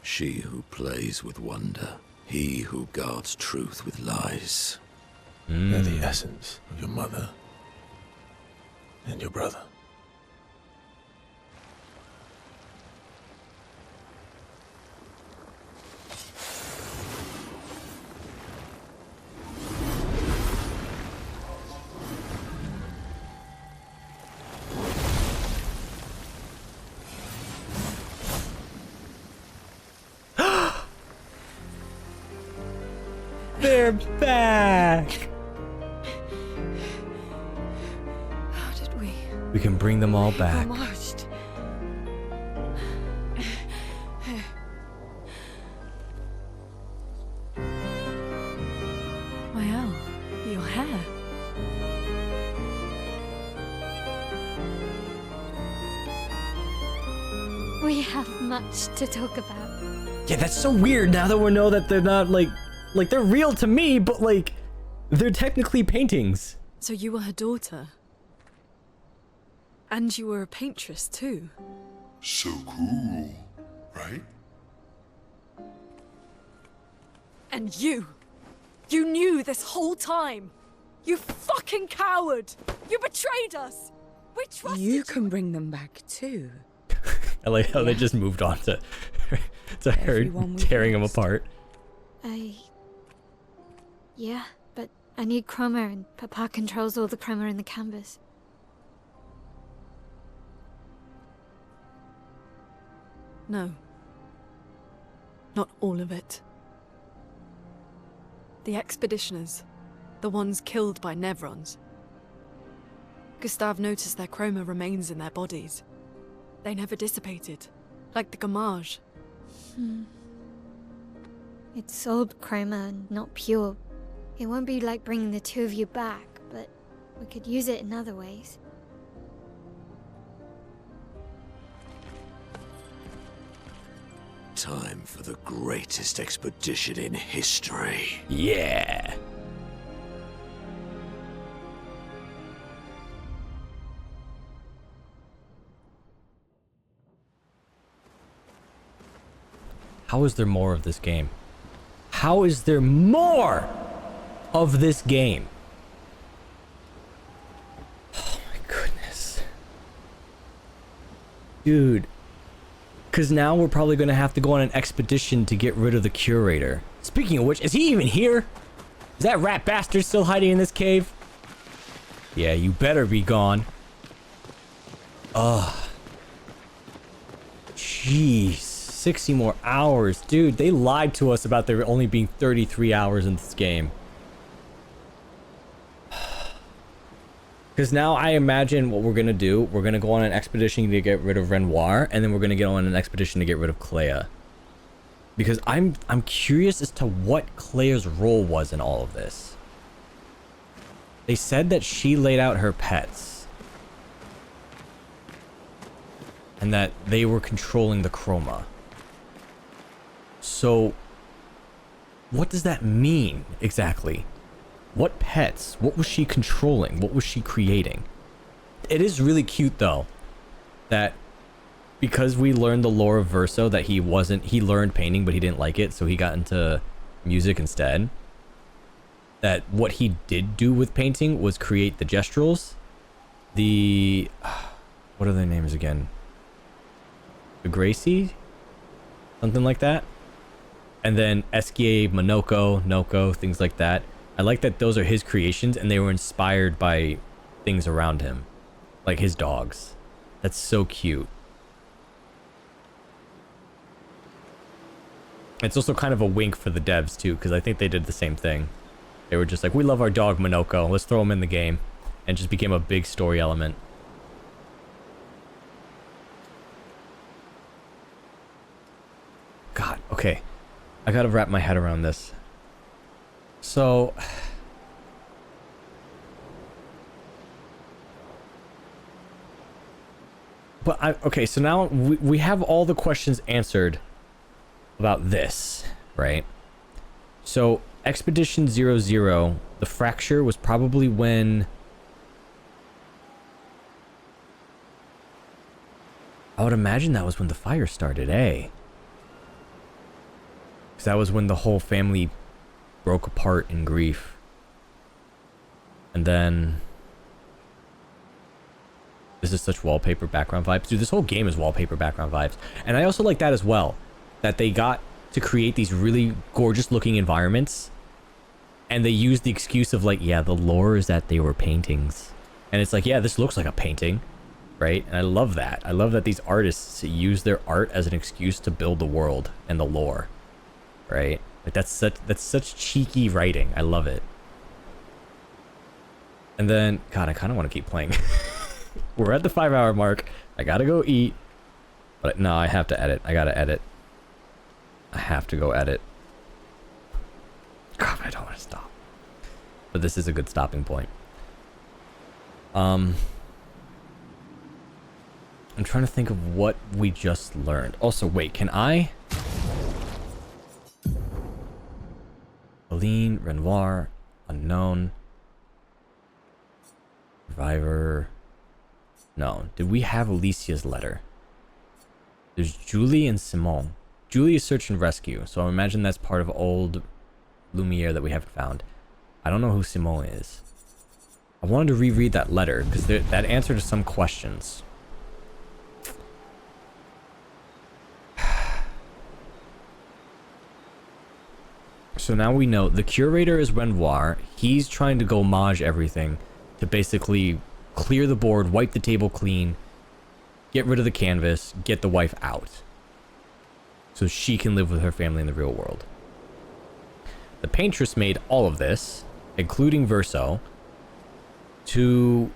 She who plays with wonder, he who guards truth with lies. They're the essence of your mother and your brother. They're back! How did we? We can bring them all back. Almost. Wow, your hair. We have much to talk about. Yeah, that's so weird now that we know that they're not like they're real to me, but like they're technically paintings. So you were her daughter? And you were a paintress too? So cool, right? And you knew this whole time! You fucking coward! You betrayed us! We trusted you! You can bring them back too. I like how they just moved on to her tearing them apart. Yeah, but I need chroma and Papa controls all the chroma in the canvas. No. Not all of it. The expeditioners. The ones killed by Nevrons. Gustave noticed their chroma remains in their bodies. They never dissipated, like the gamage. It's sold chroma and not pure. It won't be like bringing the two of you back, but we could use it in other ways. Time for the greatest expedition in history. Yeah. How is there more of this game? How is there more of this game? Oh my goodness. Dude. Because now we're probably going to have to go on an expedition to get rid of the curator. Speaking of which, is he even here? Is that rat bastard still hiding in this cave? Yeah, you better be gone. Ugh. Jeez. 60 more hours. Dude, they lied to us about there only being 33 hours in this game. Because now I imagine what we're going to do. We're going to go on an expedition to get rid of Renoir, and then we're going to get on an expedition to get rid of Clair. Because I'm curious as to what Claire's role was in all of this. They said that she laid out her pets. And that they were controlling the chroma. So, what does that mean exactly? What pets? What was she controlling? What was she creating? It is really cute though, that because we learned the lore of Verso that he learned painting but he didn't like it, so he got into music instead. That what he did do with painting was create the gesturals, what are their names again? The Gracie? Something like that. And then Esquier, Monoko, Noko, things like that. I like that those are his creations and they were inspired by things around him. Like his dogs. That's so cute. It's also kind of a wink for the devs too, because I think they did the same thing. They were just like, we love our dog Monoko, let's throw him in the game. And just became a big story element. God, okay. I gotta wrap my head around this. So... But okay, so now we have all the questions answered about this, right? So, Expedition 00, the fracture was probably when... I would imagine that was when the fire started, eh? Because that was when the whole family broke apart in grief. And then... This is such wallpaper background vibes. Dude, this whole game is wallpaper background vibes. And I also like that as well. That they got to create these really gorgeous looking environments. And they used the excuse of like, yeah, the lore is that they were paintings. And it's like, yeah, this looks like a painting. Right? And I love that. I love that these artists use their art as an excuse to build the world and the lore. Right? Like that's such cheeky writing. I love it. And then, God, I kind of want to keep playing. We're at the 5-hour mark. I gotta go eat. But no, I have to edit. I gotta edit. I have to go edit. God, I don't want to stop. But this is a good stopping point. I'm trying to think of what we just learned. Also, wait, can I... Aline, Renoir, Unknown, Survivor... No. Did we have Alicia's letter? There's Julie and Simone. Julie is search and rescue, so I imagine that's part of old Lumiere that we haven't found. I don't know who Simone is. I wanted to reread that letter, because that answered some questions. So now we know the curator is Renoir. He's trying to go mage everything to basically clear the board, wipe the table clean, get rid of the canvas, get the wife out. So she can live with her family in the real world. The paintress made all of this, including Verso, to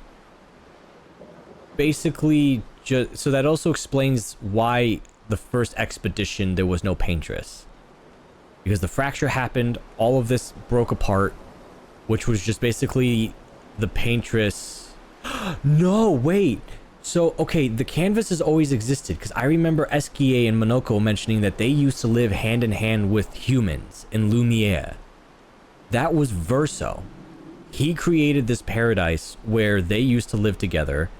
basically just... So that also explains why the first expedition there was no paintress. Because the fracture happened, all of this broke apart, which was just basically the paintress... No, wait. So, okay, the canvas has always existed, because I remember Esquier and Monoko mentioning that they used to live hand in hand with humans in Lumiere. That was Verso. He created this paradise where they used to live together,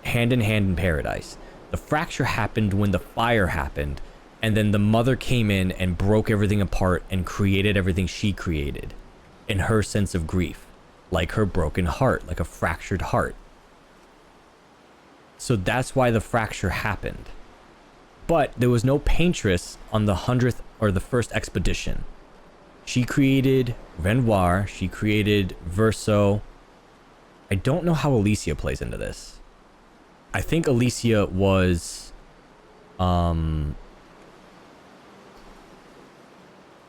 hand in paradise. The fracture happened when the fire happened, and then the mother came in and broke everything apart and created everything she created in her sense of grief, like her broken heart, like a fractured heart. So that's why the fracture happened. But there was no paintress on the 100th or the first expedition. She created Renoir, she created Verso. I don't know how Alicia plays into this. I think Alicia was... No,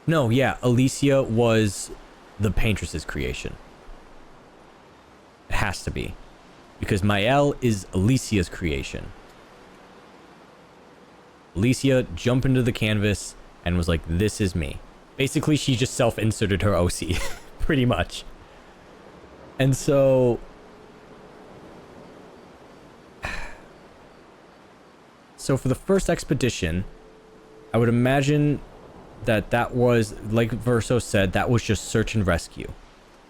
yeah, Alicia was the paintress's creation. It has to be. Because Mael is Alicia's creation. Alicia jumped into the canvas and was like, this is me. Basically, she just self-inserted her OC. Pretty much. And so... So for the first expedition, I would imagine that was, like Verso said, that was just search and rescue.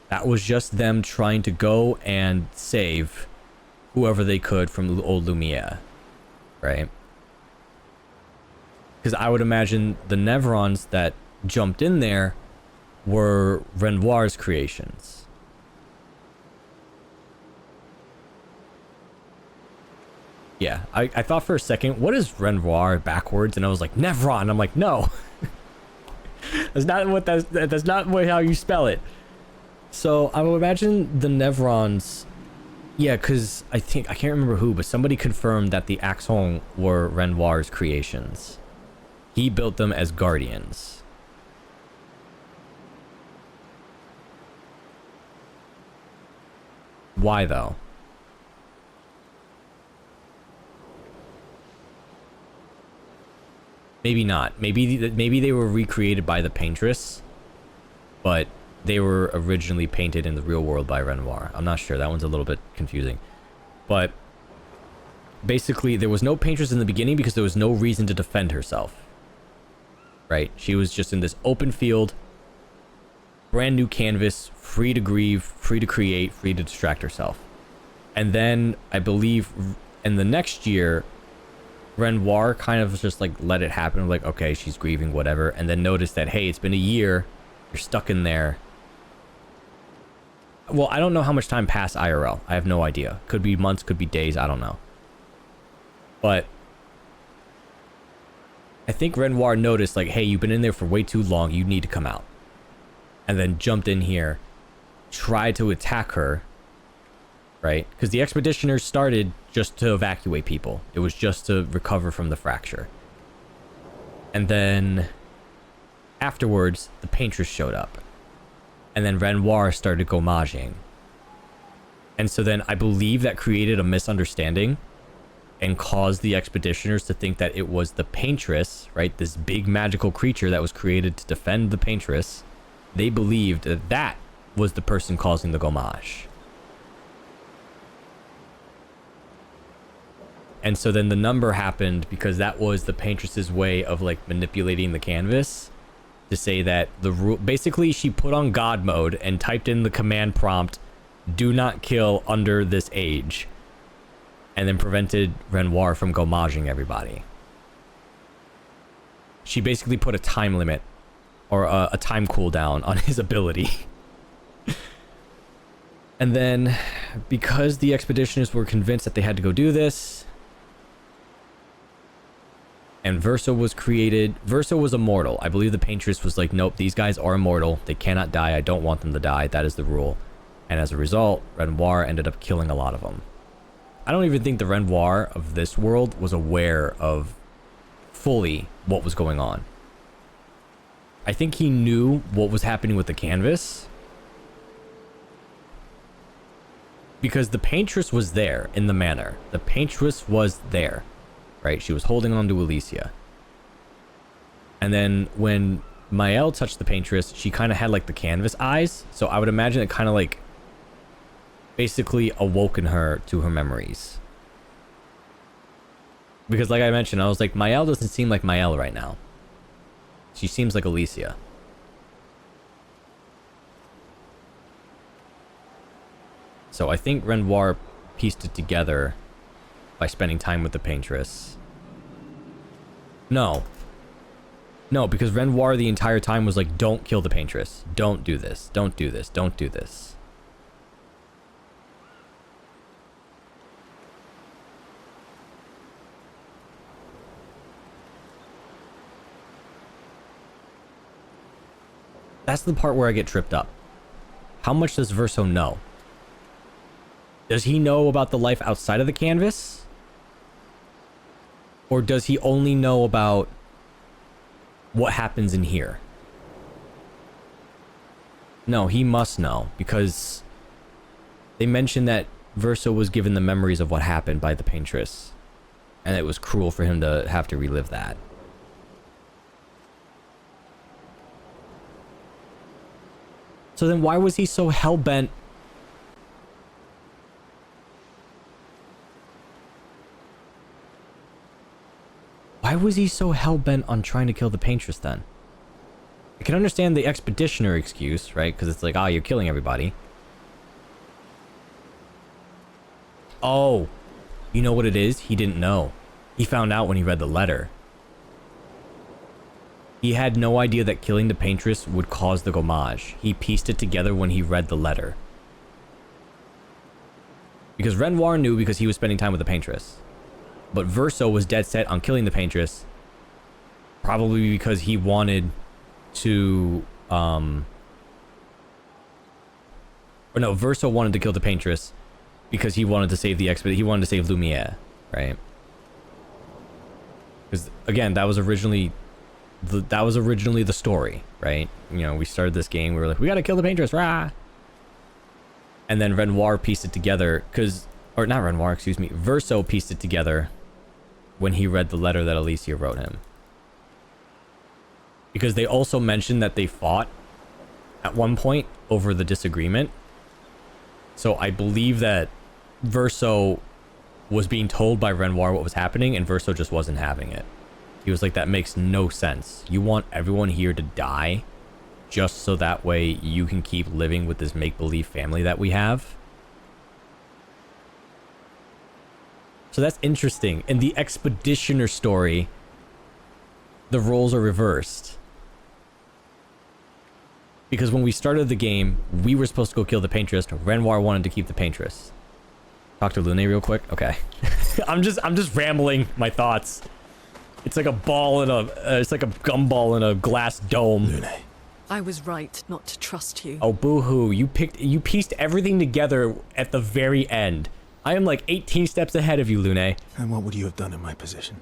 That was just them trying to go and save whoever they could from old Lumiere, right? Because I would imagine the Nevrons that jumped in there were Renoir's creations. Yeah, I thought for a second, what is Renoir backwards? And I was like, Nevron. I'm like, no. that's not how you spell it. So I would imagine the Nevrons... Yeah, because I can't remember who, but somebody confirmed that the Axon were Renoir's creations. He built them as guardians. Why though? Maybe not. Maybe they were recreated by the paintress, but they were originally painted in the real world by Renoir. I'm not sure. That one's a little bit confusing. But basically, there was no paintress in the beginning because there was no reason to defend herself. Right? She was just in this open field, brand new canvas, free to grieve, free to create, free to distract herself. And then I believe in the next year, Renoir kind of just like let it happen, like, okay, she's grieving, whatever, and then noticed that, hey, it's been a year, you're stuck in there. Well, I don't know how much time passed IRL. I have no idea. Could be months, could be days, I don't know. But I think Renoir noticed, like, hey, you've been in there for way too long, you need to come out. And then jumped in here, tried to attack her, right? Because the expeditioners started just to evacuate people. It was just to recover from the fracture. And then afterwards, the paintress showed up. And then Renoir started gommaging. And so then I believe that created a misunderstanding and caused the expeditioners to think that it was the paintress, right? This big magical creature that was created to defend the paintress. They believed that that was the person causing the gommage. And so then the number happened because that was the paintress's way of like manipulating the canvas to say that the rule, basically she put on God mode and typed in the command prompt, do not kill under this age, and then prevented Renoir from gommaging everybody. She basically put a time limit or a time cooldown on his ability. And then because the expeditioners were convinced that they had to go do this, and Verso was created. Verso was immortal. I believe the paintress was like, nope, these guys are immortal. They cannot die. I don't want them to die. That is the rule. And as a result, Renoir ended up killing a lot of them. I don't even think the Renoir of this world was aware of fully what was going on. I think he knew what was happening with the canvas because the paintress was there in the manor. The paintress was there. Right? She was holding on to Alicia. And then when Mael touched the paintress, she kind of had like the canvas eyes. So I would imagine it kind of like basically awoken her to her memories. Because like I mentioned, I was like, Mael doesn't seem like Mael right now. She seems like Alicia. So I think Renoir pieced it together by spending time with the paintress. No, because Renoir the entire time was like, don't kill the paintress. Don't do this. Don't do this. Don't do this. That's the part where I get tripped up. How much does Verso know? Does he know about the life outside of the canvas? Or does he only know about what happens in here? No, he must know, because they mentioned that Verso was given the memories of what happened by the paintress, and it was cruel for him to have to relive that. So then why was he so hell-bent? Why was he so hell-bent on trying to kill the paintress then? I can understand the expeditioner excuse, right? Because it's like, oh, you're killing everybody. Oh, you know what it is? He didn't know. He found out when he read the letter. He had no idea that killing the paintress would cause the gommage. He pieced it together when he read the letter. Because Renoir knew because he was spending time with the paintress. But Verso was dead set on killing the paintress, probably because he wanted to, or no, Verso wanted to kill the paintress because he wanted to save the he wanted to save Lumiere, right? Because again, that was originally the story, right? You know, we started this game, we were like, we gotta kill the paintress, rah! And then Renoir pieced it together, or not Renoir, excuse me, Verso pieced it together when he read the letter that Alicia wrote him. Because they also mentioned that they fought at one point over the disagreement. So I believe that Verso was being told by Renoir what was happening, and Verso just wasn't having it. He was like, that makes no sense. You want everyone here to die just so that way you can keep living with this make-believe family that we have? So that's interesting. In the Expeditioner story, the roles are reversed. Because when we started the game, we were supposed to go kill the Paintress. Renoir wanted to keep the Paintress. Talk to Lune real quick. Okay. I'm just rambling my thoughts. It's like a ball in it's like a gumball in a glass dome. Lune. I was right not to trust you. Oh, boo-hoo. You pieced everything together at the very end. I am like 18 steps ahead of you, Lune. And what would you have done in my position?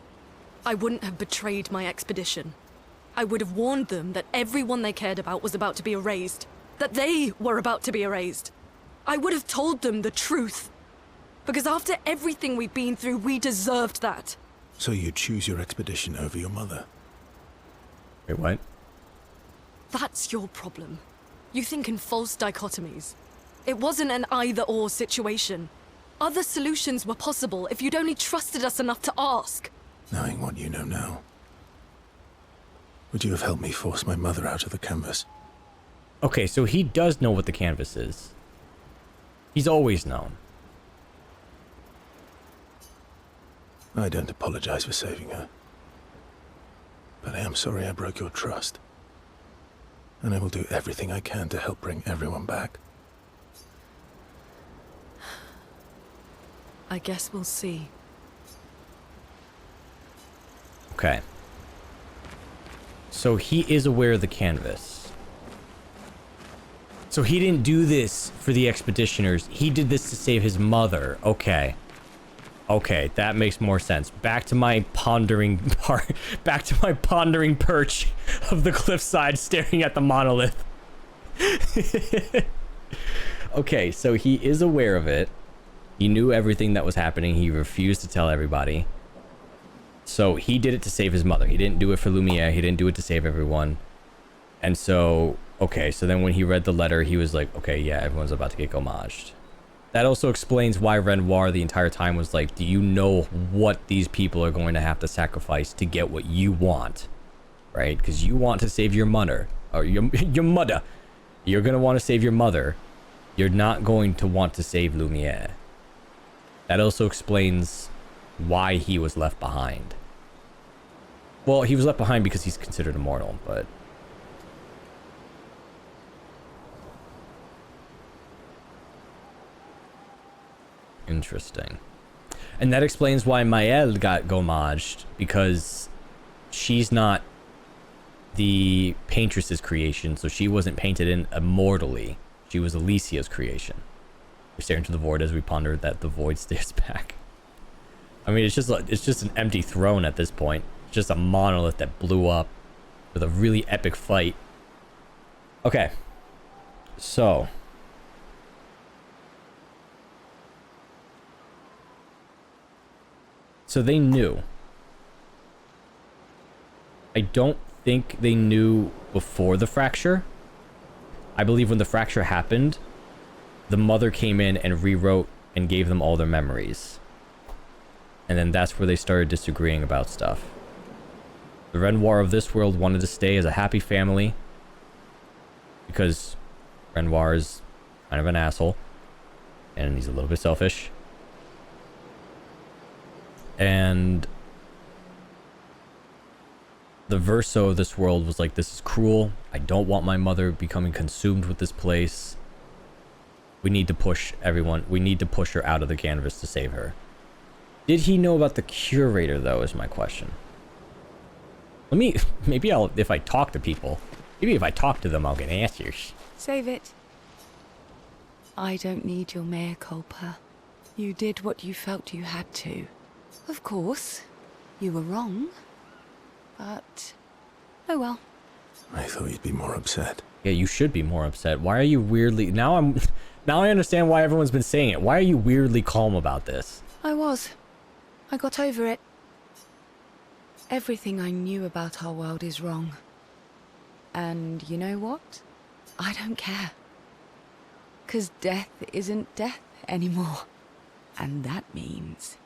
I wouldn't have betrayed my expedition. I would have warned them that everyone they cared about was about to be erased. That they were about to be erased. I would have told them the truth. Because after everything we've been through, we deserved that. So you choose your expedition over your mother? Wait, what? That's your problem. You think in false dichotomies. It wasn't an either-or situation. Other solutions were possible if you'd only trusted us enough to ask. Knowing what you know now, would you have helped me force my mother out of the canvas? Okay, so he does know what the canvas is. He's always known. I don't apologize for saving her. But I am sorry I broke your trust. And I will do everything I can to help bring everyone back. I guess we'll see. Okay. So he is aware of the canvas. So he didn't do this for the Expeditioners. He did this to save his mother. Okay. Okay, that makes more sense. Back to my pondering perch of the cliffside staring at the monolith. Okay, so he is aware of it. He knew everything that was happening. He refused to tell everybody. So he did it to save his mother. He didn't do it for Lumiere. He didn't do it to save everyone. And so, okay, so then when he read the letter, he was like, okay, yeah, everyone's about to get gommaged. That also explains why Renoir the entire time was like, do you know what these people are going to have to sacrifice to get what you want? Right? Because you want to save your mother. Or your mother. You're going to want to save your mother. You're not going to want to save Lumiere. That also explains why he was left behind. Well, he was left behind because he's considered immortal, but... Interesting. And that explains why Maëlle got gommaged, because she's not the Paintress's creation, so she wasn't painted in immortally. She was Alicia's creation. We're staring into the void as we ponder that the void stares back. I mean, it's just an empty throne at this point. It's just a monolith that blew up with a really epic fight. Okay. So... So they knew. I don't think they knew before the fracture. I believe when the fracture happened, the mother came in and rewrote and gave them all their memories. And then that's where they started disagreeing about stuff. The Renoir of this world wanted to stay as a happy family because Renoir is kind of an asshole and he's a little bit selfish. And the Verso of this world was like, this is cruel. I don't want my mother becoming consumed with this place. We need to push everyone. We need to push her out of the canvas to save her. Did he know about the curator, though, is my question. Maybe if I talk to people, maybe if I talk to them, I'll get answers. Save it. I don't need your mea culpa. You did what you felt you had to. Of course, you were wrong, but oh well. I thought you'd be more upset. Yeah, you should be more upset. Why are you weirdly... Now Now I understand why everyone's been saying it. Why are you weirdly calm about this? I was. I got over it. Everything I knew about our world is wrong. And you know what? I don't care. 'Cause death isn't death anymore. And that means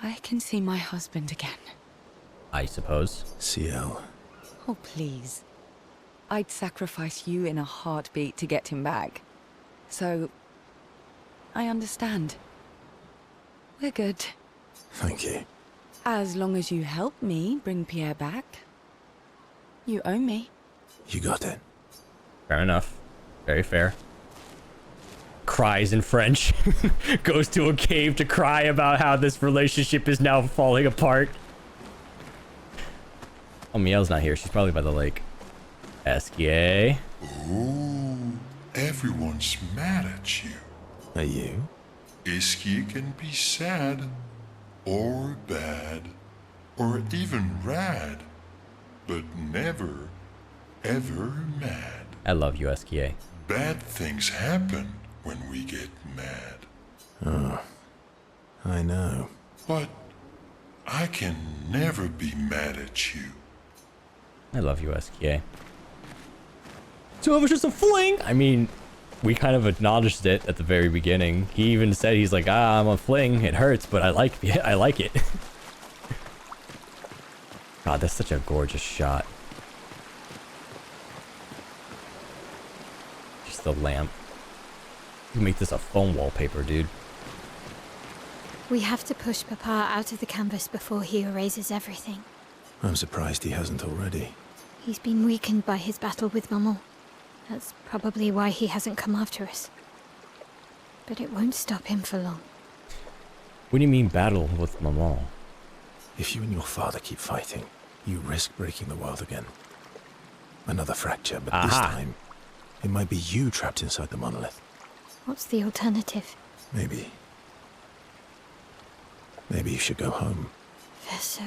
I can see my husband again. I suppose. CL. Oh, please. I'd sacrifice you in a heartbeat to get him back. So, I understand. We're good. Thank you. As long as you help me bring Pierre back. You owe me. You got it. Fair enough. Very fair. Cries in French. Goes to a cave to cry about how this relationship is now falling apart. Oh, Miel's not here. She's probably by the lake. Esquier. Oh, everyone's mad at you. Are you? Iskia can be sad, or bad, or even rad, but never, ever mad. I love you, Esquier. Bad things happen when we get mad. Oh, I know. But I can never be mad at you. I love you, Esquier. So it was just a fling. I mean, we kind of acknowledged it at the very beginning. He even said, he's like, I'm a fling. It hurts, but I like it. I like it. God, that's such a gorgeous shot. Just the lamp. You can make this a phone wallpaper, dude. We have to push Papa out of the canvas before he erases everything. I'm surprised he hasn't already. He's been weakened by his battle with Maman. That's probably why he hasn't come after us. But it won't stop him for long. What do you mean battle with Maman? If you and your father keep fighting, you risk breaking the world again. Another fracture, but this time, it might be you trapped inside the monolith. What's the alternative? Maybe you should go home. Verso.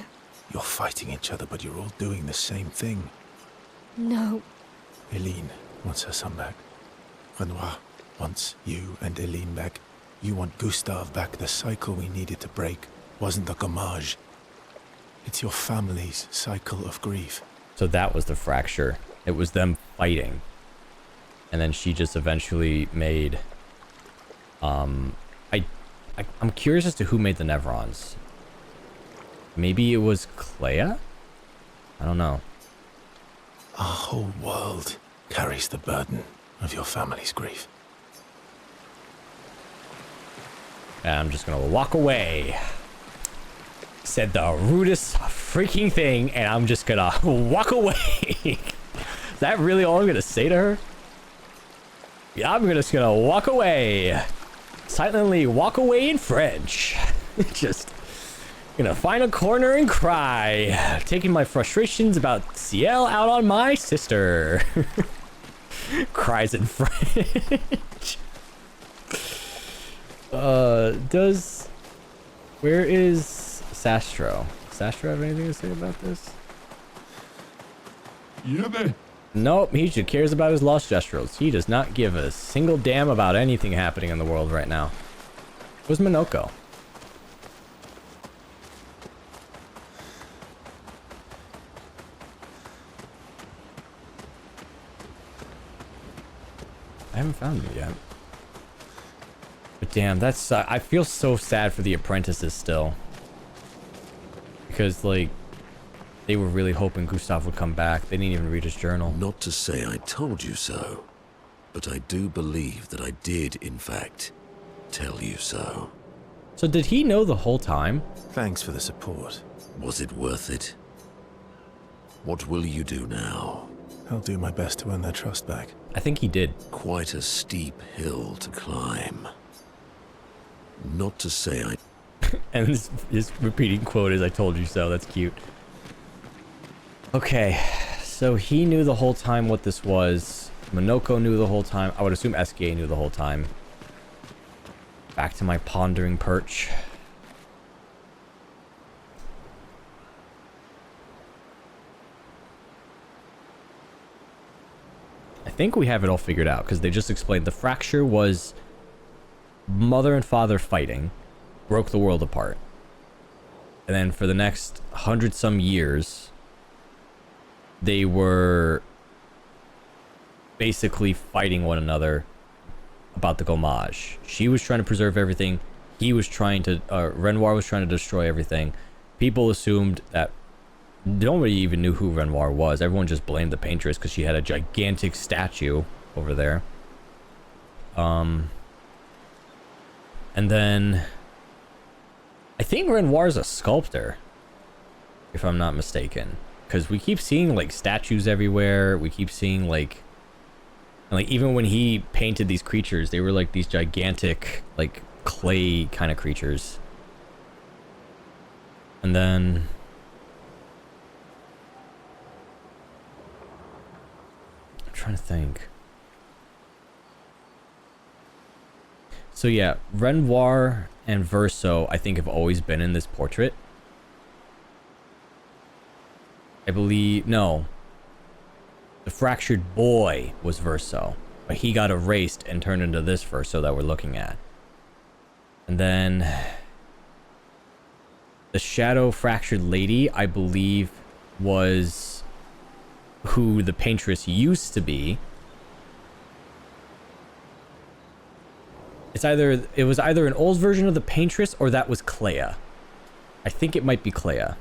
You're fighting each other, but you're all doing the same thing. No. Eileen wants her son back. Renoir wants you and Eileen back. You want Gustave back. The cycle we needed to break wasn't the gommage. It's your family's cycle of grief. So that was the fracture. It was them fighting. And then she just eventually made... I'm curious as to who made the Nevrons. Maybe it was Clair? I don't know. Our whole world carries the burden of your family's grief. And I'm just gonna walk away. Said the rudest freaking thing, and I'm just gonna walk away. Is that really all I'm gonna say to her? Yeah, I'm just gonna walk away. Silently walk away in French. Just gonna find a corner and cry. Taking my frustrations about CL out on my sister. Cries in French. Where is Sastro? Sastro have anything to say about this? Yeah, man. Nope, he just cares about his lost Gestrels. He does not give a single damn about anything happening in the world right now. Where's Minoko? I haven't found him yet. But damn, that's... I feel so sad for the apprentices still. Because, like... They were really hoping Gustave would come back. They didn't even read his journal. Not to say I told you so, but I do believe that I did, in fact, tell you so. So did he know the whole time? Thanks for the support. Was it worth it? What will you do now? I'll do my best to earn their trust back. I think he did. Quite a steep hill to climb. Not to say I... And his repeating quote is, I told you so. That's cute. Okay, so he knew the whole time what this was. Minoko knew the whole time. I would assume SK knew the whole time. Back to my pondering perch. I think we have it all figured out because they just explained the fracture was mother and father fighting, broke the world apart. And then for the next 100-some years, they were basically fighting one another about the Gommage. She was trying to preserve everything. He was trying to, Renoir was trying to destroy everything. People assumed that nobody even knew who Renoir was. Everyone just blamed the Paintress because she had a gigantic statue over there. And then I think Renoir's a sculptor, if I'm not mistaken, because we keep seeing like statues everywhere. We keep seeing like even when he painted these creatures, they were like these gigantic like clay kind of creatures. And then I'm trying to think. So yeah, Renoir and Verso, I think, have always been in this portrait. I believe, no. The fractured boy was Verso, but he got erased and turned into this Verso that we're looking at. And then the shadow fractured lady, I believe, was who the Paintress used to be. It was either an old version of the Paintress or that was Clair. I think it might be Clair.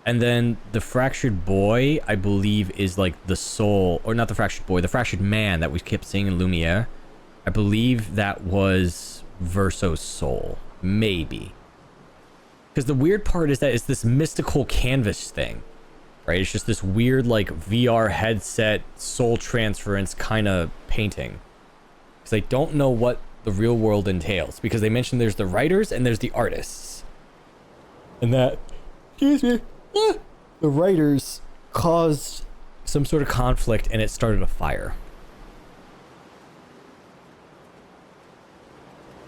And then the fractured boy, I believe, is like the soul, or not the fractured boy, the fractured man that we kept seeing in Lumiere. I believe that was Verso's soul. Maybe. Because the weird part is that it's this mystical canvas thing. Right? It's just this weird, like, VR headset, soul transference kind of painting. Because I don't know what the real world entails. Because they mentioned there's the writers and there's the artists. And that, excuse me, the writers caused some sort of conflict and it started a fire.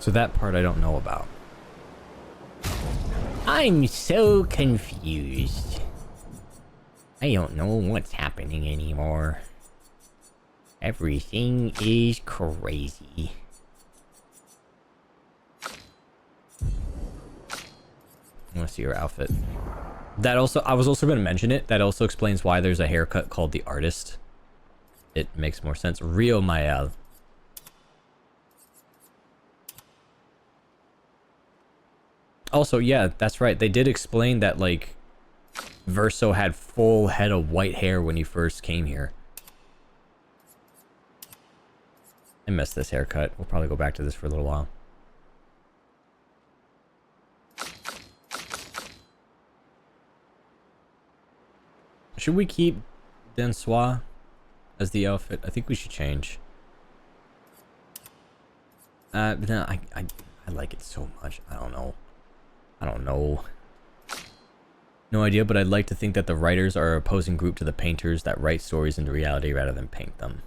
So that part I don't know about. I'm so confused. I don't know what's happening anymore. Everything is crazy. I want to see your outfit. That also, I was also going to mention it. That also explains why there's a haircut called the Artist. It makes more sense. Rio Mael. Also, yeah, that's right. They did explain that, like, Verso had full head of white hair when he first came here. I missed this haircut. We'll probably go back to this for a little while. Should we keep Densois as the outfit? I think we should change. No, I like it so much. I don't know. No idea, but I'd like to think that the writers are an opposing group to the painters that write stories into reality rather than paint them.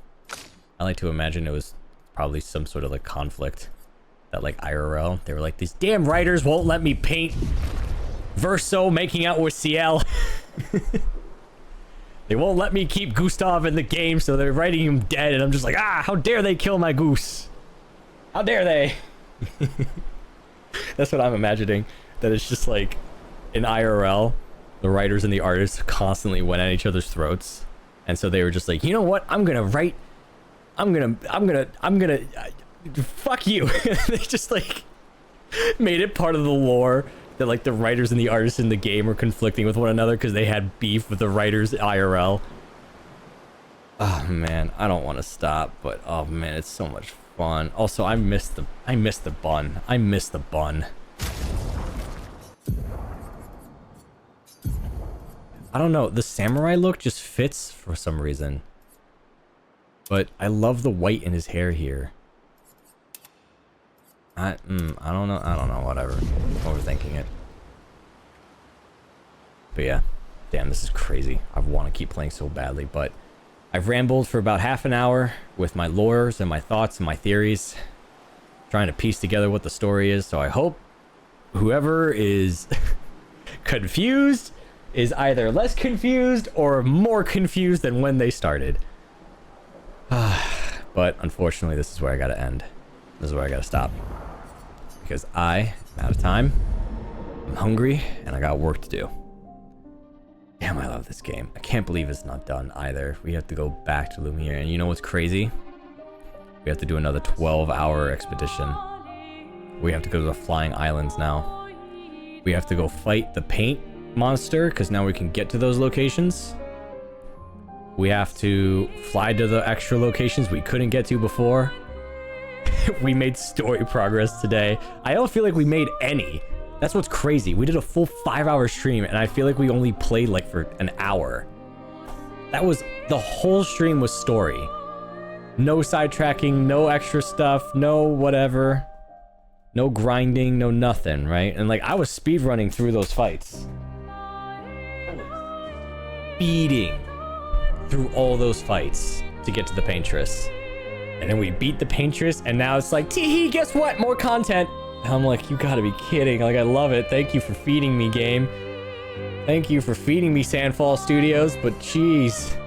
I like to imagine it was probably some sort of like conflict that like IRL, they were like, these damn writers won't let me paint Verso making out with Ciel. They won't let me keep Gustav in the game, so they're writing him dead, and I'm just like, ah, how dare they kill my goose? How dare they? That's what I'm imagining. That it's just like in IRL, the writers and the artists constantly went at each other's throats, and so they were just like, you know what? I'm gonna fuck you. They just like made it part of the lore that like the writers and the artists in the game were conflicting with one another because they had beef with the writers IRL. Oh man, I don't want to stop, but oh man, it's so much fun. Also, I miss the bun. I miss the bun. I don't know, the samurai look just fits for some reason. But I love the white in his hair here. I don't know, whatever. Overthinking it. But yeah, damn, this is crazy. I want to keep playing so badly, but I've rambled for about half an hour with my lores and my thoughts and my theories, trying to piece together what the story is, so I hope whoever is confused is either less confused or more confused than when they started. But unfortunately, this is where I gotta end. This is where I gotta stop. Because I am out of time, I'm hungry, and I got work to do. Damn, I love this game. I can't believe it's not done either. We have to go back to Lumiere, and you know what's crazy? We have to do another 12-hour expedition. We have to go to the Flying Islands now. We have to go fight the paint monster, because now we can get to those locations. We have to fly to the extra locations we couldn't get to before. We made story progress today. I don't feel like we made any. That's what's crazy. We did a full 5-hour stream, and I feel like we only played like for an hour. That was, the whole stream was story. No sidetracking, no extra stuff, no whatever. No grinding, no nothing, right? And like, I was speedrunning through those fights. Speeding through all those fights to get to the Paintress. And then we beat the Paintress, and now it's like, tee-hee, guess what? More content. And I'm like, you gotta be kidding. Like, I love it. Thank you for feeding me, game. Thank you for feeding me, Sandfall Studios, but jeez.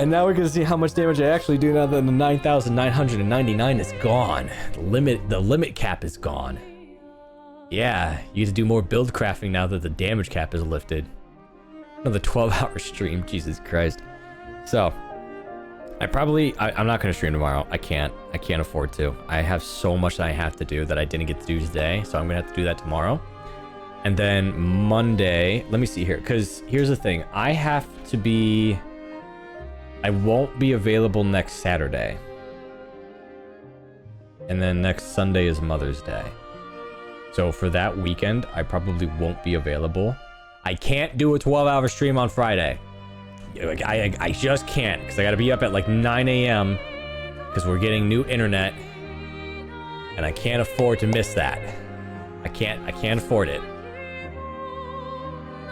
And now we can see how much damage I actually do now that the 9,999 is gone. The limit cap is gone. Yeah, you get to do more build crafting now that the damage cap is lifted. Another 12-hour stream, Jesus Christ. So, I'm not gonna stream tomorrow. I can't afford to. I have so much that I have to do that I didn't get to do today, so I'm gonna have to do that tomorrow. And then Monday, let me see here, because here's the thing. I won't be available next Saturday. And then next Sunday is Mother's Day. So for that weekend, I probably won't be available. I can't do a 12-hour stream on Friday. I just can't, because I gotta be up at like 9 a.m. because we're getting new internet. And I can't afford to miss that. I can't afford it.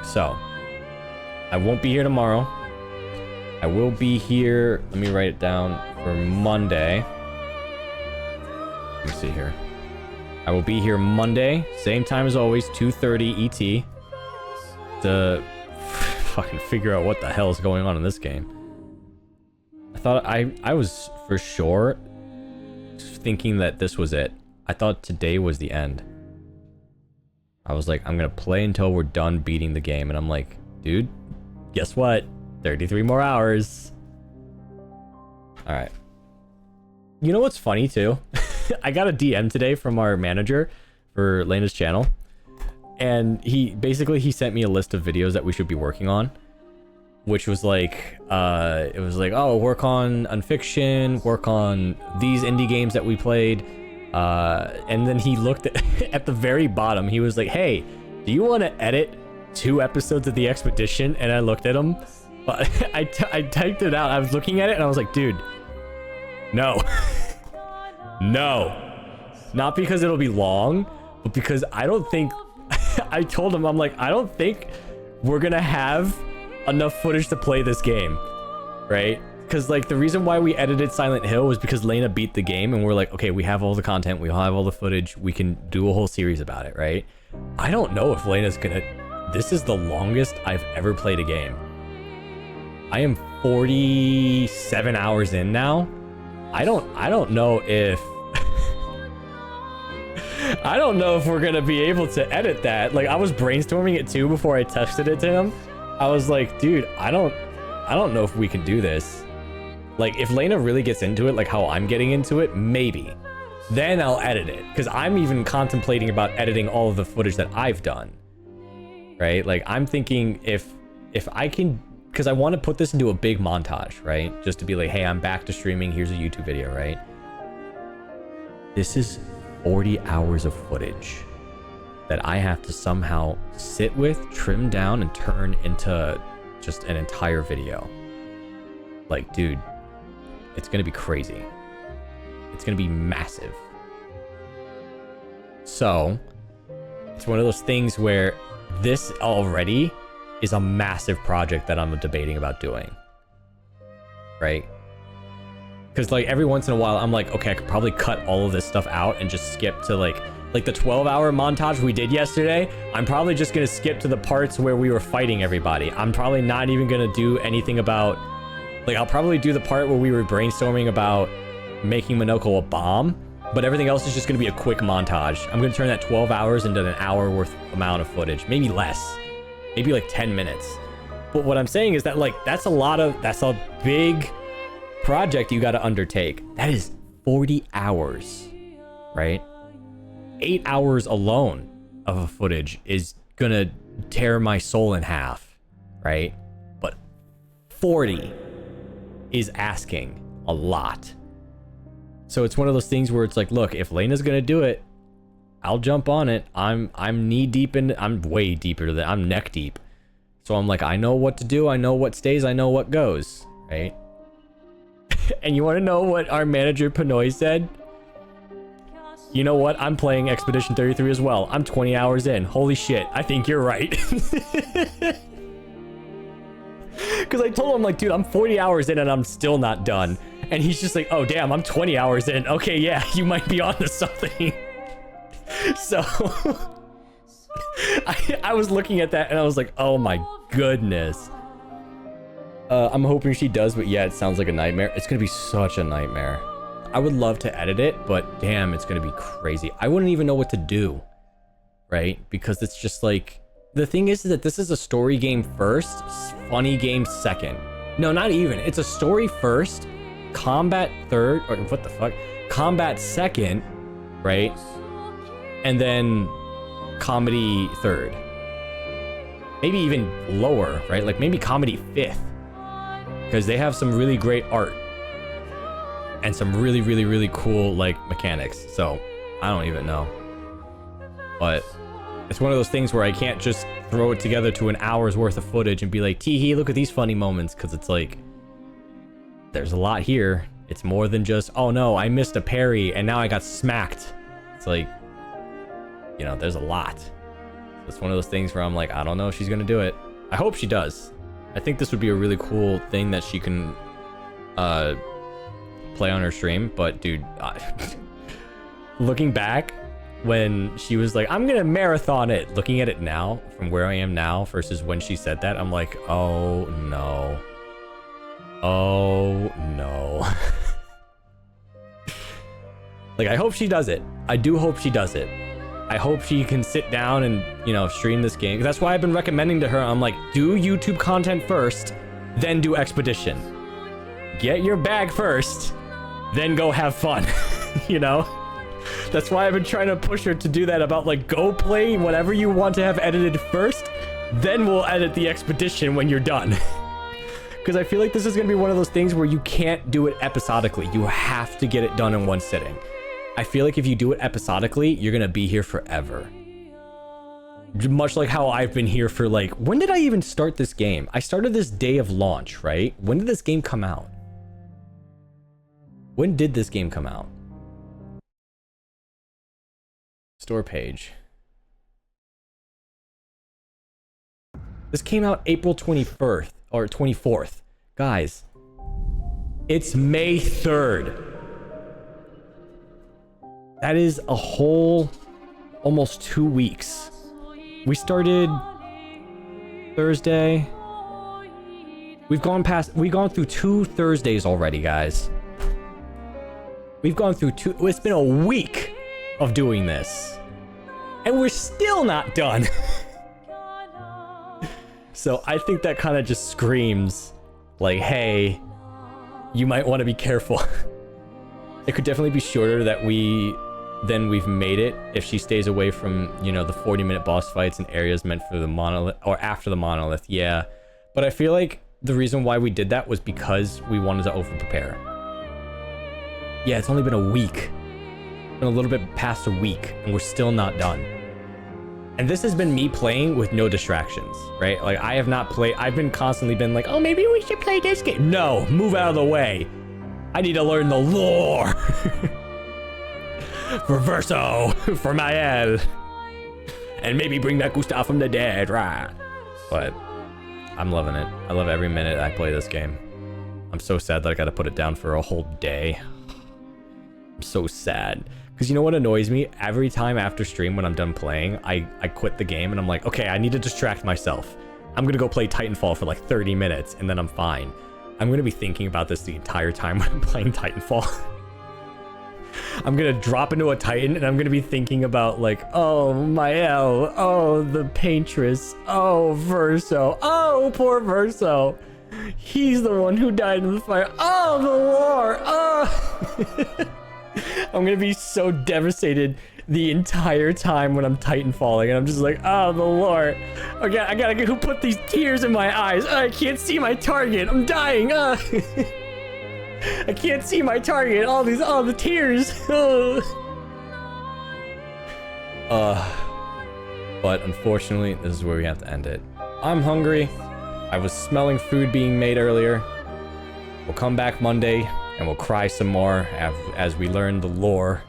So, I won't be here tomorrow. I will be here, let me write it down, for Monday. Let me see here. I will be here Monday, same time as always, 2:30 ET. To fucking figure out what the hell is going on in this game. I thought I was for sure thinking that this was it. I thought today was the end. I was like, I'm gonna play until we're done beating the game, and I'm like, dude, guess what? 33 more hours. Alright. You know what's funny too? I got a DM today from our manager for Lena's channel. And he sent me a list of videos that we should be working on. Which was like, it was like, oh, work on Unfiction, work on these indie games that we played. And then he looked at the very bottom, he was like, hey, do you want to edit 2 episodes of The Expedition? And I looked at him. I typed it out. I was looking at it and I was like, dude, no. No. Not because it'll be long, but because I don't think... I told him, I'm like, I don't think we're gonna have enough footage to play this game. Right? Because, like, the reason why we edited Silent Hill was because Lena beat the game and we're like, okay, we have all the content, we have all the footage, we can do a whole series about it, right? I don't know if Lena's gonna... This is the longest I've ever played a game. I am 47 hours in now. I don't know if I don't know if we're gonna be able to edit that. Like, I was brainstorming it too before I texted it to him. I was like, dude, I don't know if we can do this. Like, if Lena really gets into it like how I'm getting into it, maybe. Then I'll edit it. Because I'm even contemplating about editing all of the footage that I've done. Right? Like, I'm thinking if I can... Because I want to put this into a big montage, right? Just to be like, hey, I'm back to streaming. Here's a YouTube video, right? This is 40 hours of footage that I have to somehow sit with, trim down, and turn into just an entire video. Like, dude, it's gonna be crazy. It's gonna be massive. So, it's one of those things where this already is a massive project that I'm debating about doing. Right? Because like every once in a while, I'm like, okay, I could probably cut all of this stuff out and just skip to like the 12-hour montage we did yesterday. I'm probably just gonna skip to the parts where we were fighting everybody. I'm probably not even gonna do anything about, like, I'll probably do the part where we were brainstorming about making Minoko a bomb, but everything else is just gonna be a quick montage. I'm gonna turn that 12 hours into an hour worth amount of footage, maybe less, maybe like 10 minutes. But what I'm saying is that like that's a big project you got to undertake. That is 40 hours, right? 8 hours alone of a footage is gonna tear my soul in half, right? But 40 is asking a lot. So it's one of those things where it's like, look, if Lena's gonna do it, I'll jump on it. I'm knee deep in, I'm way deeper than, I'm neck deep. So I'm like, I know what to do, I know what stays, I know what goes, right? And you want to know what our manager Pinoy said? You know what? I'm playing Expedition 33 as well. I'm 20 hours in. Holy shit. I think you're right. Because I told him, like, dude, I'm 40 hours in and I'm still not done. And he's just like, oh, damn, I'm 20 hours in. Okay, yeah, you might be onto something. So I was looking at that and I was like, oh my goodness. I'm hoping she does, but yeah, it sounds like a nightmare. It's gonna be such a nightmare. I would love to edit it, but damn, it's gonna be crazy. I wouldn't even know what to do, right? Because it's just like, the thing is that this is a story game first, funny game second. No, not even. It's a story first, combat third, or what the fuck? Combat second, right? And then comedy third. Maybe even lower, right? Like maybe comedy fifth. Because they have some really great art and some really, really, really cool like mechanics. So I don't even know. But it's one of those things where I can't just throw it together to an hour's worth of footage and be like, tee-hee, look at these funny moments. Because it's like, there's a lot here. It's more than just, oh no, I missed a parry and now I got smacked. It's like, you know, there's a lot. It's one of those things where I'm like, I don't know if she's gonna do it. I hope she does. I think this would be a really cool thing that she can play on her stream. But dude, looking back when she was like, I'm gonna marathon it, looking at it now from where I am now versus when she said that, I'm like, oh no. Oh no. Like, I hope she does it. I do hope she does it. I hope she can sit down and, you know, stream this game. That's why I've been recommending to her, I'm like, do YouTube content first, then do Expedition. Get your bag first, then go have fun, you know? That's why I've been trying to push her to do that about, like, go play whatever you want to have edited first, then we'll edit the Expedition when you're done. Because I feel like this is going to be one of those things where you can't do it episodically. You have to get it done in one sitting. I feel like if you do it episodically, you're gonna be here forever. Much like how I've been here for like, when did I even start this game? I started this day of launch, right? When did this game come out? When did this game come out? Store page. This came out April 21st or 24th. Guys, it's May 3rd. That is a whole almost 2 weeks. We started Thursday. We've gone through 2 Thursdays already, guys. We've gone through it's been a week of doing this. And we're still not done. So I think that kind of just screams like, hey, you might want to be careful. It could definitely be shorter than we've made it if she stays away from, you know, the 40-minute boss fights and areas meant for the monolith or after the monolith. Yeah, but I feel like the reason why we did that was because we wanted to over prepare. Yeah, it's only been a week. Been a little bit past a week and we're still not done. And this has been me playing with no distractions, right? Like I have not played, I've been constantly been like, oh, maybe we should play this game. No, move out of the way. I need to learn the lore. For Verso, for Mael, and maybe bring back Gustav from the dead, right? But I'm loving it. I love every minute I play this game. I'm so sad that I gotta put it down for a whole day. I'm so sad. Because you know what annoys me? Every time after stream when I'm done playing, I quit the game and I'm like, okay, I need to distract myself. I'm gonna go play Titanfall for like 30 minutes and then I'm fine. I'm gonna be thinking about this the entire time when I'm playing Titanfall. I'm gonna drop into a Titan and I'm gonna be thinking about like, oh, Mael, oh, the Paintress, oh, Verso, oh, poor Verso. He's the one who died in the fire. Oh, the war, oh. I'm gonna be so devastated the entire time when I'm Titanfalling, and I'm just like, oh, the lore. Okay, I gotta get who put these tears in my eyes. I can't see my target. I'm dying. I can't see my target. All the tears. But unfortunately, this is where we have to end it. I'm hungry. I was smelling food being made earlier. We'll come back Monday and we'll cry some more as we learn the lore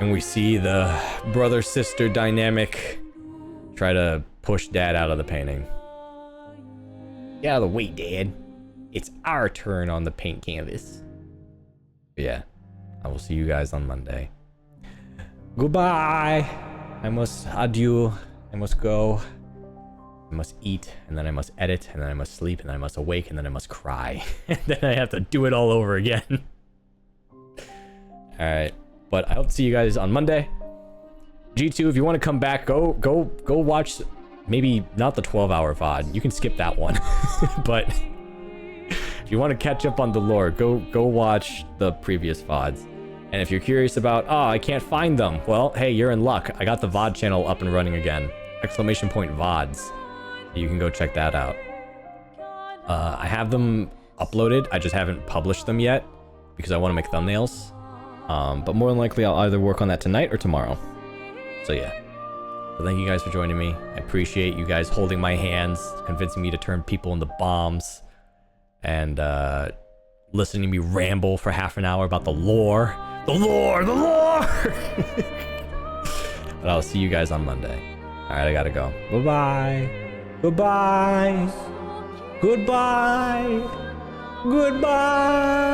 and we see the brother-sister dynamic try to push Dad out of the painting. Get out of the way, Dad. It's our turn on the paint canvas. But yeah, I will see you guys on Monday. Goodbye. I must adieu. I must go. I must eat, and then I must edit, and then I must sleep, and then I must awake, and then I must cry. And then I have to do it all over again. Alright, but I hope to see you guys on Monday. G2, if you want to come back, go watch, maybe not the 12-hour VOD. You can skip that one. But if you want to catch up on the lore, go watch the previous VODs. And if you're curious about, oh, I can't find them, well, hey, you're in luck. I got the VOD channel up and running again. ! VODs. You can go check that out. I have them uploaded. I just haven't published them yet because I want to make thumbnails. But more than likely, I'll either work on that tonight or tomorrow. So yeah. So thank you guys for joining me. I appreciate you guys holding my hands, convincing me to turn people into bombs, and listening to me ramble for half an hour about the lore. The lore! The lore! But I'll see you guys on Monday. Alright, I gotta go. Bye-bye. Goodbye. Goodbye. Goodbye.